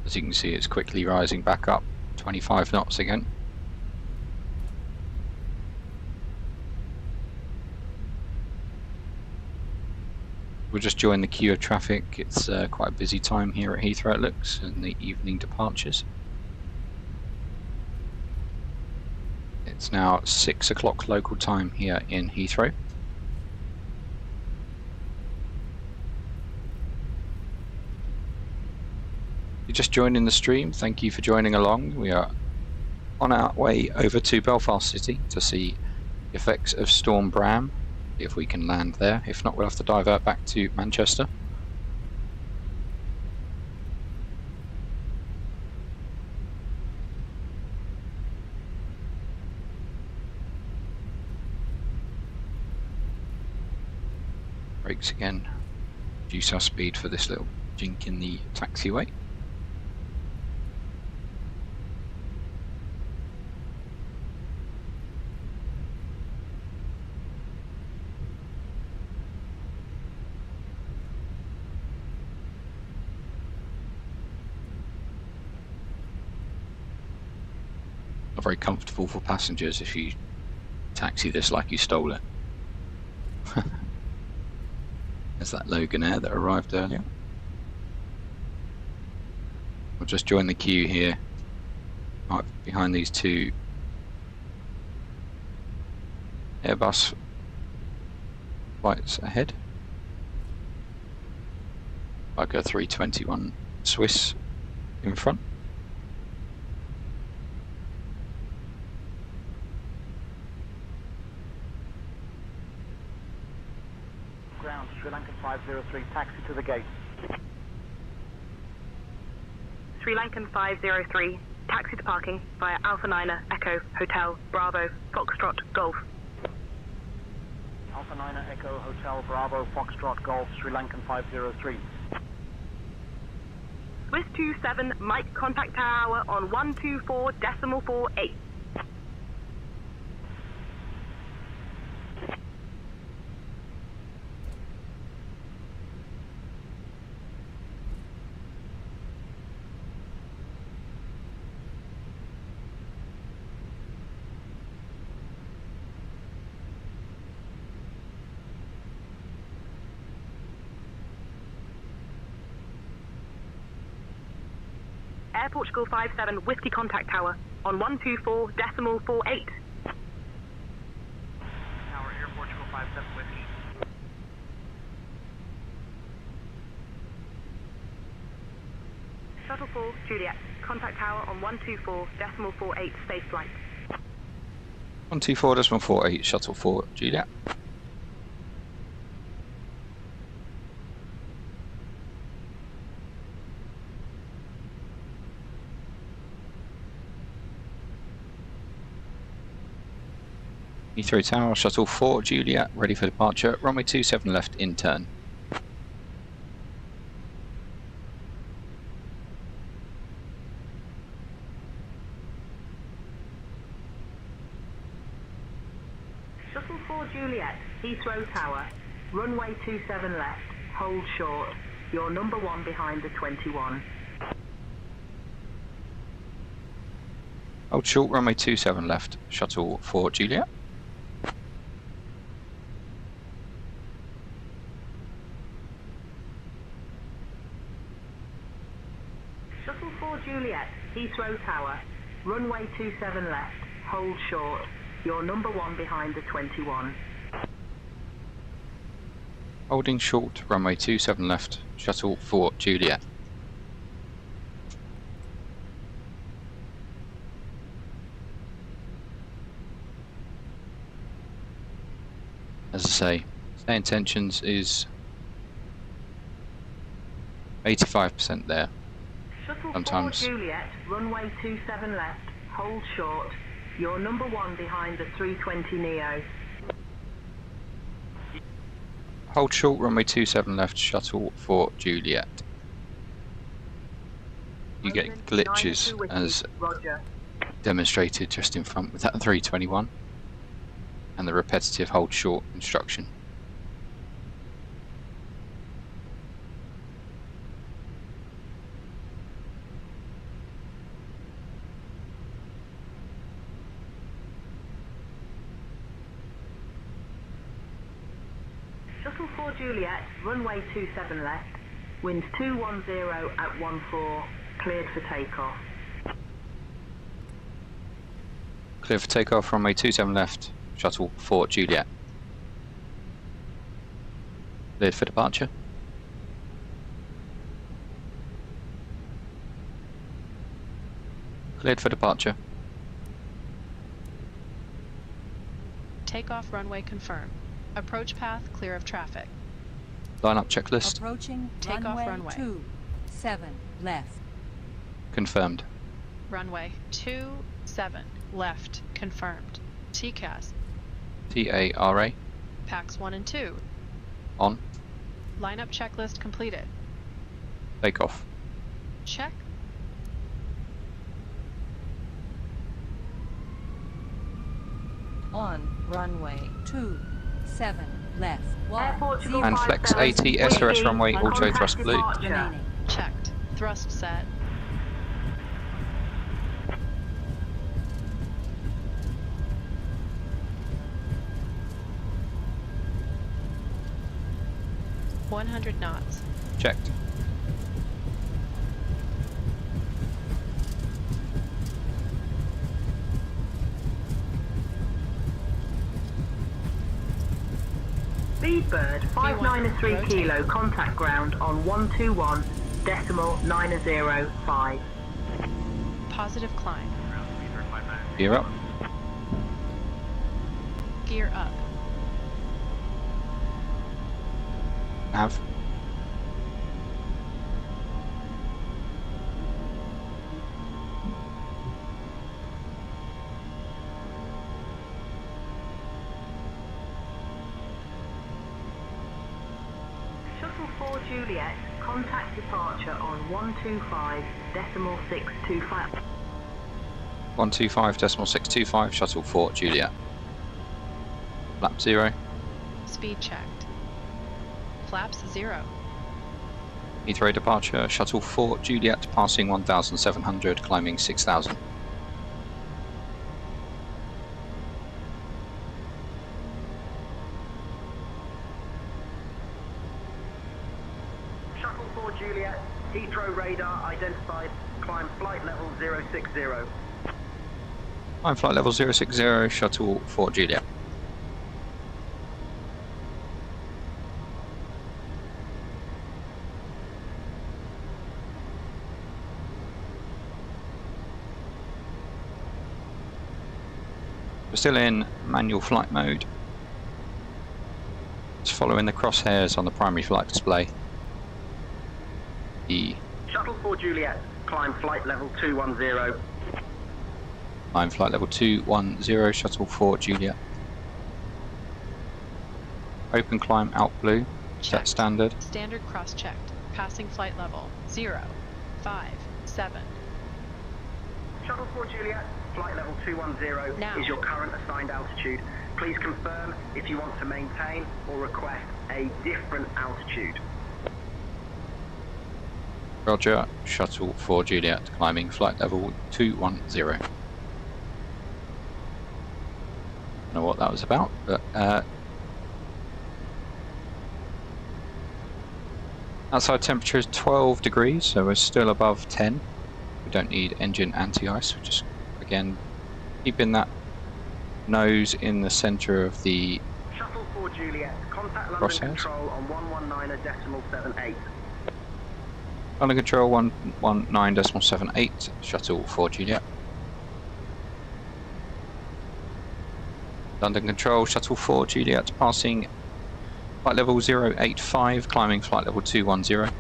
As you can see, it's quickly rising back up, 25 knots again. We'll just join the queue of traffic. It's quite a busy time here at Heathrow, it looks, in the evening departures. It's now 6 o'clock local time here in Heathrow. You're just joining the stream, thank you for joining along. We are on our way over to Belfast City to see the effects of Storm Bram, if we can land there. If not, we'll have to divert back to Manchester. Brakes again. Reduce our speed for this little jink in the taxiway. Not very comfortable for passengers if you taxi this like you stole it. There's that Logan Air that arrived earlier. We'll just join the queue here, right behind these two Airbus flights ahead. Like a 321 Swiss in front. Ground, Sri Lankan 503, taxi to the gate. Sri Lankan 503, taxi to parking via Alpha 9er, Echo, Hotel, Bravo, Foxtrot, Golf. Alpha 9er, Echo, Hotel, Bravo, Foxtrot, Golf, Sri Lankan 503. Swiss 27, Mike contact tower on 124.48. Air Portugal 57, Whiskey contact tower on 124.48. Tower, Air Portugal 57, Whiskey. Shuttle 4, Juliet, contact tower on 124.48, safe flight. 124.48, Shuttle 4, Juliet. Heathrow Tower, Shuttle 4, Juliet, ready for departure. Runway 27 left in turn. Shuttle 4 Juliet, Heathrow Tower, runway 27 left, hold short. You're number 1 behind the 21. Hold short, runway 27 left, Shuttle 4, Juliet. Shuttle 4 Juliet, Heathrow Heathrow Tower, runway 27 left, hold short. You're number 1 behind the 21. Holding short, runway 27 left, shuttle Fort Juliet. As I say, SayIntentions is 85% there. Shuttle Sometimes. 4 Juliet, runway 27 left, hold short. You're number 1 behind the 320 Neo. Hold short, runway 27 left, shuttle Fort Juliet. You get glitches as Roger. demonstrated just in front with that 321 and the repetitive hold short instruction. Shuttle 4 Juliet, runway 27 left, wind 210 at 14, cleared for takeoff. Clear for takeoff, runway 27 left, shuttle Fort Juliet. Cleared for departure. Cleared for departure. Takeoff runway confirmed. Approach path clear of traffic. Line up checklist. Approaching Takeoff runway 27 left. Confirmed. Runway 27 left confirmed. TCAS. TARA. Packs 1 and 2. On. Lineup checklist completed. Takeoff. Check. On runway 27 left. And flex AT SRS runway auto thrust blue. Remaining. Checked. Thrust set. .100 knots. Checked. Speedbird 593 kilo, contact ground on 121.905. Positive climb. Gear up. Gear up. Have. Shuttle 4 Juliet, contact departure on 125.625. 125.625, shuttle Fort Juliet. Lap 0. Speed checked. Flaps 0. Heathrow departure, shuttle Fort Juliet passing 1,700, climbing 6,000. Shuttle 4 Juliet, Heathrow radar identified, climb flight level 060. Climb flight level 060, shuttle Fort Juliet. We're still in manual flight mode. It's following the crosshairs on the primary flight display. Shuttle 4 Juliet, climb flight level 210. Climb flight level 210, shuttle Fort Juliet. Open climb out blue, set standard. Standard cross checked. Passing flight level 057. Shuttle 4 Juliet, flight level 210 Now. is your current assigned altitude. Please confirm if you want to maintain or request a different altitude. Roger, shuttle 4 Juliet, climbing flight level 210. Don't know what that was about, but outside temperature is 12 degrees, so we're still above 10. We don't need engine anti-ice. We're just, again, keeping that nose in the centre of the Shuttle 4 Juliet, contact London crosshairs. Control on 119.78. London Control 119.78, Shuttle 4 Juliet. London Control, Shuttle 4 Juliet, passing flight level 085, climbing flight level 210.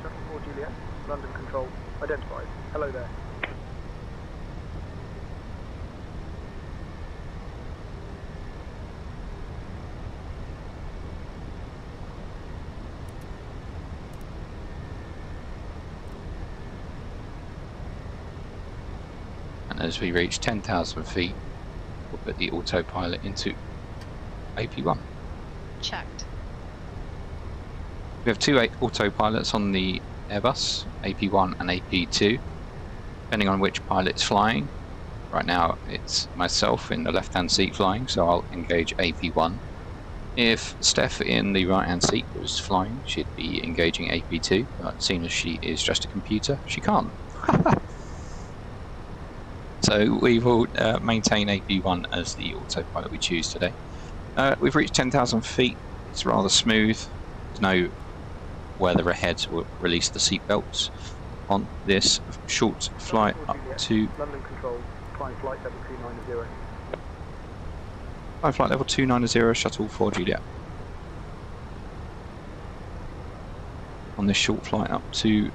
Shuttle 4 Juliet, London Control, identified. Hello there. And as we reach 10,000 feet, we'll put the autopilot into AP1. Checked. We have two autopilots on the Airbus, AP1 and AP2, depending on which pilot's flying. Right now it's myself in the left-hand seat flying, so I'll engage AP1. If Steph in the right-hand seat was flying, she'd be engaging AP2, but seeing as she is just a computer, she can't. So we will maintain AP1 as the autopilot we choose today. We've reached 10,000 feet. It's rather smooth. There's no weather ahead, so we'll release the seat belts on this short flight up to London Control, climb flight level 290. climb flight level 290, Shuttle 4 Juliet. On this short flight up to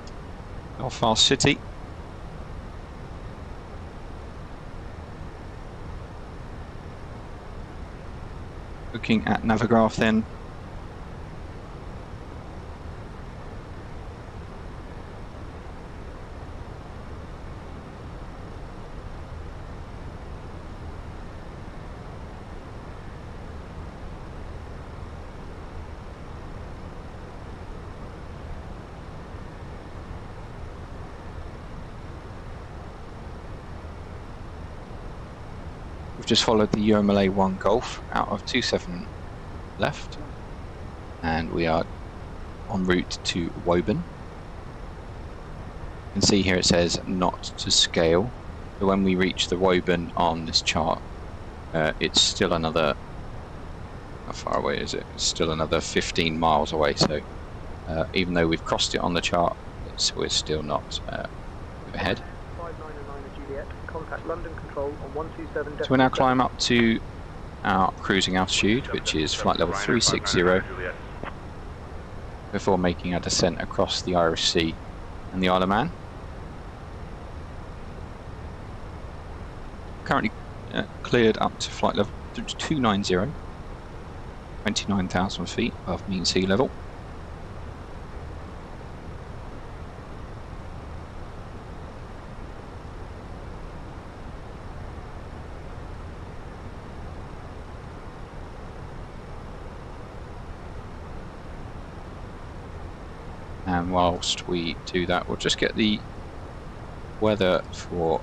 Belfast City. Looking at Navigraph then. We've just followed the UMLA 1 Golf out of 27 left, and we are en route to Woburn. You can see here it says not to scale, but when we reach the Woburn on this chart, it's still another, how far away is it? It's still another 15 miles away, so even though we've crossed it on the chart, we're still not ahead. Contact London Control on 127. So we now climb up to our cruising altitude, which is flight level 360, before making our descent across the Irish Sea and the Isle of Man. Currently cleared up to flight level 290, 29,000 feet above mean sea level. And whilst we do that, we'll just get the weather for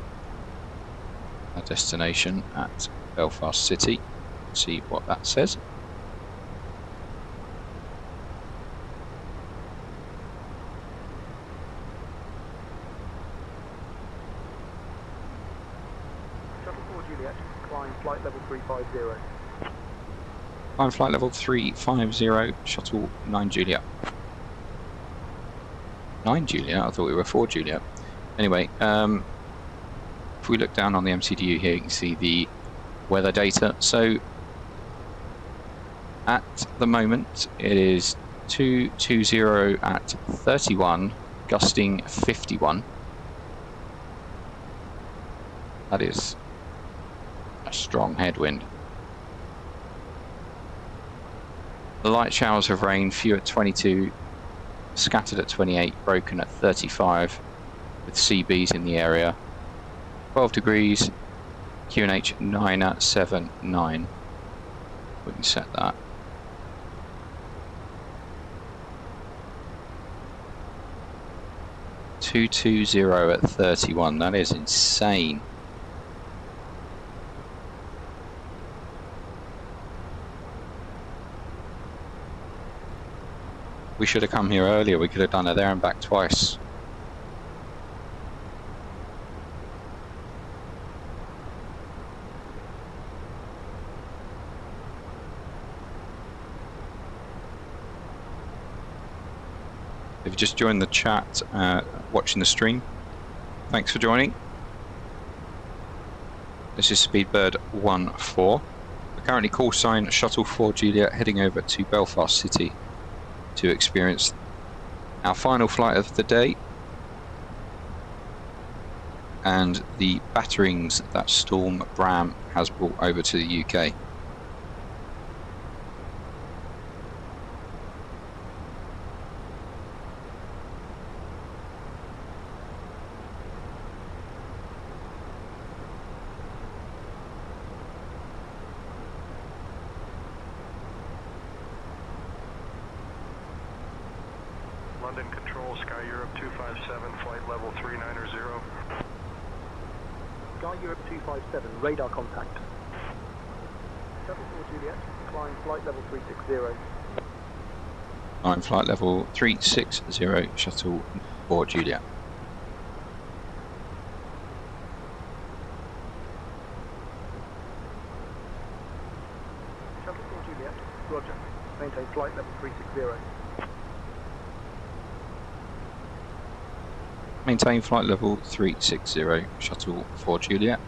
our destination at Belfast City, see what that says. Shuttle 4 Juliet, climb flight level 350. Climb flight level 350, Shuttle 9 Juliet. 9 Juliet? I thought we were 4 Juliet. Anyway, if we look down on the MCDU here, you can see the weather data. So at the moment it is 220 at 31, gusting 51. That is a strong headwind. The light showers of rain, few at 22, scattered at 28, broken at 35, with CBs in the area. 12 degrees, QNH 979. We can set that. .220 at 31. That is insane. We should have come here earlier. We could have done it there and back twice. If you just joined the chat, watching the stream, thanks for joining. This is Speedbird14. We're currently call sign Shuttle 4 Juliet, heading over to Belfast City to experience our final flight of the day and the batterings that Storm Bram has brought over to the UK. London Control, Sky Europe 257, flight level 390. Sky Europe 257, radar contact. Shuttle 4 Juliet, climb flight level 360. I'm flight level 360, Shuttle 4 Juliet. Shuttle 4 Juliet, roger. Maintain flight level 360. Maintain flight level 360, Shuttle 4 Juliet.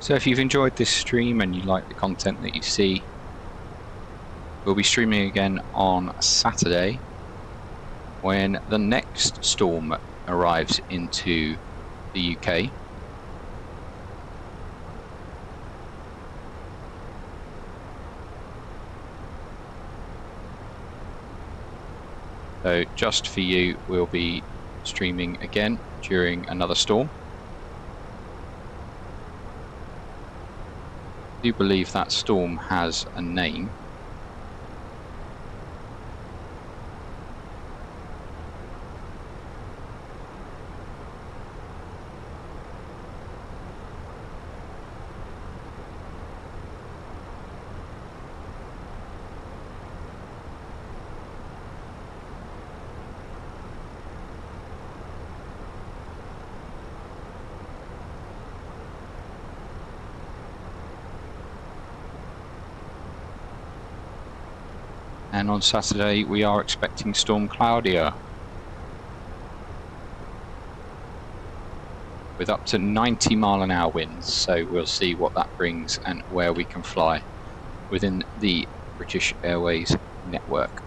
So if you've enjoyed this stream and you like the content that you see, we'll be streaming again on Saturday when the next storm arrives into the UK. So just for you, we'll be streaming again during another storm. I do believe that storm has a name. And on Saturday we are expecting Storm Claudia with up to 90-mile-an-hour winds, so we'll see what that brings and where we can fly within the British Airways network.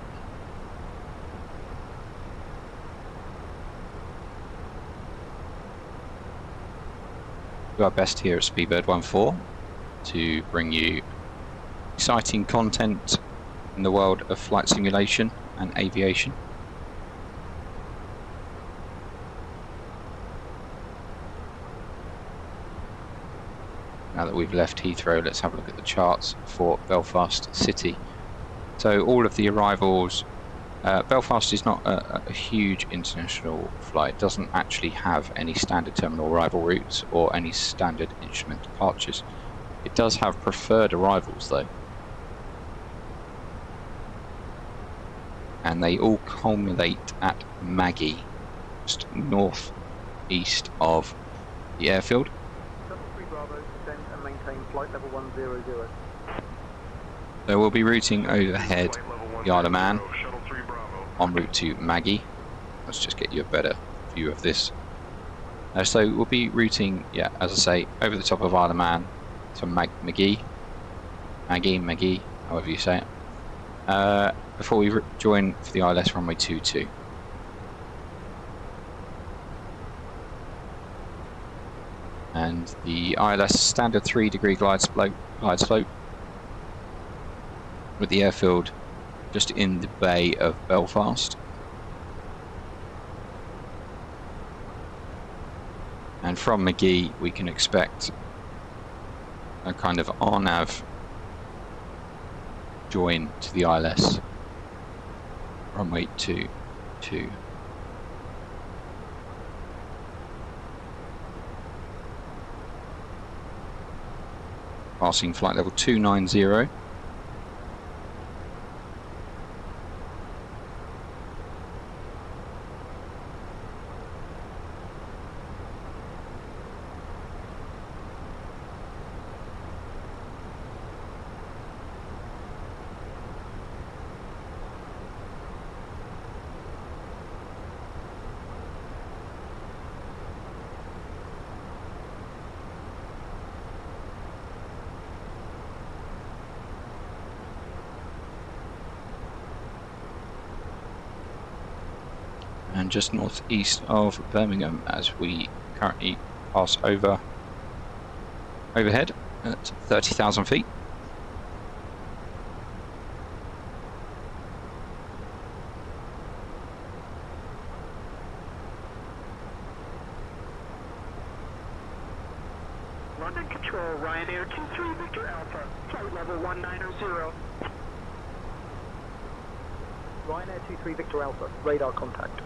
Do our best here at Speedbird14 to bring you exciting content in the world of flight simulation and aviation. Now that we've left Heathrow, let's have a look at the charts for Belfast City. So all of the arrivals, Belfast is not a huge international flight. It doesn't actually have any standard terminal arrival routes or any standard instrument departures. It does have preferred arrivals though. And they all culminate at Maggie, just north-east of the airfield. Shuttle 3 Bravo, descend and maintain flight level 100. So we'll be routing overhead the Isle of Man en route to Maggie. Let's just get you a better view of this. So we'll be routing, yeah, as I say, over the top of Isle of Man to Maggie, however you say it. Before we join for the ILS runway 22. And the ILS standard 3-degree glide slope with the airfield just in the Bay of Belfast. And from Magee we can expect a kind of RNAV join to the ILS runway 22. Passing flight level 290. And just northeast of Birmingham as we currently pass overhead at 30,000 feet. London Control, Ryanair 23 Victor Alpha, flight level 190. Ryanair 23 Victor Alpha, radar contact.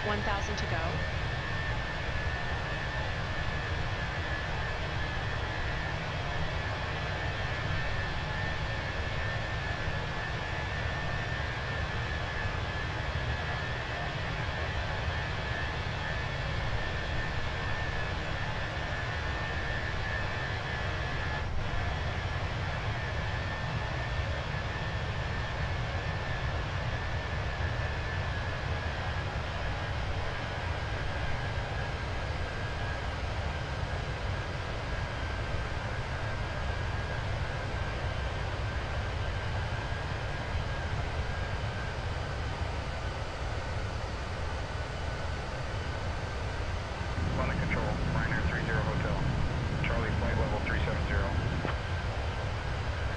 $1,000 to go.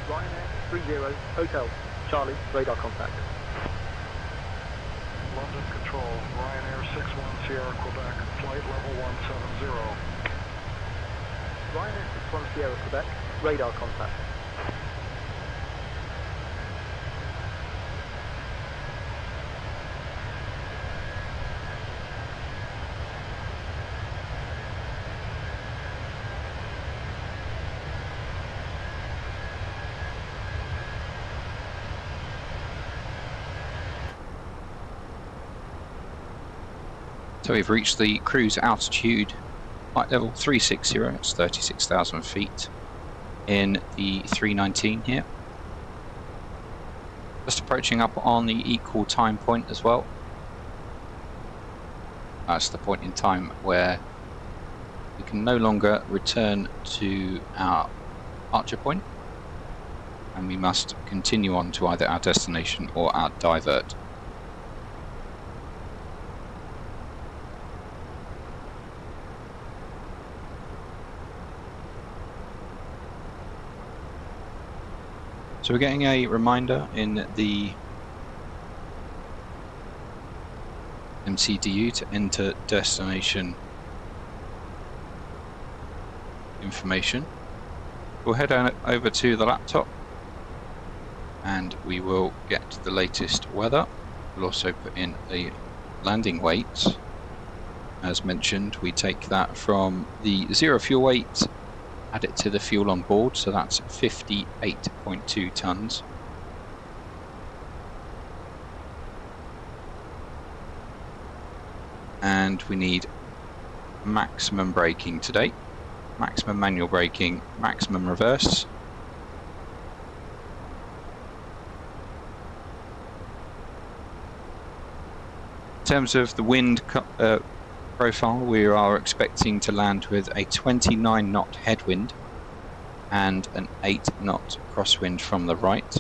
Ryanair 30 Hotel Charlie, radar contact. London Control, Ryanair 61 Sierra Quebec, flight level 170. Ryanair 61 Sierra Quebec, radar contact. So we've reached the cruise altitude, flight level 360, it's 36,000 feet in the 319 here. Just approaching up on the equal time point as well. That's the point in time where we can no longer return to our departure point, and we must continue on to either our destination or our divert. So we're getting a reminder in the MCDU to enter destination information. We'll head on over to the laptop and we will get the latest weather. We'll also put in a landing weight. As mentioned, we take that from the zero fuel weight, add it to the fuel on board, so that's 58.2 tons. And we need maximum braking today, maximum manual braking, maximum reverse. In terms of the wind profile, we are expecting to land with a 29 knot headwind and an 8 knot crosswind from the right.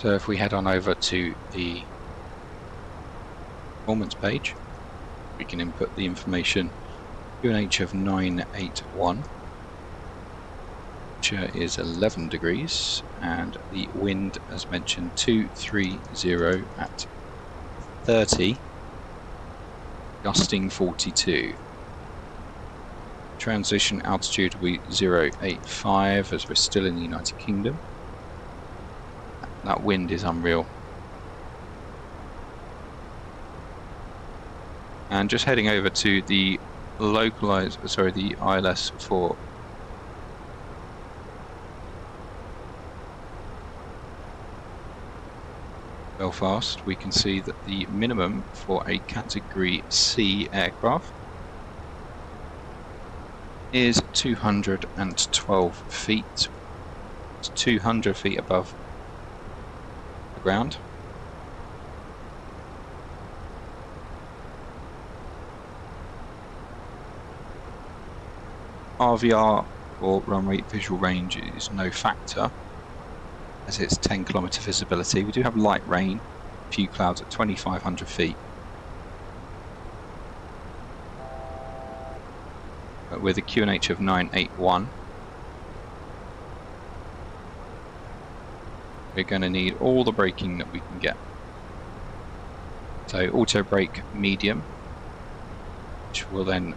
So if we head on over to the performance page, we can input the information QNH of 981, temperature is 11 degrees, and the wind, as mentioned, 230 at 30, gusting 42. Transition altitude will be 085 as we're still in the United Kingdom. That wind is unreal. And just heading over to the the ILS for Belfast, we can see that the minimum for a Category C aircraft is 212 feet. It's 200 feet above the ground. RVR or runway visual range is no factor as it's 10 kilometre visibility. We do have light rain, a few clouds at 2,500 feet. But with a QNH of 981, we're going to need all the braking that we can get. So auto brake medium, which will then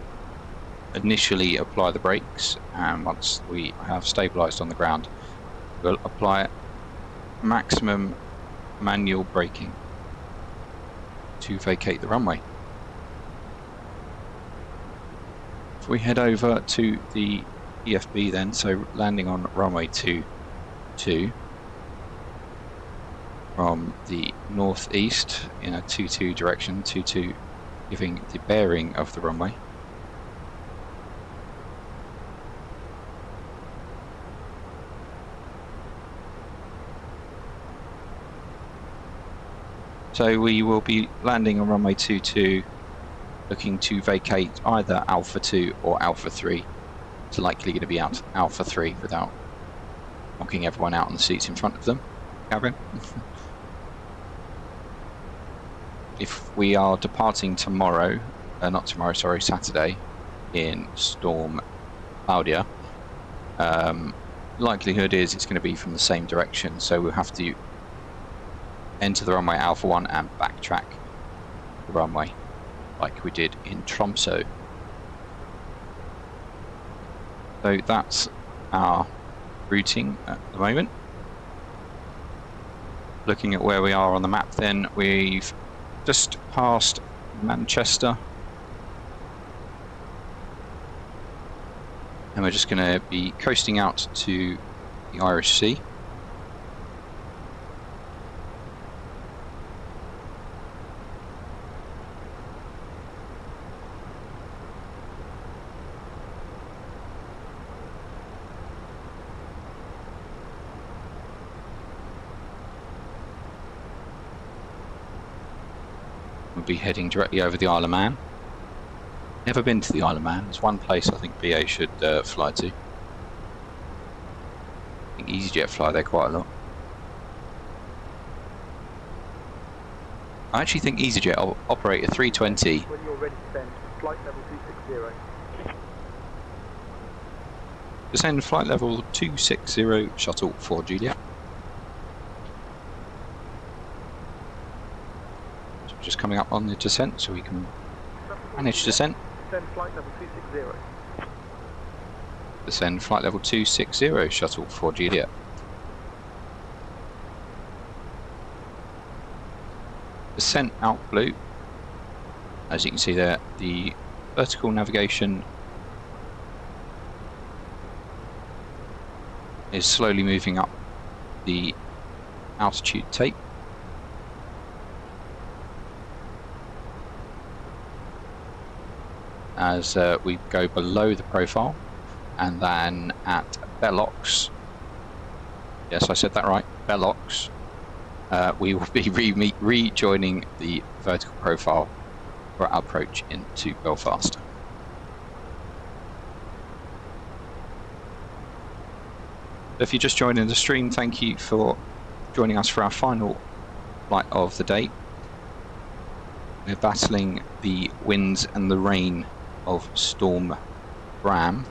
initially apply the brakes, and once we have stabilised on the ground, we'll apply maximum manual braking to vacate the runway. If we head over to the EFB then, so landing on runway 22 from the northeast in a 22 direction, 22 giving the bearing of the runway. So we will be landing on runway 22, looking to vacate either Alpha 2 or Alpha 3. It's likely going to be out Alpha 3 without knocking everyone out on the seats in front of them. Cabin. If we are departing tomorrow, not tomorrow, sorry, Saturday, in Storm Bram, likelihood is it's going to be from the same direction, so we'll have to enter the runway Alpha 1 and backtrack the runway like we did in Tromsø. So that's our routing at the moment. Looking at where we are on the map then, we've just passed Manchester. And we're just going to be coasting out to the Irish Sea. We'll be heading directly over the Isle of Man. Never been to the Isle of Man. It's one place I think BA should fly to. I think EasyJet fly there quite a lot. I actually think EasyJet will operate a 320. When you're ready to send, flight level 260. Descend flight level 260, shuttle for Juliet. So just coming up on the descent so we can manage descent. Descend flight level 260. Descend flight level 260, shuttle for Juliet. Descent out blue. As you can see there, the vertical navigation is slowly moving up the altitude tape. As we go below the profile, and then at Bellox, yes I said that right, Bellox, we will be rejoining the vertical profile for our approach into Belfast. If you're just joining the stream, thank you for joining us for our final flight of the day. We're battling the winds and the rain of Storm Bram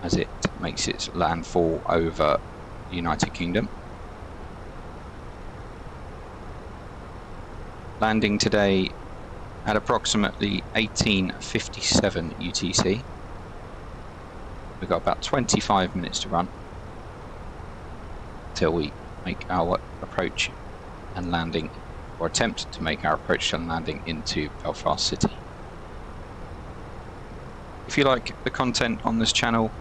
as it makes its landfall over the United Kingdom. Landing today at approximately 18:57 UTC. We've got about 25 minutes to run till we make our approach and landing, or attempt to make our approach and landing into Belfast City. If you like the content on this channel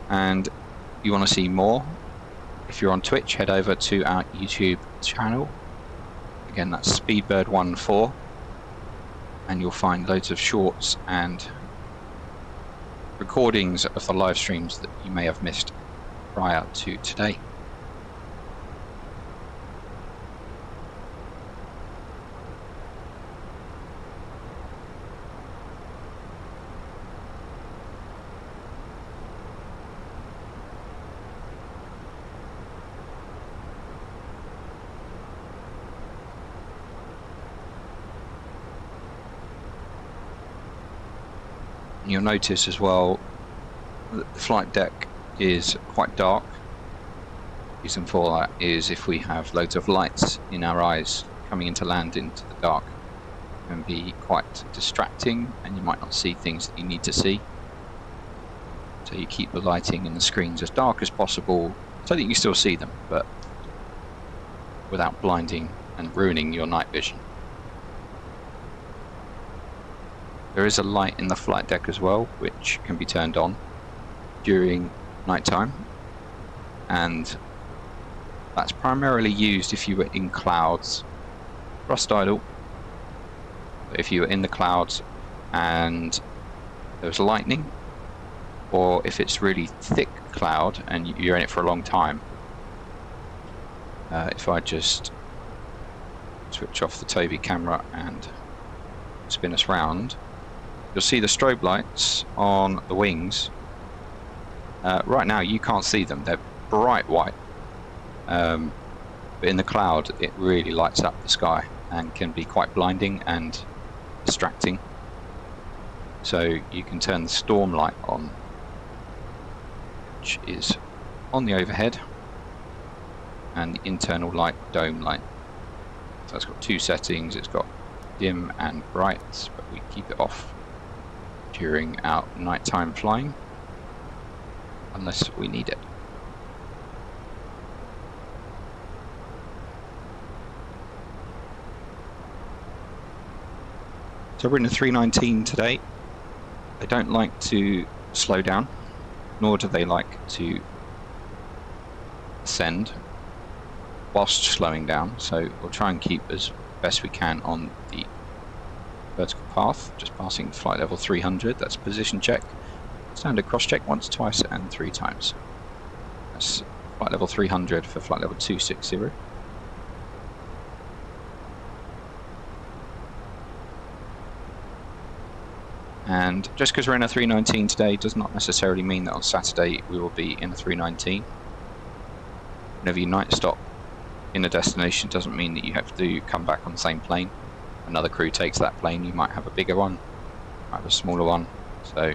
and you want to see more, if you're on Twitch, head over to our YouTube channel. Again, that's Speedbird14, and you'll find loads of shorts and recordings of the live streams that you may have missed prior to today. You'll notice as well that the flight deck is quite dark. The reason for that is if we have loads of lights in our eyes coming into land into the dark, it can be quite distracting and you might not see things that you need to see. So you keep the lighting and the screens as dark as possible so that you can still see them, but without blinding and ruining your night vision. There is a light in the flight deck as well, which can be turned on during night time, and that's primarily used if you were in clouds. Thrust idle. If you were in the clouds and there was lightning, or if it's really thick cloud and you're in it for a long time, If I just switch off the Toby camera and spin us round, you'll see the strobe lights on the wings. Right now you can't see them, they're bright white, but in the cloud it really lights up the sky and can be quite blinding and distracting. So you can turn the storm light on, which is on the overhead, and the internal light, dome light. So it's got two settings, it's got dim and bright, but we keep it off during our nighttime flying unless we need it. So we're in a 319 today. They don't like to slow down, nor do they like to ascend whilst slowing down, so we'll try and keep as best we can on the vertical path, just passing flight level 300. That's position check, standard cross check once, twice and 3 times. That's flight level 300 for flight level 260. And just because we're in a 319 today does not necessarily mean that on Saturday we will be in a 319. Whenever you night stop in a destination doesn't mean that you have to come back on the same plane. Another crew takes that plane, you might have a bigger one, might have a smaller one. So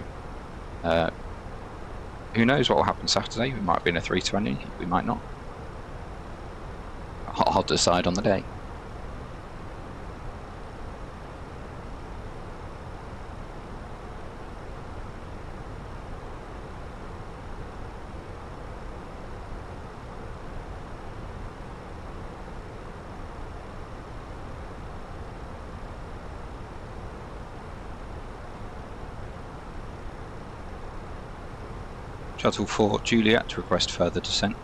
who knows what will happen Saturday? We might be in a 320, we might not. I'll decide on the day. Shuttle 4 Juliet to request further descent.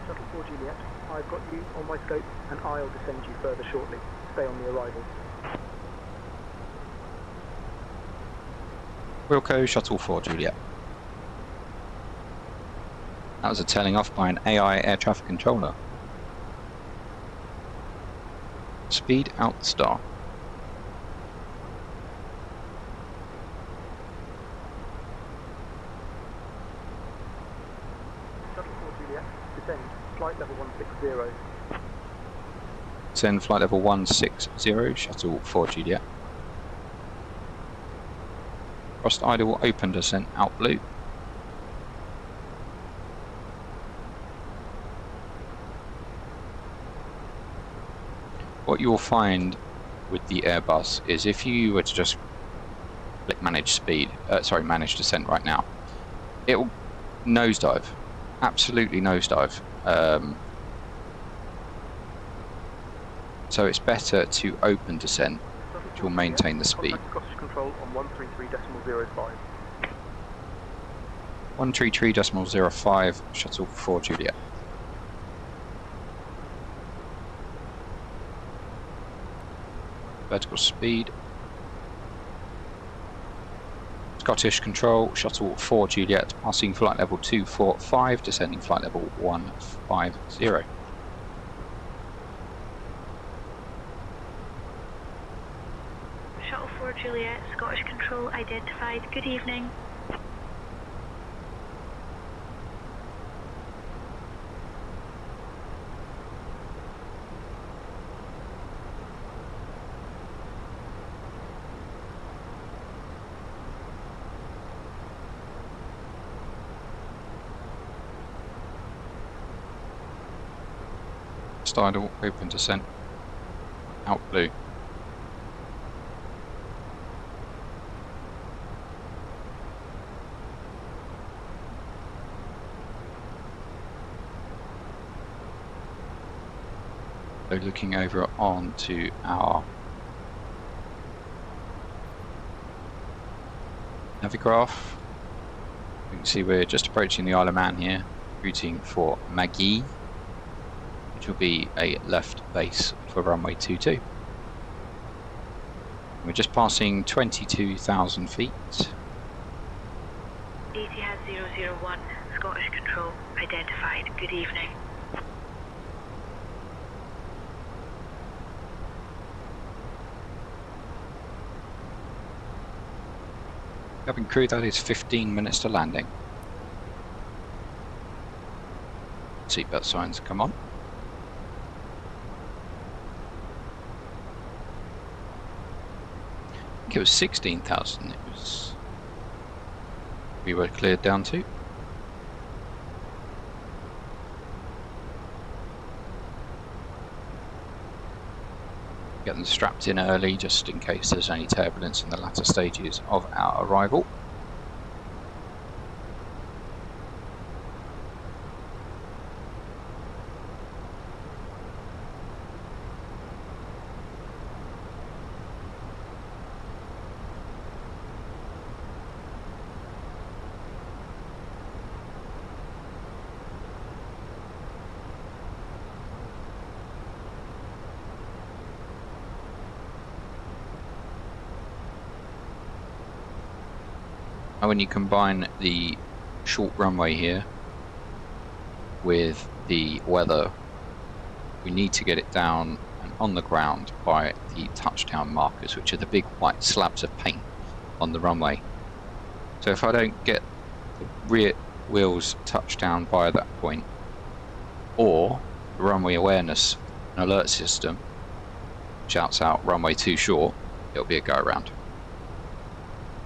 Shuttle 4 Juliet, I've got you on my scope and I'll descend you further shortly. Stay on the arrival. Wilco, Shuttle 4 Juliet. That was a telling off by an AI air traffic controller. Speed out star. Shuttle 4 Juliet, descend flight level 160. Descend flight level 160, Shuttle 4 Juliet. Crossed idle, open descent out blue. What you will find with the Airbus is if you were to just click manage speed, manage descent right now, it will nosedive, absolutely nosedive. So it's better to open descent, which will maintain the speed. Contact control on 133.05. 133.05, Shuttle 4 Juliet. Vertical speed. Scottish control, Shuttle 4 Juliet, passing flight level 245, descending flight level 150. Shuttle 4 Juliet, Scottish control identified. Good evening. Idle, open descent, out blue. So looking over onto our Navigraph, you can see we're just approaching the Isle of Man here, routing for Maggie, which will be a left base for runway 22. We're just passing 22,000 feet. Etihad 001, Scottish Control, identified. Good evening. Cabin crew, that is 15 minutes to landing. Seatbelt signs come on. I think it was 16,000 it was. We were cleared down to. Get them strapped in early just in case there's any turbulence in the latter stages of our arrival. When you combine the short runway here with the weather, we need to get it down and on the ground by the touchdown markers, which are the big white slabs of paint on the runway. So if I don't get the rear wheels touchdown by that point, or the runway awareness and alert system shouts out runway too short, it'll be a go around.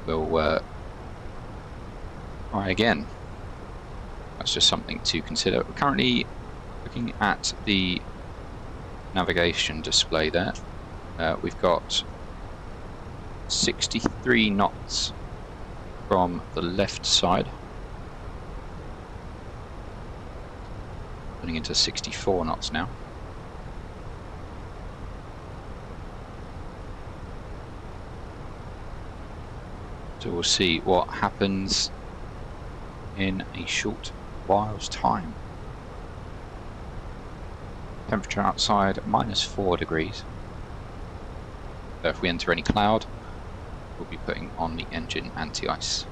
We'll try again. That's just something to consider. We're currently looking at the navigation display there. We've got 63 knots from the left side, running into 64 knots now. So we'll see what happens in a short while's time. Temperature outside -4 degrees. So if we enter any cloud, we'll be putting on the engine anti-ice.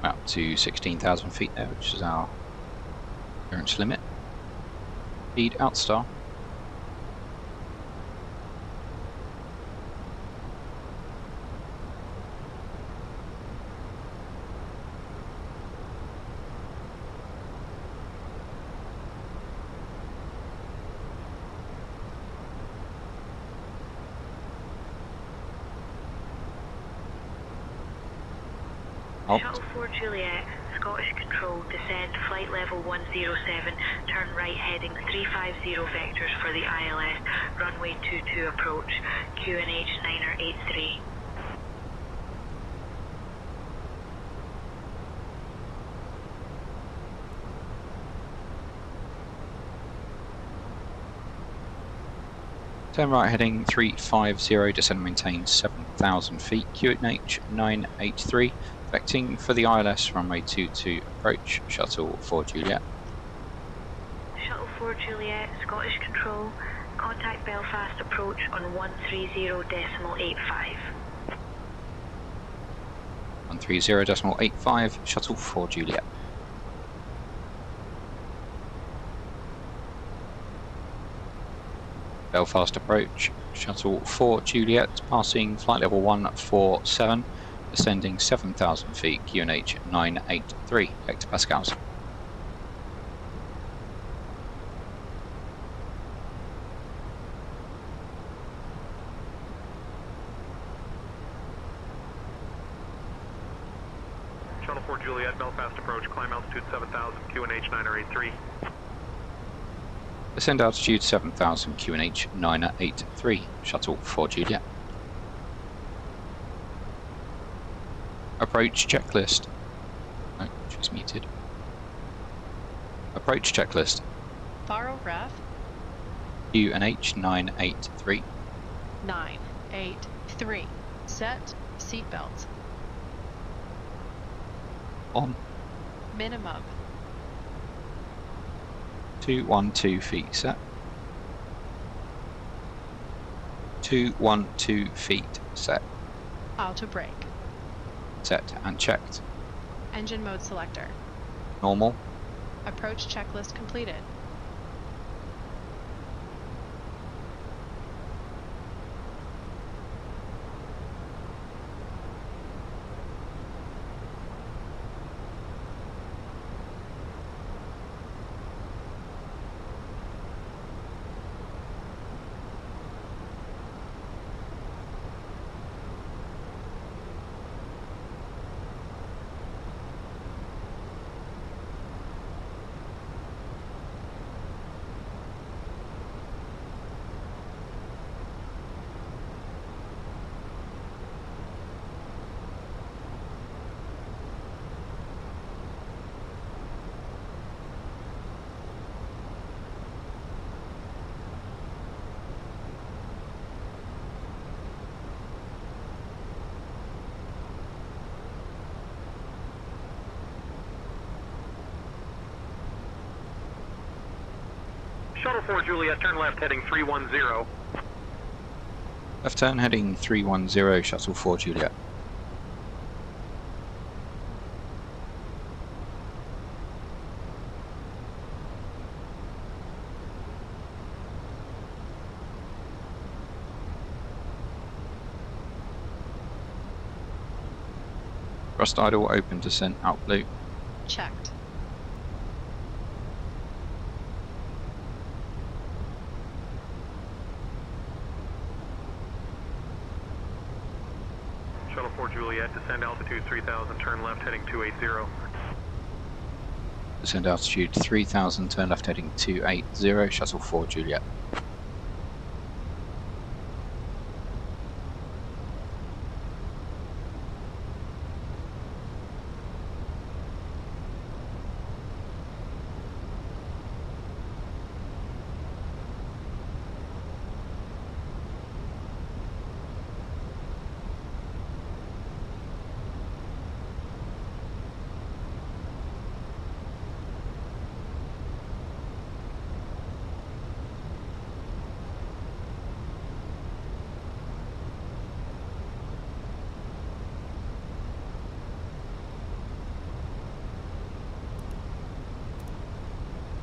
Up to 16,000 feet there, which is our clearance limit. Speed outstar. Shuttle 4 Juliet, Scottish Control, descend flight level 107, turn right heading 350 vectors for the ILS, runway 22 approach, QNH 983. Turn right heading 350, descend and maintain 7,000 feet, QNH 983. Vecting for the ILS, runway 22 approach, Shuttle 4 Juliet. Shuttle 4 Juliet, Scottish Control, contact Belfast approach on 130.85. 130.85, Shuttle 4 Juliet. Belfast approach, Shuttle 4 Juliet, passing flight level 147. Ascending 7,000 feet, QNH 983 hectopascals. Shuttle 4 Juliet, Belfast approach, climb altitude 7,000, QNH 983. Ascend altitude 7,000, QNH 983, Shuttle 4 Juliet. Approach checklist. She's muted. Approach checklist. Faro ref. UNH 983. 983. Set. Seatbelt. On. Minimum. 212 feet set. 212 feet set. Auto brake. Set and checked. Engine mode selector. Normal. Approach checklist completed. Shuttle 4 Juliet, turn left heading 310. Left turn heading 310, Shuttle 4 Juliet. Thrust idle, open descent, out blue. Checked. Shuttle 4 Juliet, descend altitude 3000, turn left heading 280. Descend altitude 3000, turn left heading 280, Shuttle 4 Juliet.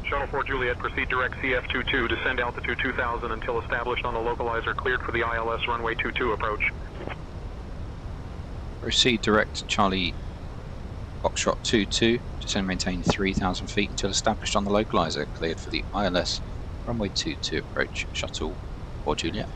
Shuttle 4 Juliet, proceed direct CF22, descend altitude 2000 until established on the localizer, cleared for the ILS runway 22 approach. Proceed direct Charlie Foxtrot 22, descend maintain 3000 feet until established on the localizer, cleared for the ILS runway 22 approach, Shuttle 4 Juliet.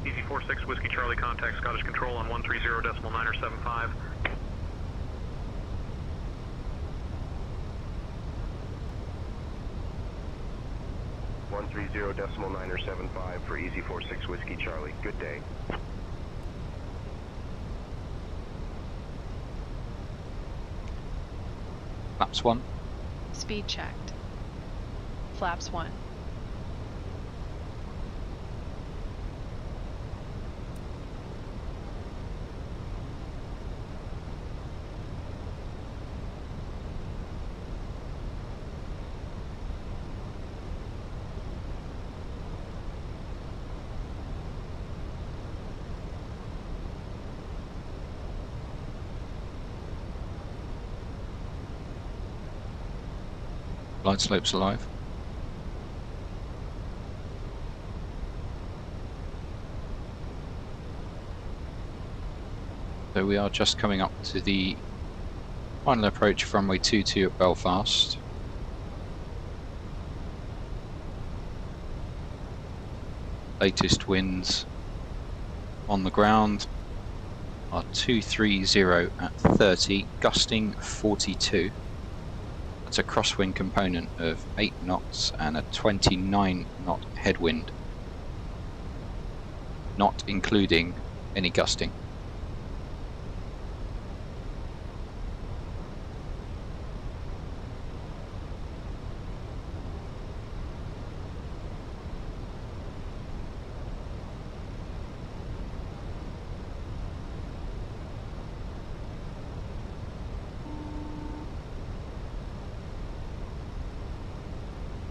EZ46 Whiskey Charlie, contact Scottish Control on 130.975. 130.975 for Easy 46 Whiskey Charlie. Good day. Flaps 1. Speed checked. Flaps 1. Glide slopes alive. So we are just coming up to the final approach for runway 22 at Belfast. Latest winds on the ground are 230 at 30, gusting 42. That's a crosswind component of 8 knots and a 29 knot headwind, not including any gusting.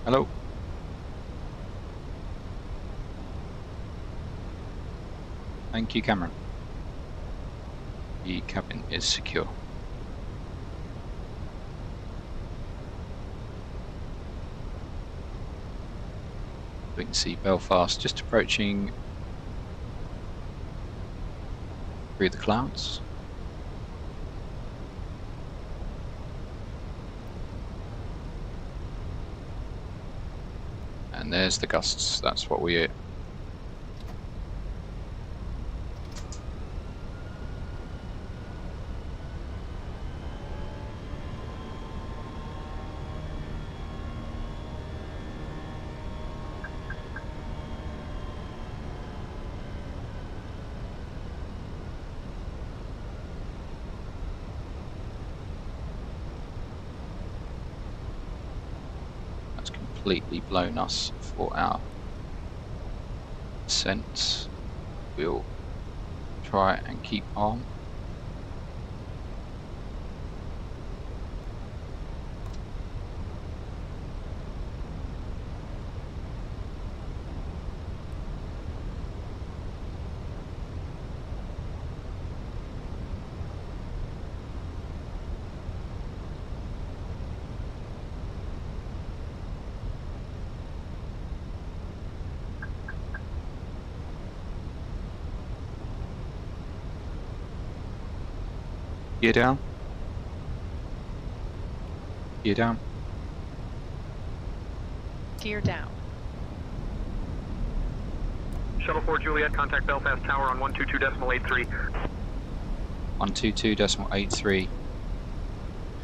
Hello. Thank you, Cameron. The cabin is secure. We can see Belfast just approaching through the clouds. And there's the gusts, that's what we... completely blown us for our descent. We'll try and keep on. Gear down. Gear down. Gear down. Shuttle 4 Juliet, contact Belfast Tower on 122.83. 122.83.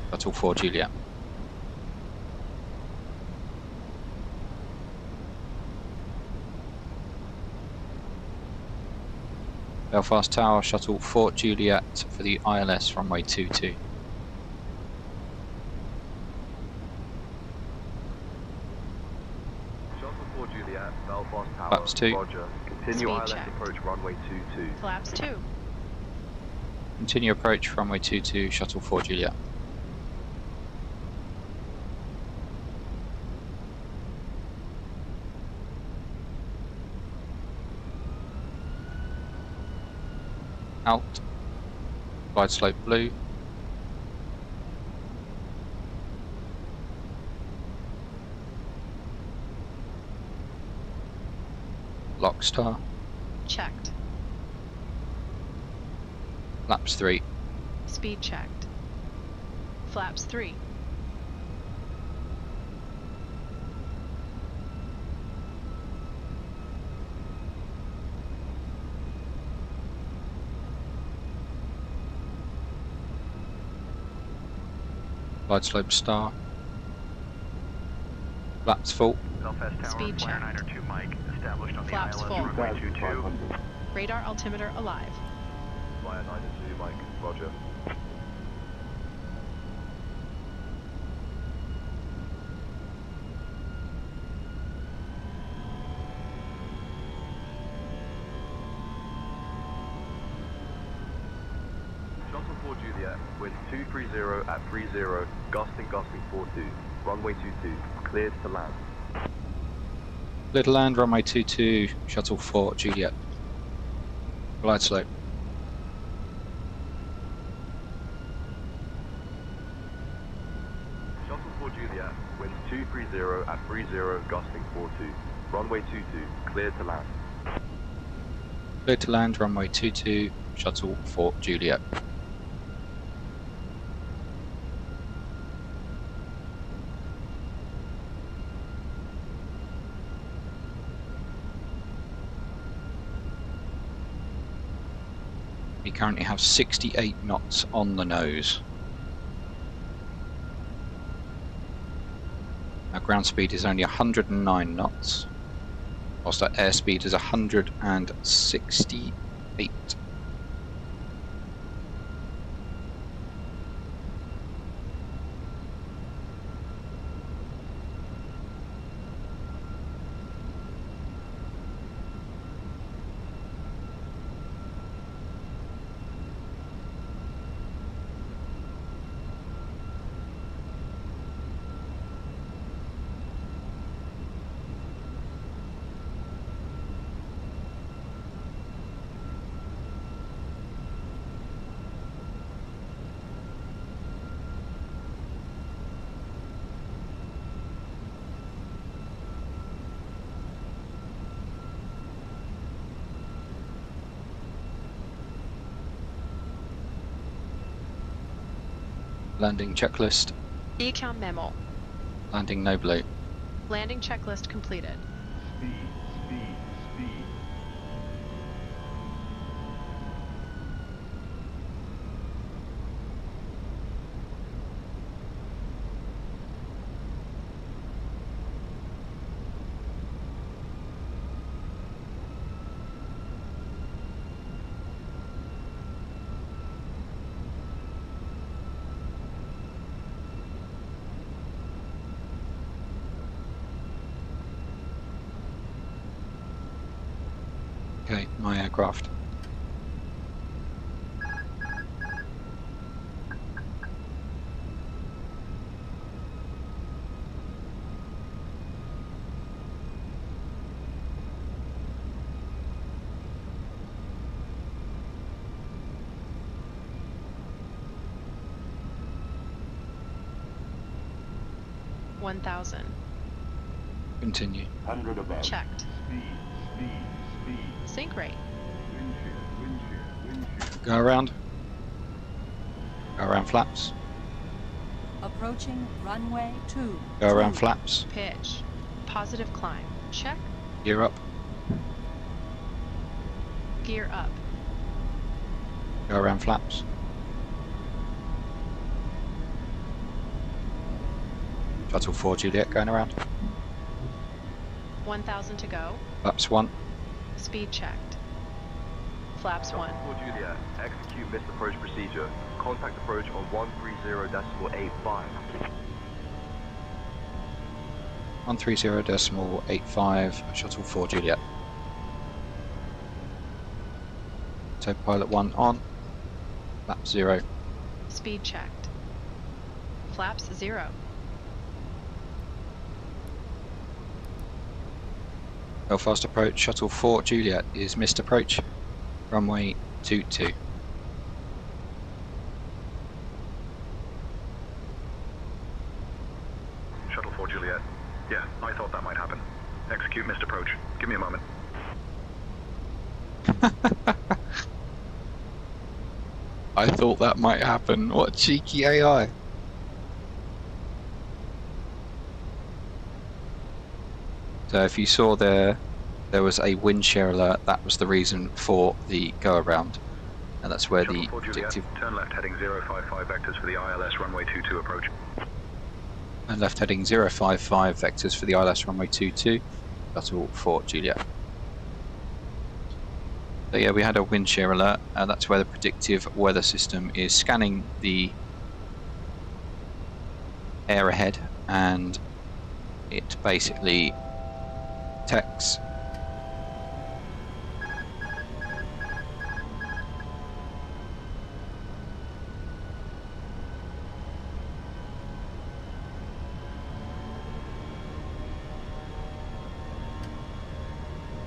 Shuttle 4 Juliet. Belfast Tower, Shuttle 4 Juliet for the ILS runway 22. Shuttle 4 Juliet, Belfast Tower, Flaps 2. Roger. Continue Speed ILS check. approach runway 22. Flaps 2. Continue approach runway 22, Shuttle 4 Juliet. Out. Glide slope blue. Lock star. Checked. Flaps 3. Speed checked. Flaps 3. Glide slope star. Flaps full. Belfast Tower, Speed check. 902 Mike, established on the Flaps ILS full. runway 22. Radar altimeter alive. Via 902 Mike, roger. Shuttle 4 Juliet, wind 230 at 30, gusting 42, runway 22, cleared to land. Clear to land, runway 22, shuttle 4 Juliet. Glide slope. Shuttle 4 Juliet, wind 230 at 30, gusting 42, runway 22, cleared to land. Clear to land, runway 22, shuttle 4 Juliet. We currently have 68 knots on the nose. Our ground speed is only 109 knots, whilst our airspeed is 168. Landing checklist. Econ memo. Landing no blue. Landing checklist completed. Speed, speed, speed. Okay, my aircraft. $1,000. Continue. 100 above. Checked. Speed, speed, speed. Sync rate. Wind shear, wind shear, wind shear. Go around. Go around flaps. Approaching runway 2. Go around flaps. Pitch. Positive climb. Check. Gear up. Gear up. Go around flaps. Shuttle 4 Juliet going around. 1,000 to go. Flaps 1. Speed checked. Flaps 1. Shuttle 4 Juliet, execute missed approach procedure. Contact approach on 130.85. 130.85, shuttle 4 Juliet. Autopilot 1 on. Flap 0. Speed checked. Flaps 0. Belfast approach, shuttle 4 Juliet is missed approach. Runway 22. Shuttle 4 Juliet. Yeah, I thought that might happen. Execute missed approach. Give me a moment. I thought that might happen. What cheeky AI. So if you saw there was a wind shear alert, that was the reason for the go around. And that's where Shuttle the 4 Juliet, predictive... turn left heading 055 vectors for the ILS runway 22 approach. And left heading 055 vectors for the ILS runway 22, shuttle for Juliet. So yeah, we had a wind shear alert, and that's where the predictive weather system is scanning the air ahead, and it basically detects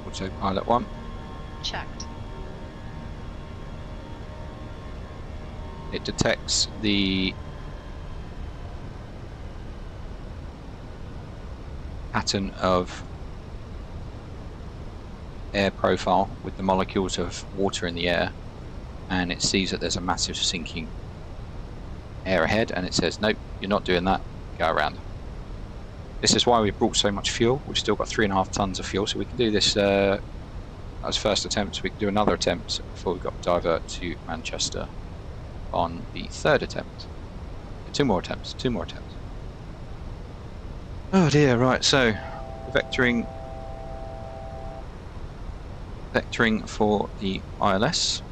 autopilot 1. Checked. It detects the pattern of air profile with the molecules of water in the air, and it sees that there's a massive sinking air ahead, and it says, nope, you're not doing that, go around. This is why we brought so much fuel. We've still got 3.5 tons of fuel, so we can do this as first attempt. We can do another attempt before we got to divert to Manchester on the third attempt. Two more attempts. Oh dear, right, so vectoring for the ILS.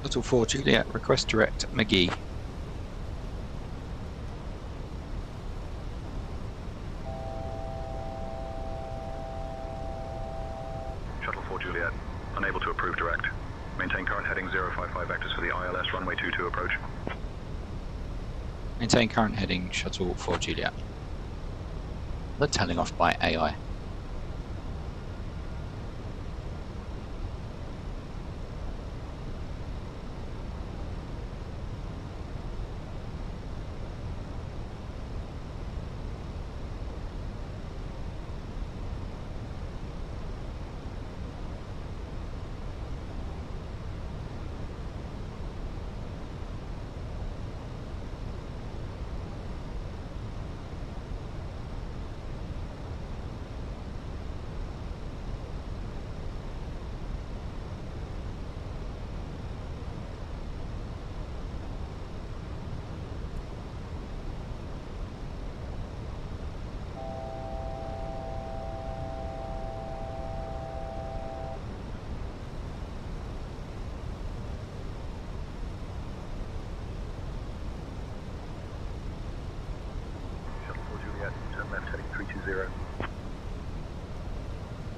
Shuttle 4 Juliet, request direct McGee. Shuttle 4 Juliet, unable to approve direct. Maintain current heading 055 vectors for the ILS runway 22 approach. Maintain current heading, Shuttle 4 Juliet. They're telling off by AI.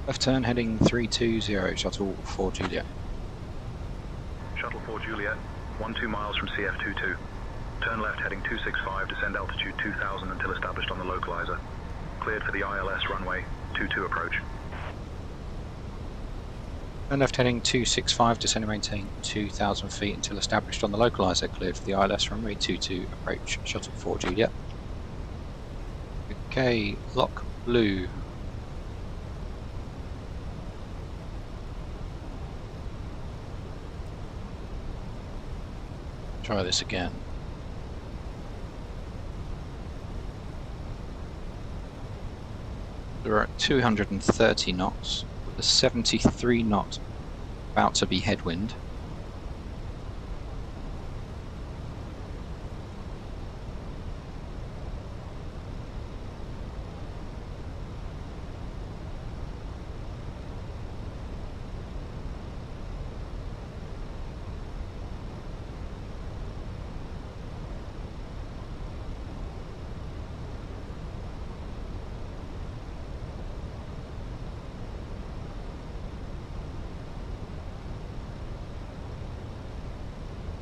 Left turn heading 320, Shuttle 4 Juliet. Shuttle 4 Juliet, 12 miles from CF22. Turn left heading 265, descend altitude 2000 until established on the localizer. Cleared for the ILS runway 22 approach. Turn left heading 265, descend and maintain 2,000 feet until established on the localizer. Cleared for the ILS runway 22 approach, Shuttle 4 Juliet. Okay, lock blue. Try this again. We're at 230 knots with a 73 knot about to be headwind.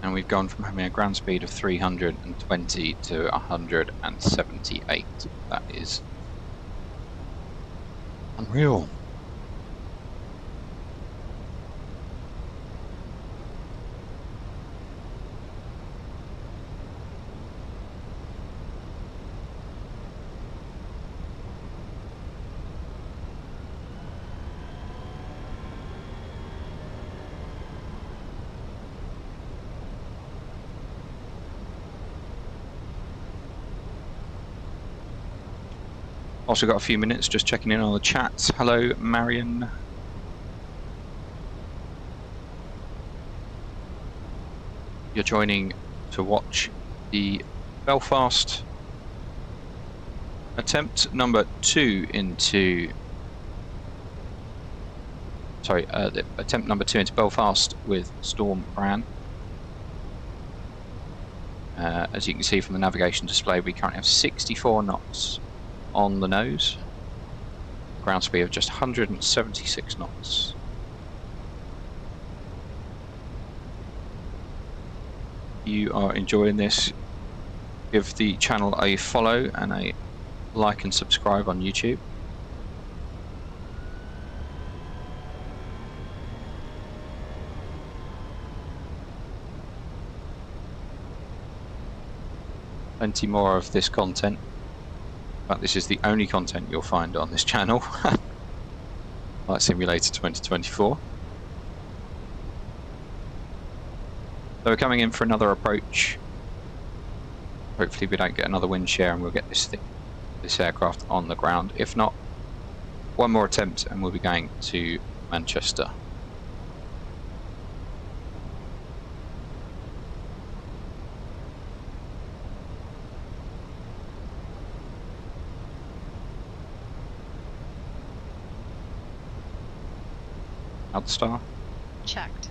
And we've gone from having a ground speed of 320 to 178. That is unreal. Also got a few minutes, just checking in on the chat. Hello, Marion. You're joining to watch the Belfast attempt number 2 into... Sorry, the attempt number 2 into Belfast with Storm Bram. As you can see from the navigation display, we currently have 64 knots on the nose, ground speed of just 176 knots. You are enjoying this, give the channel a follow and a like and subscribe on YouTube. Plenty more of this content. But this is the only content you'll find on this channel. Flight Simulator 2024. So we're coming in for another approach. Hopefully we don't get another wind shear and we'll get this aircraft on the ground. If not, one more attempt and we'll be going to Manchester. Outstar. Checked.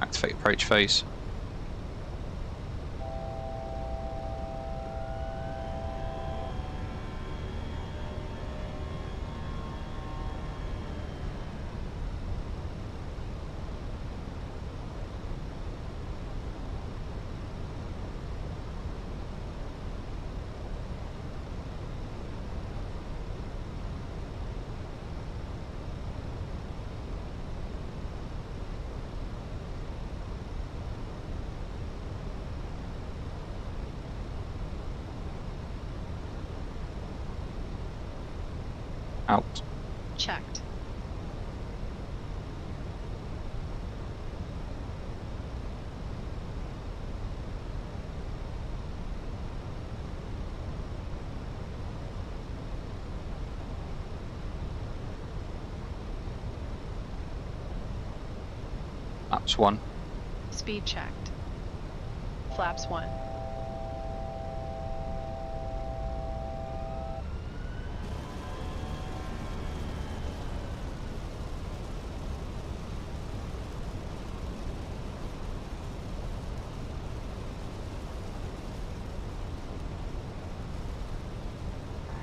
Activate approach phase. Out. Checked. Flaps 1. Speed checked. Flaps 1.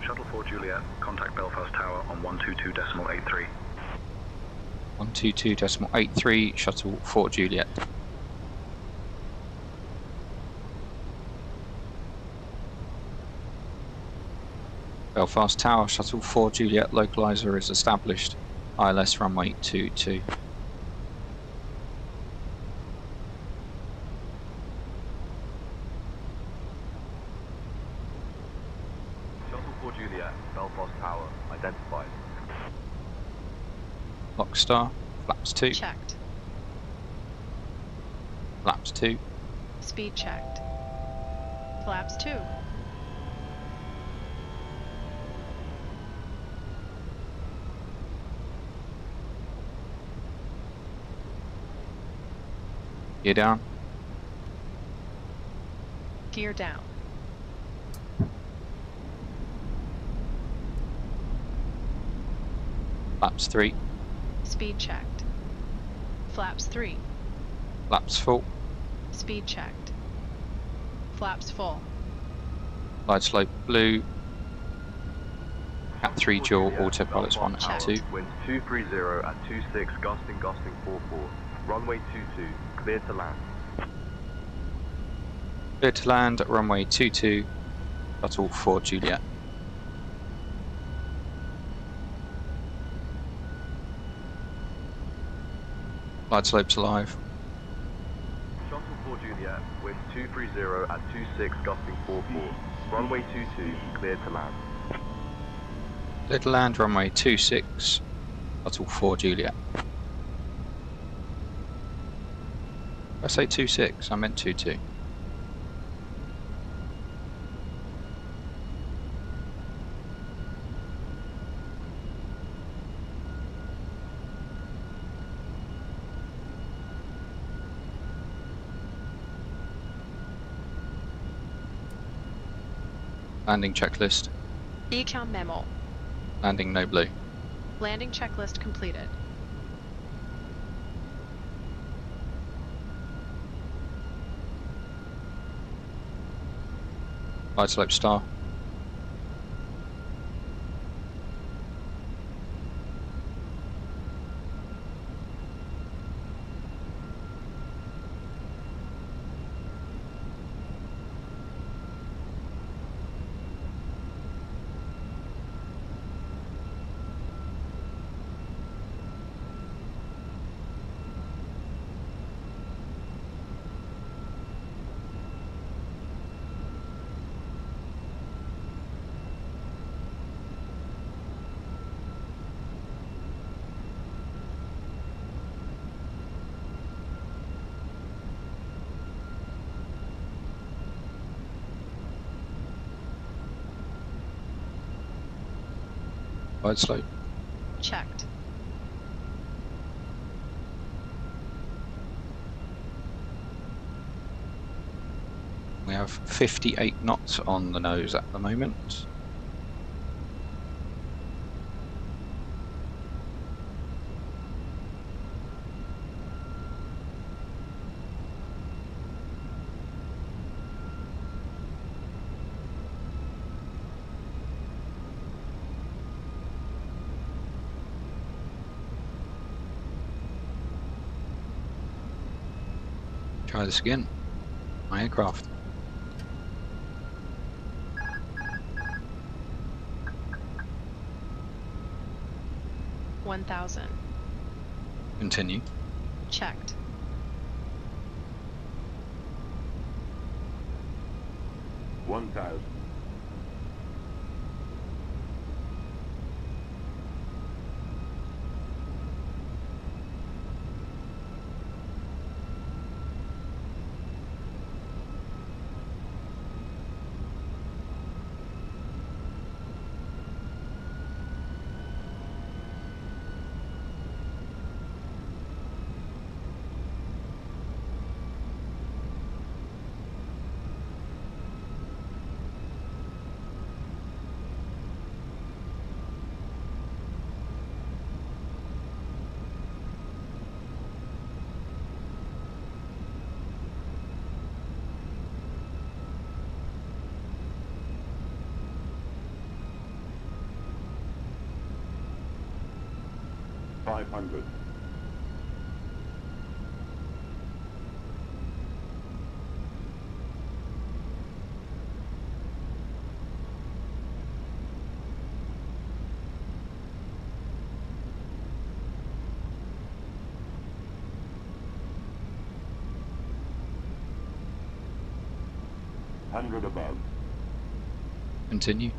Shuttle 4 Juliet, contact Belfast Tower on 122.83. 122.83, Shuttle 4 Juliet. Belfast Tower, Shuttle 4 Juliet, localizer is established. ILS runway 22. 4 Juliet, Belfast Tower, identified. Lockstar, flaps 2. Checked. Flaps 2. Speed checked. Flaps 2. Gear down. Gear down. Flaps 3. Speed checked. Flaps 3. Flaps full. Speed checked. Flaps full. Glide slope blue. Cat 3 dual, autopilots 1 and 2. Winds 230 at 26, gusting 44. Runway 22, clear to land. Clear to land at runway 22, shuttle 4 Juliet. Glide slopes alive. Shuttle 4 Juliet, winds 230 at 26, gusting 44. Runway 22, clear to land. Clear to land, runway 26, shuttle 4 Juliet. I say 26, I meant 22. Landing checklist. Ecom memo. Landing no blue. Landing checklist completed. Glide slope star. Glide slope. Checked. We have 58 knots on the nose at the moment. Try this again. My aircraft. $1,000. Continue. Checked. $1,000. $500. $100 above. Continue.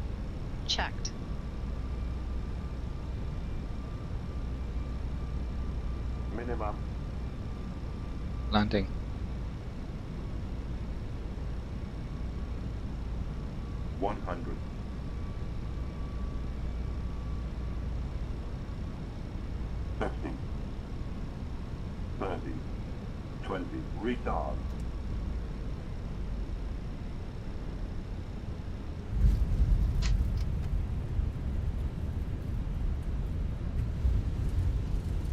checked. Minimum. Landing. $100. $50. $30. $20. Retard.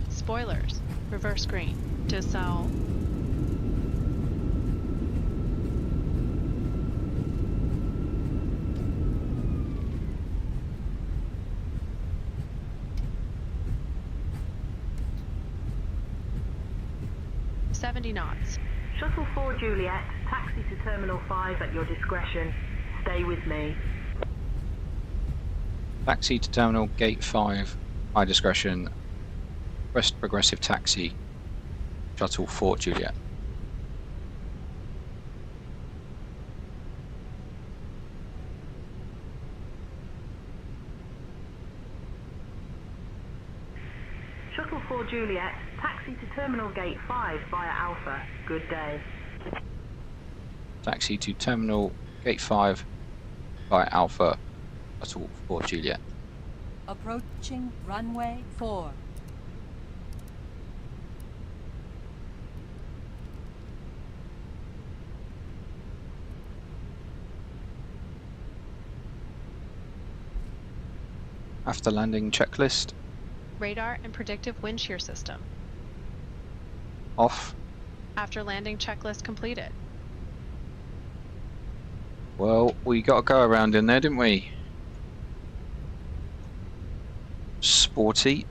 Spoilers. Reverse green. Descent. $70 knots. Shuttle 4 Juliet, taxi to Terminal 5 at your discretion. Stay with me. Taxi to Terminal Gate 5, high discretion. West progressive taxi. Shuttle 4 Juliet. Shuttle 4 Juliet, taxi to Terminal Gate 5 via Alpha. Good day. Taxi to Terminal Gate 5 by Alpha. Shuttle 4 Juliet. Approaching runway 4. After landing checklist. Radar and predictive wind shear system. Off. After landing checklist completed. Well, we got a go around in there, didn't we? Sporty.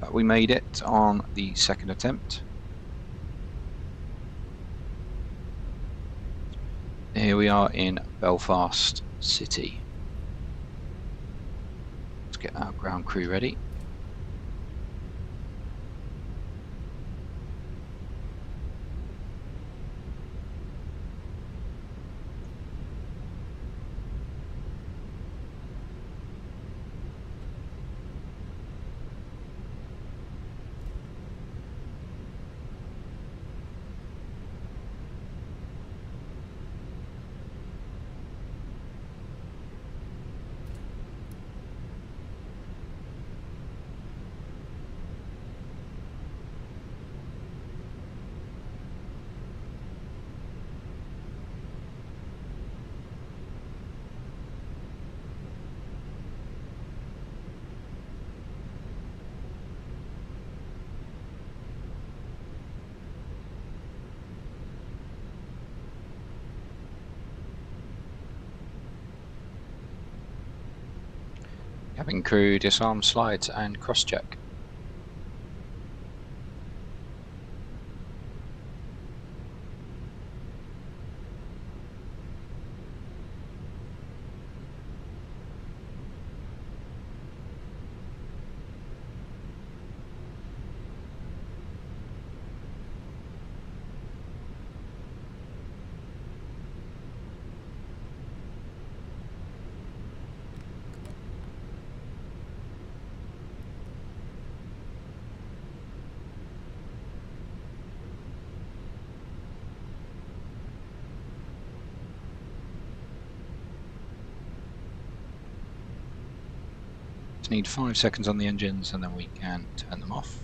But we made it on the second attempt. Here we are in Belfast City. Let's get our ground crew ready. Cabin crew disarm slides and cross-check. Need 5 seconds on the engines and then we can turn them off.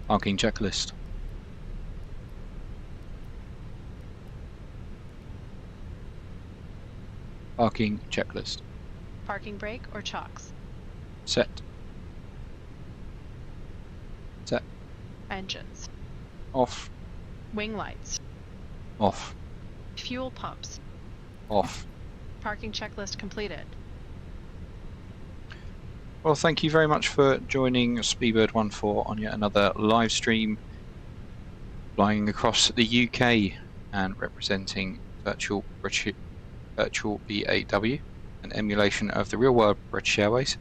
Parking checklist. Parking checklist. Parking brake or chocks. Set. Set. Engines. Off. Wing lights. Off. Fuel pumps. Off. Parking checklist completed. Well, thank you very much for joining Speedbird14 on yet another live stream. flying across the UK and representing virtual BAW, an emulation of the Real World British Airways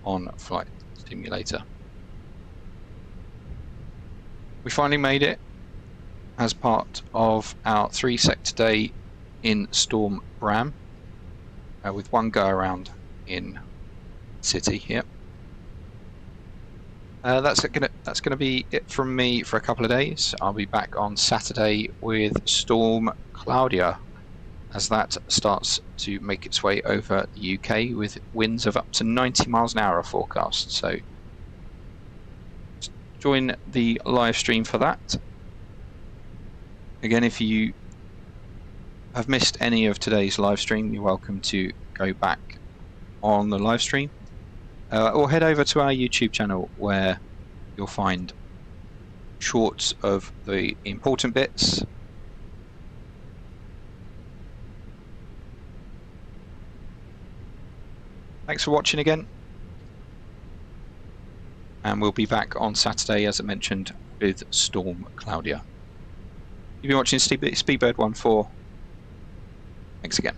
on Flight Simulator. We finally made it as part of our 3-sector day in Storm Bram, with one go around in City here. That's gonna be it from me for a couple of days. I'll be back on Saturday with Storm Claudia, as that starts to make its way over the UK with winds of up to 90 miles an hour forecast. So join the live stream for that. Again, if you have missed any of today's live stream, you're welcome to go back on the live stream, or head over to our YouTube channel where you'll find shorts of the important bits. Thanks for watching again, and we'll be back on Saturday, as I mentioned, with Storm Claudia. You've been watching Speedbird14. Thanks again.